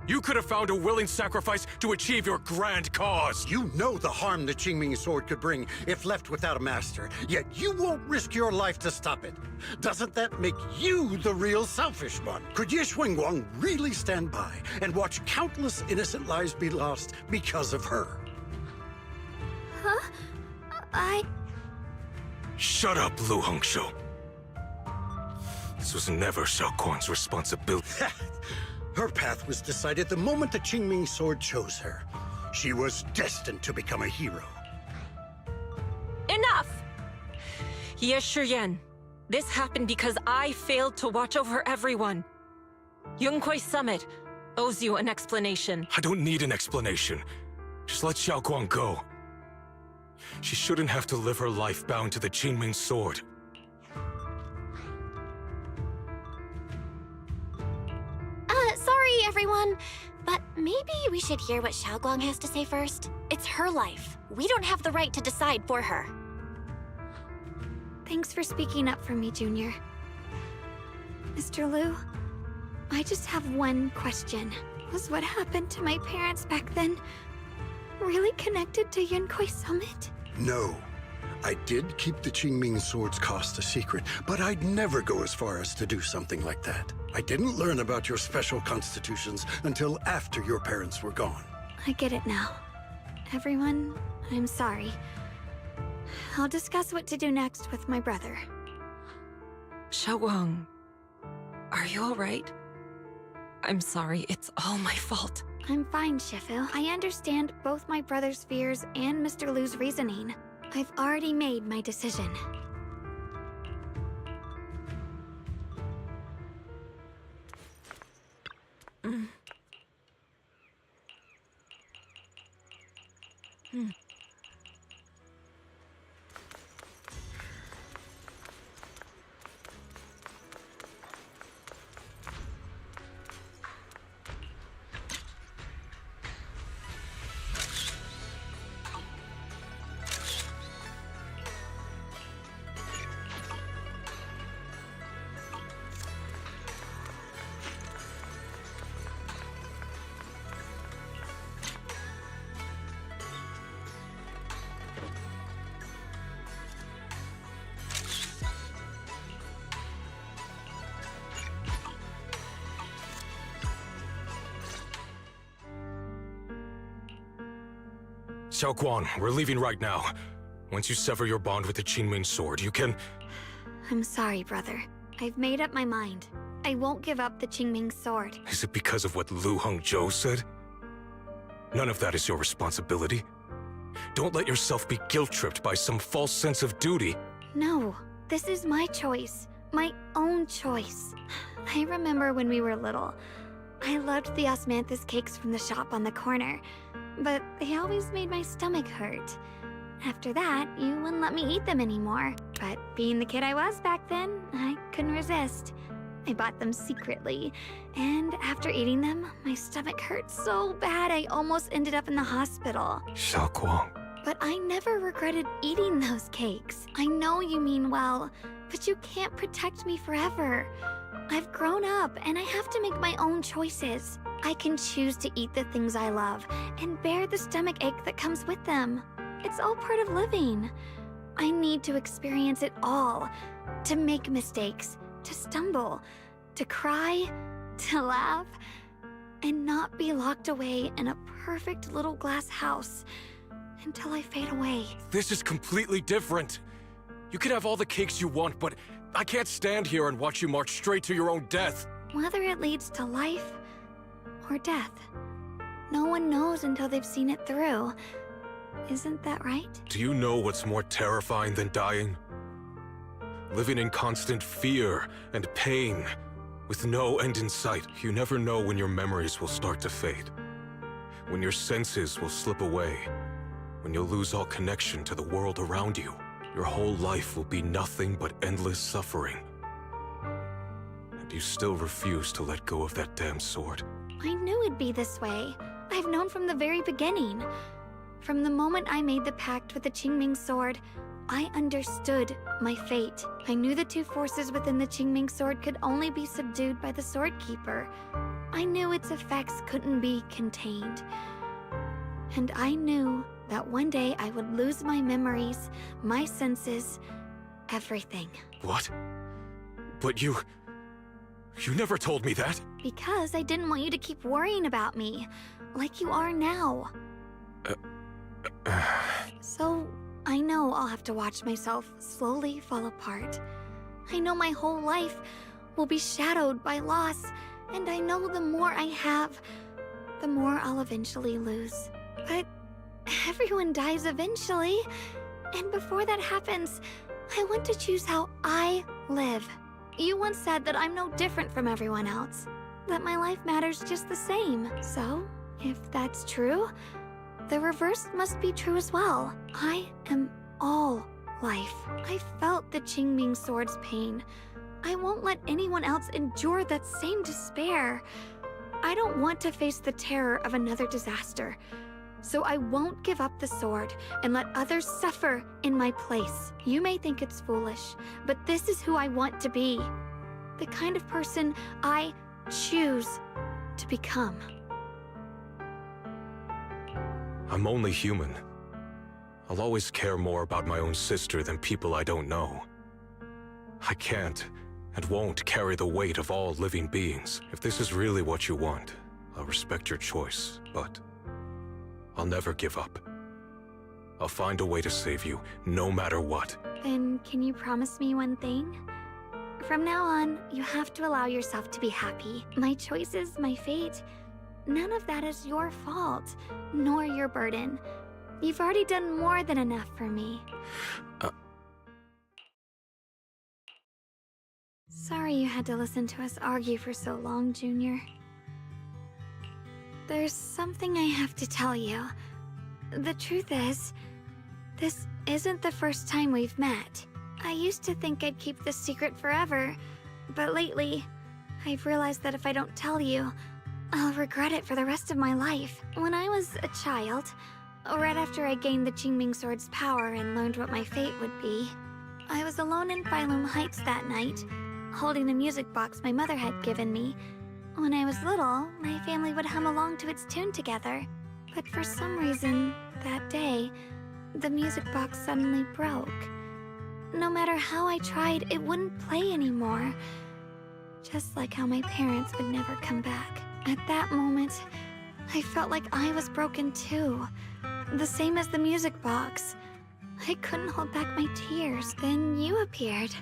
You could have found a willing sacrifice to achieve your grand cause. You know the harm the Qingming sword could bring if left without a master, yet you won't risk your life to stop it. Doesn't that make you the real selfish one? Could Ye Xuanguang really stand by and watch countless innocent lives be lost because of her? Huh? Shut up, Lu Hongzhou. This was never Xiaoguang's responsibility. Her path was decided the moment the Qingming sword chose her. She was destined to become a hero. Enough! Ye Shiyan, this happened because I failed to watch over everyone. Yunquei Summit owes you an explanation. I don't need an explanation. Just let Xiaoguang go. She shouldn't have to live her life bound to the Qingming sword. Sorry, everyone, but maybe we should hear what Xiaoguang has to say first. It's her life. We don't have the right to decide for her. Thanks for speaking up for me, Junior. Mr. Liu, I just have one question. Was what happened to my parents back then really connected to Yunquei Summit? No. I did keep the Qingming sword's cost a secret, but I'd never go as far as to do something like that. I didn't learn about your special constitutions until after your parents were gone. I get it now. Everyone, I'm sorry. I'll discuss what to do next with my brother. Xiaoguang, are you alright? I'm sorry, it's all my fault. I'm fine, Shifu. I understand both my brother's fears and Mr. Liu's reasoning. I've already made my decision. Xiaoguang, we're leaving right now. Once you sever your bond with the Qingming sword, you can... I'm sorry, brother. I've made up my mind. I won't give up the Qingming sword. Is it because of what Lu Hongzhou said? None of that is your responsibility. Don't let yourself be guilt-tripped by some false sense of duty. No, this is my choice. My own choice. I remember when we were little. I loved the osmanthus cakes from the shop on the corner, but they always made my stomach hurt. After that, you wouldn't let me eat them anymore. But being the kid I was back then, I couldn't resist. I bought them secretly, and after eating them, my stomach hurt so bad I almost ended up in the hospital. Xiaoguang. But I never regretted eating those cakes. I know you mean well, but you can't protect me forever. I've grown up, and I have to make my own choices. I can choose to eat the things I love, and bear the stomach ache that comes with them. It's all part of living. I need to experience it all. To make mistakes, to stumble, to cry, to laugh, and not be locked away in a perfect little glass house until I fade away. This is completely different. You can have all the cakes you want, but I can't stand here and watch you march straight to your own death. Whether it leads to life or death, no one knows until they've seen it through. Isn't that right? Do you know what's more terrifying than dying? Living in constant fear and pain, with no end in sight. You never know when your memories will start to fade, when your senses will slip away, when you'll lose all connection to the world around you. Your whole life will be nothing but endless suffering. And you still refuse to let go of that damn sword. I knew it'd be this way. I've known from the very beginning. From the moment I made the pact with the Qingming sword, I understood my fate. I knew the two forces within the Qingming sword could only be subdued by the Sword Keeper. I knew its effects couldn't be contained. And I knew that one day I would lose my memories, my senses, everything. What? But you never told me that. Because I didn't want you to keep worrying about me, like you are now. So, I know I'll have to watch myself slowly fall apart. I know my whole life will be shadowed by loss, and I know the more I have, the more I'll eventually lose. But everyone dies eventually, and before that happens, I want to choose how I live. You once said that I'm no different from everyone else, that my life matters just the same. So, if that's true, the reverse must be true as well. I am all life. I felt the Qingming sword's pain. I won't let anyone else endure that same despair. I don't want to face the terror of another disaster. So I won't give up the sword and let others suffer in my place. You may think it's foolish, but this is who I want to be. The kind of person I choose to become. I'm only human. I'll always care more about my own sister than people I don't know. I can't and won't carry the weight of all living beings. If this is really what you want, I'll respect your choice, but I'll never give up. I'll find a way to save you, no matter what. Then can you promise me one thing? From now on, you have to allow yourself to be happy. My choices, my fate, none of that is your fault, nor your burden. You've already done more than enough for me. Sorry you had to listen to us argue for so long, Junior. There's something I have to tell you. The truth is, this isn't the first time we've met. I used to think I'd keep this secret forever, but lately, I've realized that if I don't tell you, I'll regret it for the rest of my life. When I was a child, right after I gained the Qingming sword's power and learned what my fate would be, I was alone in Phylum Heights that night, holding the music box my mother had given me. When I was little, my family would hum along to its tune together. But for some reason, that day, the music box suddenly broke. No matter how I tried, it wouldn't play anymore. Just like how my parents would never come back. At that moment, I felt like I was broken too. The same as the music box. I couldn't hold back my tears. Then you appeared.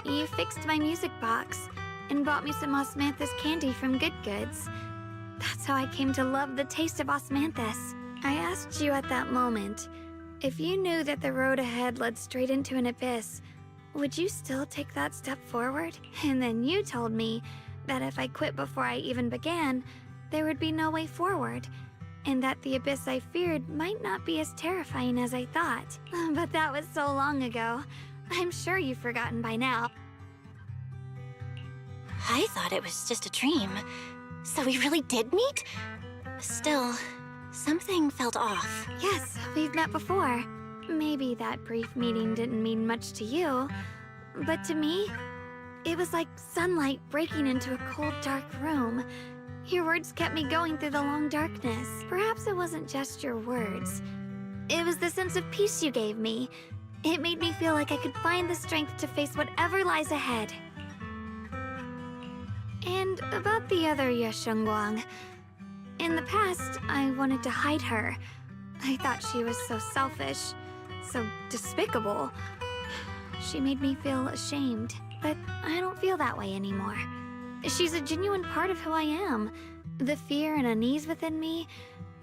You fixed my music box and bought me some osmanthus candy from Good Goods. That's how I came to love the taste of osmanthus. I asked you at that moment, if you knew that the road ahead led straight into an abyss, would you still take that step forward? And then you told me that if I quit before I even began, there would be no way forward, and that the abyss I feared might not be as terrifying as I thought. But that was so long ago. I'm sure you've forgotten by now. I thought it was just a dream. So we really did meet? Still, something felt off. Yes, we've met before. Maybe that brief meeting didn't mean much to you, but to me, it was like sunlight breaking into a cold, dark room. Your words kept me going through the long darkness. Perhaps it wasn't just your words. It was the sense of peace you gave me. It made me feel like I could find the strength to face whatever lies ahead. And about the other Yeshengguang, in the past, I wanted to hide her. I thought she was so selfish, so despicable. She made me feel ashamed, but I don't feel that way anymore. She's a genuine part of who I am, the fear and unease within me,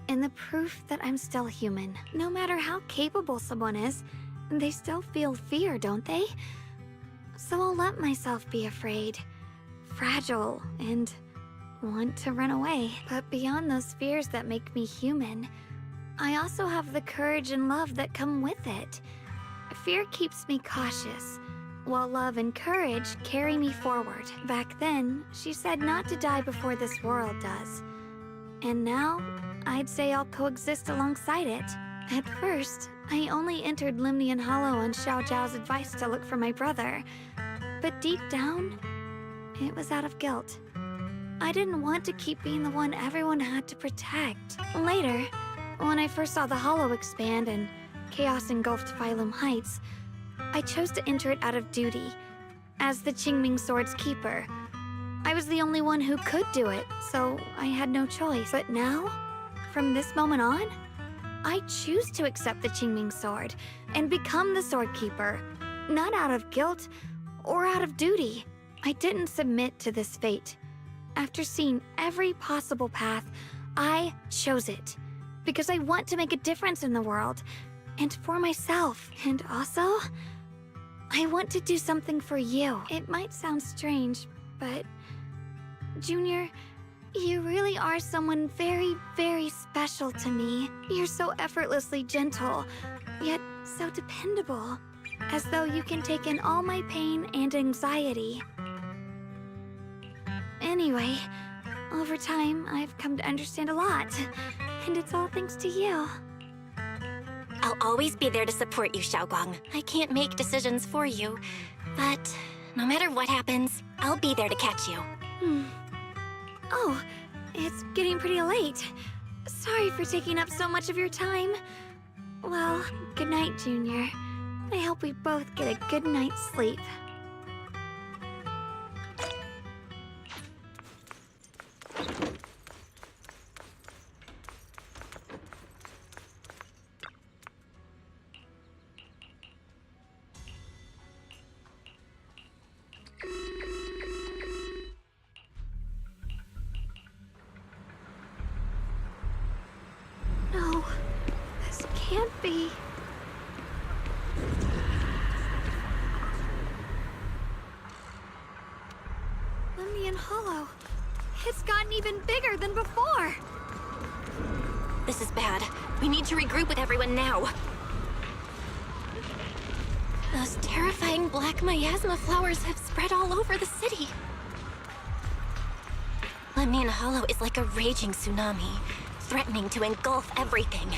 and the proof that I'm still human. No matter how capable someone is, they still feel fear, don't they? So I'll let myself be afraid, fragile, and want to run away. But beyond those fears that make me human, I also have the courage and love that come with it. Fear keeps me cautious, while love and courage carry me forward. Back then, she said not to die before this world does. And now, I'd say I'll coexist alongside it. At first, I only entered Limnian Hollow on Xiao Zhao's advice to look for my brother, but deep down, it was out of guilt. I didn't want to keep being the one everyone had to protect. Later, when I first saw the Hollow expand and chaos engulfed Phylum Heights, I chose to enter it out of duty, as the Qingming Sword's keeper. I was the only one who could do it, so I had no choice. But now, from this moment on, I choose to accept the Qingming Sword and become the Sword Keeper, not out of guilt or out of duty. I didn't submit to this fate. After seeing every possible path, I chose it because I want to make a difference in the world and for myself. And also, I want to do something for you. It might sound strange, but Junior, you really are someone very, very special to me. You're so effortlessly gentle, yet so dependable. As though you can take in all my pain and anxiety. Anyway, over time, I've come to understand a lot. And it's all thanks to you. I'll always be there to support you, Xiaoguang. I can't make decisions for you, but no matter what happens, I'll be there to catch you. Oh, it's getting pretty late. Sorry for taking up so much of your time. Well, good night, Junior. I hope we both get a good night's sleep. No, this can't be. Limnian Hollow. It's gotten even bigger than before. This is bad. We need to regroup with everyone now. Those terrifying black miasma flowers have spread all over the city. Limnian Hollow is like a raging tsunami, threatening to engulf everything.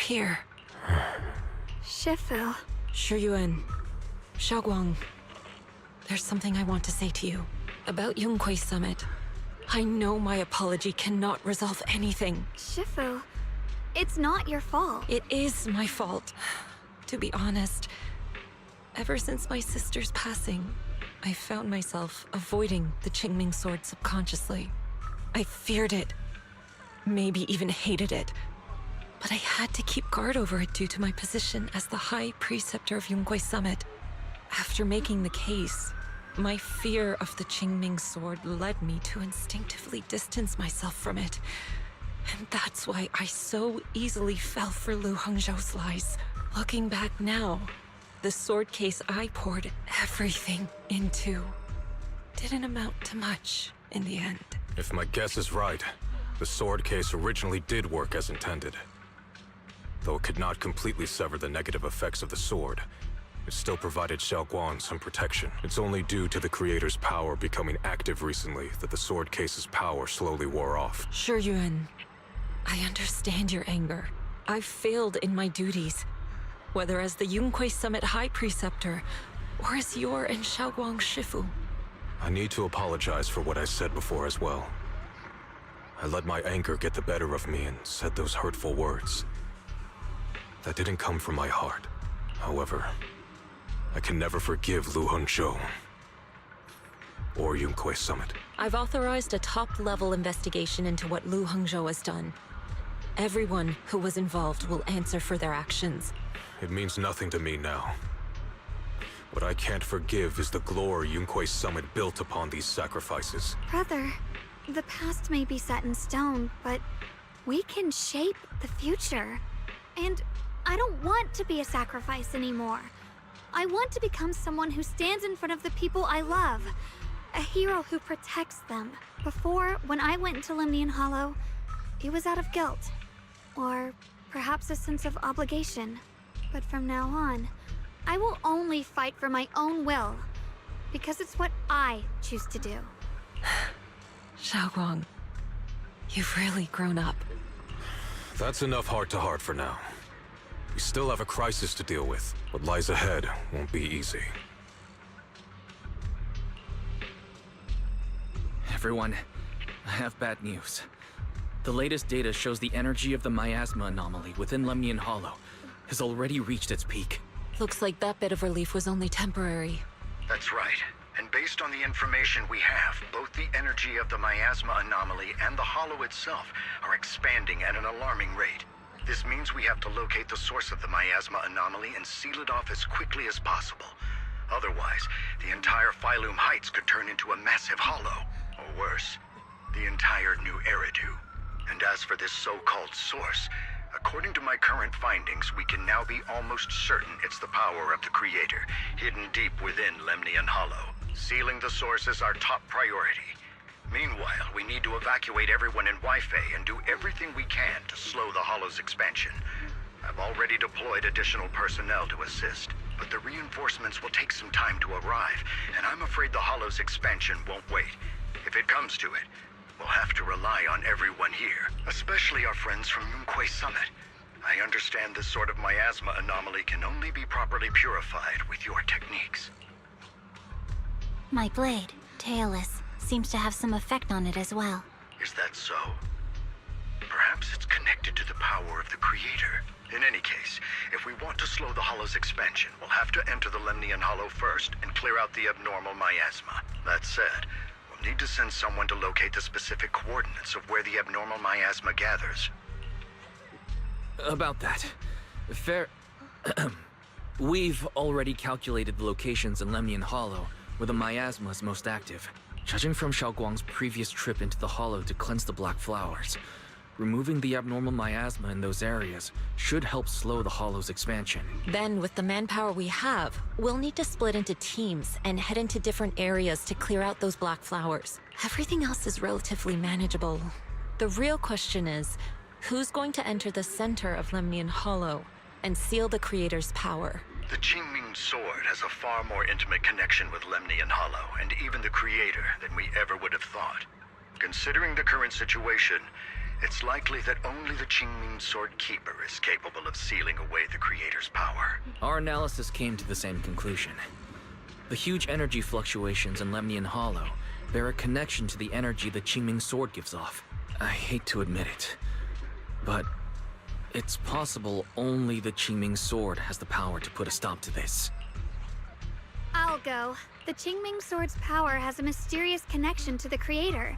here. Shifu. Shuyuan, Xiaoguang, there's something I want to say to you. About Yunquei Summit. I know my apology cannot resolve anything. Shifu, it's not your fault. It is my fault. To be honest, ever since my sister's passing, I found myself avoiding the Qingming sword subconsciously. I feared it, maybe even hated it. But I had to keep guard over it due to my position as the High Preceptor of Yunquei Summit. After making the case, my fear of the Qingming sword led me to instinctively distance myself from it. And that's why I so easily fell for Lu Hangzhou's lies. Looking back now, the sword case I poured everything into didn't amount to much in the end. If my guess is right, the sword case originally did work as intended. Though it could not completely sever the negative effects of the sword, it still provided Xiaoguang some protection. It's only due to the creator's power becoming active recently that the sword case's power slowly wore off. Shuyuan, I understand your anger. I've failed in my duties, whether as the Yunquei Summit High Preceptor or as your and Xiaoguang's Shifu. I need to apologize for what I said before as well. I let my anger get the better of me and said those hurtful words. That didn't come from my heart. However, I can never forgive Lu Hangzhou or Yunquei Summit. I've authorized a top-level investigation into what Lu Hangzhou has done. Everyone who was involved will answer for their actions. It means nothing to me now. What I can't forgive is the glory Yunquei Summit built upon these sacrifices. Brother, the past may be set in stone, but we can shape the future. And I don't want to be a sacrifice anymore. I want to become someone who stands in front of the people I love. A hero who protects them. Before, when I went into Lemnian Hollow, it was out of guilt. Or perhaps a sense of obligation. But from now on, I will only fight for my own will. Because it's what I choose to do. Xiaoguang, you've really grown up. That's enough heart-to-heart for now. We still have a crisis to deal with. What lies ahead won't be easy. Everyone, I have bad news. The latest data shows the energy of the miasma anomaly within Lemnian Hollow has already reached its peak. Looks like that bit of relief was only temporary. That's right. And based on the information we have, both the energy of the miasma anomaly and the hollow itself are expanding at an alarming rate. This means we have to locate the source of the miasma anomaly and seal it off as quickly as possible. Otherwise, the entire Phylum Heights could turn into a massive hollow. Or worse, the entire new Eridu. And as for this so-called source, according to my current findings, we can now be almost certain it's the power of the Creator, hidden deep within Lemnian Hollow. Sealing the source is our top priority. Meanwhile, we need to evacuate everyone in Wi-Fi and do everything we can to slow the Hollow's expansion. I've already deployed additional personnel to assist, but the reinforcements will take some time to arrive, and I'm afraid the Hollow's expansion won't wait. If it comes to it, we'll have to rely on everyone here, especially our friends from Yunquei Summit. I understand this sort of miasma anomaly can only be properly purified with your techniques. My blade, Tailless, seems to have some effect on it as well. Is that so? Perhaps it's connected to the power of the Creator. In any case, if we want to slow the Hollow's expansion, we'll have to enter the Lemnian Hollow first and clear out the abnormal miasma. That said, we'll need to send someone to locate the specific coordinates of where the abnormal miasma gathers. About that. We've already calculated the locations in Lemnian Hollow where the miasma is most active. Judging from Xiaoguang's previous trip into the Hollow to cleanse the Black Flowers, removing the abnormal miasma in those areas should help slow the Hollow's expansion. Then, with the manpower we have, we'll need to split into teams and head into different areas to clear out those Black Flowers. Everything else is relatively manageable. The real question is, who's going to enter the center of Lemnian Hollow and seal the Creator's power? The Qingming sword has a far more intimate connection with Lemnian Hollow and even the Creator than we ever would have thought. Considering the current situation, It's likely that only the Qingming Sword Keeper is capable of sealing away the Creator's power. Our analysis came to the same conclusion. The huge energy fluctuations in Lemnian Hollow bear a connection to the energy the Qingming Sword gives off. I hate to admit it, but it's possible only the Qingming Sword has the power to put a stop to this. I'll go. The Qingming Sword's power has a mysterious connection to the Creator,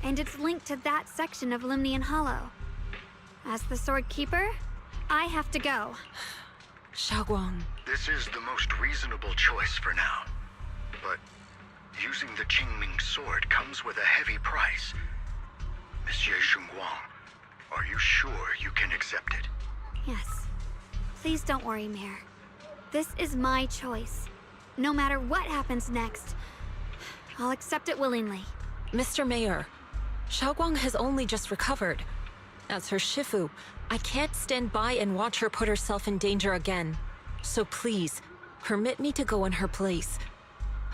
and it's linked to that section of Limnian Hollow. As the Sword Keeper, I have to go. Xiaoguang. This is the most reasonable choice for now. But using the Qingming Sword comes with a heavy price. Monsieur Xunguang, are you sure you can accept it? Yes. Please don't worry, Mayor. This is my choice. No matter what happens next, I'll accept it willingly. Mr. Mayor, Xiaoguang has only just recovered. As her Shifu, I can't stand by and watch her put herself in danger again. So please, permit me to go in her place.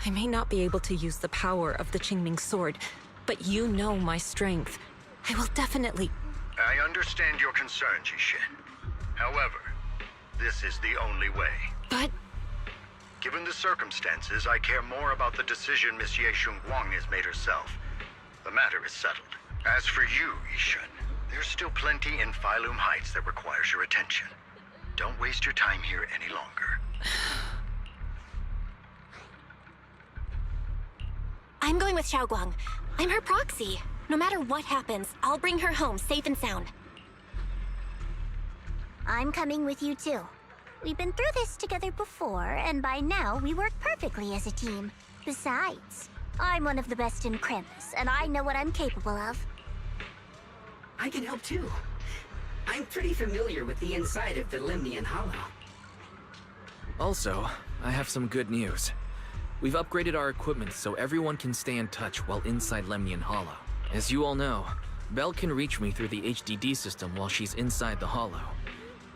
I may not be able to use the power of the Qingming Sword, but you know my strength. I will definitely... I understand your concerns, Yixin. However, this is the only way. But... Given the circumstances, I care more about the decision Miss Ye Xunguang has made herself. The matter is settled. As for you, Yixin, there's still plenty in Phylum Heights that requires your attention. Don't waste your time here any longer. I'm going with Xiaoguang. I'm her proxy. No matter what happens, I'll bring her home safe and sound. I'm coming with you too. We've been through this together before, and by now we work perfectly as a team. Besides, I'm one of the best in Krampus, and I know what I'm capable of. I can help too. I'm pretty familiar with the inside of the Limnian Hollow. Also, I have some good news. We've upgraded our equipment so everyone can stay in touch while inside Lemnian Hollow. As you all know, Belle can reach me through the HDD system while she's inside the Hollow.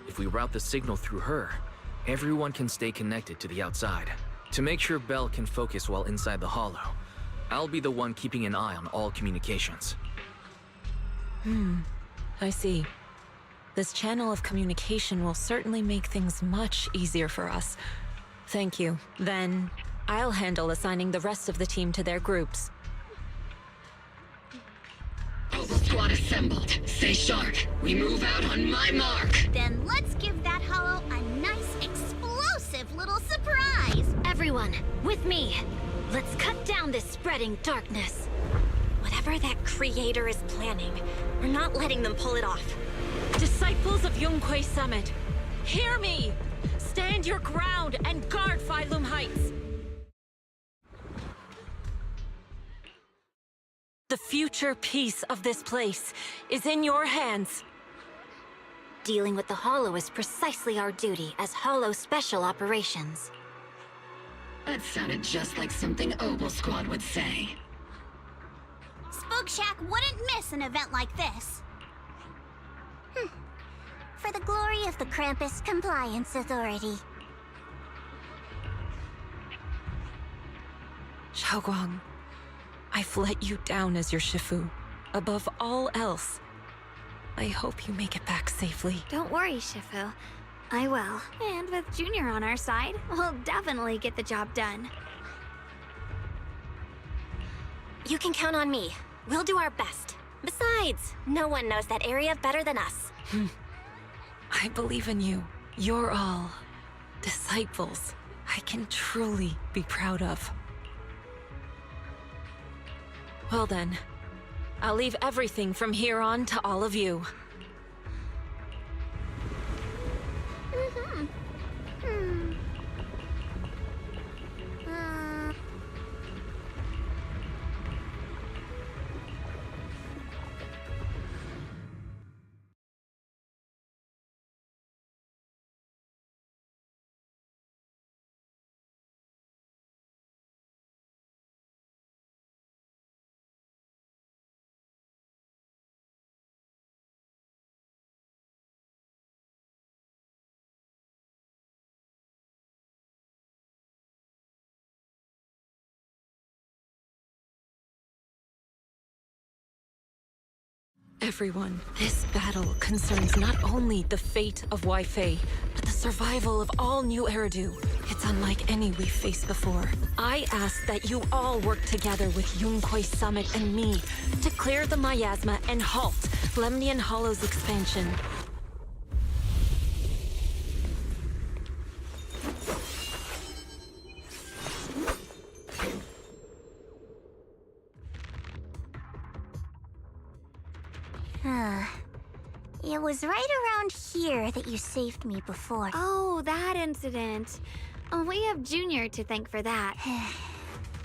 If we route the signal through her, everyone can stay connected to the outside. To make sure Belle can focus while inside the Hollow, I'll be the one keeping an eye on all communications. I see. This channel of communication will certainly make things much easier for us. Thank you. Then, I'll handle assigning the rest of the team to their groups. All squad assembled. Stay sharp. We move out on my mark. Then let's give that hollow a nice, explosive little surprise! Everyone, with me. Let's cut down this spreading darkness. Whatever that Creator is planning, we're not letting them pull it off. Disciples of Yunquay Summit, hear me! Stand your ground and guard Phylum Heights! The future peace of this place is in your hands. Dealing with the Hollow is precisely our duty as Hollow Special Operations. That sounded just like something Obel Squad would say. Spook Shack wouldn't miss an event like this. For the glory of the Krampus Compliance Authority. Xiaoguang, I've let you down as your Shifu. Above all else, I hope you make it back safely. Don't worry, Shifu. I will. And with Junior on our side, we'll definitely get the job done. You can count on me. We'll do our best. Besides, no one knows that area better than us. I believe in you. You're all disciples I can truly be proud of. Well then, I'll leave everything from here on to all of you. Everyone, this battle concerns not only the fate of Wi-Fi, but the survival of all new Eridu. It's unlike any we've faced before. I ask that you all work together with Yunquei Summit and me to clear the miasma and halt Lemnian Hollow's expansion. It was right around here that you saved me before. Oh, that incident. Oh, we have Junior to thank for that.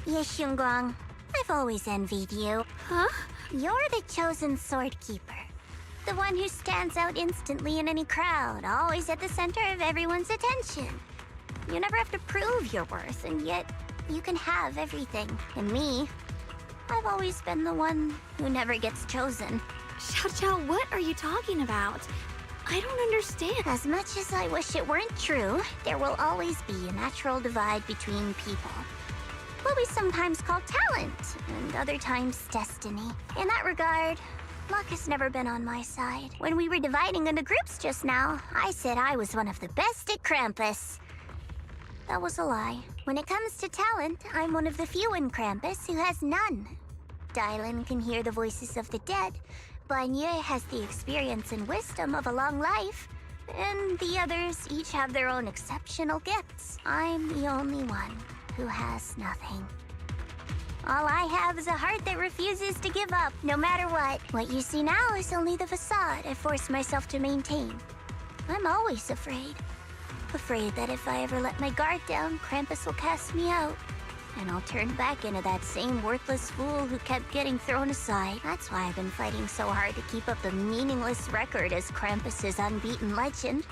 Yes, Xingguang. I've always envied you. Huh? You're the chosen sword keeper. The one who stands out instantly in any crowd, always at the center of everyone's attention. You never have to prove your worth, and yet you can have everything. And me, I've always been the one who never gets chosen. Xiao, what are you talking about? I don't understand. As much as I wish it weren't true, there will always be a natural divide between people. What we sometimes call talent, and other times destiny. In that regard, luck has never been on my side. When we were dividing into groups just now, I said I was one of the best at Krampus. That was a lie. When it comes to talent, I'm one of the few in Krampus who has none. Dylan can hear the voices of the dead. Banye has the experience and wisdom of a long life, and the others each have their own exceptional gifts. I'm the only one who has nothing. All I have is a heart that refuses to give up, no matter what. What you see now is only the facade I forced myself to maintain. I'm always afraid. Afraid that if I ever let my guard down, Krampus will cast me out. And I'll turn back into that same worthless fool who kept getting thrown aside. That's why I've been fighting so hard to keep up the meaningless record as Krampus's unbeaten legend.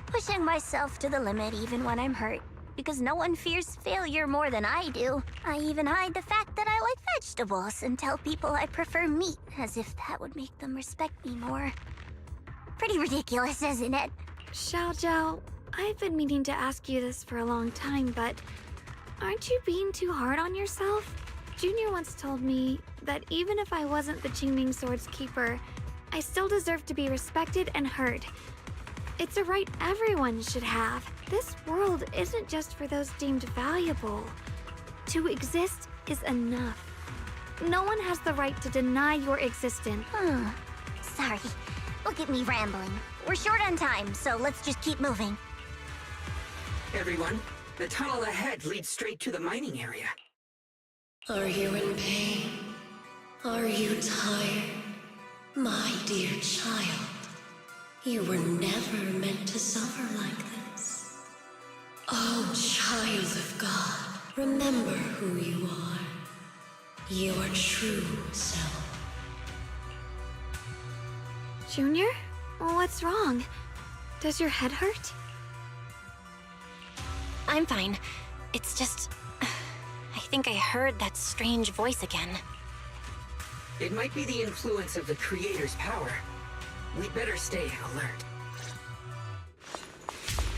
Pushing myself to the limit even when I'm hurt. Because no one fears failure more than I do. I even hide the fact that I like vegetables and tell people I prefer meat, as if that would make them respect me more. Pretty ridiculous, isn't it? Xiao, I've been meaning to ask you this for a long time, but aren't you being too hard on yourself? Junior once told me that even if I wasn't the Qingming Sword's keeper, I still deserve to be respected and heard. It's a right everyone should have. This world isn't just for those deemed valuable. To exist is enough. No one has the right to deny your existence. Sorry. Look at me rambling. We're short on time, so let's just keep moving. Everyone, the tunnel ahead leads straight to the mining area. Are you in pain? Are you tired? My dear child, you were never meant to suffer like this. Oh, child of God, remember who you are. Your true self. Junior? What's wrong? Does your head hurt? I'm fine. It's just... I think I heard that strange voice again. It might be the influence of the Creator's power. We'd better stay alert.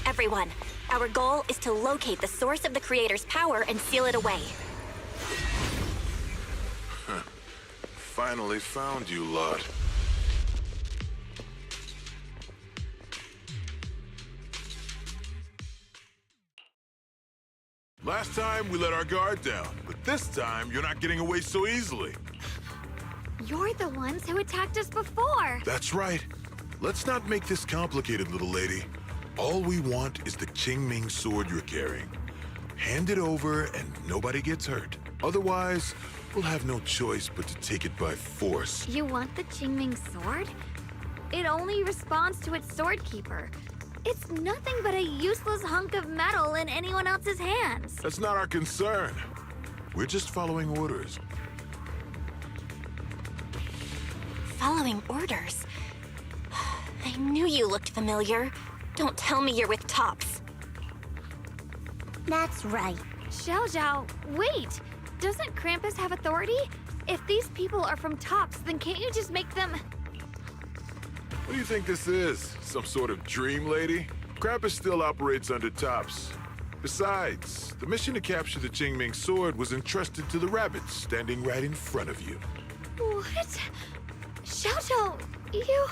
Everyone, our goal is to locate the source of the Creator's power and seal it away. Finally found you, lot. Last time, we let our guard down, but this time, you're not getting away so easily. You're the ones who attacked us before! That's right. Let's not make this complicated, little lady. All we want is the Qingming sword you're carrying. Hand it over and nobody gets hurt. Otherwise, we'll have no choice but to take it by force. You want the Qingming sword? It only responds to its sword keeper. It's nothing but a useless hunk of metal in anyone else's hands. That's not our concern. We're just following orders. Following orders? I knew you looked familiar. Don't tell me you're with Tops. That's right. Xiao, wait! Doesn't Krampus have authority? If these people are from Tops, then can't you just make them... What do you think this is? Some sort of dream lady? Krampus still operates under Tops. Besides, the mission to capture the Qingming sword was entrusted to the rabbits standing right in front of you. What? Xiao, You...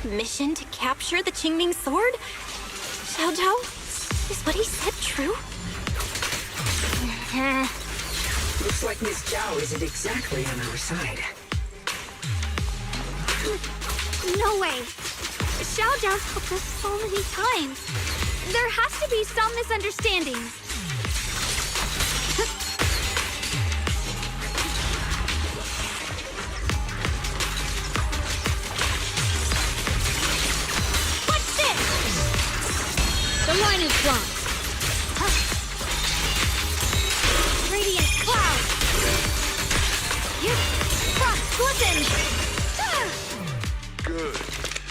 Mission to capture the Qingming sword? Xiao Zhao? Is what he said true? Looks like Miss Zhao isn't exactly on our side. No way! Xiao Zhao's helped us so many times. There has to be some misunderstanding. What's this? The line is drawn. Radiant cloud. Listen. Good.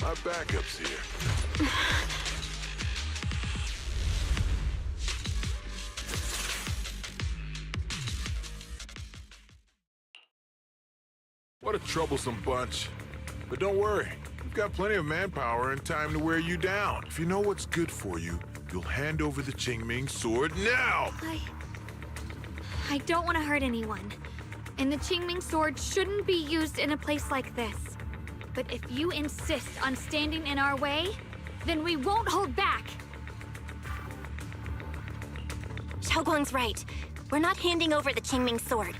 My backup's here. What a troublesome bunch. But don't worry, we've got plenty of manpower and time to wear you down. If you know what's good for you, you'll hand over the Qingming sword now! I don't want to hurt anyone. And the Qingming sword shouldn't be used in a place like this. But if you insist on standing in our way, then we won't hold back. Xiaoguang's right. We're not handing over the Qingming sword.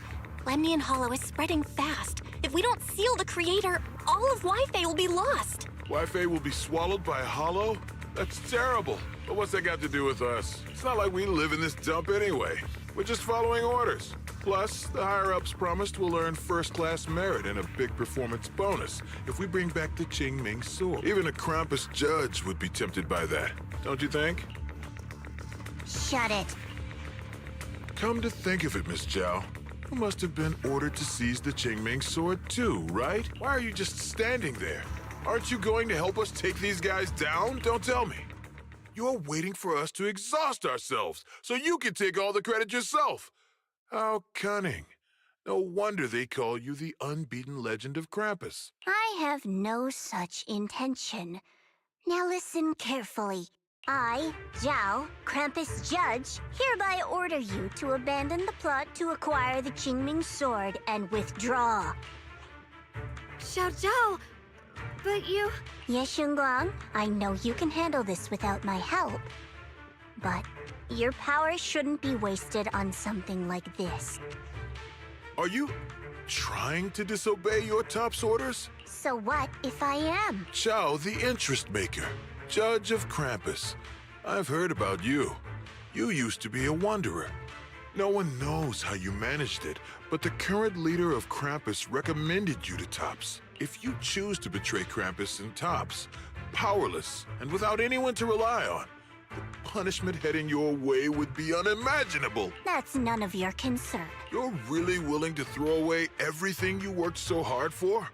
Lemnian Hollow is spreading fast. If we don't seal the creator, all of Wi-Fi will be lost. Wi-Fi will be swallowed by a hollow? That's terrible. But what's that got to do with us? It's not like we live in this dump anyway. We're just following orders. Plus, the higher-ups promised we'll earn first-class merit and a big performance bonus if we bring back the Qingming sword. Even a Krampus judge would be tempted by that, don't you think? Shut it. Come to think of it, Miss Zhao, you must have been ordered to seize the Qingming sword too, right? Why are you just standing there? Aren't you going to help us take these guys down? Don't tell me. You're waiting for us to exhaust ourselves so you can take all the credit yourself. How cunning. No wonder they call you the unbeaten legend of Krampus. I have no such intention. Now listen carefully. I, Zhao, Krampus Judge, hereby order you to abandon the plot to acquire the Qingming sword and withdraw. Xiao Zhao, but you... Ye Shengguang, I know you can handle this without my help. But your power shouldn't be wasted on something like this. Are you trying to disobey your top's orders? So what if I am? Zhao, the interest maker, Judge of Krampus. I've heard about you. You used to be a wanderer. No one knows how you managed it, but the current leader of Krampus recommended you to Tops. If you choose to betray Krampus and Tops, powerless and without anyone to rely on, the punishment heading your way would be unimaginable. That's none of your concern. You're really willing to throw away everything you worked so hard for?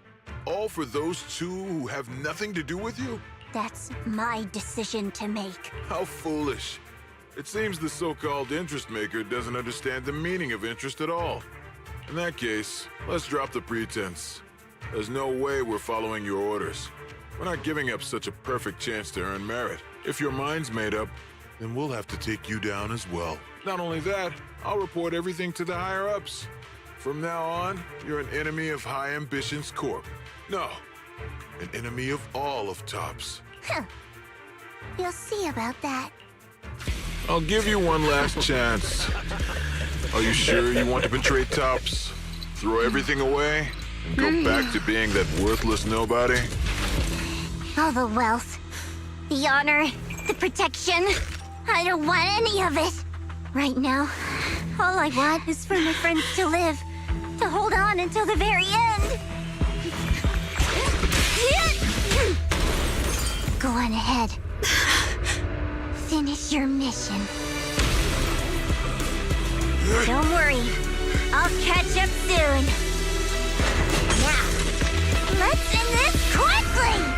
All for those two who have nothing to do with you? That's my decision to make. How foolish. It seems the so-called interest maker doesn't understand the meaning of interest at all. In that case, let's drop the pretense. There's no way we're following your orders. We're not giving up such a perfect chance to earn merit. If your mind's made up, then we'll have to take you down as well. Not only that, I'll report everything to the higher-ups. From now on, you're an enemy of High Ambitions Corp. No, an enemy of all of Tops. Huh. You'll see about that. I'll give you one last chance. Are you sure you want to betray Tops? Throw everything away and go back to being that worthless nobody? All the wealth, the honor, the protection. I don't want any of it. Right now, all I want is for my friends to live, to hold on until the very end. Go on ahead. Finish your mission. Don't worry, I'll catch up soon. Now, let's end this quickly!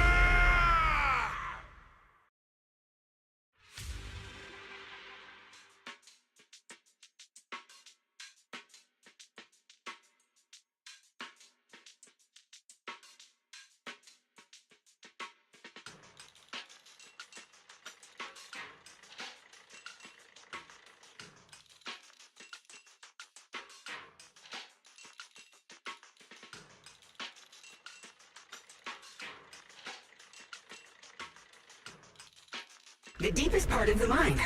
the deepest part of the mine.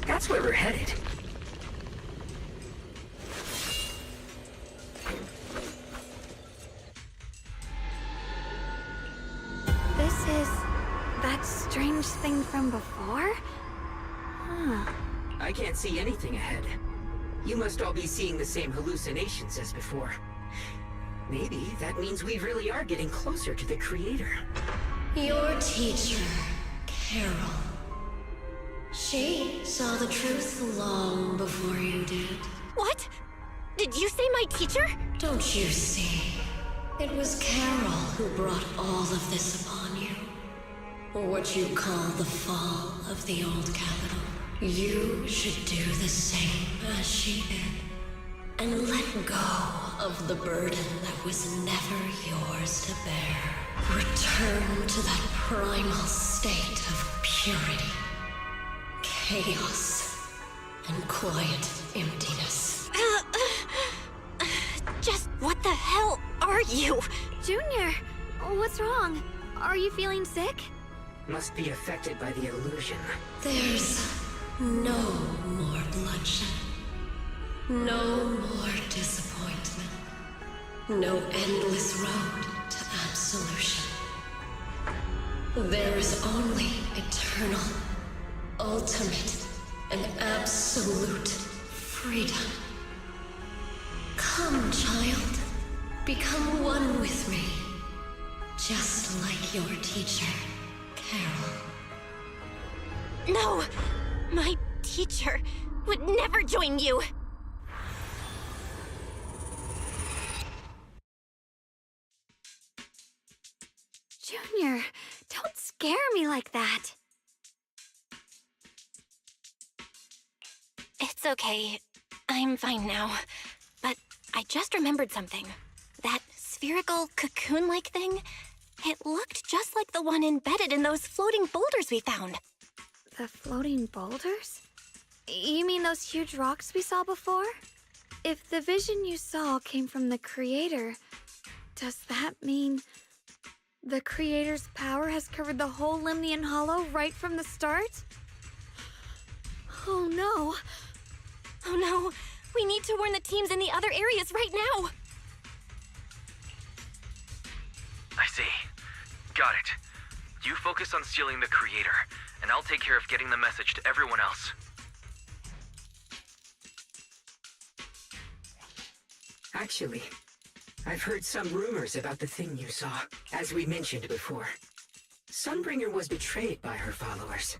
That's where we're headed. This is that strange thing from before? Huh. I can't see anything ahead. You must all be seeing the same hallucinations as before. Maybe that means we really are getting closer to the Creator. Your teacher, Carol. She saw the truth long before you did. What? Did you say my teacher? Don't you see? It was Carol who brought all of this upon you. Or what you call the fall of the old capital. You should do the same as she did. And let go of the burden that was never yours to bear. Return to that primal state of purity, chaos, and quiet emptiness. Just what the hell are you? Junior, what's wrong? Are you feeling sick? Must be affected by the illusion. There's no more bloodshed. No more disappointment. No endless road to absolution. There is only eternal, ultimate, and absolute freedom. Come, child. Become one with me. Just like your teacher, Carol. No! My teacher would never join you! Junior, don't scare me like that. It's okay. I'm fine now. But I just remembered something. That spherical cocoon-like thing, it looked just like the one embedded in those floating boulders we found. The floating boulders? You mean those huge rocks we saw before? If the vision you saw came from the Creator, does that mean the Creator's power has covered the whole Limnian Hollow right from the start? Oh no. Oh no, we need to warn the teams in the other areas right now. I see. Got it. You focus on stealing the Creator, and I'll take care of getting the message to everyone else. Actually, I've heard some rumors about the thing you saw, as we mentioned before. Sunbringer was betrayed by her followers.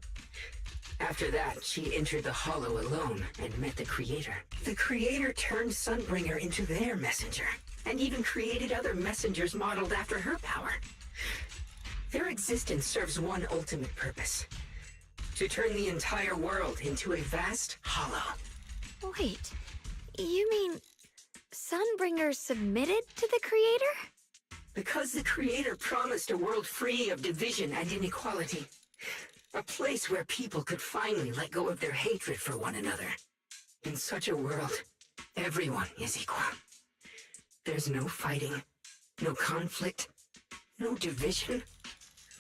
After that, she entered the Hollow alone and met the Creator. The Creator turned Sunbringer into their messenger, and even created other messengers modeled after her power. Their existence serves one ultimate purpose: to turn the entire world into a vast hollow. Wait, you mean Sunbringer submitted to the Creator? Because the Creator promised a world free of division and inequality. A place where people could finally let go of their hatred for one another. In such a world, everyone is equal. There's no fighting, no conflict, no division,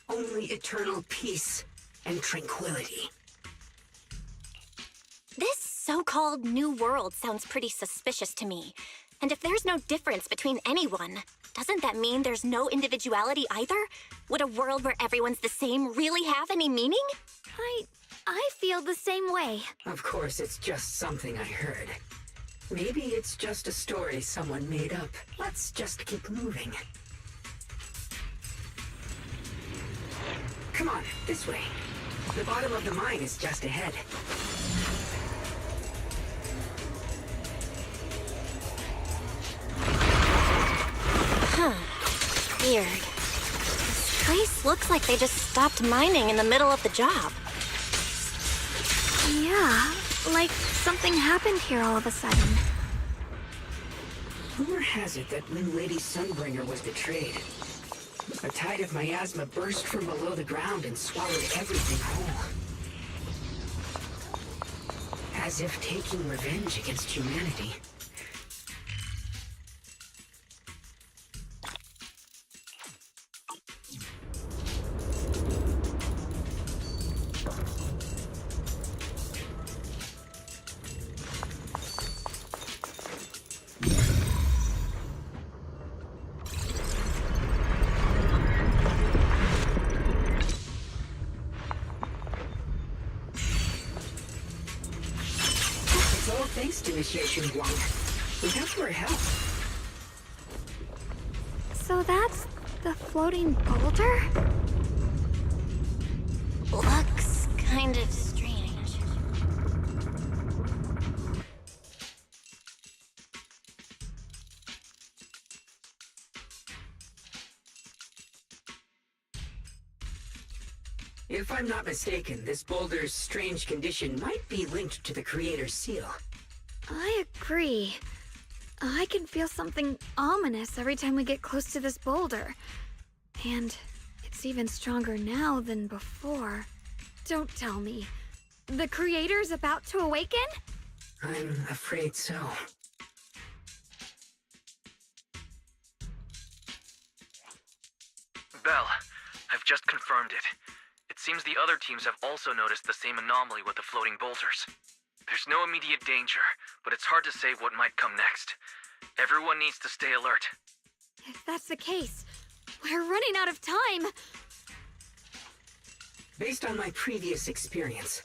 only eternal peace and tranquility. This so-called new world sounds pretty suspicious to me. And if there's no difference between anyone, doesn't that mean there's no individuality either? Would a world where everyone's the same really have any meaning? I feel the same way. Of course, it's just something I heard. Maybe it's just a story someone made up. Let's just keep moving. Come on, this way. The bottom of the mine is just ahead. Huh. Weird. This place looks like they just stopped mining in the middle of the job. Yeah, like something happened here all of a sudden. Rumor has it that when Lady Sunbringer was betrayed, a tide of miasma burst from below the ground and swallowed everything whole. As if taking revenge against humanity. Miss Yeshun Guang. Without your help. So that's the floating boulder? Looks kind of strange. If I'm not mistaken, this boulder's strange condition might be linked to the Creator's seal. I agree. I can feel something ominous every time we get close to this boulder. And it's even stronger now than before. Don't tell me. The Creator's about to awaken? I'm afraid so. Belle, I've just confirmed it. It seems the other teams have also noticed the same anomaly with the floating boulders. There's no immediate danger, but it's hard to say what might come next. Everyone needs to stay alert. If that's the case, we're running out of time. Based on my previous experience,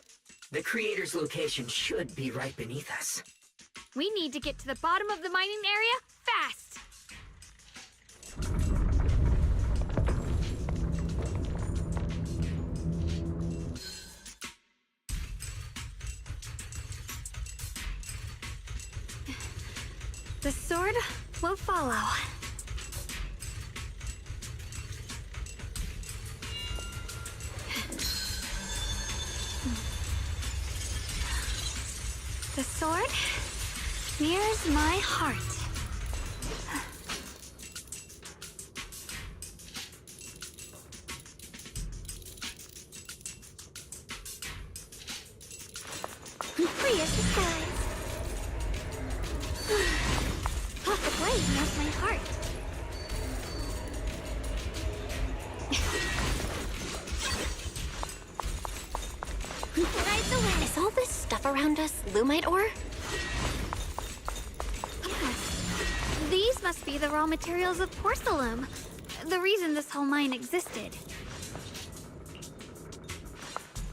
the Creator's location should be right beneath us. We need to get to the bottom of the mining area fast. The sword will follow. The sword mirrors my heart. Free as the skies. The blade knows my heart. Ride the wind. Is all this stuff around us Lumite ore? Yes. These must be the raw materials of porcelain. The reason this whole mine existed.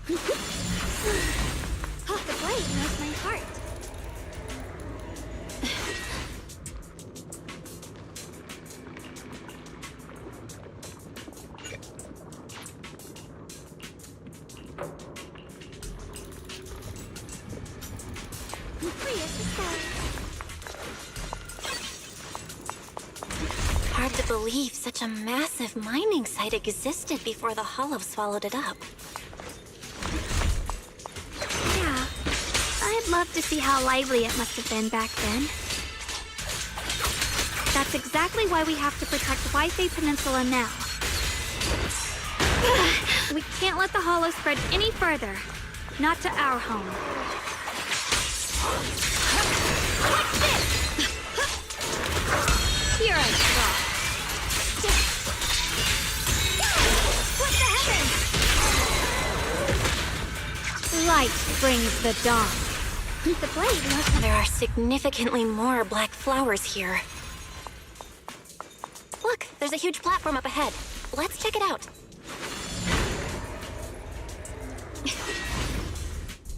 The blade knows my heart. Hard to believe such a massive mining site existed before the Hollow swallowed it up. Yeah, I'd love to see how lively it must have been back then. That's exactly why we have to protect Wi-Fi Peninsula now. We can't let the Hollow spread any further. Not to our home. What's this? Here I go. What the heavens? Light brings the dawn. The blade knows there are significantly more black flowers here. Look, there's a huge platform up ahead. Let's check it out.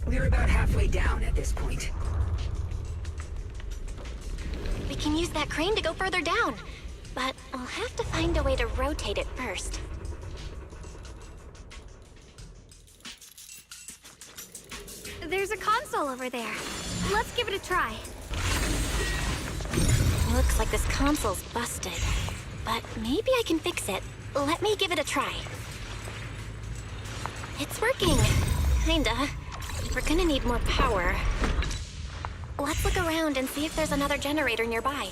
We're about halfway down at this point. We can use that crane to go further down, but I'll have to find a way to rotate it first. There's a console over there. Let's give it a try. Looks like this console's busted, but maybe I can fix it. Let me give it a try. It's working. Kinda. We're gonna need more power. Let's look around and see if there's another generator nearby.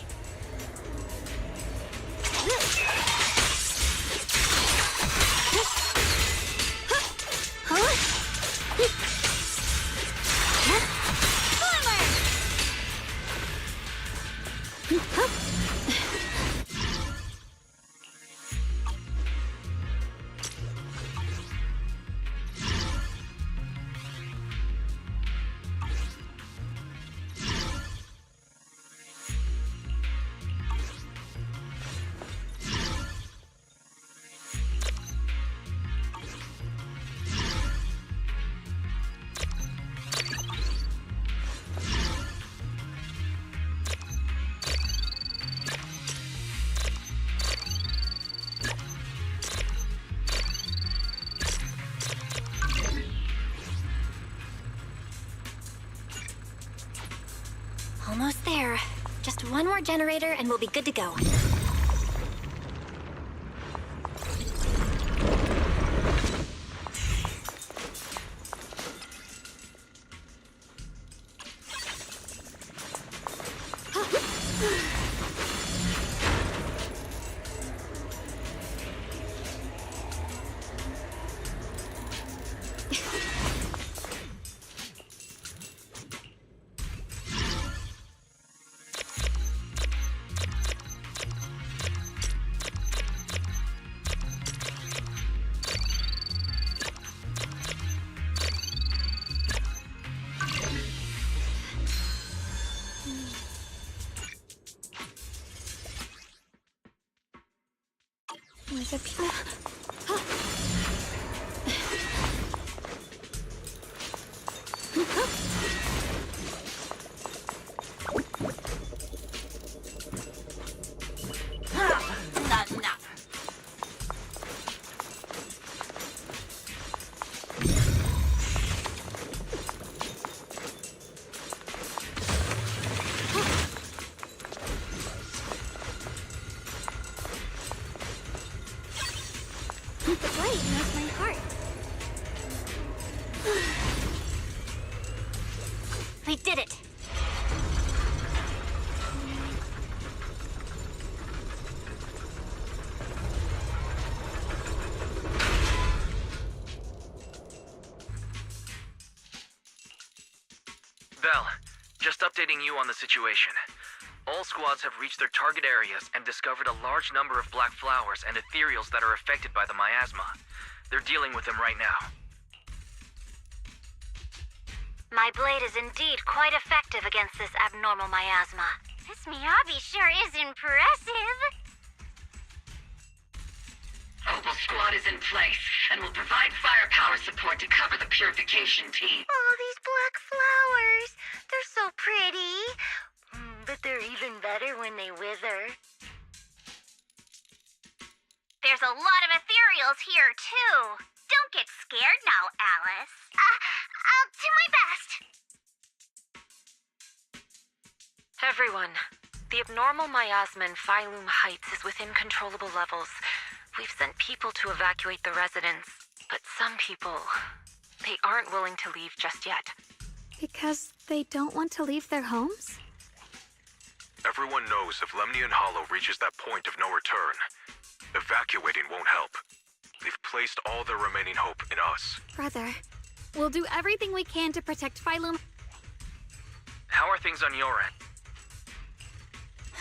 Just one more generator and we'll be good to go. There's a pew. The blade knows my heart. We did it! Bell, just updating you on the situation. All squads have reached their target areas and discovered a large number of black flowers and ethereals that are affected by the miasma. They're dealing with them right now. My blade is indeed quite effective against this abnormal miasma. This Miyabi sure is impressive. Opal Squad is in place and will provide firepower support to cover the purification team. Oh, these black flowers. They're so pretty. But they're even better when they wither. There's a lot of ethereals here, too. Don't get scared now, Alice. I'll do my best. Everyone, the abnormal miasma in Phylum Heights is within controllable levels. We've sent people to evacuate the residents, but some people, they aren't willing to leave just yet. Because they don't want to leave their homes? Everyone knows if Lemnian Hollow reaches that point of no return, evacuating won't help. They've placed all their remaining hope in us. Brother, we'll do everything we can to protect Phylum. How are things on your end?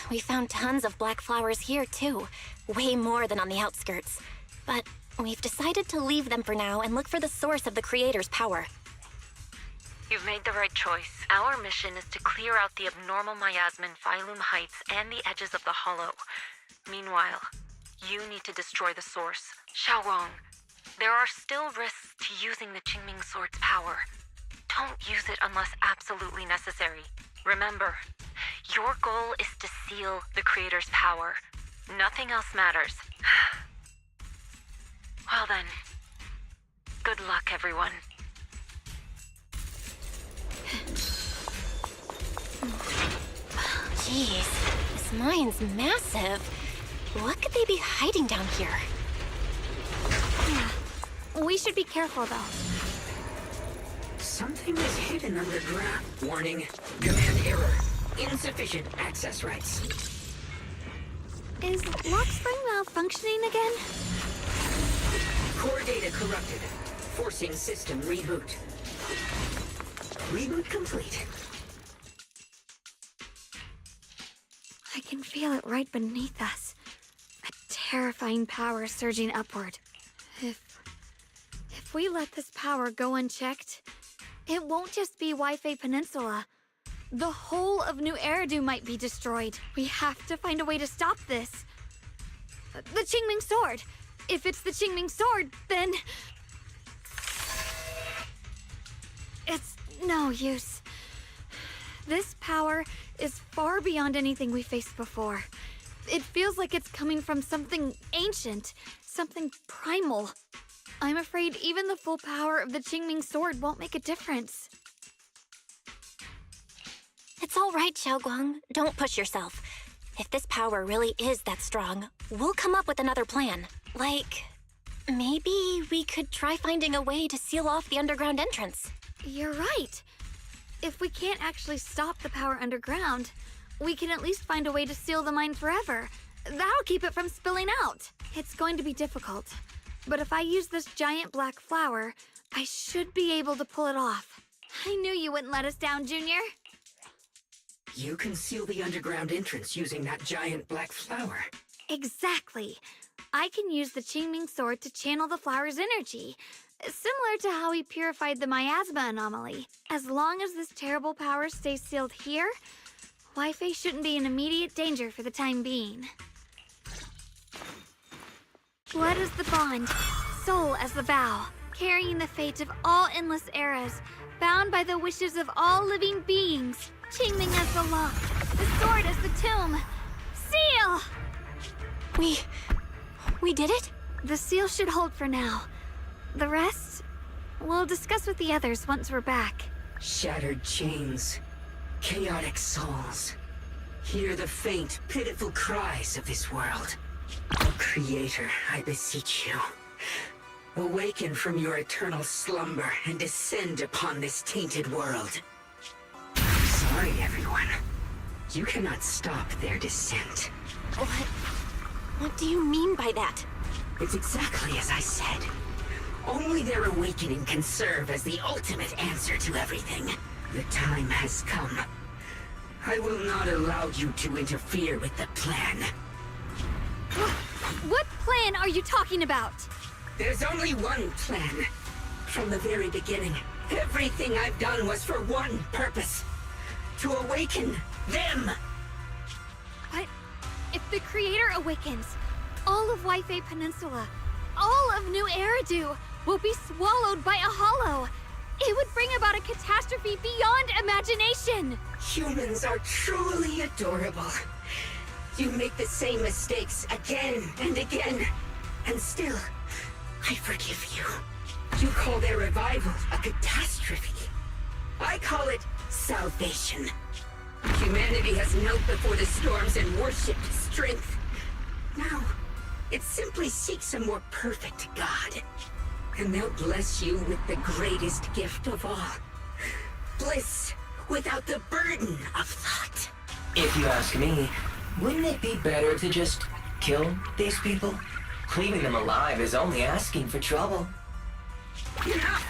We found tons of black flowers here, too. Way more than on the outskirts. But we've decided to leave them for now and look for the source of the Creator's power. You've made the right choice. Our mission is to clear out the abnormal miasma in Phylum Heights and the edges of the Hollow. Meanwhile, you need to destroy the source. Xiaowang, there are still risks to using the Qingming Sword's power. Don't use it unless absolutely necessary. Remember, your goal is to seal the Creator's power. Nothing else matters. Well then, good luck, everyone. Jeez, this mine's massive. What could they be hiding down here? Yeah, we should be careful, though. Something is hidden underground. Warning, command error. Insufficient access rights. Is Lockspring malfunctioning again? Core data corrupted. Forcing system reboot. Reboot complete. I can feel it right beneath us. A terrifying power surging upward. If we let this power go unchecked, it won't just be Wi-Fi Peninsula. The whole of New Eridu might be destroyed. We have to find a way to stop this. The Qingming Sword! If it's the Qingming Sword, then... it's no use. This power is far beyond anything we faced before. It feels like it's coming from something ancient, something primal. I'm afraid even the full power of the Qingming Sword won't make a difference. It's all right, Xiaoguang. Don't push yourself. If this power really is that strong, we'll come up with another plan. Like, maybe we could try finding a way to seal off the underground entrance. You're right. If we can't actually stop the power underground, we can at least find a way to seal the mine forever. That'll keep it from spilling out. It's going to be difficult, but if I use this giant black flower, I should be able to pull it off. I knew you wouldn't let us down, Junior. You can seal the underground entrance using that giant black flower. Exactly. I can use the Qingming sword to channel the flower's energy, similar to how we purified the miasma anomaly. As long as this terrible power stays sealed here, Wi-Fi shouldn't be in immediate danger for the time being. Blood is the bond, soul as the vow, carrying the fate of all endless eras, bound by the wishes of all living beings. Qingming as the lock, the sword as the tomb. Seal! We did it? The seal should hold for now. The rest, we'll discuss with the others once we're back. Shattered chains, chaotic souls. Hear the faint, pitiful cries of this world. Oh, Creator, I beseech you. Awaken from your eternal slumber and descend upon this tainted world. Sorry, everyone. You cannot stop their descent. What do you mean by that? It's exactly as I said. Only their awakening can serve as the ultimate answer to everything. The time has come. I will not allow you to interfere with the plan. What plan are you talking about? There's only one plan. From the very beginning, everything I've done was for one purpose. To awaken them! But if the Creator awakens, all of Wi-Fi Peninsula, all of New Eridu will be swallowed by a hollow. It would bring about a catastrophe beyond imagination. Humans are truly adorable. You make the same mistakes again and again, and still, I forgive you. You call their revival a catastrophe. I call it salvation. Humanity has knelt before the storms and worshipped strength. Now, it simply seeks a more perfect God. And they'll bless you with the greatest gift of all. Bliss without the burden of thought. If you ask me, wouldn't it be better to just kill these people? Leaving them alive is only asking for trouble. Enough!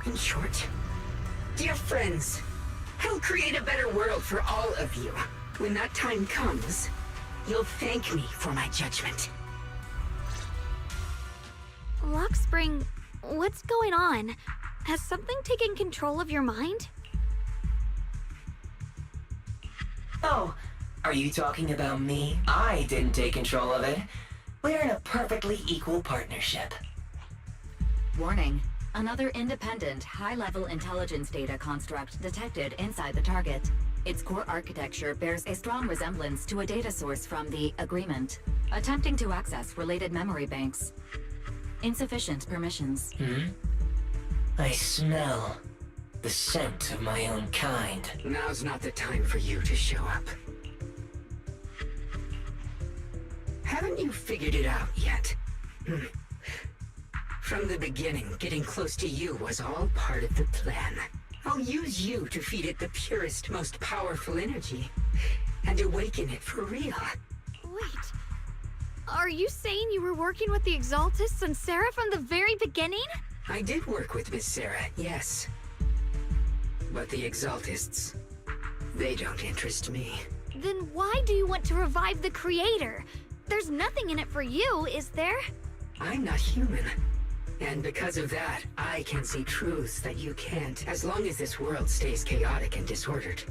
In short, dear friends, I'll create a better world for all of you. When that time comes, you'll thank me for my judgment. Lockspring, what's going on? Has something taken control of your mind? Oh, are you talking about me? I didn't take control of it. We're in a perfectly equal partnership. Warning. Another independent, high-level intelligence data construct detected inside the target. Its core architecture bears a strong resemblance to a data source from the Agreement, attempting to access related memory banks. Insufficient permissions. I smell the scent of my own kind. Now's not the time for you to show up. Haven't you figured it out yet? From the beginning, getting close to you was all part of the plan. I'll use you to feed it the purest, most powerful energy, and awaken it for real. Wait, are you saying you were working with the Exaltists and Sarah from the very beginning? I did work with Miss Sarah, yes. But the Exaltists, they don't interest me. Then why do you want to revive the Creator? There's nothing in it for you, is there? I'm not human. And because of that, I can see truths that you can't, as long as this world stays chaotic and disordered.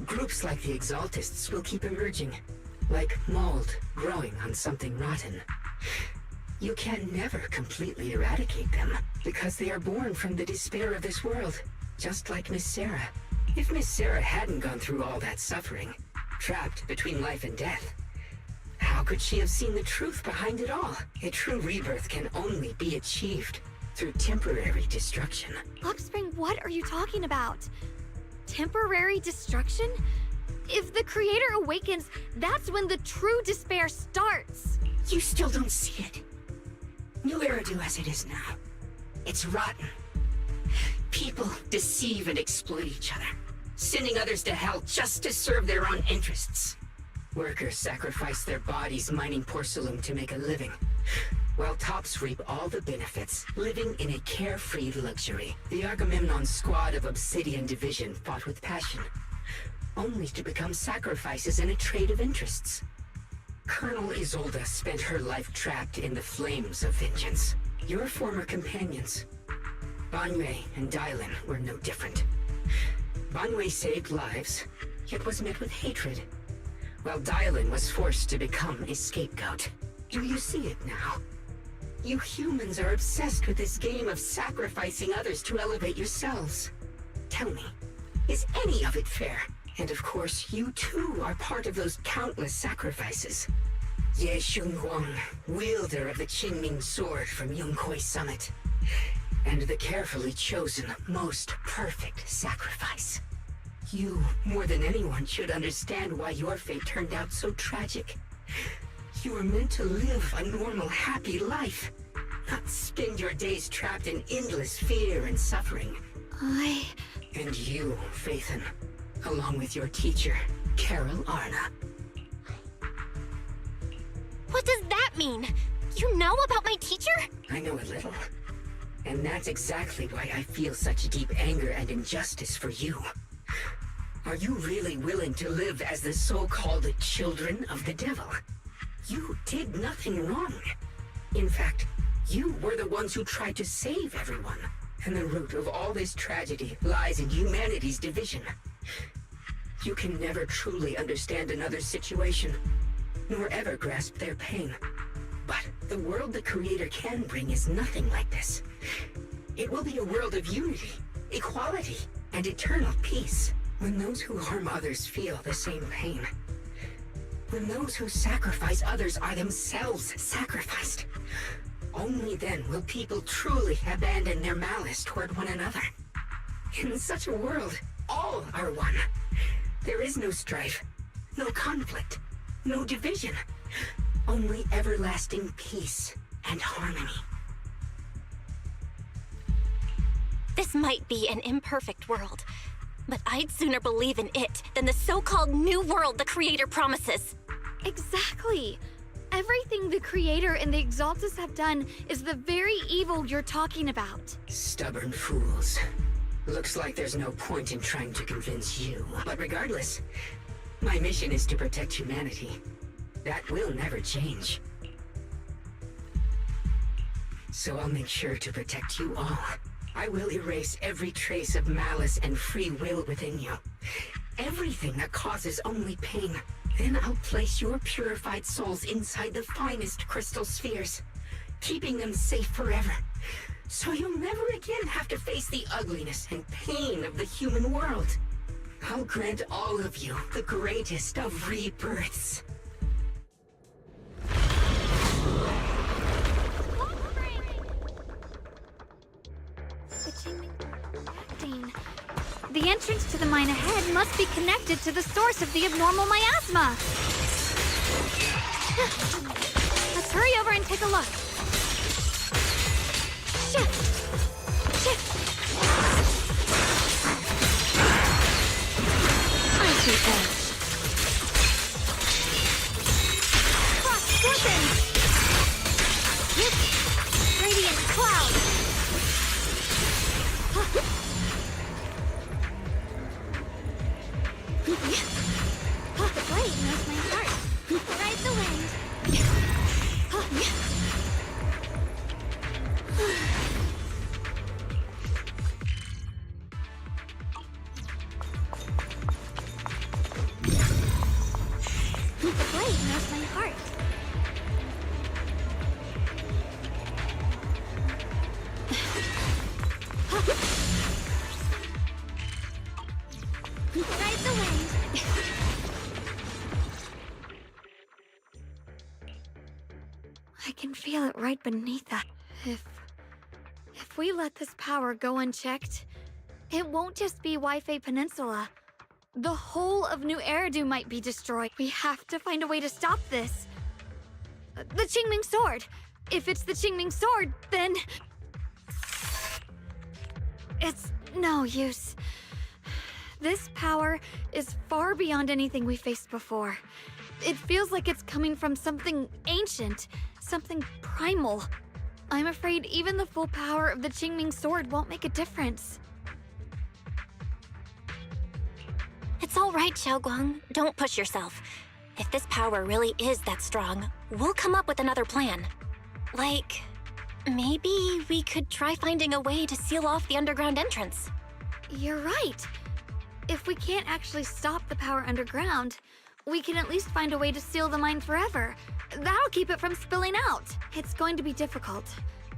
Groups like the Exaltists will keep emerging, like mold growing on something rotten. You can never completely eradicate them, because they are born from the despair of this world, just like Miss Sarah. If Miss Sarah hadn't gone through all that suffering, trapped between life and death, how could she have seen the truth behind it all? A true rebirth can only be achieved through temporary destruction. Lockspring, what are you talking about? temporary destruction? If the creator awakens, that's when the true despair starts. You still don't see it. New Eridu as it is now. It's rotten. People deceive and exploit each other, sending others to hell just to serve their own interests. Workers sacrifice their bodies mining porcelain to make a living, while tops reap all the benefits, living in a carefree luxury. The Agamemnon squad of Obsidian Division fought with passion, only to become sacrifices in a trade of interests. Colonel Isolde spent her life trapped in the flames of vengeance. Your former companions, Banwei and Dylan, were no different. Banwei saved lives, yet was met with hatred, while Dylan was forced to become a scapegoat. Do you see it now? You humans are obsessed with this game of sacrificing others to elevate yourselves. Tell me, is any of it fair? And of course, you too are part of those countless sacrifices. Ye Shunguang, wielder of the Qingming sword from Yunkwei Summit, and the carefully chosen, most perfect sacrifice. You, more than anyone, should understand why your fate turned out so tragic. You were meant to live a normal, happy life, not spend your days trapped in endless fear and suffering. And you, Phaethon, along with your teacher, Carol Arna. What does that mean? You know about my teacher? I know a little. And that's exactly why I feel such deep anger and injustice for you. Are you really willing to live as the so-called children of the devil? You did nothing wrong. In fact, you were the ones who tried to save everyone. And the root of all this tragedy lies in humanity's division. You can never truly understand another's situation, nor ever grasp their pain. But the world the Creator can bring is nothing like this. It will be a world of unity, equality, and eternal peace. When those who harm others feel the same pain. When those who sacrifice others are themselves sacrificed. Only then will people truly abandon their malice toward one another. In such a world, all are one. There is no strife, no conflict, no division. Only everlasting peace and harmony. This might be an imperfect world, but I'd sooner believe in it than the so-called new world the Creator promises. Exactly. Everything the Creator and the Exaltus have done is the very evil you're talking about. Stubborn fools. Looks like there's no point in trying to convince you. But regardless, my mission is to protect humanity. That will never change. So I'll make sure to protect you all. I will erase every trace of malice and free will within you. Everything that causes only pain. Then I'll place your purified souls inside the finest crystal spheres, keeping them safe forever. So you'll never again have to face the ugliness and pain of the human world. I'll grant all of you the greatest of rebirths. The entrance to the mine ahead must be connected to the source of the abnormal miasma. Let's hurry over and take a look. Shift! Shift! Icy edge. Cross scorpion! Radiant cloud! The blade knows my heart. Ride the wind. The blade knows my heart. Ride the wind. I can feel it right beneath us. If we let this power go unchecked, It won't just be Wi-Fi Peninsula. The whole of New Eridu might be destroyed. We have to find a way to stop this. The Qingming Sword! If it's the Qingming Sword, then... it's no use. This power is far beyond anything we faced before. It feels like it's coming from something ancient, something primal. I'm afraid even the full power of the Qingming Sword won't make a difference. It's all right, Xiaoguang. Don't push yourself. If this power really is that strong, we'll come up with another plan. Like, maybe we could try finding a way to seal off the underground entrance. You're right. If we can't actually stop the power underground, we can at least find a way to seal the mine forever. That'll keep it from spilling out. It's going to be difficult,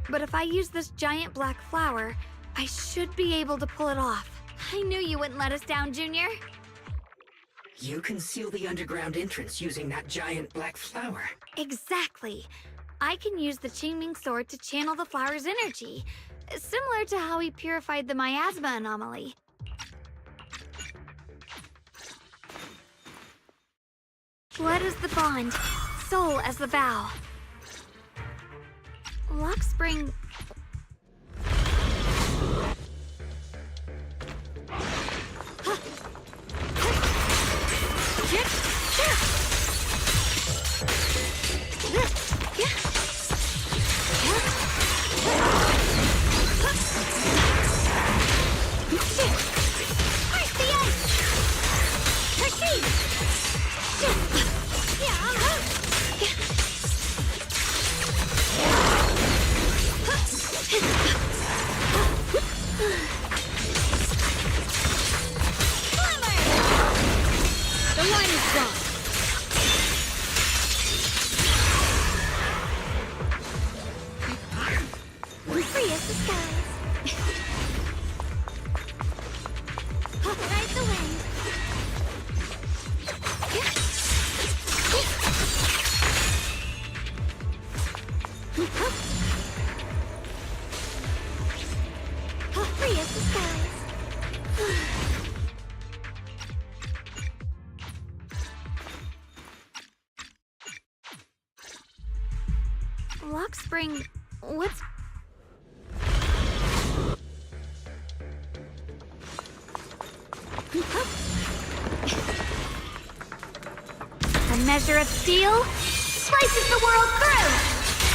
but if I use this giant black flower, I should be able to pull it off. I knew you wouldn't let us down, Junior. You can seal the underground entrance using that giant black flower. Exactly. I can use the Qingming Sword to channel the flower's energy, similar to how we purified the miasma anomaly. Blood is the bond, soul as the vow. Lock Spring... The line is drawn. Free as the skies. Ride the wind. Free as the skies. Lock Spring, what's... A measure of steel slices the world through!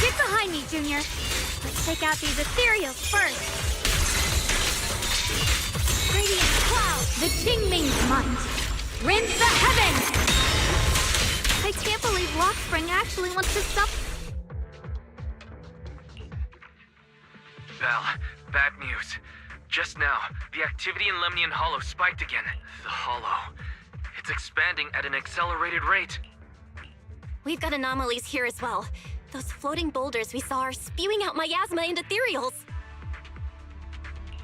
Get behind me, Junior. Let's take out these ethereals first. Radiant Cloud, the Qingming's might. Rinse the heavens! I can't believe Lock Spring actually wants to stop... Belle, bad news. Just now, the activity in Lemnian Hollow spiked again. The Hollow. It's expanding at an accelerated rate. We've got anomalies here as well. Those floating boulders we saw are spewing out miasma and ethereals.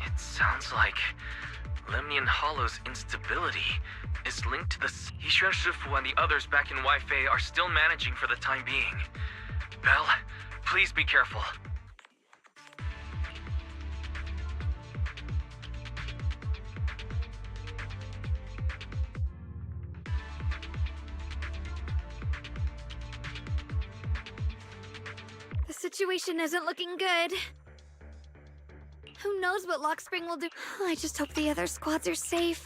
It sounds like Lemnian Hollow's instability is linked to the... Yishuan Shifu and the others back in Wi-Fi are still managing for the time being. Belle, please be careful. The situation isn't looking good. Who knows what Lock Spring will do? I just hope the other squads are safe.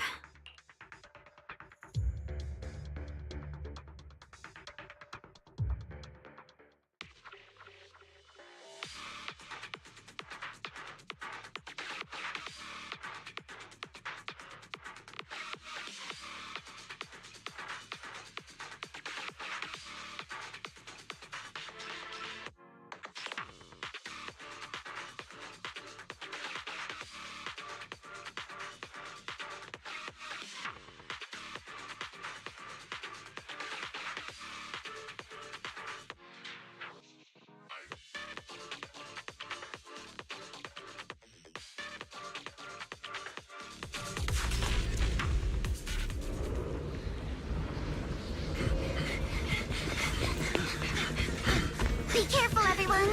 Be careful, everyone!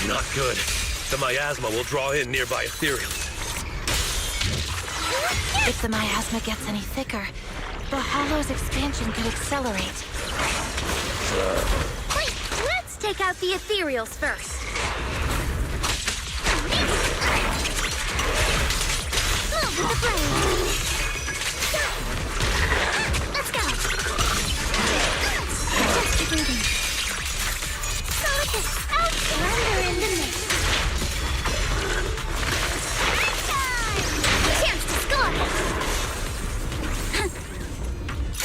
Not good. The miasma will draw in nearby ethereals. If the miasma gets any thicker, the hollow's expansion could accelerate. Wait, let's take out the ethereals first. Move with the flame. Let's go. Just keep moving. Focus out. Surrender in the mist. Chance to score.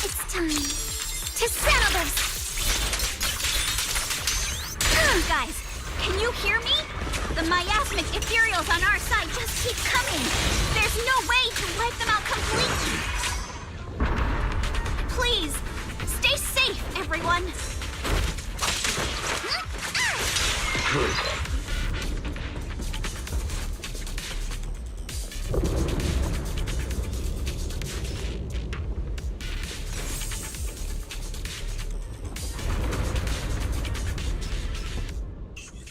It's time to settle this. Guys, can you hear me? The miasmic ethereals on our side just keep coming. There's no way to wipe them out completely. Please, stay safe, everyone.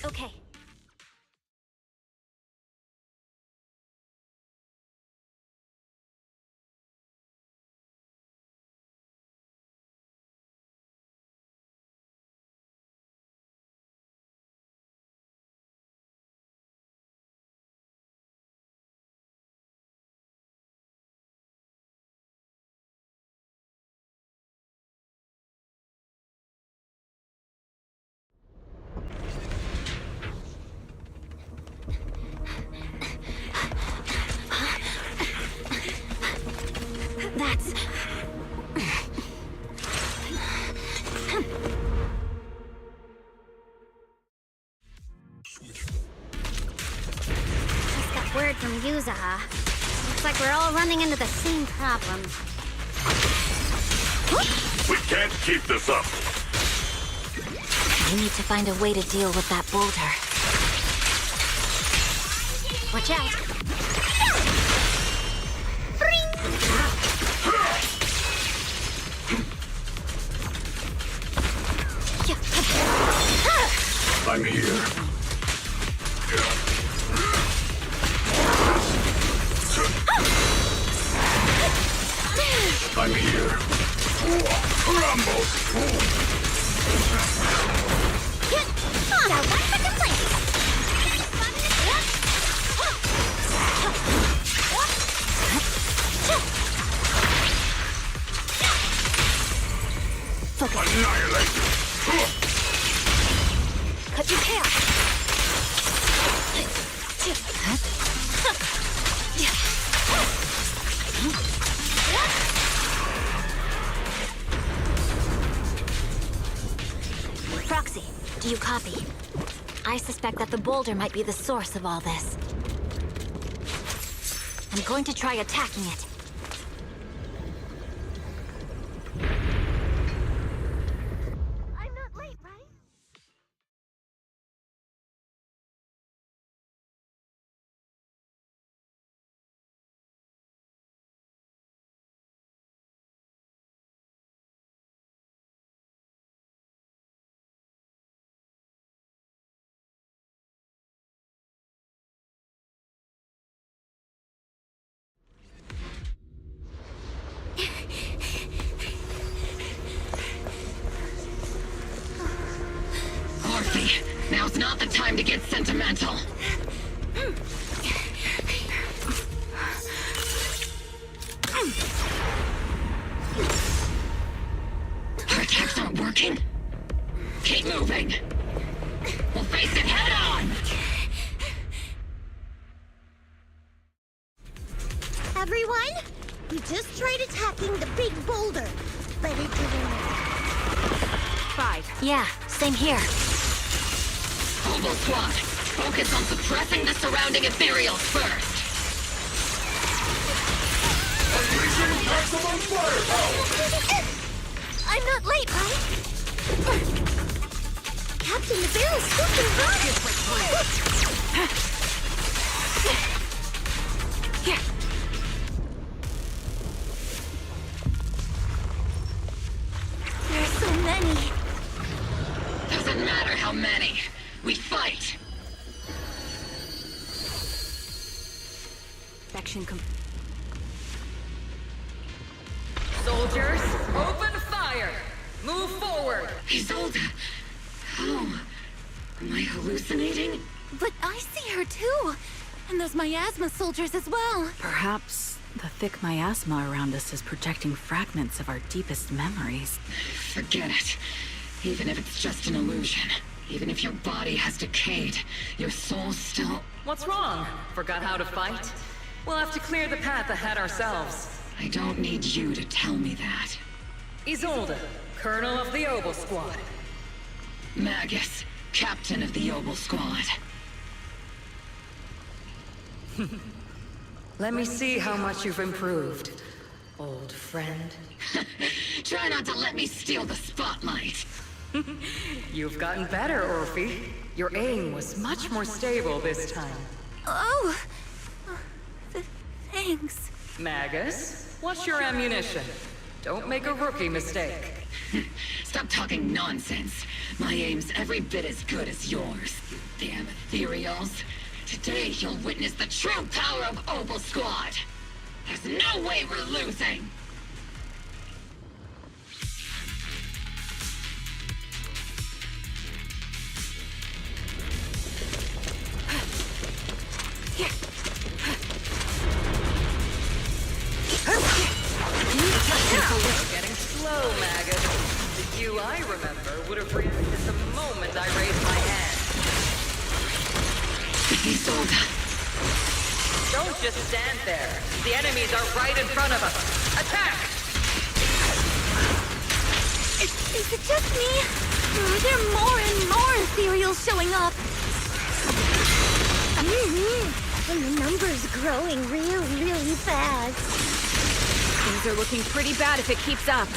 Okay. That's... Just got word from Yuzaha. Looks like we're all running into the same problem. We can't keep this up. We need to find a way to deal with that boulder. Watch out. I'm here. I'm here. Rumble! Now, what's the complaint? Annihilate! Cut your hair. Proxy, do you copy? I suspect that the boulder might be the source of all this. I'm going to try attacking it. I'm not late, right? Orphe, now's not the time to get sentimental. Our attacks aren't working. Keep moving. We'll face it head on. Everyone, we just tried attacking the big boulder, but it didn't work. 5. Yeah, same here. Hobo Squad, focus on suppressing the surrounding ethereals first. Unleashing maximum firepower! I'm not late, right? Captain, the barrel's still Here. There's so many. Doesn't matter how many. We fight. Extraction Soldiers, open fire! Move forward! Isolde! How? Am I hallucinating? But I see her too! And those miasma soldiers as well! Perhaps the thick miasma around us is projecting fragments of our deepest memories. Forget it. Even if it's just an illusion. Even if your body has decayed, your soul still... What's wrong? Forgot how to fight? We'll have to clear the path ahead ourselves. I don't need you to tell me that. Isolde, Colonel of the Oboe Squad. Magus, Captain of the Oboe Squad. Let me see how much you've improved, old friend. Try not to let me steal the spotlight. You've gotten better, Orphe. Your aim was much more stable this time. Oh! Thanks. Magus, what's your ammunition? Don't make a rookie mistake. Stop talking nonsense. My aim's every bit as good as yours, you damn ethereals. Today you'll witness the true power of Oboe Squad. There's no way we're losing. Getting slow, Magus. The you I remember would have reacted the moment I raised my hand. Isolde. Don't just stand there. The enemies are right in front of us. Attack! Is it just me? Or are there more and more ethereals showing up? And the number's growing really fast. Things are looking pretty bad if it keeps up.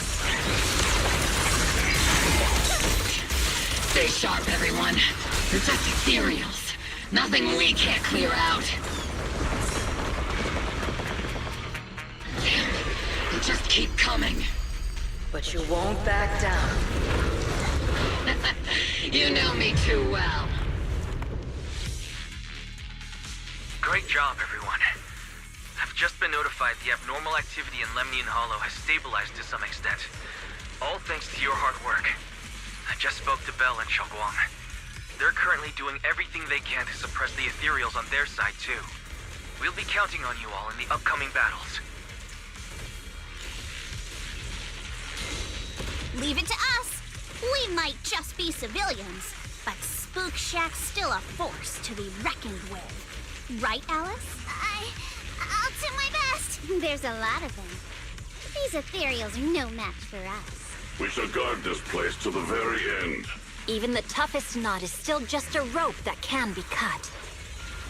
Stay sharp, everyone. They're just ethereals. Nothing we can't clear out. Damn, they just keep coming. But you won't back down. You know me too well. Great job, everyone. I've just been notified the abnormal activity in Lemnian Hollow has stabilized to some extent. All thanks to your hard work. I just spoke to Bell and Xiaoguang. They're currently doing everything they can to suppress the ethereals on their side, too. We'll be counting on you all in the upcoming battles. Leave it to us. We might just be civilians, but Spook Shack's still a force to be reckoned with. Right, Alice? I'll do my best. There's a lot of them. These ethereals are no match for us. We shall guard this place to the very end. Even the toughest knot is still just a rope that can be cut.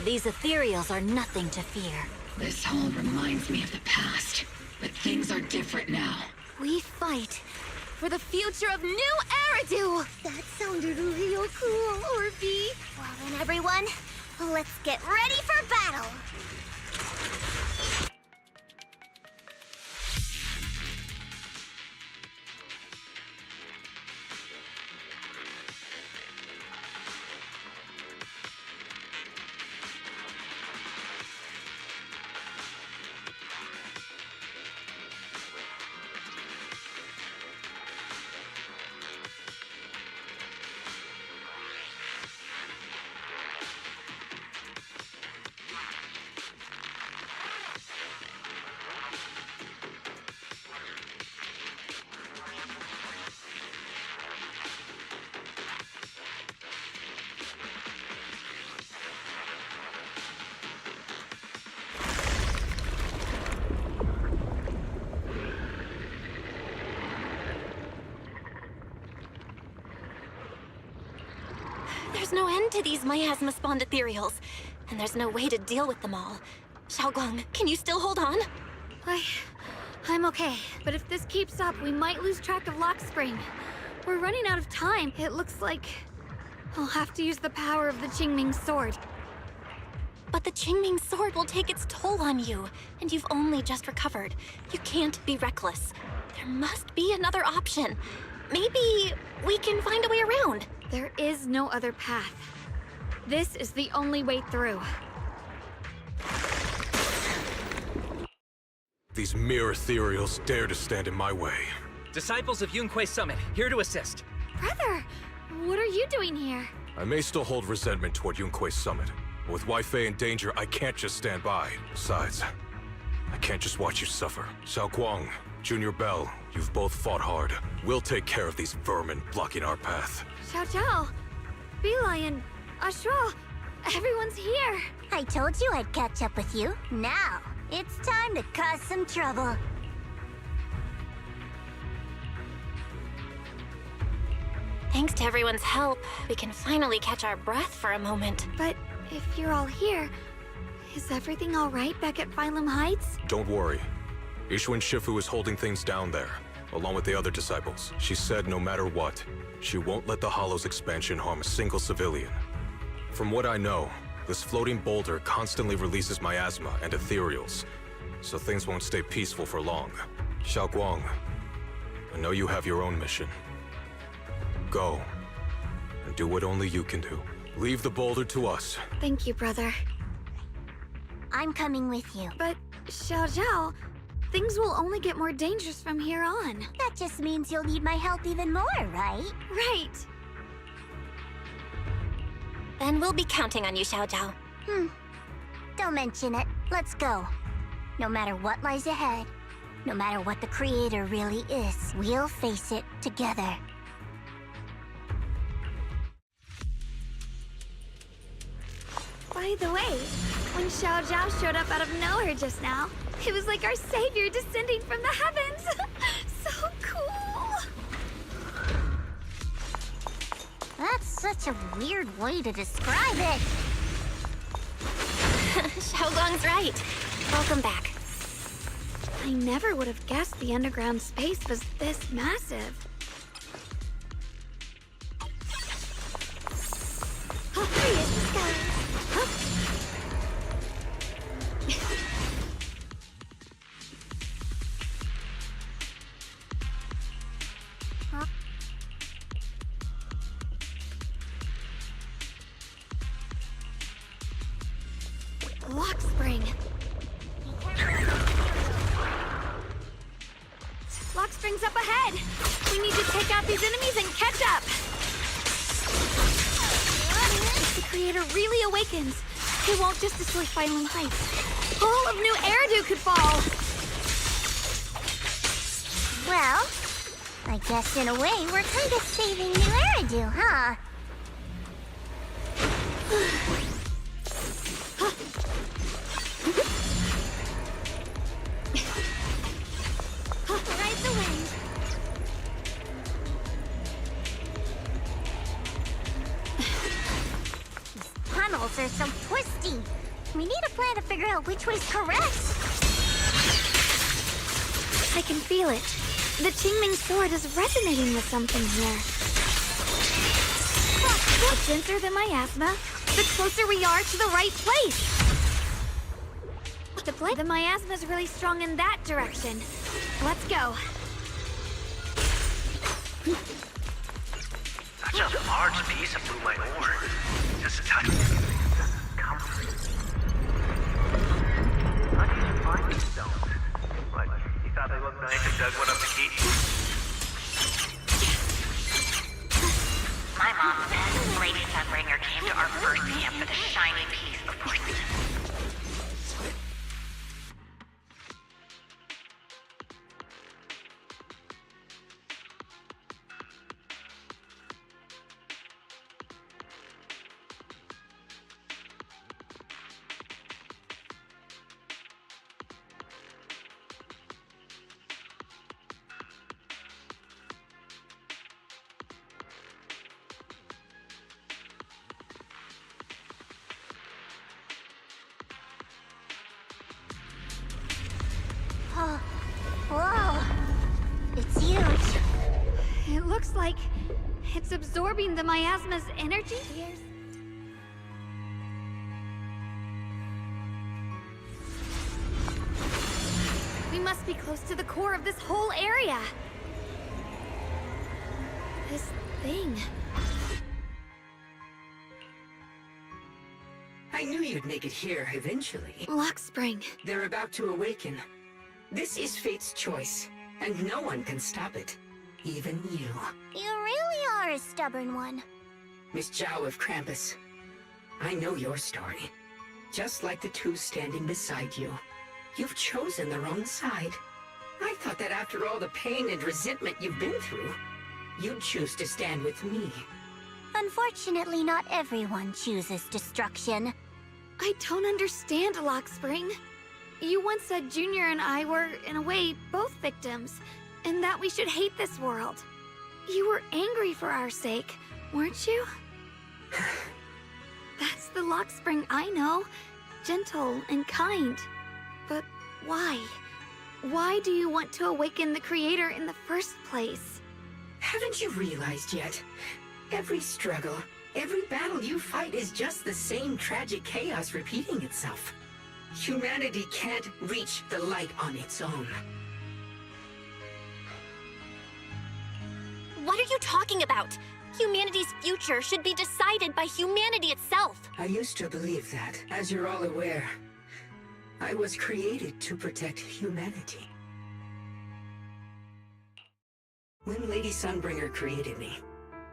These ethereals are nothing to fear. This all reminds me of the past, but things are different now. We fight for the future of New Eridu! That sounded real cool, Orphe. Well then, everyone, let's get ready for battle! There's no end to these miasma-spawned ethereals, and there's no way to deal with them all. Xiaoguang, can you still hold on? I'm okay, but if this keeps up, we might lose track of Lock Spring. We're running out of time. It looks like I'll have to use the power of the Qingming sword. But the Qingming sword will take its toll on you, and you've only just recovered. You can't be reckless. There must be another option. Maybe we can find a way around. There is no other path. This is the only way through. these mere ethereals dare to stand in my way. Disciples of Yunquei Summit, here to assist. Brother, what are you doing here? I may still hold resentment toward Yunquei Summit, but with Wei in danger, I can't just stand by. Besides, I can't just watch you suffer. Xiao Guang, Junior Bell, you've both fought hard. We'll take care of these vermin blocking our path. Xiao Zhao, Bee-Lion, Ashra, everyone's here. I told you I'd catch up with you. Now, it's time to cause some trouble. Thanks to everyone's help, we can finally catch our breath for a moment. But if you're all here, is everything all right back at Phylum Heights? Don't worry. Ishun Shifu is holding things down there, along with the other disciples. She said no matter what, she won't let the Hollow's expansion harm a single civilian. From what I know, this floating boulder constantly releases miasma and ethereals, so things won't stay peaceful for long. Xiao Guang, I know you have your own mission. Go, and do what only you can do. Leave the boulder to us. Thank you, brother. I'm coming with you. But, Xiao Zhao, things will only get more dangerous from here on. That just means you'll need my help even more, right? Right. Then we'll be counting on you, Xiao Zhao. Don't mention it. Let's go. No matter what lies ahead, no matter what the Creator really is, we'll face it together. By the way, when Xiao Zhao showed up out of nowhere just now, it was like our savior descending from the heavens. So cool. That's such a weird way to describe it. Xiao Guang's right. Welcome back. I never would have guessed the underground space was this massive. Oh, there he is, this guy. Lock spring. Lock spring's up ahead. We need to take out these enemies and catch up. If the Creator really awakens, he won't just destroy Phylum Heights. All of New Eridu could fall. Well, I guess in a way we're kind of saving New Eridu, huh? Ride the wind. These tunnels are so twisty. We need a plan to figure out which way's correct. I can feel it. The Qingming sword is resonating with something here. The denser the miasma, the closer we are to the right place. The miasma is really strong in that direction. Let's go. Such a large piece of blew my horn. Just touching it. Comforting. How did you find these stones? What, you thought they looked nice and dug one up to keep? My mom said Lady Sunbringer came to our first camp with a shiny piece of porcelain. Oh, whoa. It's huge. It looks like it's absorbing the miasma's energy. We must be close to the core of this whole area. This thing. I knew you'd make it here eventually. Lock spring. They're about to awaken. This is fate's choice, and no one can stop it. Even you. You really are a stubborn one. Miss Zhao of Krampus. I know your story. Just like the two standing beside you. You've chosen the wrong side. I thought that after all the pain and resentment you've been through, you'd choose to stand with me. Unfortunately, not everyone chooses destruction. I don't understand, Lockspring. You once said Junior and I were, in a way, both victims, and that we should hate this world. You were angry for our sake, weren't you? That's the Lockspring I know. Gentle and kind. But why? Why do you want to awaken the Creator in the first place? Haven't you realized yet? Every struggle, every battle you fight is just the same tragic chaos repeating itself. Humanity can't reach the light on its own. What are you talking about? Humanity's future should be decided by humanity itself. I used to believe that, as you're all aware. I was created to protect humanity. When Lady Sunbringer created me,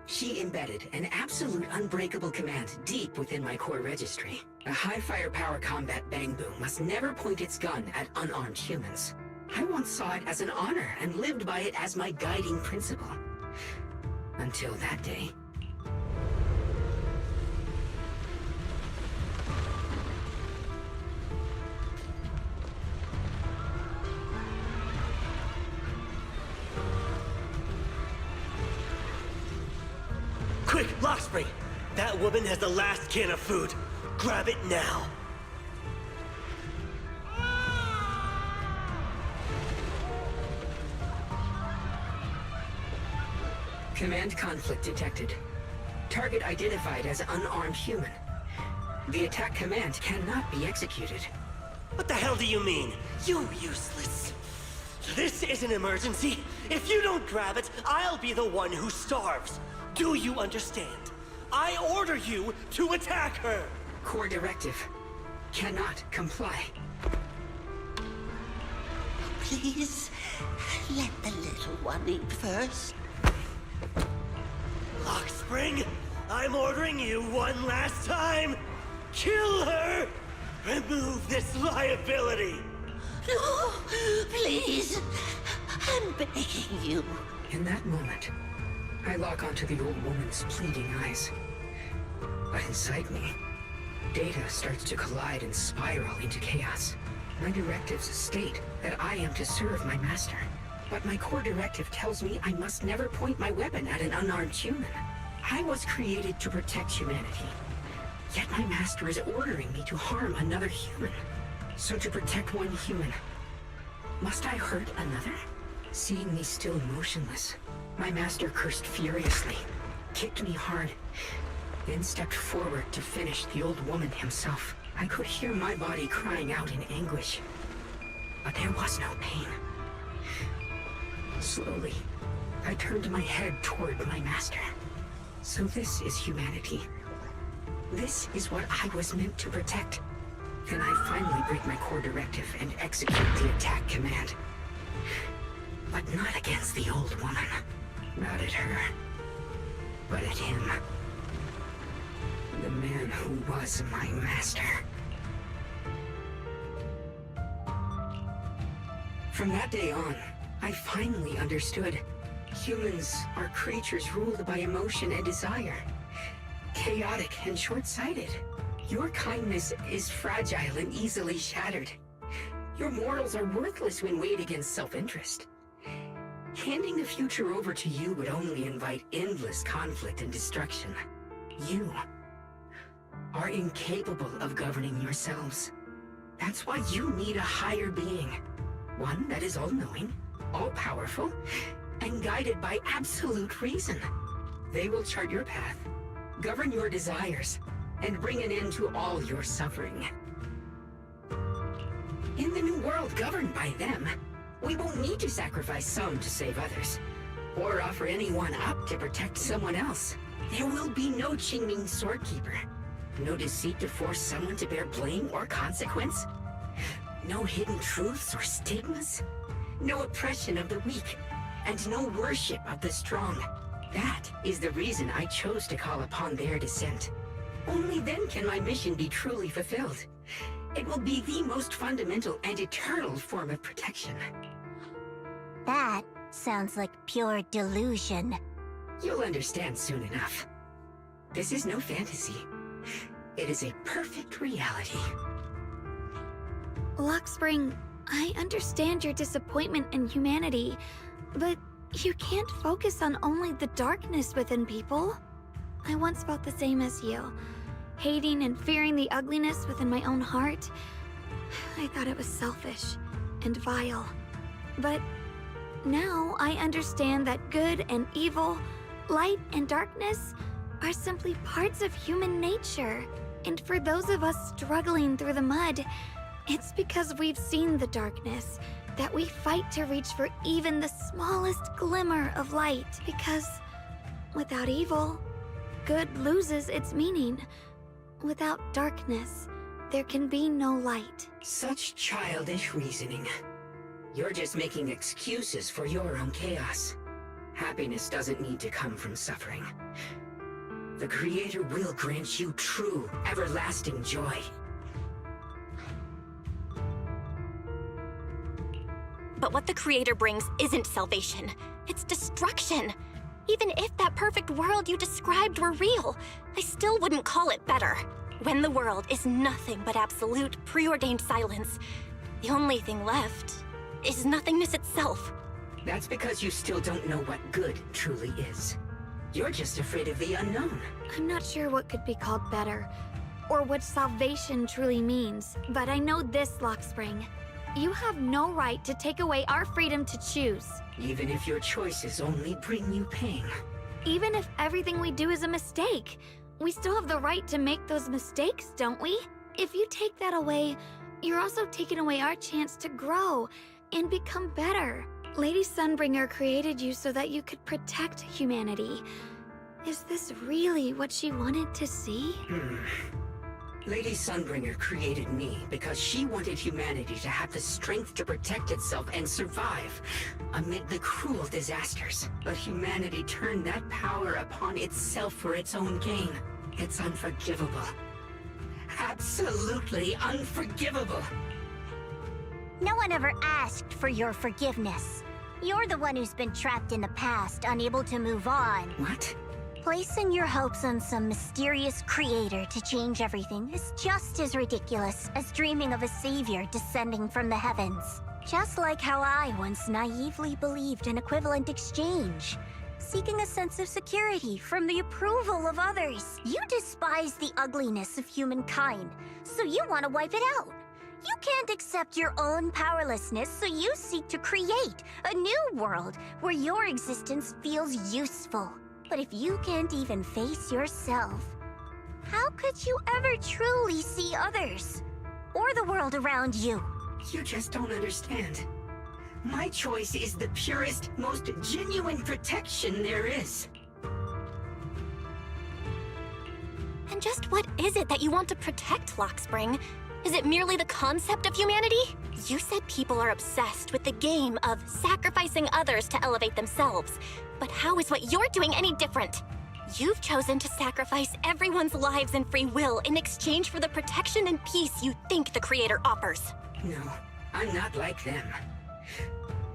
she embedded an absolute unbreakable command deep within my core registry. A high firepower combat bangbu must never point its gun at unarmed humans. I once saw it as an honor and lived by it as my guiding principle. Until that day. Quick, Lockspring! That woman has the last can of food. Grab it now. Command conflict detected. Target identified as unarmed human. The attack command cannot be executed. What the hell do you mean? You useless. This is an emergency. If you don't grab it, I'll be the one who starves. Do you understand? I order you to attack her! Core directive. Cannot comply. Please, let the little one eat first. Lockspring, I'm ordering you one last time! Kill her! Remove this liability! No, please. I'm begging you. In that moment, I lock onto the old woman's pleading eyes. But inside me, data starts to collide and spiral into chaos. My directives state that I am to serve my master. But my core directive tells me I must never point my weapon at an unarmed human. I was created to protect humanity. Yet my master is ordering me to harm another human. So to protect one human, must I hurt another? Seeing me still motionless, my master cursed furiously, kicked me hard, then stepped forward to finish the old woman himself. I could hear my body crying out in anguish, but there was no pain. Slowly, I turned my head toward my master. So this is humanity. This is what I was meant to protect. Then I finally break my core directive and execute the attack command. But not against the old woman. Not at her. But at him. The man who was my master. From that day on, I finally understood. Humans are creatures ruled by emotion and desire. Chaotic and short-sighted. Your kindness is fragile and easily shattered. Your morals are worthless when weighed against self-interest. Handing the future over to you would only invite endless conflict and destruction. You are incapable of governing yourselves. That's why you need a higher being. One that is all-knowing, all-powerful, and guided by absolute reason. They will chart your path, govern your desires, and bring an end to all your suffering. In the new world governed by them, we won't need to sacrifice some to save others, or offer anyone up to protect someone else. There will be no Qingming Swordkeeper, no deceit to force someone to bear blame or consequence. No hidden truths or stigmas. No oppression of the weak. And no worship of the strong. That is the reason I chose to call upon their descent. Only then can my mission be truly fulfilled. It will be the most fundamental and eternal form of protection. That sounds like pure delusion. You'll understand soon enough. This is no fantasy. It is a perfect reality. Luxspring, I understand your disappointment in humanity, but you can't focus on only the darkness within people. I once felt the same as you, hating and fearing the ugliness within my own heart. I thought it was selfish and vile. But now I understand that good and evil, light and darkness are simply parts of human nature. And for those of us struggling through the mud, it's because we've seen the darkness that we fight to reach for even the smallest glimmer of light. Because without evil, good loses its meaning. Without darkness, there can be no light. Such childish reasoning. You're just making excuses for your own chaos. Happiness doesn't need to come from suffering. The Creator will grant you true, everlasting joy. But what the Creator brings isn't salvation. It's destruction. Even if that perfect world you described were real, I still wouldn't call it better. When the world is nothing but absolute, preordained silence, the only thing left is nothingness itself. That's because you still don't know what good truly is. You're just afraid of the unknown. I'm not sure what could be called better, or what salvation truly means, but I know this, Luxspring. You have no right to take away our freedom to choose. Even if your choices only bring you pain. Even if everything we do is a mistake, we still have the right to make those mistakes, don't we? If you take that away, you're also taking away our chance to grow and become better. Lady Sunbringer created you so that you could protect humanity. Is this really what she wanted to see? Lady Sunbringer created me because she wanted humanity to have the strength to protect itself and survive amid the cruel disasters. But humanity turned that power upon itself for its own gain. It's unforgivable. Absolutely unforgivable. No one ever asked for your forgiveness. You're the one who's been trapped in the past, unable to move on. What? Placing your hopes on some mysterious creator to change everything is just as ridiculous as dreaming of a savior descending from the heavens. Just like how I once naively believed in equivalent exchange, seeking a sense of security from the approval of others. You despise the ugliness of humankind, so you want to wipe it out. You can't accept your own powerlessness, so you seek to create a new world where your existence feels useful. But if you can't even face yourself, how could you ever truly see others? Or the world around you? You just don't understand. My choice is the purest, most genuine protection there is. And just what is it that you want to protect, Luxspring? Is it merely the concept of humanity? You said people are obsessed with the game of sacrificing others to elevate themselves. But how is what you're doing any different? You've chosen to sacrifice everyone's lives and free will in exchange for the protection and peace you think the Creator offers. No, I'm not like them.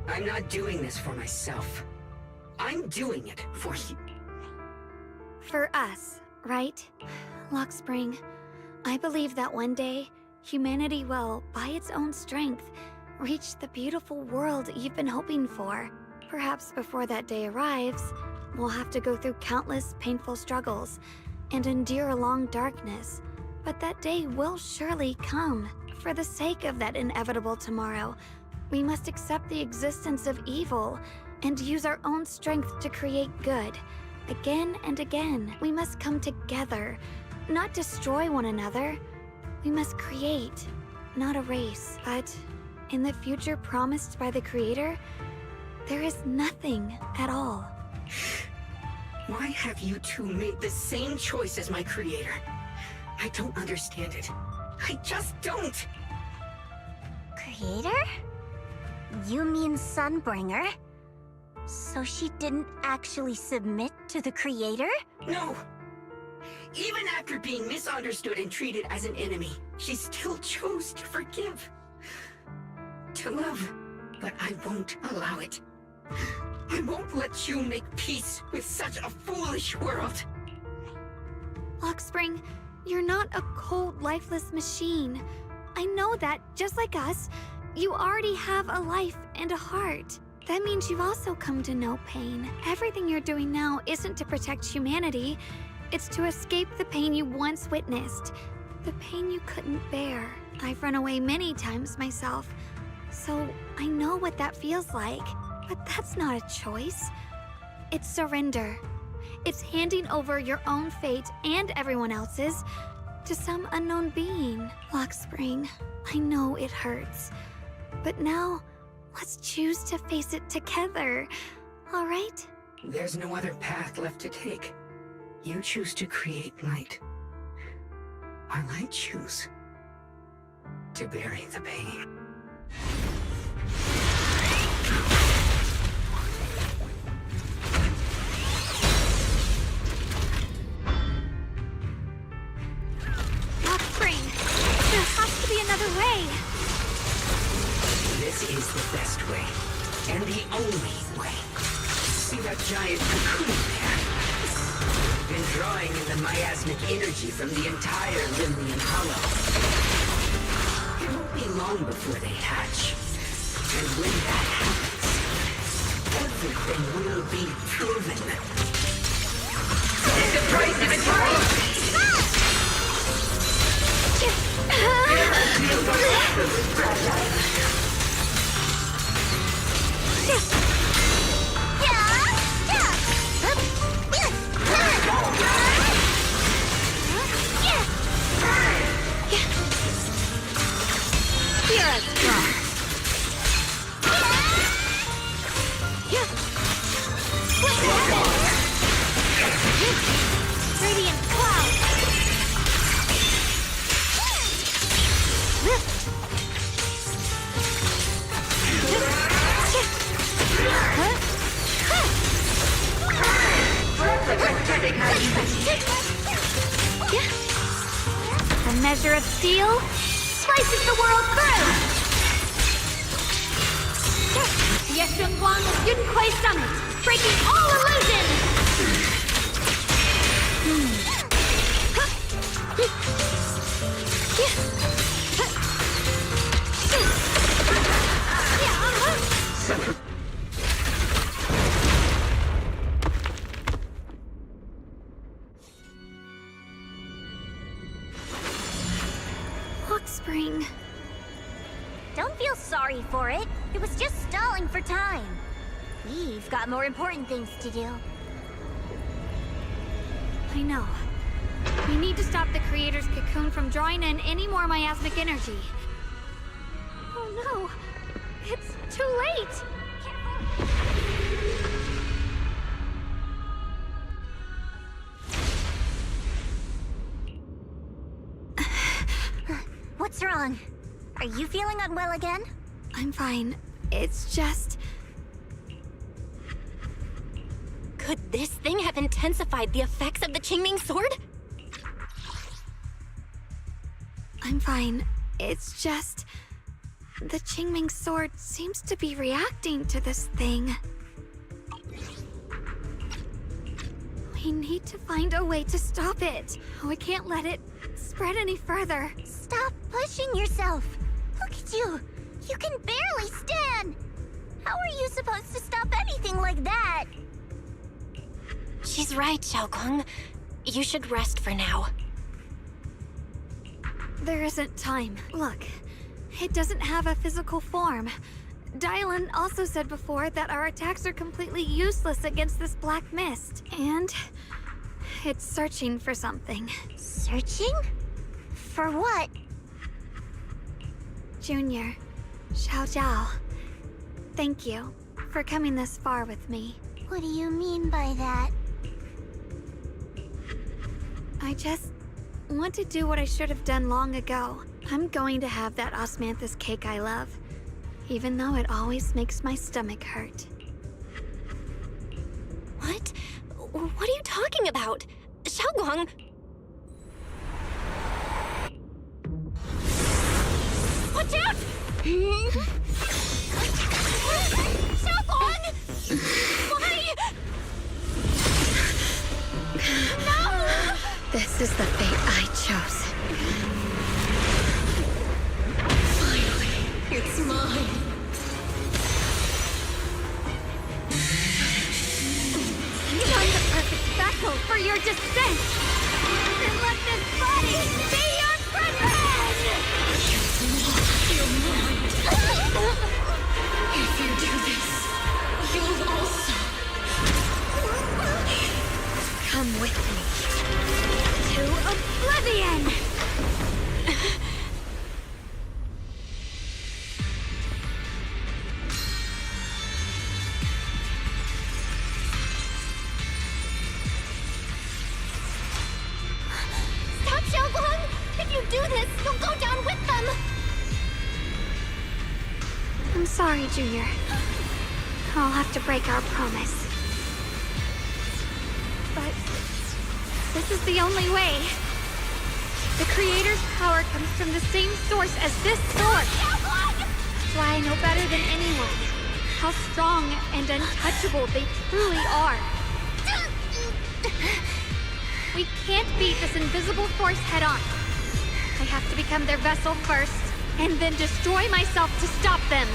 I'm not doing this for myself. I'm doing it for you. For us, right? Luxspring, I believe that one day, humanity will, by its own strength, reach the beautiful world you've been hoping for. Perhaps before that day arrives, we'll have to go through countless painful struggles and endure a long darkness. But that day will surely come. For the sake of that inevitable tomorrow, we must accept the existence of evil and use our own strength to create good. Again and again, we must come together, not destroy one another. We must create, not erase. But in the future promised by the Creator, there is nothing at all. Why have you two made the same choice as my Creator? I don't understand it. I just don't. Creator? You mean Sunbringer? So she didn't actually submit to the Creator? No! Even after being misunderstood and treated as an enemy, she still chose to forgive. To love. But I won't allow it. I won't let you make peace with such a foolish world. Lockspring, you're not a cold, lifeless machine. I know that, just like us, you already have a life and a heart. That means you've also come to know pain. Everything you're doing now isn't to protect humanity. It's to escape the pain you once witnessed. The pain you couldn't bear. I've run away many times myself, so I know what that feels like. But that's not a choice. It's surrender. It's handing over your own fate and everyone else's to some unknown being. Lockspring, I know it hurts. But now, let's choose to face it together, all right? There's no other path left to take. You choose to create light, while I choose to bury the pain. Lockspring, there has to be another way. This is the best way, and the only way. See that giant cocoon there? I've been drawing in the miasmic energy from the entire Limnian Hollow. It won't be long before they hatch. And when that happens, everything will be proven. It's the price of eternity! Fear us strong. Radiant cloud. A measure of steel slices the world through. Yeshun Guang of Yunquay Summit, breaking all illusions. Lockspring. Don't feel sorry for it. It was just stalling for time. We've got more important things to do. I know. We need to stop the Creator's cocoon from drawing in any more miasmic energy. Oh no! It's too late! What's wrong? Are you feeling unwell again? I'm fine. It's just... Could this thing have intensified the effects of the Qingming sword? I'm fine. It's just... The Qingming sword seems to be reacting to this thing. We need to find a way to stop it. We can't let it spread any further. Stop pushing yourself. Look at you. You can barely stand. How are you supposed to stop anything like that? She's right, Xiaoguang. You should rest for now. There isn't time. Look, it doesn't have a physical form. Dylan also said before that our attacks are completely useless against this black mist. And it's searching for something. Searching? For what? Junior, Xiao Zhao, thank you for coming this far with me. What do you mean by that? I just want to do what I should have done long ago. I'm going to have that osmanthus cake I love. even though it always makes my stomach hurt. What? What are you talking about? Xiaoguang! Watch out! Xiaoguang! Why? No! This is the fate I chose. Finally, it's mine. I'm the perfect vessel for your descent! Then let this body be your prison! Your mind. If you do this, you'll also come with me to oblivion! Stop, Xiaoguang! If you do this, you'll go down with them! I'm sorry, Junior. I'll have to break our promise. But this is the only way. The Creator's power comes from the same source as this sword. That's why I know better than anyone how strong and untouchable they truly are. We can't beat this invisible force head-on. I have to become their vessel first, and then destroy myself to stop them.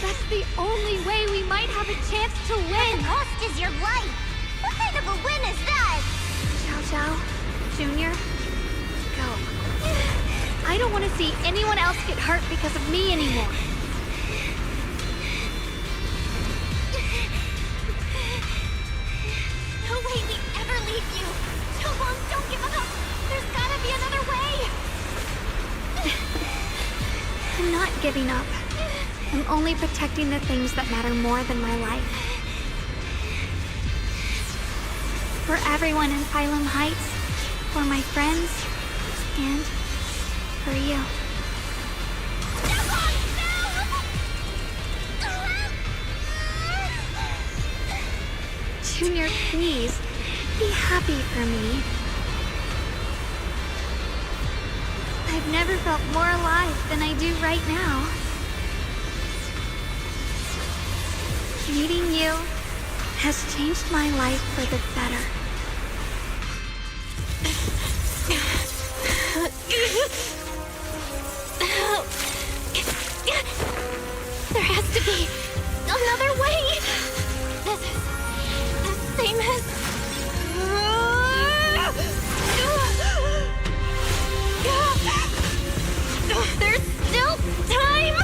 That's the only way we might have a chance to win. The cost is your life. What kind of a win is that? Xiao Xiao, Junior, go. I don't want to see anyone else get hurt because of me anymore. No way we ever leave you! Xiaoguang, don't give up! There's gotta be another way! I'm not giving up. I'm only protecting the things that matter more than my life. For everyone in Phylum Heights, for my friends, and for you. Junior, please, be happy for me. I've never felt more alive than I do right now. Meeting you has changed my life for the better. There has to be another way! This is the same as... There's still time!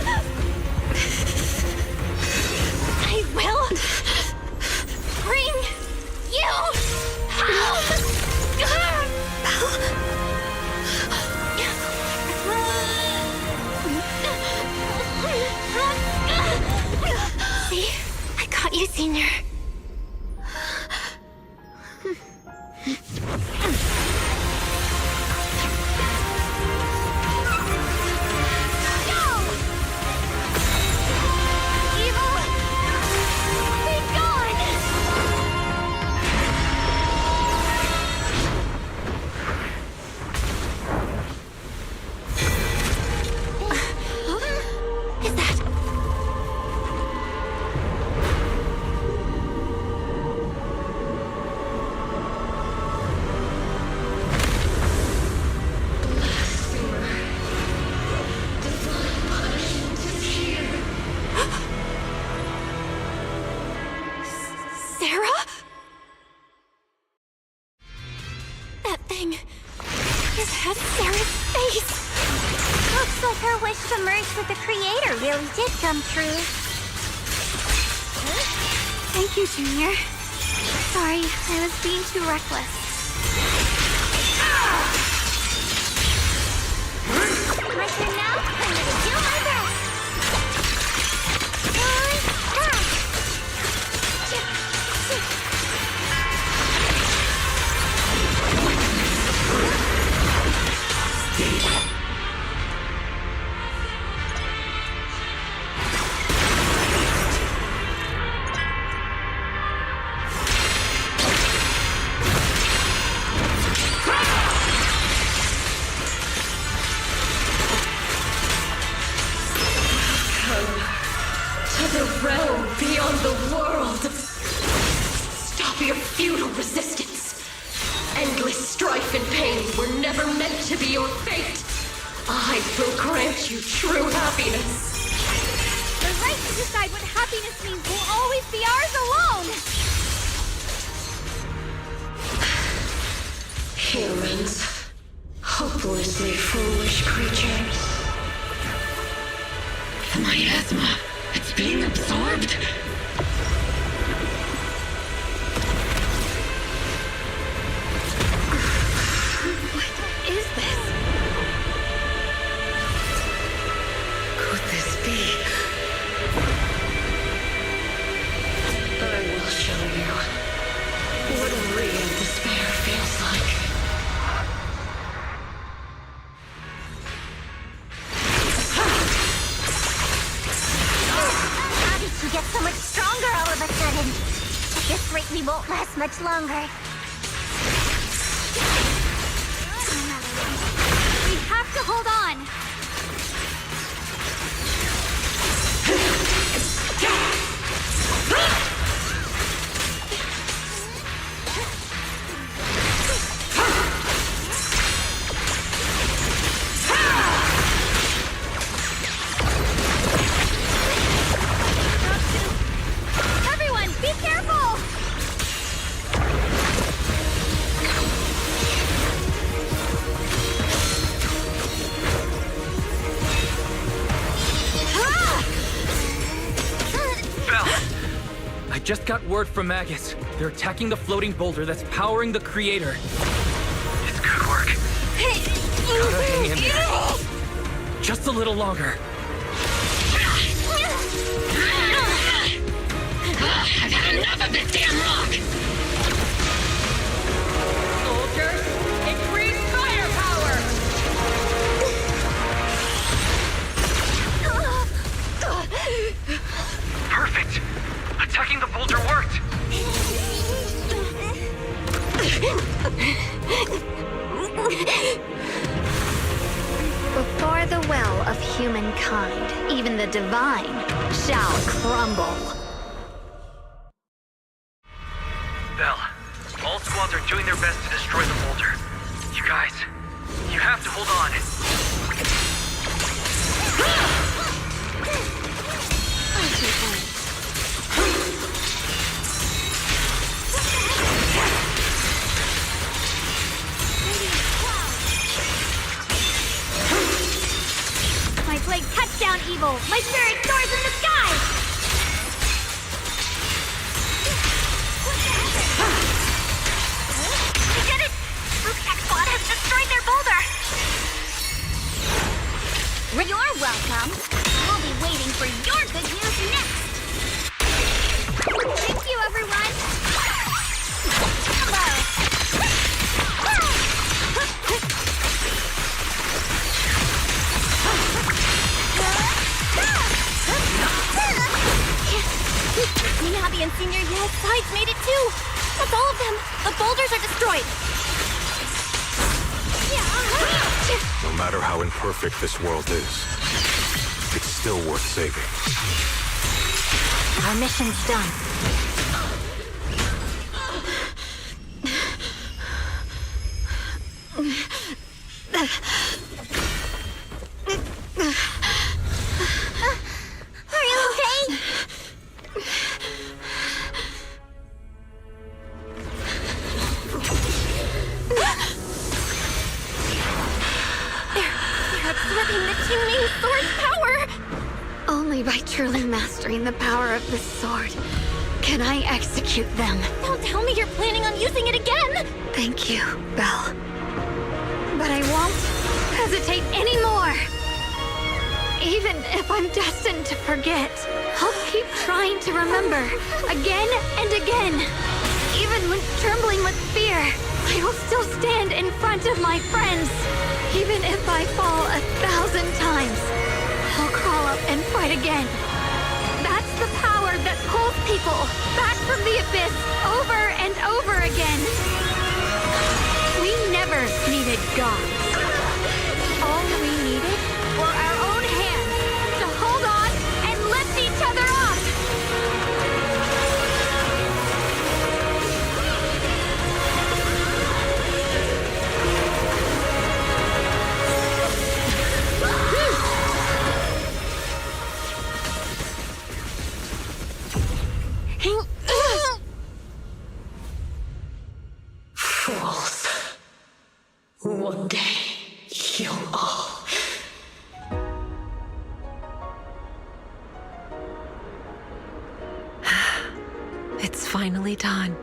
I will bring you home! See? I got you, Senior. Come true. Thank you, Junior. Sorry, I was being too reckless. My turn now? I'm gonna do my best. your fate. I will grant you true happiness. The right to decide what happiness means will always be ours alone! Humans. Hopelessly foolish creatures. The miasma. It's being absorbed. What is this? Could this be? I will show you what real despair feels like. How did she get so much stronger all of a sudden? At this rate, we won't last much longer. We have to hold on! Everyone, be careful! I just got word from Maggots. They're attacking the floating boulder that's powering the creator. It's good work. Gotta hang in there. Just a little longer. I've had enough of this damn rock! Soldiers, increase firepower! Perfect. Attacking the boulder worked. Before the well of humankind, even the divine shall crumble. Bell, all squads are doing their best to destroy the boulder. You guys, you have to hold on. My blade cuts down evil! My spirit soars in the sky! We did it! Rucksack Squad has destroyed their boulder! You're welcome! We'll be waiting for your good news next! Thank you, everyone! Nabi and Senior Yed's sides made it too! That's all of them! The boulders are destroyed! No matter how imperfect this world is, it's still worth saving. Our mission's done. Are you okay? They're absorbing the Qingming sword's power! Only by truly mastering the power of this sword can I execute them. Don't tell me you're planning on using it again! Thank you, Belle. But I won't hesitate anymore. Even if I'm destined to forget, I'll keep trying to remember again and again. Even when trembling with fear, I will still stand in front of my friends. Even if I fall 1,000 times, I'll crawl up and fight again. That's the power that pulls people back from the abyss over and over again. We never needed gods. All we needed were our own hands to hold on and lift each other up. day, you all... It's finally done.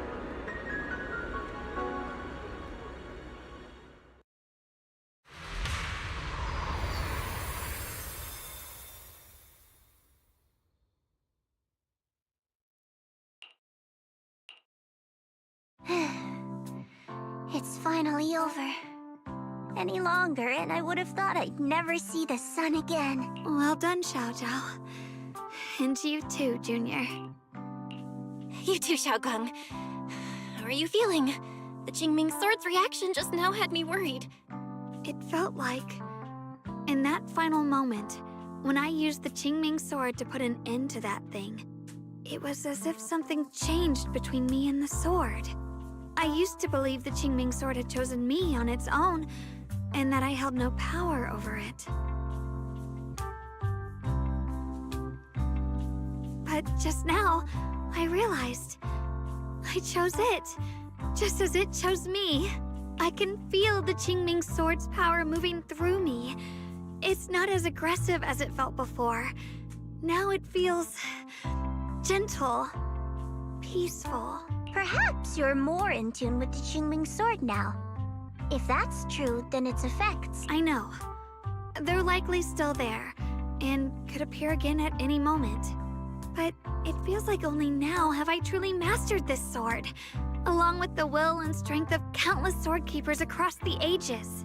It's finally over. Any longer, and I would have thought I'd never see the sun again. Well done, Xiao Zhao. And you too, Junior. You too, Xiaogang. How are you feeling? The Qingming Sword's reaction just now had me worried. It felt like, in that final moment, when I used the Qingming Sword to put an end to that thing, it was as if something changed between me and the sword. I used to believe the Qingming Sword had chosen me on its own, and that I held no power over it. But just now, I realized I chose it, just as it chose me. I can feel the Qingming Sword's power moving through me. It's not as aggressive as it felt before. Now it feels gentle, peaceful. Perhaps you're more in tune with the Qingming Sword now. If that's true, then its effects... I know. They're likely still there, and could appear again at any moment. But it feels like only now have I truly mastered this sword, along with the will and strength of countless sword keepers across the ages.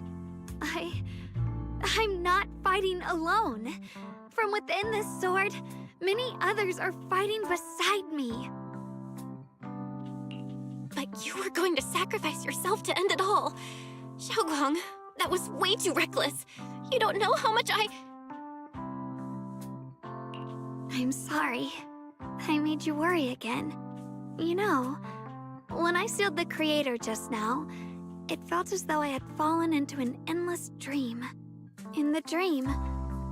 I'm not fighting alone. From within this sword, many others are fighting beside me. But you were going to sacrifice yourself to end it all. Xiaoguang, that was way too reckless. You don't know how much I'm sorry. I made you worry again. You know, when I sealed the Creator just now, it felt as though I had fallen into an endless dream. In the dream,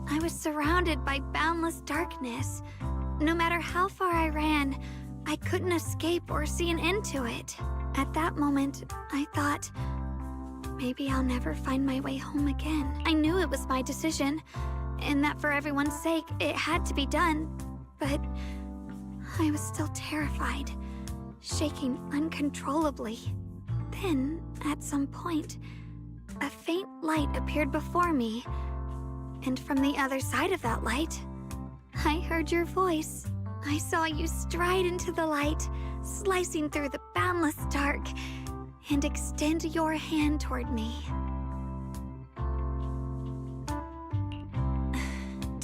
I was surrounded by boundless darkness. No matter how far I ran, I couldn't escape or see an end to it. At that moment, I thought, maybe I'll never find my way home again. I knew it was my decision, and that for everyone's sake, it had to be done. But I was still terrified, shaking uncontrollably. Then, at some point, a faint light appeared before me. And from the other side of that light, I heard your voice. I saw you stride into the light, slicing through the boundless dark, and extend your hand toward me.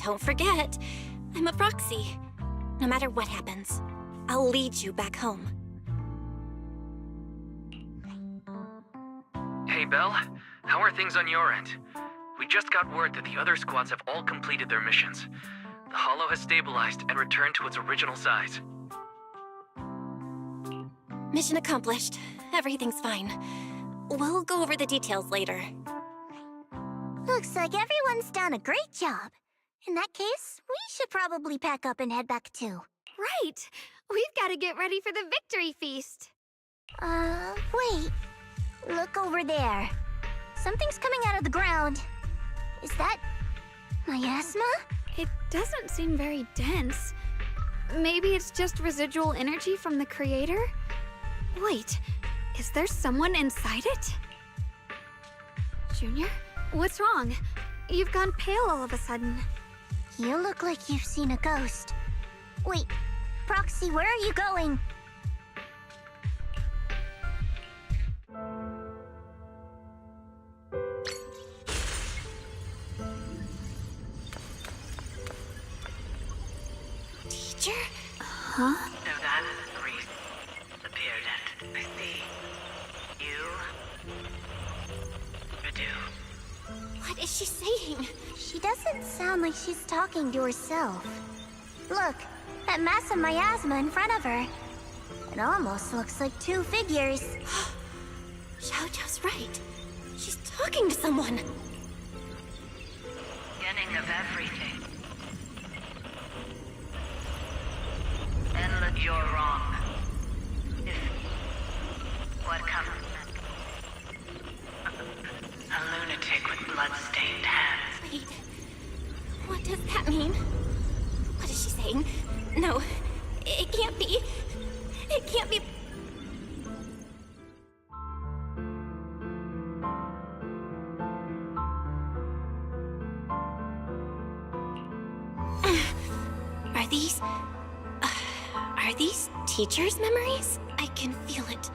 Don't forget, I'm a proxy. No matter what happens, I'll lead you back home. Hey, Belle. How are things on your end? We just got word that the other squads have all completed their missions. The Hollow has stabilized and returned to its original size. Mission accomplished. Everything's fine. We'll go over the details later. Looks like everyone's done a great job. In that case, we should probably pack up and head back too. Right! We've got to get ready for the victory feast. Wait. Look over there. Something's coming out of the ground. Is that miasma? It doesn't seem very dense. Maybe it's just residual energy from the Creator? Wait, is there someone inside it? Junior, what's wrong? You've gone pale all of a sudden. You look like you've seen a ghost. Wait, Proxy, where are you going? Teacher? Huh? So that priest appeared and I see you do. What is she saying? She doesn't sound like she's talking to herself. Look, that massive miasma in front of her. It almost looks like two figures. Xiao Zhao's right. She's talking to someone. Beginning of everything. Then look, you're wrong. If what comes, a lunatic. Are these teachers' memories? I can feel it.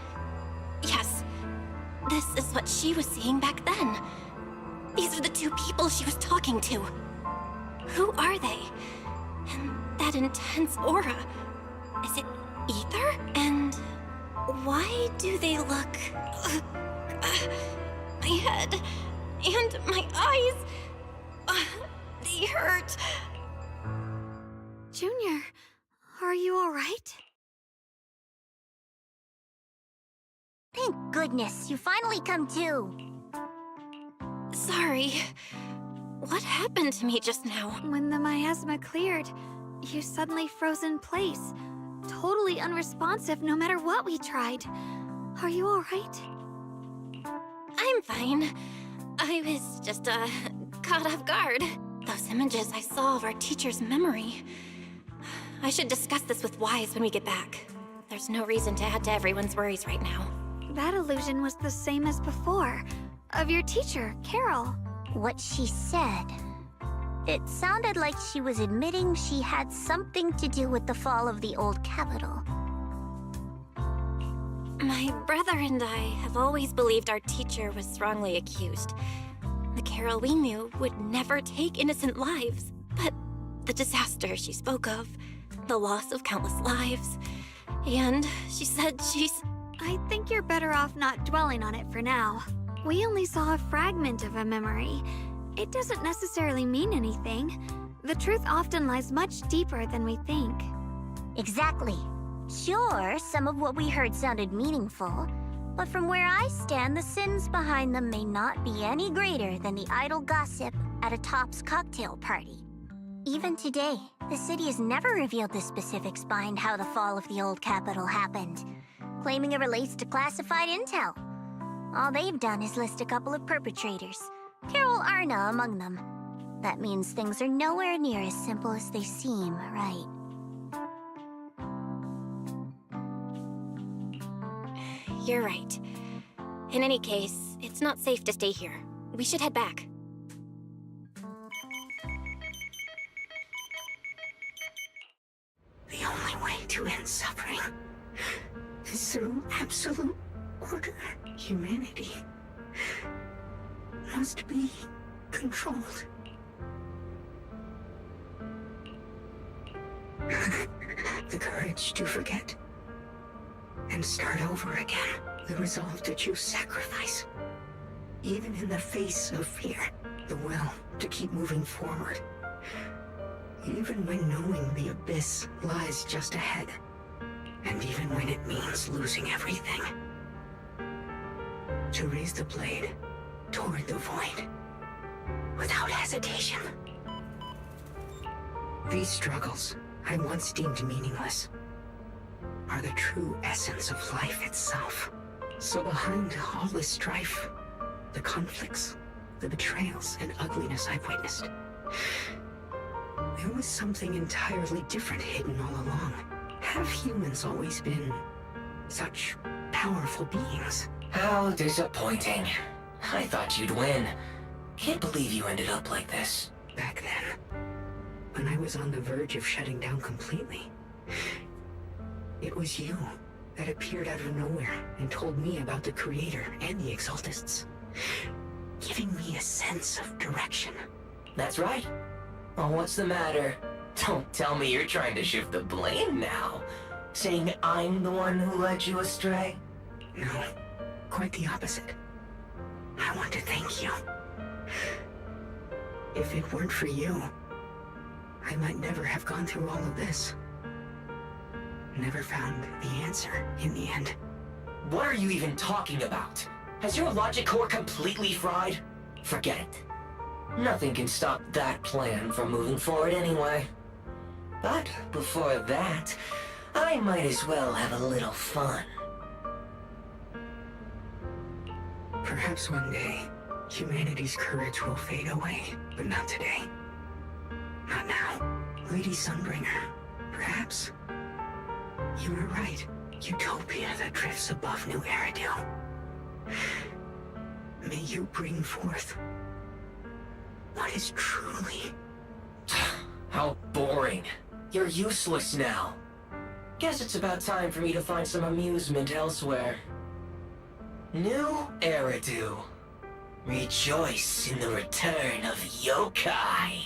Yes. This is what she was seeing back then. These are the two people she was talking to. Who are they? And that intense aura. Is it ether? And why do they look... my head and my eyes... they hurt. Junior, are you alright? Thank goodness, you finally come to. Sorry. What happened to me just now? When the miasma cleared, you suddenly froze in place. Totally unresponsive no matter what we tried. Are you alright? I'm fine. I was just, caught off guard. Those images I saw of our teacher's memory. I should discuss this with Wise when we get back. There's no reason to add to everyone's worries right now. That illusion was the same as before. Of your teacher, Carol. What she said. It sounded like she was admitting she had something to do with the fall of the old capital. My brother and I have always believed our teacher was wrongly accused. The Carol we knew would never take innocent lives. But the disaster she spoke of, the loss of countless lives, and she said she's... I think you're better off not dwelling on it for now. We only saw a fragment of a memory. It doesn't necessarily mean anything. The truth often lies much deeper than we think. Exactly. Sure, some of what we heard sounded meaningful, but from where I stand, the sins behind them may not be any greater than the idle gossip at a Top's cocktail party. Even today, the city has never revealed the specifics behind how the fall of the old capital happened, claiming it relates to classified intel. All they've done is list a couple of perpetrators, Carol Arna among them. That means things are nowhere near as simple as they seem, right? You're right. In any case, it's not safe to stay here. We should head back. The only way to end suffering is through absolute order. Humanity must be controlled. The courage to forget and start over again. The resolve to choose sacrifice. Even in the face of fear. The will to keep moving forward. Even when knowing the abyss lies just ahead. And even when it means losing everything. To raise the blade toward the void. Without hesitation. These struggles I once deemed meaningless are the true essence of life itself. So behind all the strife, the conflicts, the betrayals and ugliness I've witnessed, there was something entirely different hidden all along. Have humans always been such powerful beings? How disappointing. I thought you'd win. Can't believe you ended up like this. Back then, when I was on the verge of shutting down completely, it was you that appeared out of nowhere and told me about the Creator and the Exaltists, giving me a sense of direction. That's right. Well, what's the matter? Don't tell me you're trying to shift the blame now. Saying I'm the one who led you astray? No, quite the opposite. I want to thank you. If it weren't for you, I might never have gone through all of this. Never found the answer in the end. What are you even talking about? Has your logic core completely fried? Forget it. Nothing can stop that plan from moving forward anyway. But before that, I might as well have a little fun. Perhaps one day, humanity's courage will fade away, but not today. Not now. Lady Sunbringer, perhaps. You were right. Utopia that drifts above New Eridil. May you bring forth what is truly... How boring. You're useless now. Guess it's about time for me to find some amusement elsewhere. New Eridu. Rejoice in the return of yokai.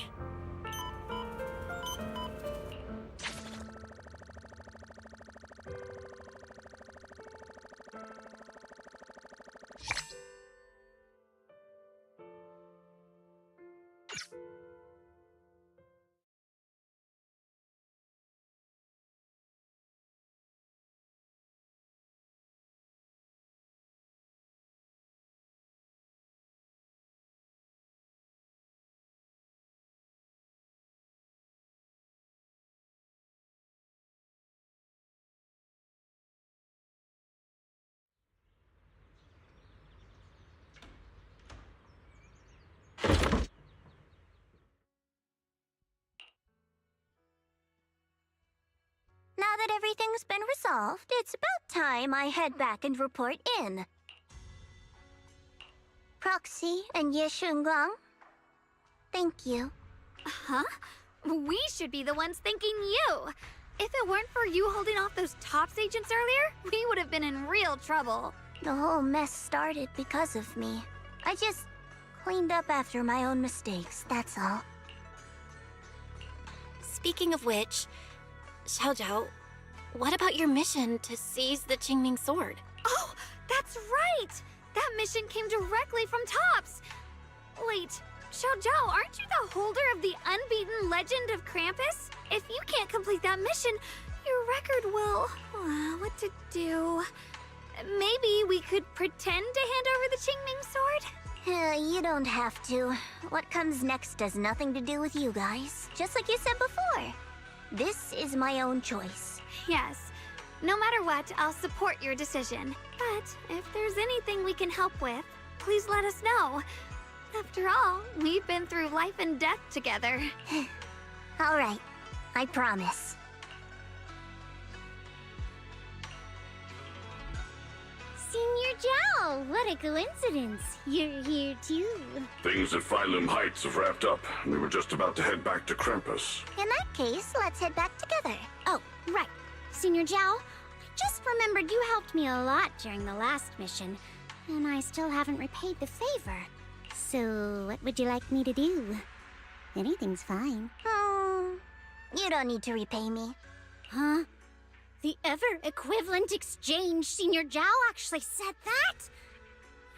Now that everything's been resolved, it's about time I head back and report in. Proxy and Ye Shunguang, thank you. Huh? We should be the ones thanking you. If it weren't for you holding off those TOPS agents earlier, we would have been in real trouble. The whole mess started because of me. I just cleaned up after my own mistakes, that's all. Speaking of which, Xiaozhao, what about your mission to seize the Qingming sword? Oh, that's right! That mission came directly from TOPS! Wait, Xiaozhao, aren't you the holder of the unbeaten legend of Krampus? If you can't complete that mission, your record will... what to do? Maybe we could pretend to hand over the Qingming sword? You don't have to. What comes next has nothing to do with you guys. Just like you said before. This is my own choice. Yes. No matter what, I'll support your decision. But if there's anything we can help with, please let us know. After all, we've been through life and death together. All right. I promise. Senior Zhao, what a coincidence. You're here too. Things at Phylum Heights have wrapped up. We were just about to head back to Krampus. In that case, let's head back together. Oh, right. Senior Zhao, I just remembered you helped me a lot during the last mission, and I still haven't repaid the favor. So, what would you like me to do? Anything's fine. You don't need to repay me. Huh? The ever-equivalent exchange, Senior Zhao actually said that?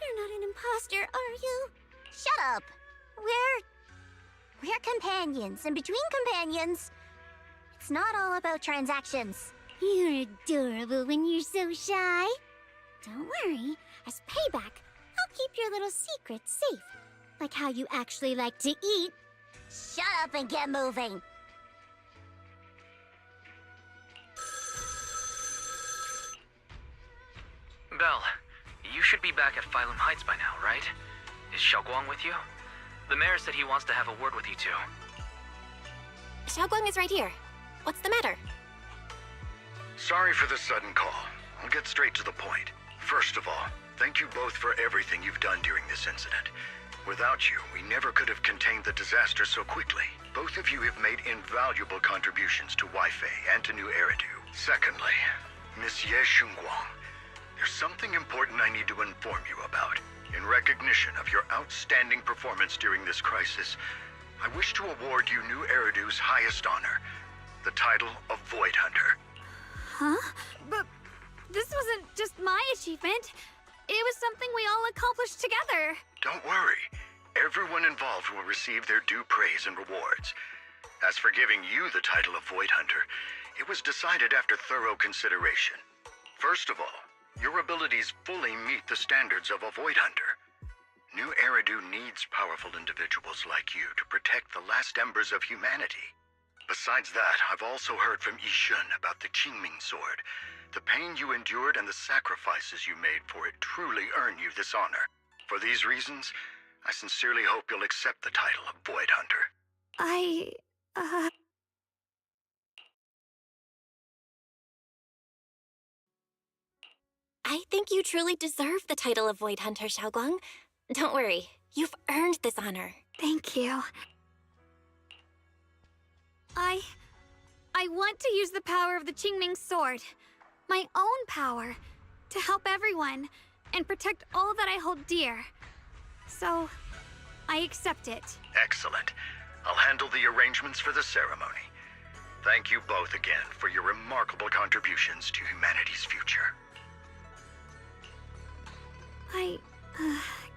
You're not an imposter, are you? Shut up! We're companions, and between companions, it's not all about transactions. You're adorable when you're so shy. Don't worry, as payback, I'll keep your little secrets safe. Like how you actually like to eat. Shut up and get moving! Belle, you should be back at Phylum Heights by now, right? Is Xiaoguang with you? The mayor said he wants to have a word with you two. Xiaoguang is right here. What's the matter? Sorry for the sudden call. I'll get straight to the point. First of all, thank you both for everything you've done during this incident. Without you, we never could have contained the disaster so quickly. Both of you have made invaluable contributions to Wi-Fi and to New Eridu. Secondly, Miss Ye Shunguang, there's something important I need to inform you about. In recognition of your outstanding performance during this crisis, I wish to award you New Eridu's highest honor, the title of Void Hunter. Huh? But this wasn't just my achievement. It was something we all accomplished together. Don't worry. Everyone involved will receive their due praise and rewards. As for giving you the title of Void Hunter, it was decided after thorough consideration. First of all, your abilities fully meet the standards of a Void Hunter. New Eridu needs powerful individuals like you to protect the last embers of humanity. Besides that, I've also heard from Yishun about the Qingming sword. The pain you endured and the sacrifices you made for it truly earn you this honor. For these reasons, I sincerely hope you'll accept the title of Void Hunter. I think you truly deserve the title of Void Hunter, Xiaoguang. Don't worry, you've earned this honor. Thank you. I want to use the power of the Qingming sword, my own power, to help everyone and protect all that I hold dear. So, I accept it. Excellent. I'll handle the arrangements for the ceremony. Thank you both again for your remarkable contributions to humanity's future. I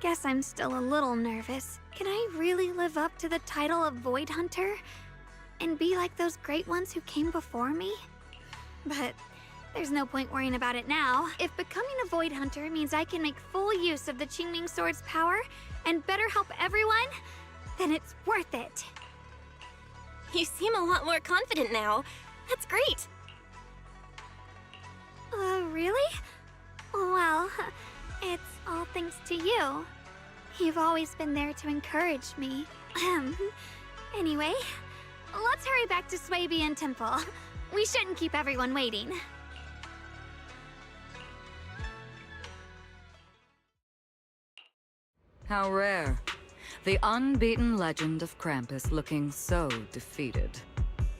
guess I'm still a little nervous. Can I really live up to the title of Void Hunter? And be like those great ones who came before me? But there's no point worrying about it now. If becoming a Void Hunter means I can make full use of the Qingming sword's power and better help everyone, then it's worth it. You seem a lot more confident now. That's great. Really? Well, it's all thanks to you. You've always been there to encourage me. Anyway, let's hurry back to Swabian Temple. We shouldn't keep everyone waiting. How rare. The unbeaten legend of Krampus looking so defeated.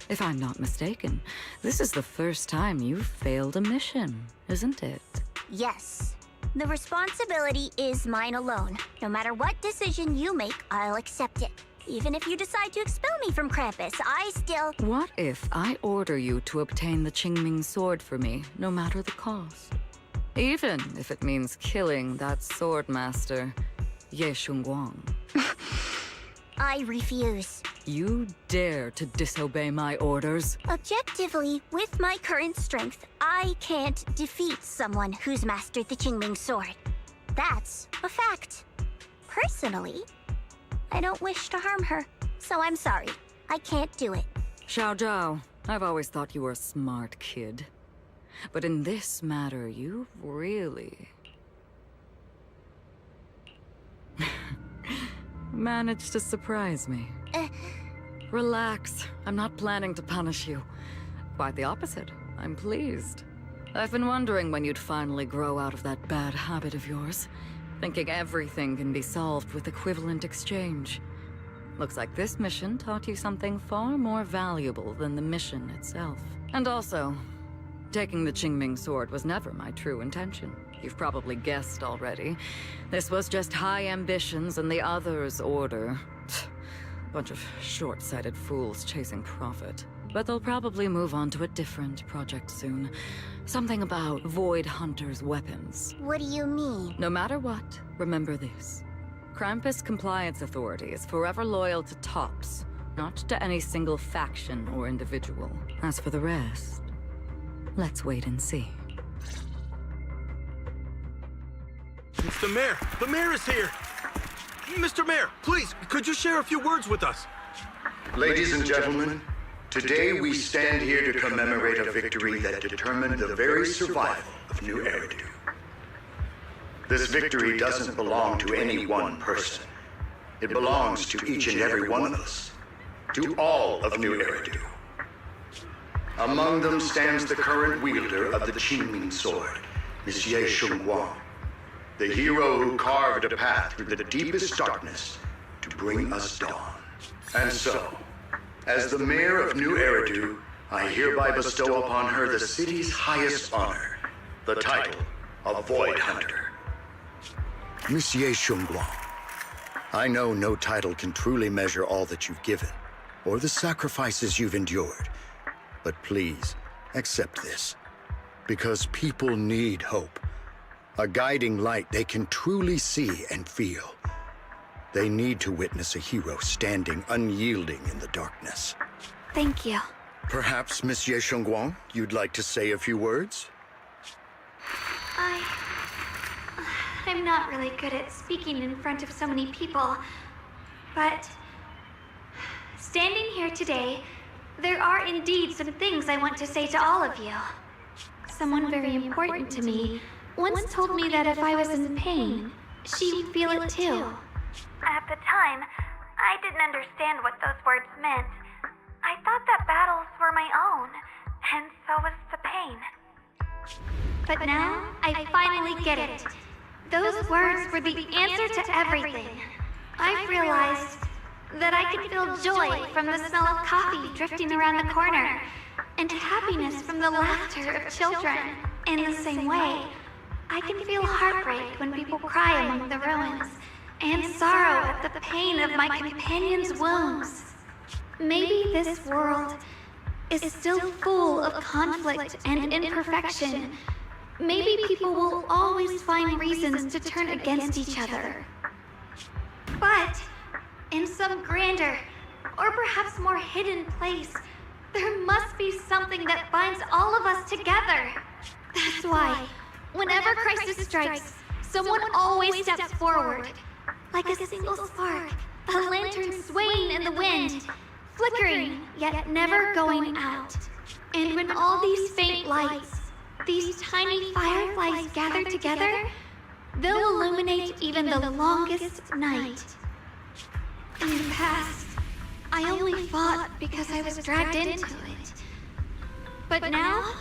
If I'm not mistaken, this is the first time you've failed a mission, isn't it? Yes. The responsibility is mine alone. No matter what decision you make, I'll accept it. Even if you decide to expel me from Krampus, I still... What if I order you to obtain the Qingming sword for me, no matter the cost? Even if it means killing that sword master, Ye Shunguang. I refuse. You dare to disobey my orders? Objectively, with my current strength, I can't defeat someone who's mastered the Qingming sword. That's a fact. Personally, I don't wish to harm her, so I'm sorry. I can't do it. Xiao Zhao, I've always thought you were a smart kid. But in this matter, you've really... managed to surprise me. Relax. I'm not planning to punish you. Quite the opposite. I'm pleased. I've been wondering when you'd finally grow out of that bad habit of yours. Thinking everything can be solved with equivalent exchange. Looks like this mission taught you something far more valuable than the mission itself. And also, taking the Qingming sword was never my true intention. You've probably guessed already. This was just high ambitions and the others' order. Bunch of short-sighted fools chasing profit. But they'll probably move on to a different project soon. Something about Void Hunter's weapons. What do you mean? No matter what, remember this. Krampus Compliance Authority is forever loyal to TOPS, not to any single faction or individual. As for the rest, let's wait and see. It's the mayor! The mayor is here! Mr. Mayor, please, could you share a few words with us? Ladies and gentlemen, today we stand here to commemorate a victory that determined the very survival of New Eridu. This victory doesn't belong to any one person. It belongs to each and every one of us. To all of New Eridu. Among them stands the current wielder of the Qingming sword, Monsieur Shunguang. The hero who carved a path through the deepest darkness to bring us dawn. And so, as the mayor of New Eridu, I hereby bestow upon her the city's highest honor, the title of Void Hunter. Monsieur Shunguang, I know no title can truly measure all that you've given, or the sacrifices you've endured. But please, accept this, because people need hope. A guiding light they can truly see and feel. They need to witness a hero standing unyielding in the darkness. Thank you. Perhaps, Monsieur Shunguang, you'd like to say a few words? I'm not really good at speaking in front of so many people, but standing here today, there are indeed some things I want to say to all of you. Someone very important to me once told me that if I was in pain, she would feel it too. At the time, I didn't understand what those words meant. I thought that battles were my own, and so was the pain. But now, I finally get it. Those words were the answer to everything. I've realized that I can feel joy from the smell of coffee drifting around the corner, and happiness from the laughter of children. In the same way, I can feel heartbreak when people cry among the ruins, and sorrow at the pain of my companion's wounds. Maybe this world is still full of conflict and imperfection. Maybe people will always find reasons to turn against each other. But in some grander, or perhaps more hidden place, there must be something that binds all of us together. That's why, whenever crisis strikes, someone always steps forward. Like a single spark, a lantern swaying in the wind, flickering, yet never going out. And when all these faint lights, these tiny fireflies gather together, they'll illuminate even the longest night. In the past, I only fought because I was dragged into it. But now,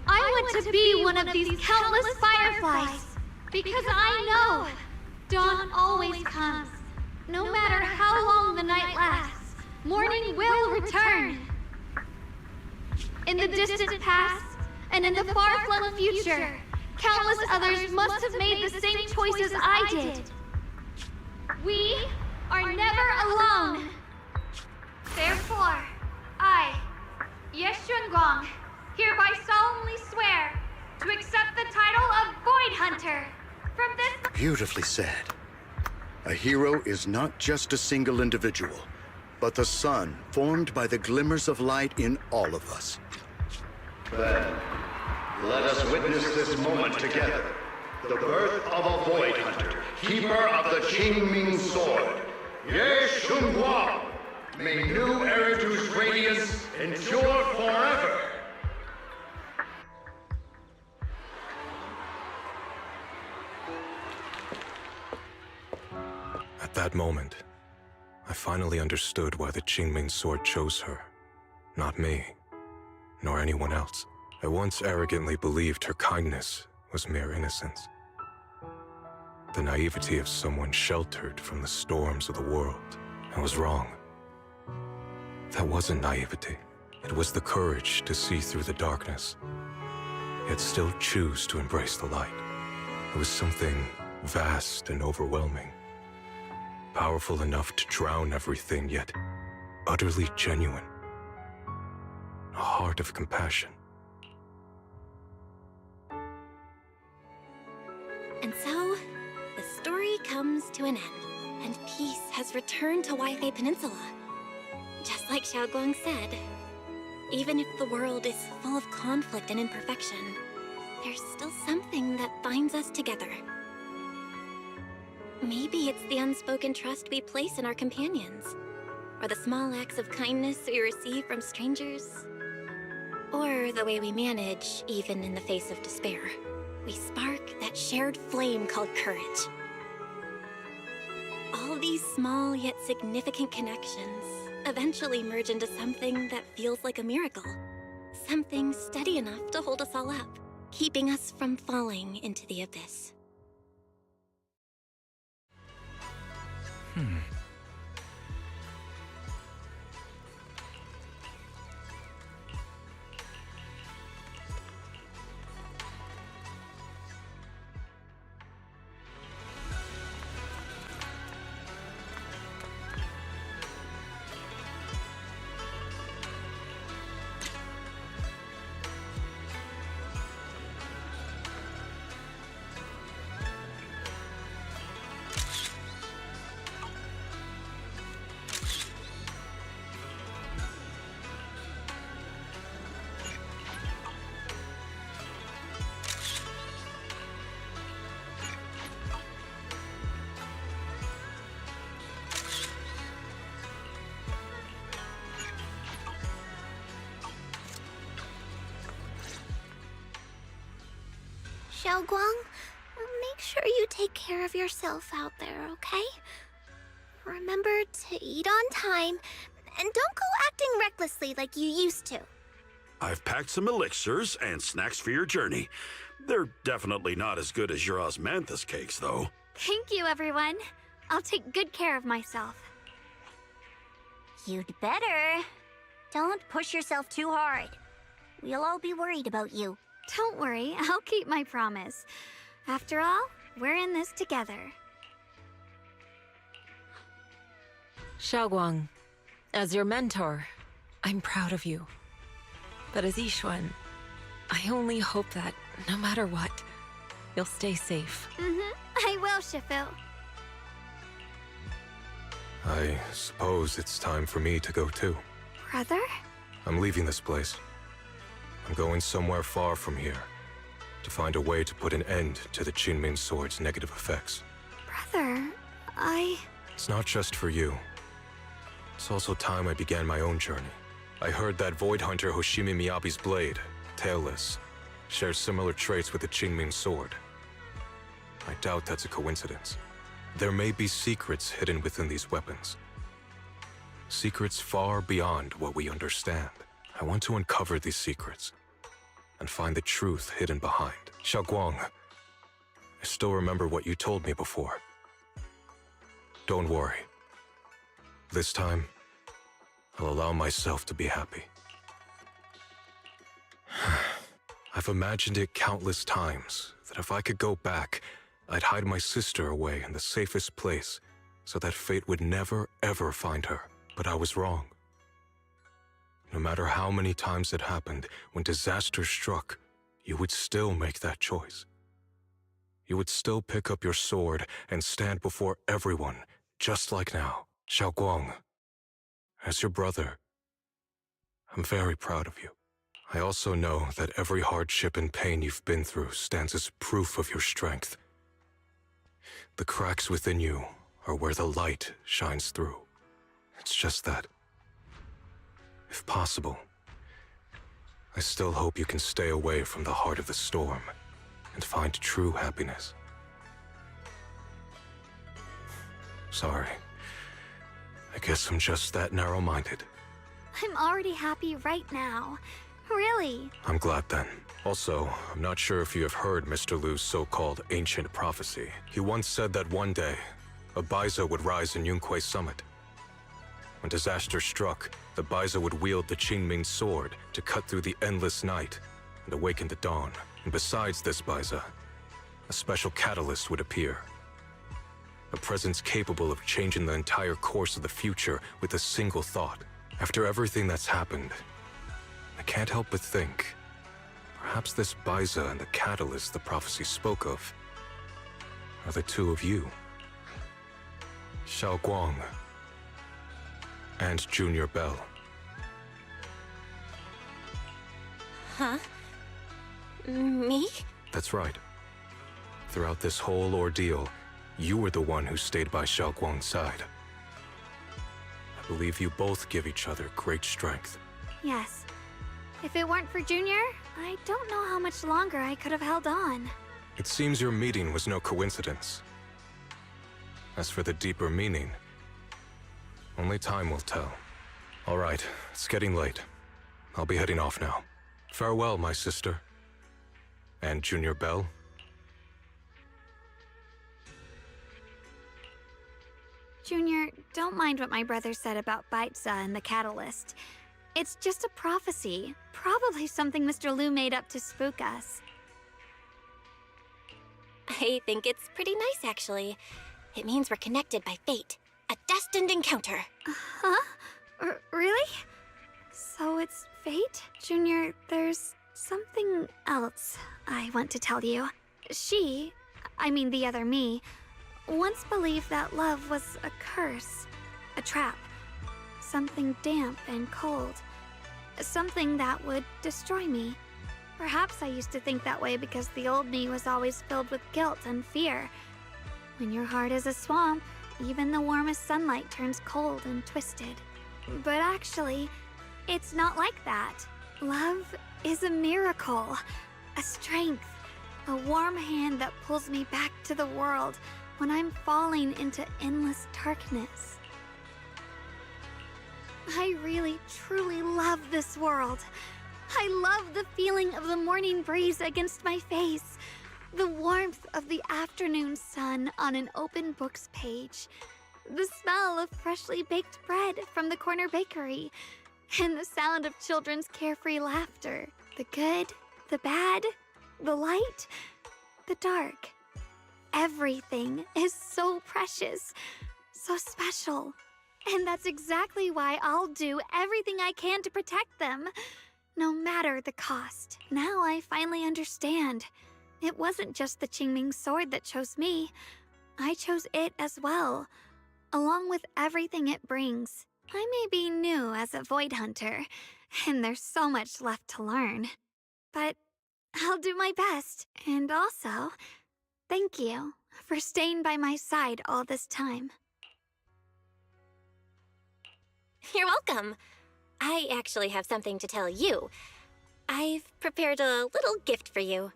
I want to be one of these countless fireflies, because I know dawn always comes. No matter how long the night lasts, morning will return. In the distant past, and in the far-flung future, countless others must have made the same choices I did. We are never alone. Therefore, I, Ye Shunguang, hereby solemnly swear to accept the title of Void Hunter from this... Beautifully said. A hero is not just a single individual, but the sun formed by the glimmers of light in all of us. Then, let us witness this moment together. The birth of a Void Hunter, keeper of the Qingming Sword. Ye Shunguang! May new Eridu's radiance endure forever! At that moment, I finally understood why the Qingming Sword chose her. Not me, nor anyone else. I once arrogantly believed her kindness was mere innocence. The naivety of someone sheltered from the storms of the world. I was wrong. That wasn't naivety. It was the courage to see through the darkness, yet still choose to embrace the light. It was something vast and overwhelming. Powerful enough to drown everything, yet utterly genuine. A heart of compassion. And so, the story comes to an end, and peace has returned to Wi-Fi Peninsula. Just like Xiaoguang said, even if the world is full of conflict and imperfection, there's still something that binds us together. Maybe it's the unspoken trust we place in our companions, or the small acts of kindness we receive from strangers, or the way we manage even in the face of despair. We spark that shared flame called courage. All these small yet significant connections eventually merge into something that feels like a miracle. Something steady enough to hold us all up, keeping us from falling into the abyss. Xiaoguang, make sure you take care of yourself out there, okay? Remember to eat on time, and don't go acting recklessly like you used to. I've packed some elixirs and snacks for your journey. They're definitely not as good as your osmanthus cakes, though. Thank you, everyone. I'll take good care of myself. You'd better. Don't push yourself too hard. We'll all be worried about you. Don't worry, I'll keep my promise. After all, we're in this together. Xiaoguang, as your mentor, I'm proud of you. But as Yixuan, I only hope that, no matter what, you'll stay safe. I will, Shifu. I suppose it's time for me to go too. Brother? I'm leaving this place. I'm going somewhere far from here to find a way to put an end to the Qingming Sword's negative effects. Brother, It's not just for you. It's also time I began my own journey. I heard that Void Hunter Hoshimi Miyabi's blade, Tailless, shares similar traits with the Qingming Sword. I doubt that's a coincidence. There may be secrets hidden within these weapons. Secrets far beyond what we understand. I want to uncover these secrets and find the truth hidden behind. Xiaoguang, I still remember what you told me before. Don't worry. This time, I'll allow myself to be happy. I've imagined it countless times that if I could go back, I'd hide my sister away in the safest place so that fate would never, ever find her. But I was wrong. No matter how many times it happened, when disaster struck, you would still make that choice. You would still pick up your sword and stand before everyone, just like now. Xiaoguang, as your brother, I'm very proud of you. I also know that every hardship and pain you've been through stands as proof of your strength. The cracks within you are where the light shines through. It's just that, if possible, I still hope you can stay away from the heart of the storm and find true happiness. Sorry. I guess I'm just that narrow-minded. I'm already happy right now. Really. I'm glad then. Also, I'm not sure if you have heard Mr. Liu's so-called ancient prophecy. He once said that one day, a Baiza would rise in Yunquay Summit. When disaster struck, the Baiza would wield the Qingming Sword to cut through the endless night and awaken the dawn. And besides this Baiza, a special catalyst would appear. A presence capable of changing the entire course of the future with a single thought. After everything that's happened, I can't help but think, perhaps this Baiza and the catalyst the prophecy spoke of are the two of you. Xiaoguang and Junior Bell. Huh? Me? That's right. Throughout this whole ordeal, you were the one who stayed by Xiaoguang's side. I believe you both give each other great strength. Yes. If it weren't for Junior, I don't know how much longer I could have held on. It seems your meeting was no coincidence. As for the deeper meaning, only time will tell. All right, it's getting late. I'll be heading off now. Farewell, my sister. And Junior Bell. Junior, don't mind what my brother said about Baiza and the catalyst. It's just a prophecy. Probably something Mr. Liu made up to spook us. I think it's pretty nice, actually. It means we're connected by fate. A destined encounter. Huh? Really? So it's fate? Junior, there's something else I want to tell you. I mean the other me, once believed that love was a curse, a trap, something damp and cold, something that would destroy me. Perhaps I used to think that way because the old me was always filled with guilt and fear. When your heart is a swamp, even the warmest sunlight turns cold and twisted. But actually, it's not like that. Love is a miracle, a strength, a warm hand that pulls me back to the world when I'm falling into endless darkness. I really, truly love this world. I love the feeling of the morning breeze against my face, the warmth of the afternoon sun on an open book's page, the smell of freshly baked bread from the corner bakery, and the sound of children's carefree laughter. The good, the bad, the light, the dark. Everything is so precious, so special. And that's exactly why I'll do everything I can to protect them, no matter the cost. Now I finally understand. It wasn't just the Qingming sword that chose me. I chose it as well, along with everything it brings. I may be new as a Void Hunter, and there's so much left to learn. But I'll do my best. And also, thank you for staying by my side all this time. You're welcome. I actually have something to tell you. I've prepared a little gift for you.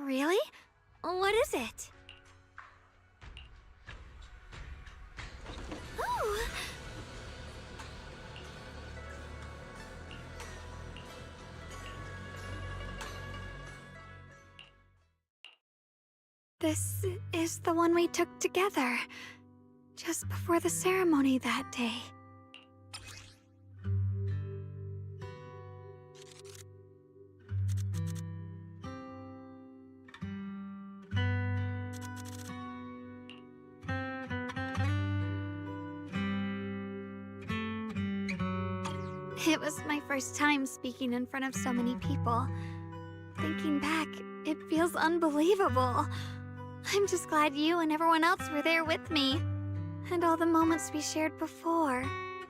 Really? What is it? Oh! This is the one we took together, just before the ceremony that day. It was my first time speaking in front of so many people. Thinking back, it feels unbelievable. I'm just glad you and everyone else were there with me. And all the moments we shared before.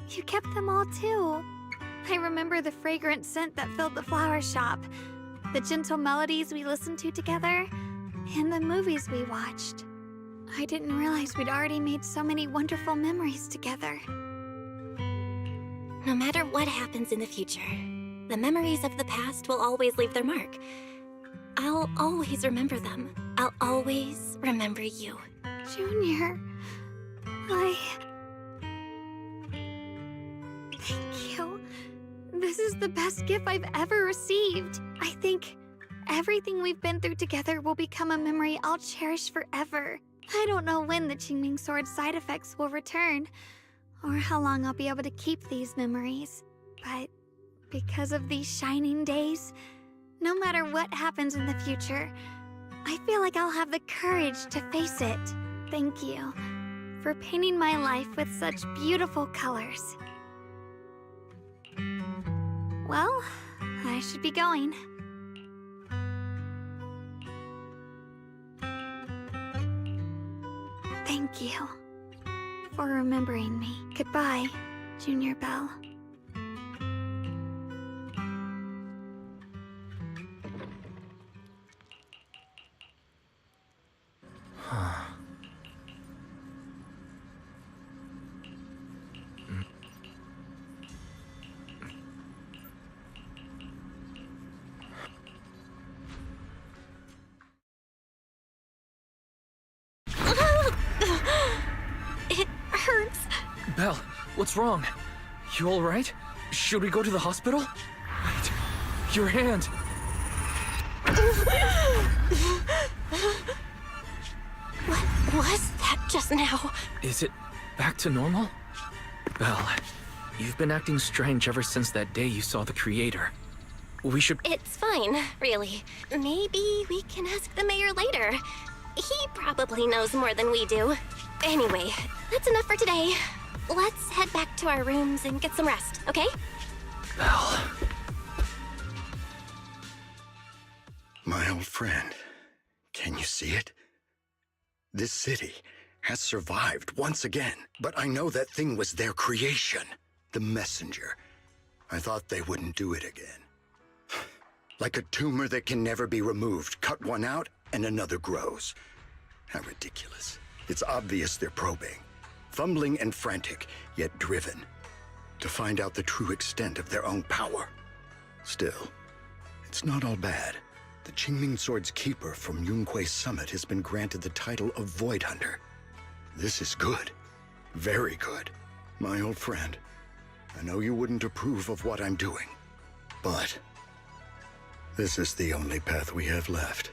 You kept them all too. I remember the fragrant scent that filled the flower shop, the gentle melodies we listened to together, and the movies we watched. I didn't realize we'd already made so many wonderful memories together. No matter what happens in the future, the memories of the past will always leave their mark. I'll always remember them. I'll always remember you. Junior, Thank you. This is the best gift I've ever received. I think everything we've been through together will become a memory I'll cherish forever. I don't know when the Qingming Sword's side effects will return, or how long I'll be able to keep these memories. But because of these shining days, no matter what happens in the future, I feel like I'll have the courage to face it. Thank you for painting my life with such beautiful colors. Well, I should be going. Thank you for remembering me. Goodbye, Junior Belle. It hurts. Belle, what's wrong? You all right? Should we go to the hospital? Wait, your hand. What was that just now? Is it back to normal? Belle, you've been acting strange ever since that day you saw the creator. We should... It's fine, really. Maybe we can ask the mayor later. He probably knows more than we do. Anyway, that's enough for today. Let's head back to our rooms and get some rest, okay? Belle. My old friend, can you see it? This city has survived once again, but I know that thing was their creation, the messenger. I thought they wouldn't do it again. Like a tumor that can never be removed. Cut one out and another grows. How ridiculous. It's obvious they're probing. Fumbling and frantic, yet driven. To find out the true extent of their own power. Still, it's not all bad. The Qingming Sword's keeper from Yunquei Summit has been granted the title of Void Hunter. This is good. Very good. My old friend, I know you wouldn't approve of what I'm doing, but this is the only path we have left.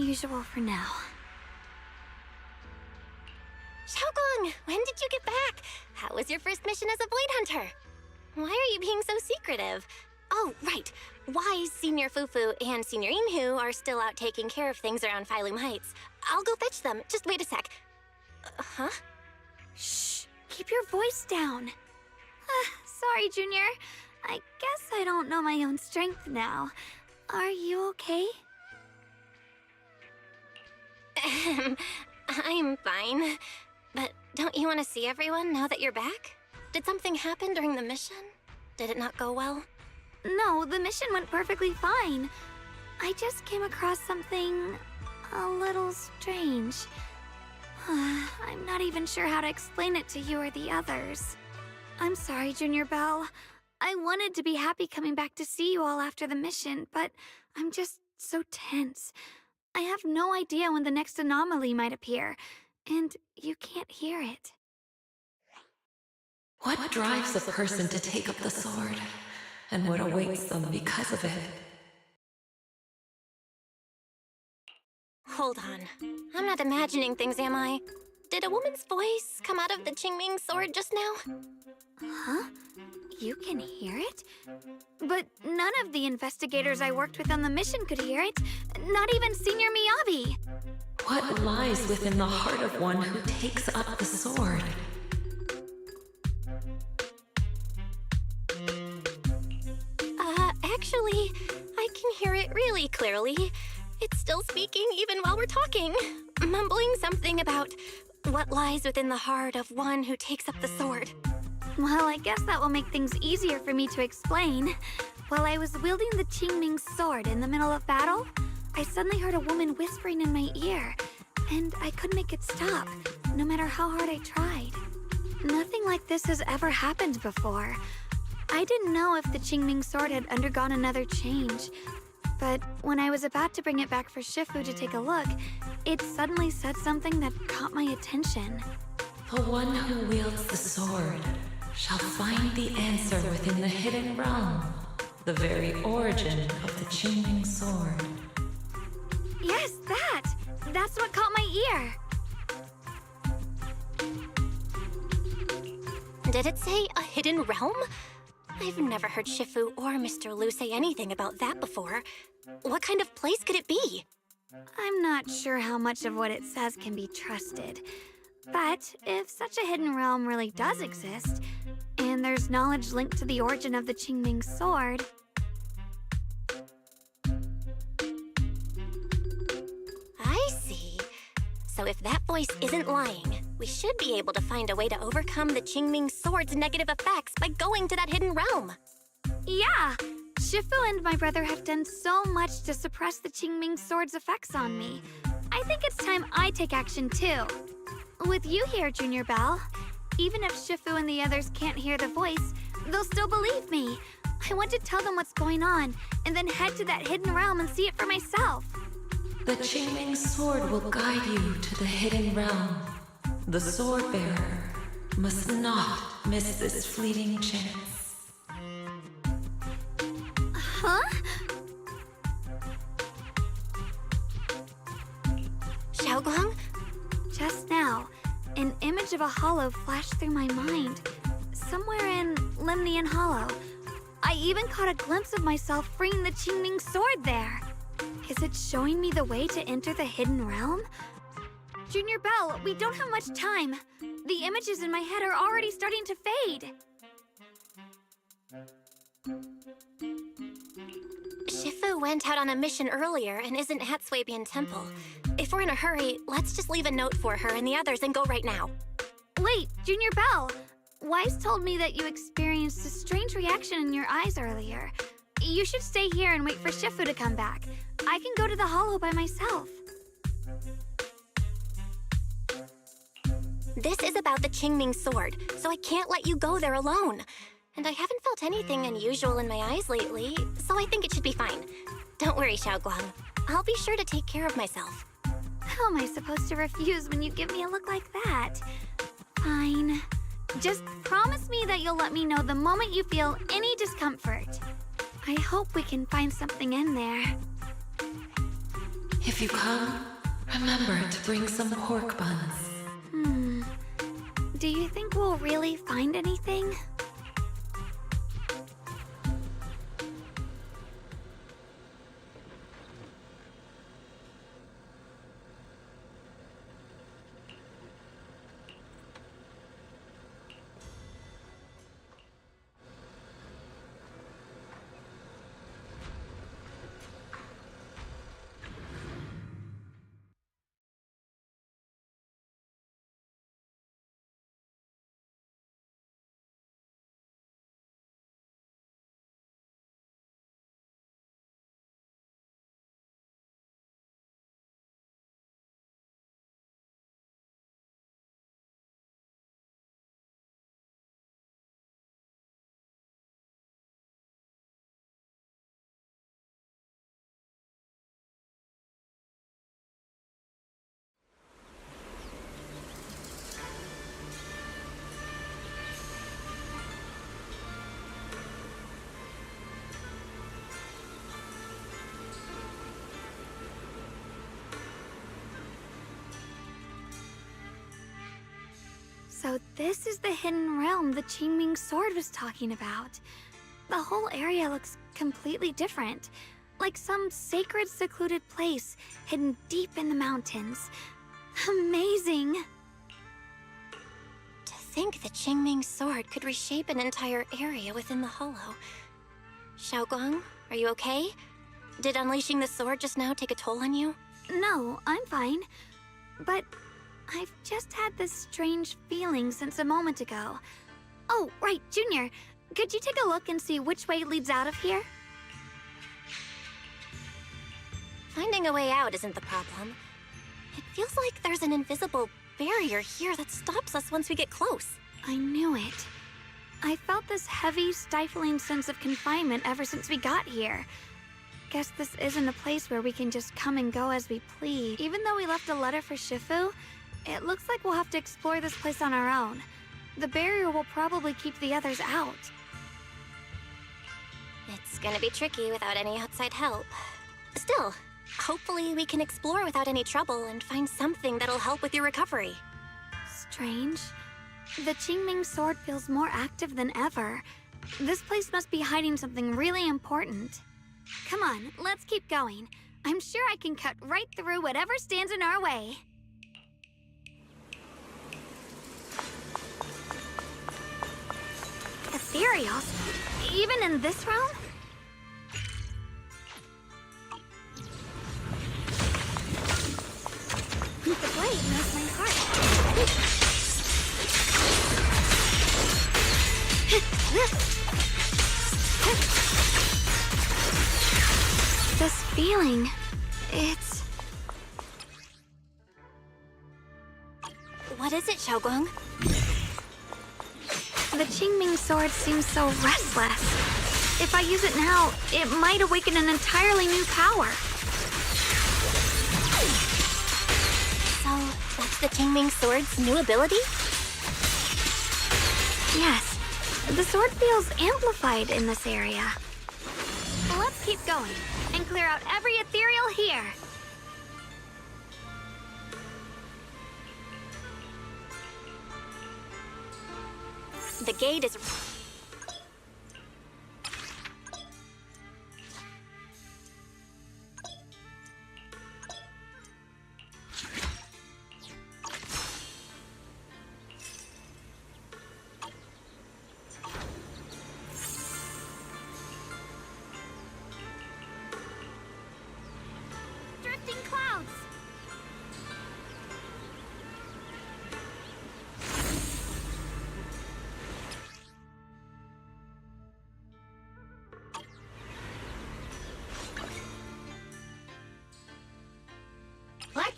usual for now. Xiaogong, when did you get back? How was your first mission as a Void Hunter? Why are you being so secretive? Oh, right. Wise Senior Fufu and Senior Inhu are still out taking care of things around Phylum Heights. I'll go fetch them. Just wait a sec. Huh? Shh! Keep your voice down. Sorry, Junior. I guess I don't know my own strength now. Are you okay? I'm fine. But don't you want to see everyone now that you're back? Did something happen during the mission? Did it not go well? No, the mission went perfectly fine. I just came across something a little strange. I'm not even sure how to explain it to you or the others. I'm sorry, Junior Belle. I wanted to be happy coming back to see you all after the mission, but I'm just so tense. I have no idea when the next anomaly might appear, and you can't hear it. What drives a person to take up the sword? And what awaits them because of it? Hold on. I'm not imagining things, am I? Did a woman's voice come out of the Qingming sword just now? Huh? You can hear it? But none of the investigators I worked with on the mission could hear it. Not even Senior Miyabi. What lies within the heart of one who takes up the sword? Actually, I can hear it really clearly. It's still speaking even while we're talking, mumbling something about what lies within the heart of one who takes up the sword. Well, I guess that will make things easier for me to explain. While I was wielding the Qingming sword in the middle of battle, I suddenly heard a woman whispering in my ear, and I couldn't make it stop, no matter how hard I tried. Nothing like this has ever happened before. I didn't know if the Qingming sword had undergone another change, but when I was about to bring it back for Shifu to take a look, it suddenly said something that caught my attention. The one who wields the sword shall find the answer within the hidden realm, the very origin of the Qingming sword. Yes, that's what caught my ear. Did it say a hidden realm? I've never heard Shifu or Mr. Liu say anything about that before. What kind of place could it be? I'm not sure how much of what it says can be trusted. But if such a hidden realm really does exist, and there's knowledge linked to the origin of the Qingming sword... I see. So if that voice isn't lying, we should be able to find a way to overcome the Qingming sword's negative effects by going to that hidden realm. Yeah! Shifu and my brother have done so much to suppress the Qingming sword's effects on me. I think it's time I take action too. With you here, Junior Belle, even if Shifu and the others can't hear the voice, they'll still believe me. I want to tell them what's going on, and then head to that hidden realm and see it for myself. The Qingming sword will guide you to the hidden realm. The sword bearer must not miss this fleeting chance. Huh? Xiaogong? Just now, an image of a hollow flashed through my mind. Somewhere in Lemnian Hollow. I even caught a glimpse of myself freeing the Qingming sword there. Is it showing me the way to enter the hidden realm? Junior Belle, we don't have much time. The images in my head are already starting to fade. Shifu went out on a mission earlier and isn't at Swabian Temple. If we're in a hurry, let's just leave a note for her and the others and go right now. Wait, Junior Belle! Wise told me that you experienced a strange reaction in your eyes earlier. You should stay here and wait for Shifu to come back. I can go to the hollow by myself. This is about the Qingming sword, so I can't let you go there alone. And I haven't felt anything unusual in my eyes lately, so I think it should be fine. Don't worry, Xiaoguang. I'll be sure to take care of myself. How am I supposed to refuse when you give me a look like that? Fine. Just promise me that you'll let me know the moment you feel any discomfort. I hope we can find something in there. If you come, remember to bring some pork buns. Do you think we'll really find anything? So this is the hidden realm the Qingming sword was talking about. The whole area looks completely different, like some sacred, secluded place hidden deep in the mountains. Amazing! To think the Qingming sword could reshape an entire area within the hollow. Xiaoguang, are you okay? Did unleashing the sword just now take a toll on you? No, I'm fine. But I've just had this strange feeling since a moment ago. Oh, right, Junior. Could you take a look and see which way leads out of here? Finding a way out isn't the problem. It feels like there's an invisible barrier here that stops us once we get close. I knew it. I felt this heavy, stifling sense of confinement ever since we got here. Guess this isn't a place where we can just come and go as we please. Even though we left a letter for Shifu, it looks like we'll have to explore this place on our own. The barrier will probably keep the others out. It's gonna be tricky without any outside help. Still, hopefully we can explore without any trouble and find something that'll help with your recovery. Strange. The Qingming sword feels more active than ever. This place must be hiding something really important. Come on, let's keep going. I'm sure I can cut right through whatever stands in our way. Ethereals? Even in this realm? The blade knows my heart. This feeling, it's... What is it, Xiaoguang? The Qingming sword seems so restless. If I use it now, it might awaken an entirely new power. So, that's the Qingming sword's new ability? Yes, the sword feels amplified in this area. Let's keep going and clear out every ethereal here. The gate is... Drifting clouds. My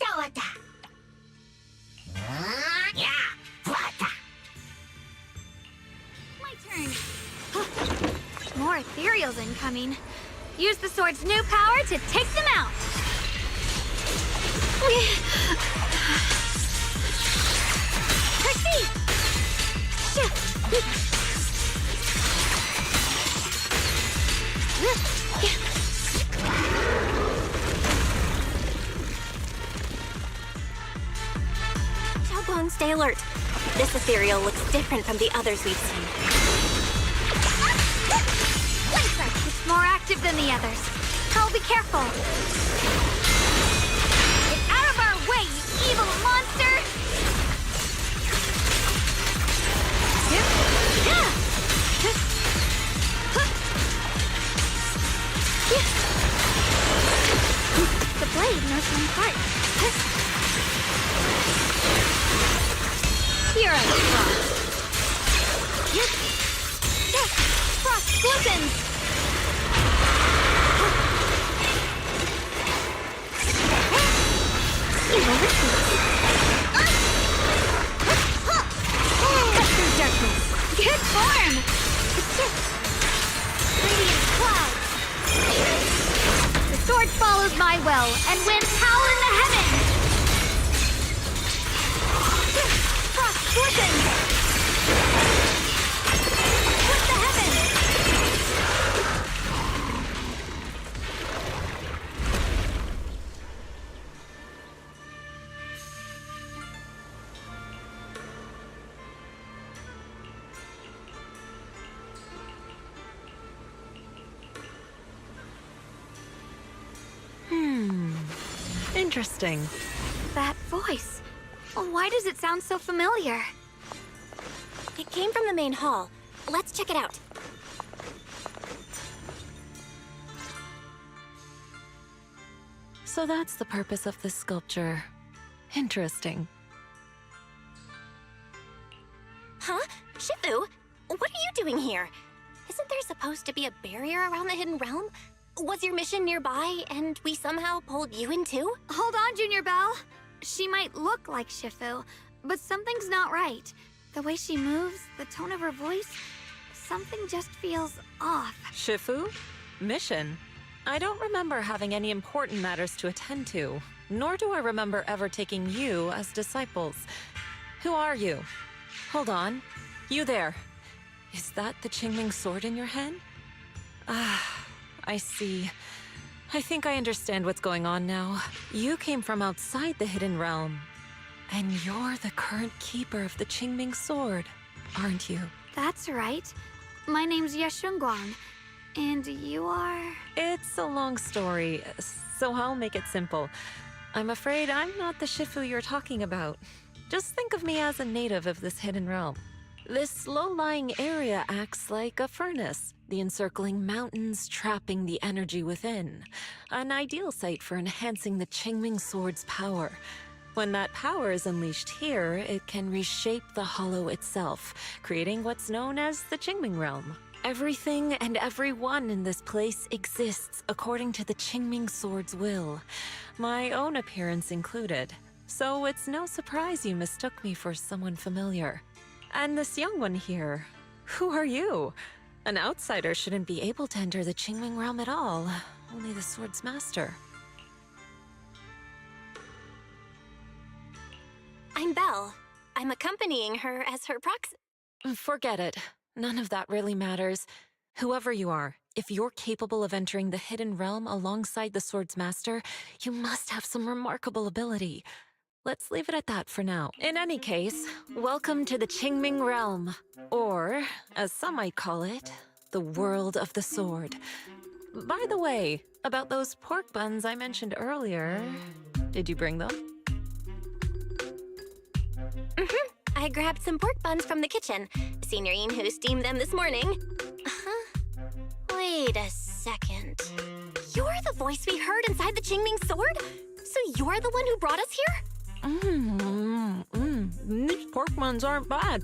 turn. More ethereals incoming. Use the sword's new power to take them out. Proceed. Stay alert. This ethereal looks different from the others we've seen. It's more active than the others. I'll be careful. Get out of our way, you evil monster! The blade knows my heart. Here I frost. Frost glistens! Evil cut through darkness. Good form! Radiant cloud. The sword follows my will, and winds howl in the heavens! Frost glistens! Split the heavens! Interesting. That voice. Why does it sound so familiar? It came from the main hall. Let's check it out. So that's the purpose of this sculpture. Interesting. Huh? Shifu? What are you doing here? Isn't there supposed to be a barrier around the hidden realm? Was your mission nearby, and we somehow pulled you in too? Hold on, Junior Belle. She might look like Shifu, but something's not right. The way she moves, the tone of her voice, something just feels off. Shifu? Mission? I don't remember having any important matters to attend to, nor do I remember ever taking you as disciples. Who are you? Hold on. You there. Is that the Qingming sword in your hand? Ah, I see. I think I understand what's going on now. You came from outside the hidden realm, and you're the current keeper of the Qingming sword, aren't you? That's right. My name's Yeshunguang, and you are... It's a long story, so I'll make it simple. I'm afraid I'm not the Shifu you're talking about. Just think of me as a native of this hidden realm. This low-lying area acts like a furnace, the encircling mountains trapping the energy within. An ideal site for enhancing the Qingming sword's power. When that power is unleashed here, it can reshape the hollow itself, creating what's known as the Qingming realm. Everything and everyone in this place exists according to the Qingming sword's will, my own appearance included. So it's no surprise you mistook me for someone familiar. And this young one here, who are you? An outsider shouldn't be able to enter the Qingming realm at all, only the sword's master. I'm Belle. I'm accompanying her as her proxy. Forget it. None of that really matters. Whoever you are, if you're capable of entering the hidden realm alongside the sword's master, you must have some remarkable ability. Let's leave it at that for now. In any case, welcome to the Qingming realm. Or, as some might call it, the world of the sword. By the way, about those pork buns I mentioned earlier, did you bring them? I grabbed some pork buns from the kitchen. Signorine who steamed them this morning. Wait a second. You're the voice we heard inside the Qingming sword? So you're the one who brought us here? These pork buns aren't bad.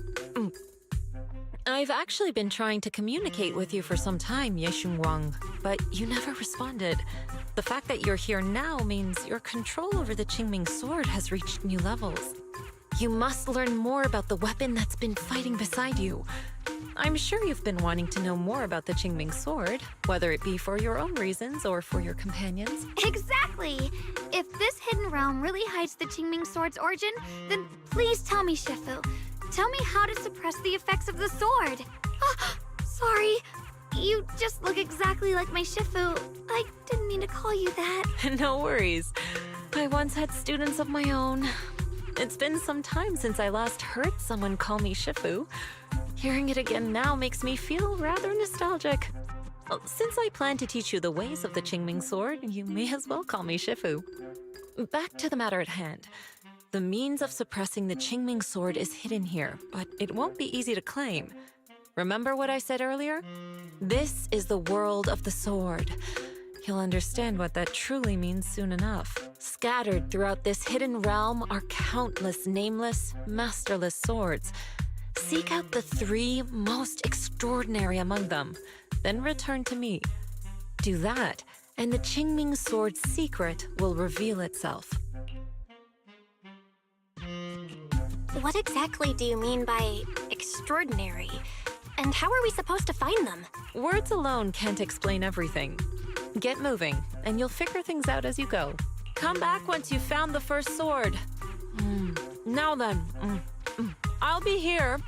I've actually been trying to communicate with you for some time, Yeshunguang, but you never responded. The fact that you're here now means your control over the Qingming sword has reached new levels. You must learn more about the weapon that's been fighting beside you. I'm sure you've been wanting to know more about the Qingming sword, whether it be for your own reasons or for your companions. Exactly! If this hidden realm really hides the Qingming sword's origin, then please tell me, Shifu. Tell me how to suppress the effects of the sword. Sorry. You just look exactly like my Shifu. I didn't mean to call you that. No worries. I once had students of my own. It's been some time since I last heard someone call me Shifu. Hearing it again now makes me feel rather nostalgic. Well, since I plan to teach you the ways of the Qingming sword, you may as well call me Shifu. Back to the matter at hand. The means of suppressing the Qingming sword is hidden here, but it won't be easy to claim. Remember what I said earlier? This is the world of the sword. You'll understand what that truly means soon enough. Scattered throughout this hidden realm are countless nameless, masterless swords. Seek out the 3 most extraordinary among them, then return to me. Do that, and the Qingming sword's secret will reveal itself. What exactly do you mean by extraordinary? And how are we supposed to find them? Words alone can't explain everything. Get moving, and you'll figure things out as you go. Come back once you've found the first sword. Now then, I'll be here,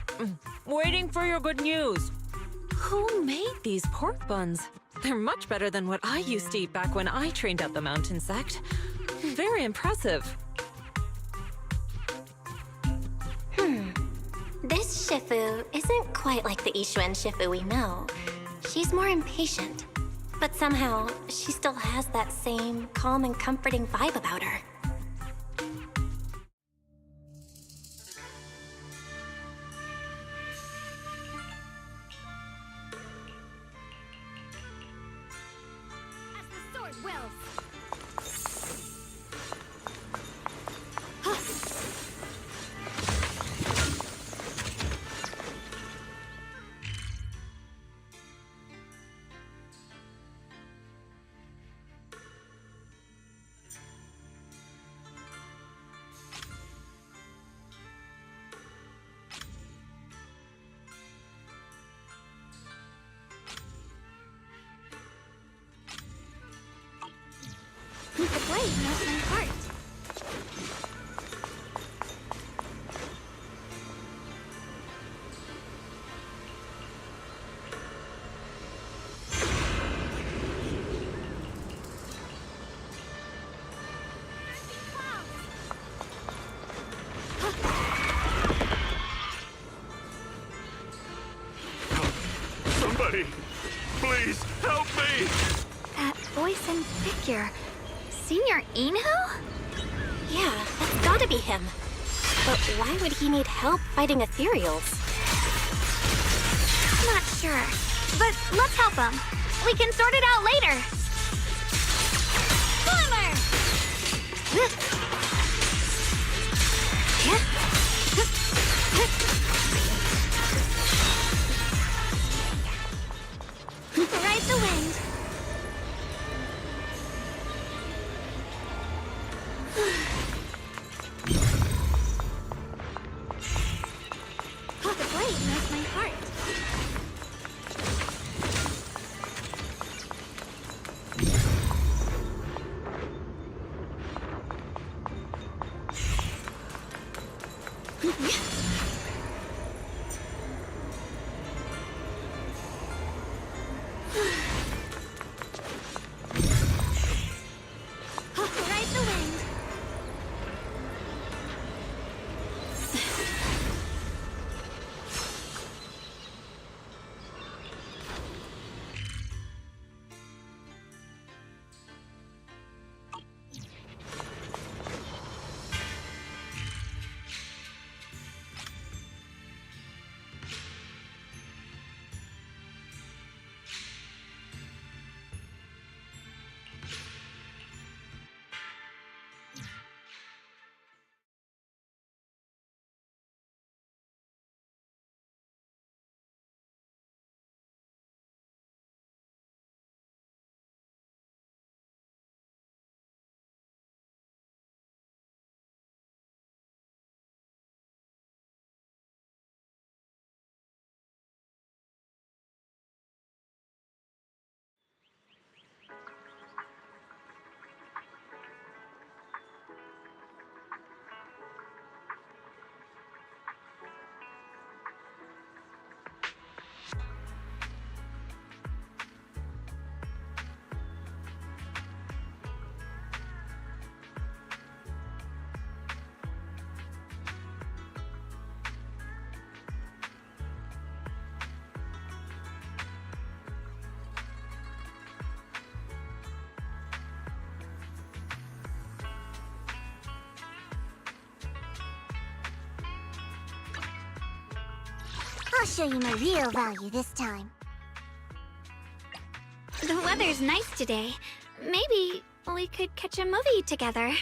waiting for your good news. Who made these pork buns? They're much better than what I used to eat back when I trained at the mountain sect. Very impressive. This Shifu isn't quite like the Ishuan Shifu we know. She's more impatient. But somehow, she still has that same calm and comforting vibe about her. As the sword wills. The blade knows my heart. Somebody, please help me! That voice and figure. Senior Inu? Yeah, that's gotta be him. But why would he need help fighting ethereals? Not sure. But let's help him. We can sort it out later. Glimmer! Ride the wind. The blade knows my heart. Ride the wind. I'll show you my real value this time. The weather's nice today. Maybe we could catch a movie together.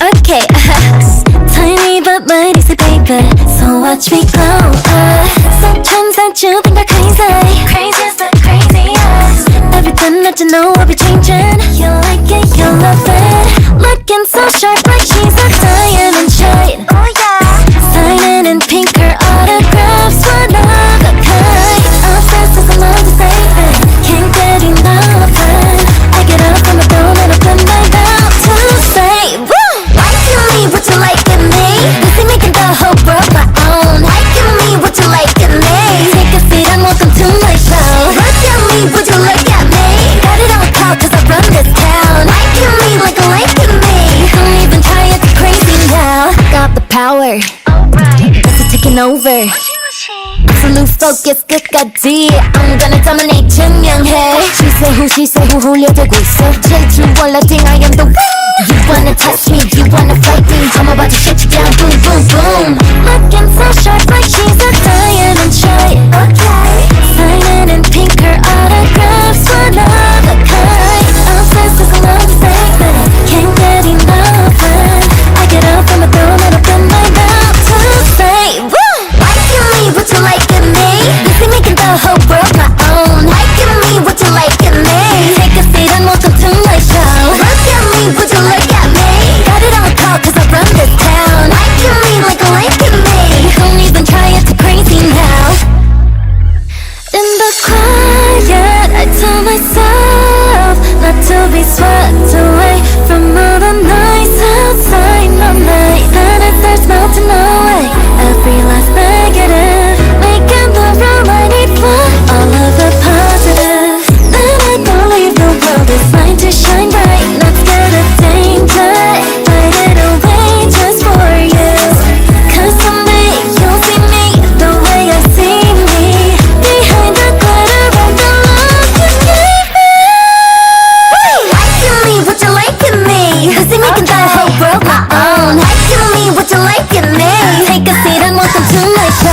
Okay, tiny but mighty, say baby, so watch me glow. Sometimes I do think I'm crazy, craziest but craziest. Everything that you know I'll be changing. You like it, you love it. Looking so sharp like she's a diamond shine. Oh yeah, signing in pink, her autographs one of a kind. Obsessed with the love to save it, can't get enough it. I get up from my throne and open my mouth to say, woo! What you like in me? Busy making the whole world my own. Liking me, what you like in me? Take a seat and welcome to my show. Look at me, would you look at me? Got it on cloud cause I run this town. Liking me like a liking me. Don't even try it, it's crazy now. Got the power, alright. This is taking over. Absolute focus 끝까지 I'm gonna dominate 증명해. She say who 흘려대고 있어. 제일 원라딩 I am the one. You wanna touch me, you wanna fight me. I'm about to shut you down, boom, boom, boom. Looking so sharp like she's a diamond shine. Okay, signing in pink, her autographs one of a kind. Obsessed with the love statement, can't get enough it. I get up from my throne and open my mouth to say, woo! Liking me, what you like in me? Busy making the whole world my own. Liking me, what you like in me? Take a seat and welcome to my show. Look at me, would you look at me? Got it on call cause I run this town. Liking me like a liking me. Don't even try it, too crazy now. In the quiet, I tell myself not to be swept away from all the noise outside my night. Then it starts melting away, every last negative, making the room I need for all of the positive. Then I believe the world is mine to shine bright, not scared of danger. Light it away just for you, cause someday you'll see me the way I see me, behind the glitter of the love you gave me. Liking me, what you like in me? Busy making the whole world my own. Liking me, what you like in me? Take a seat and welcome to my show.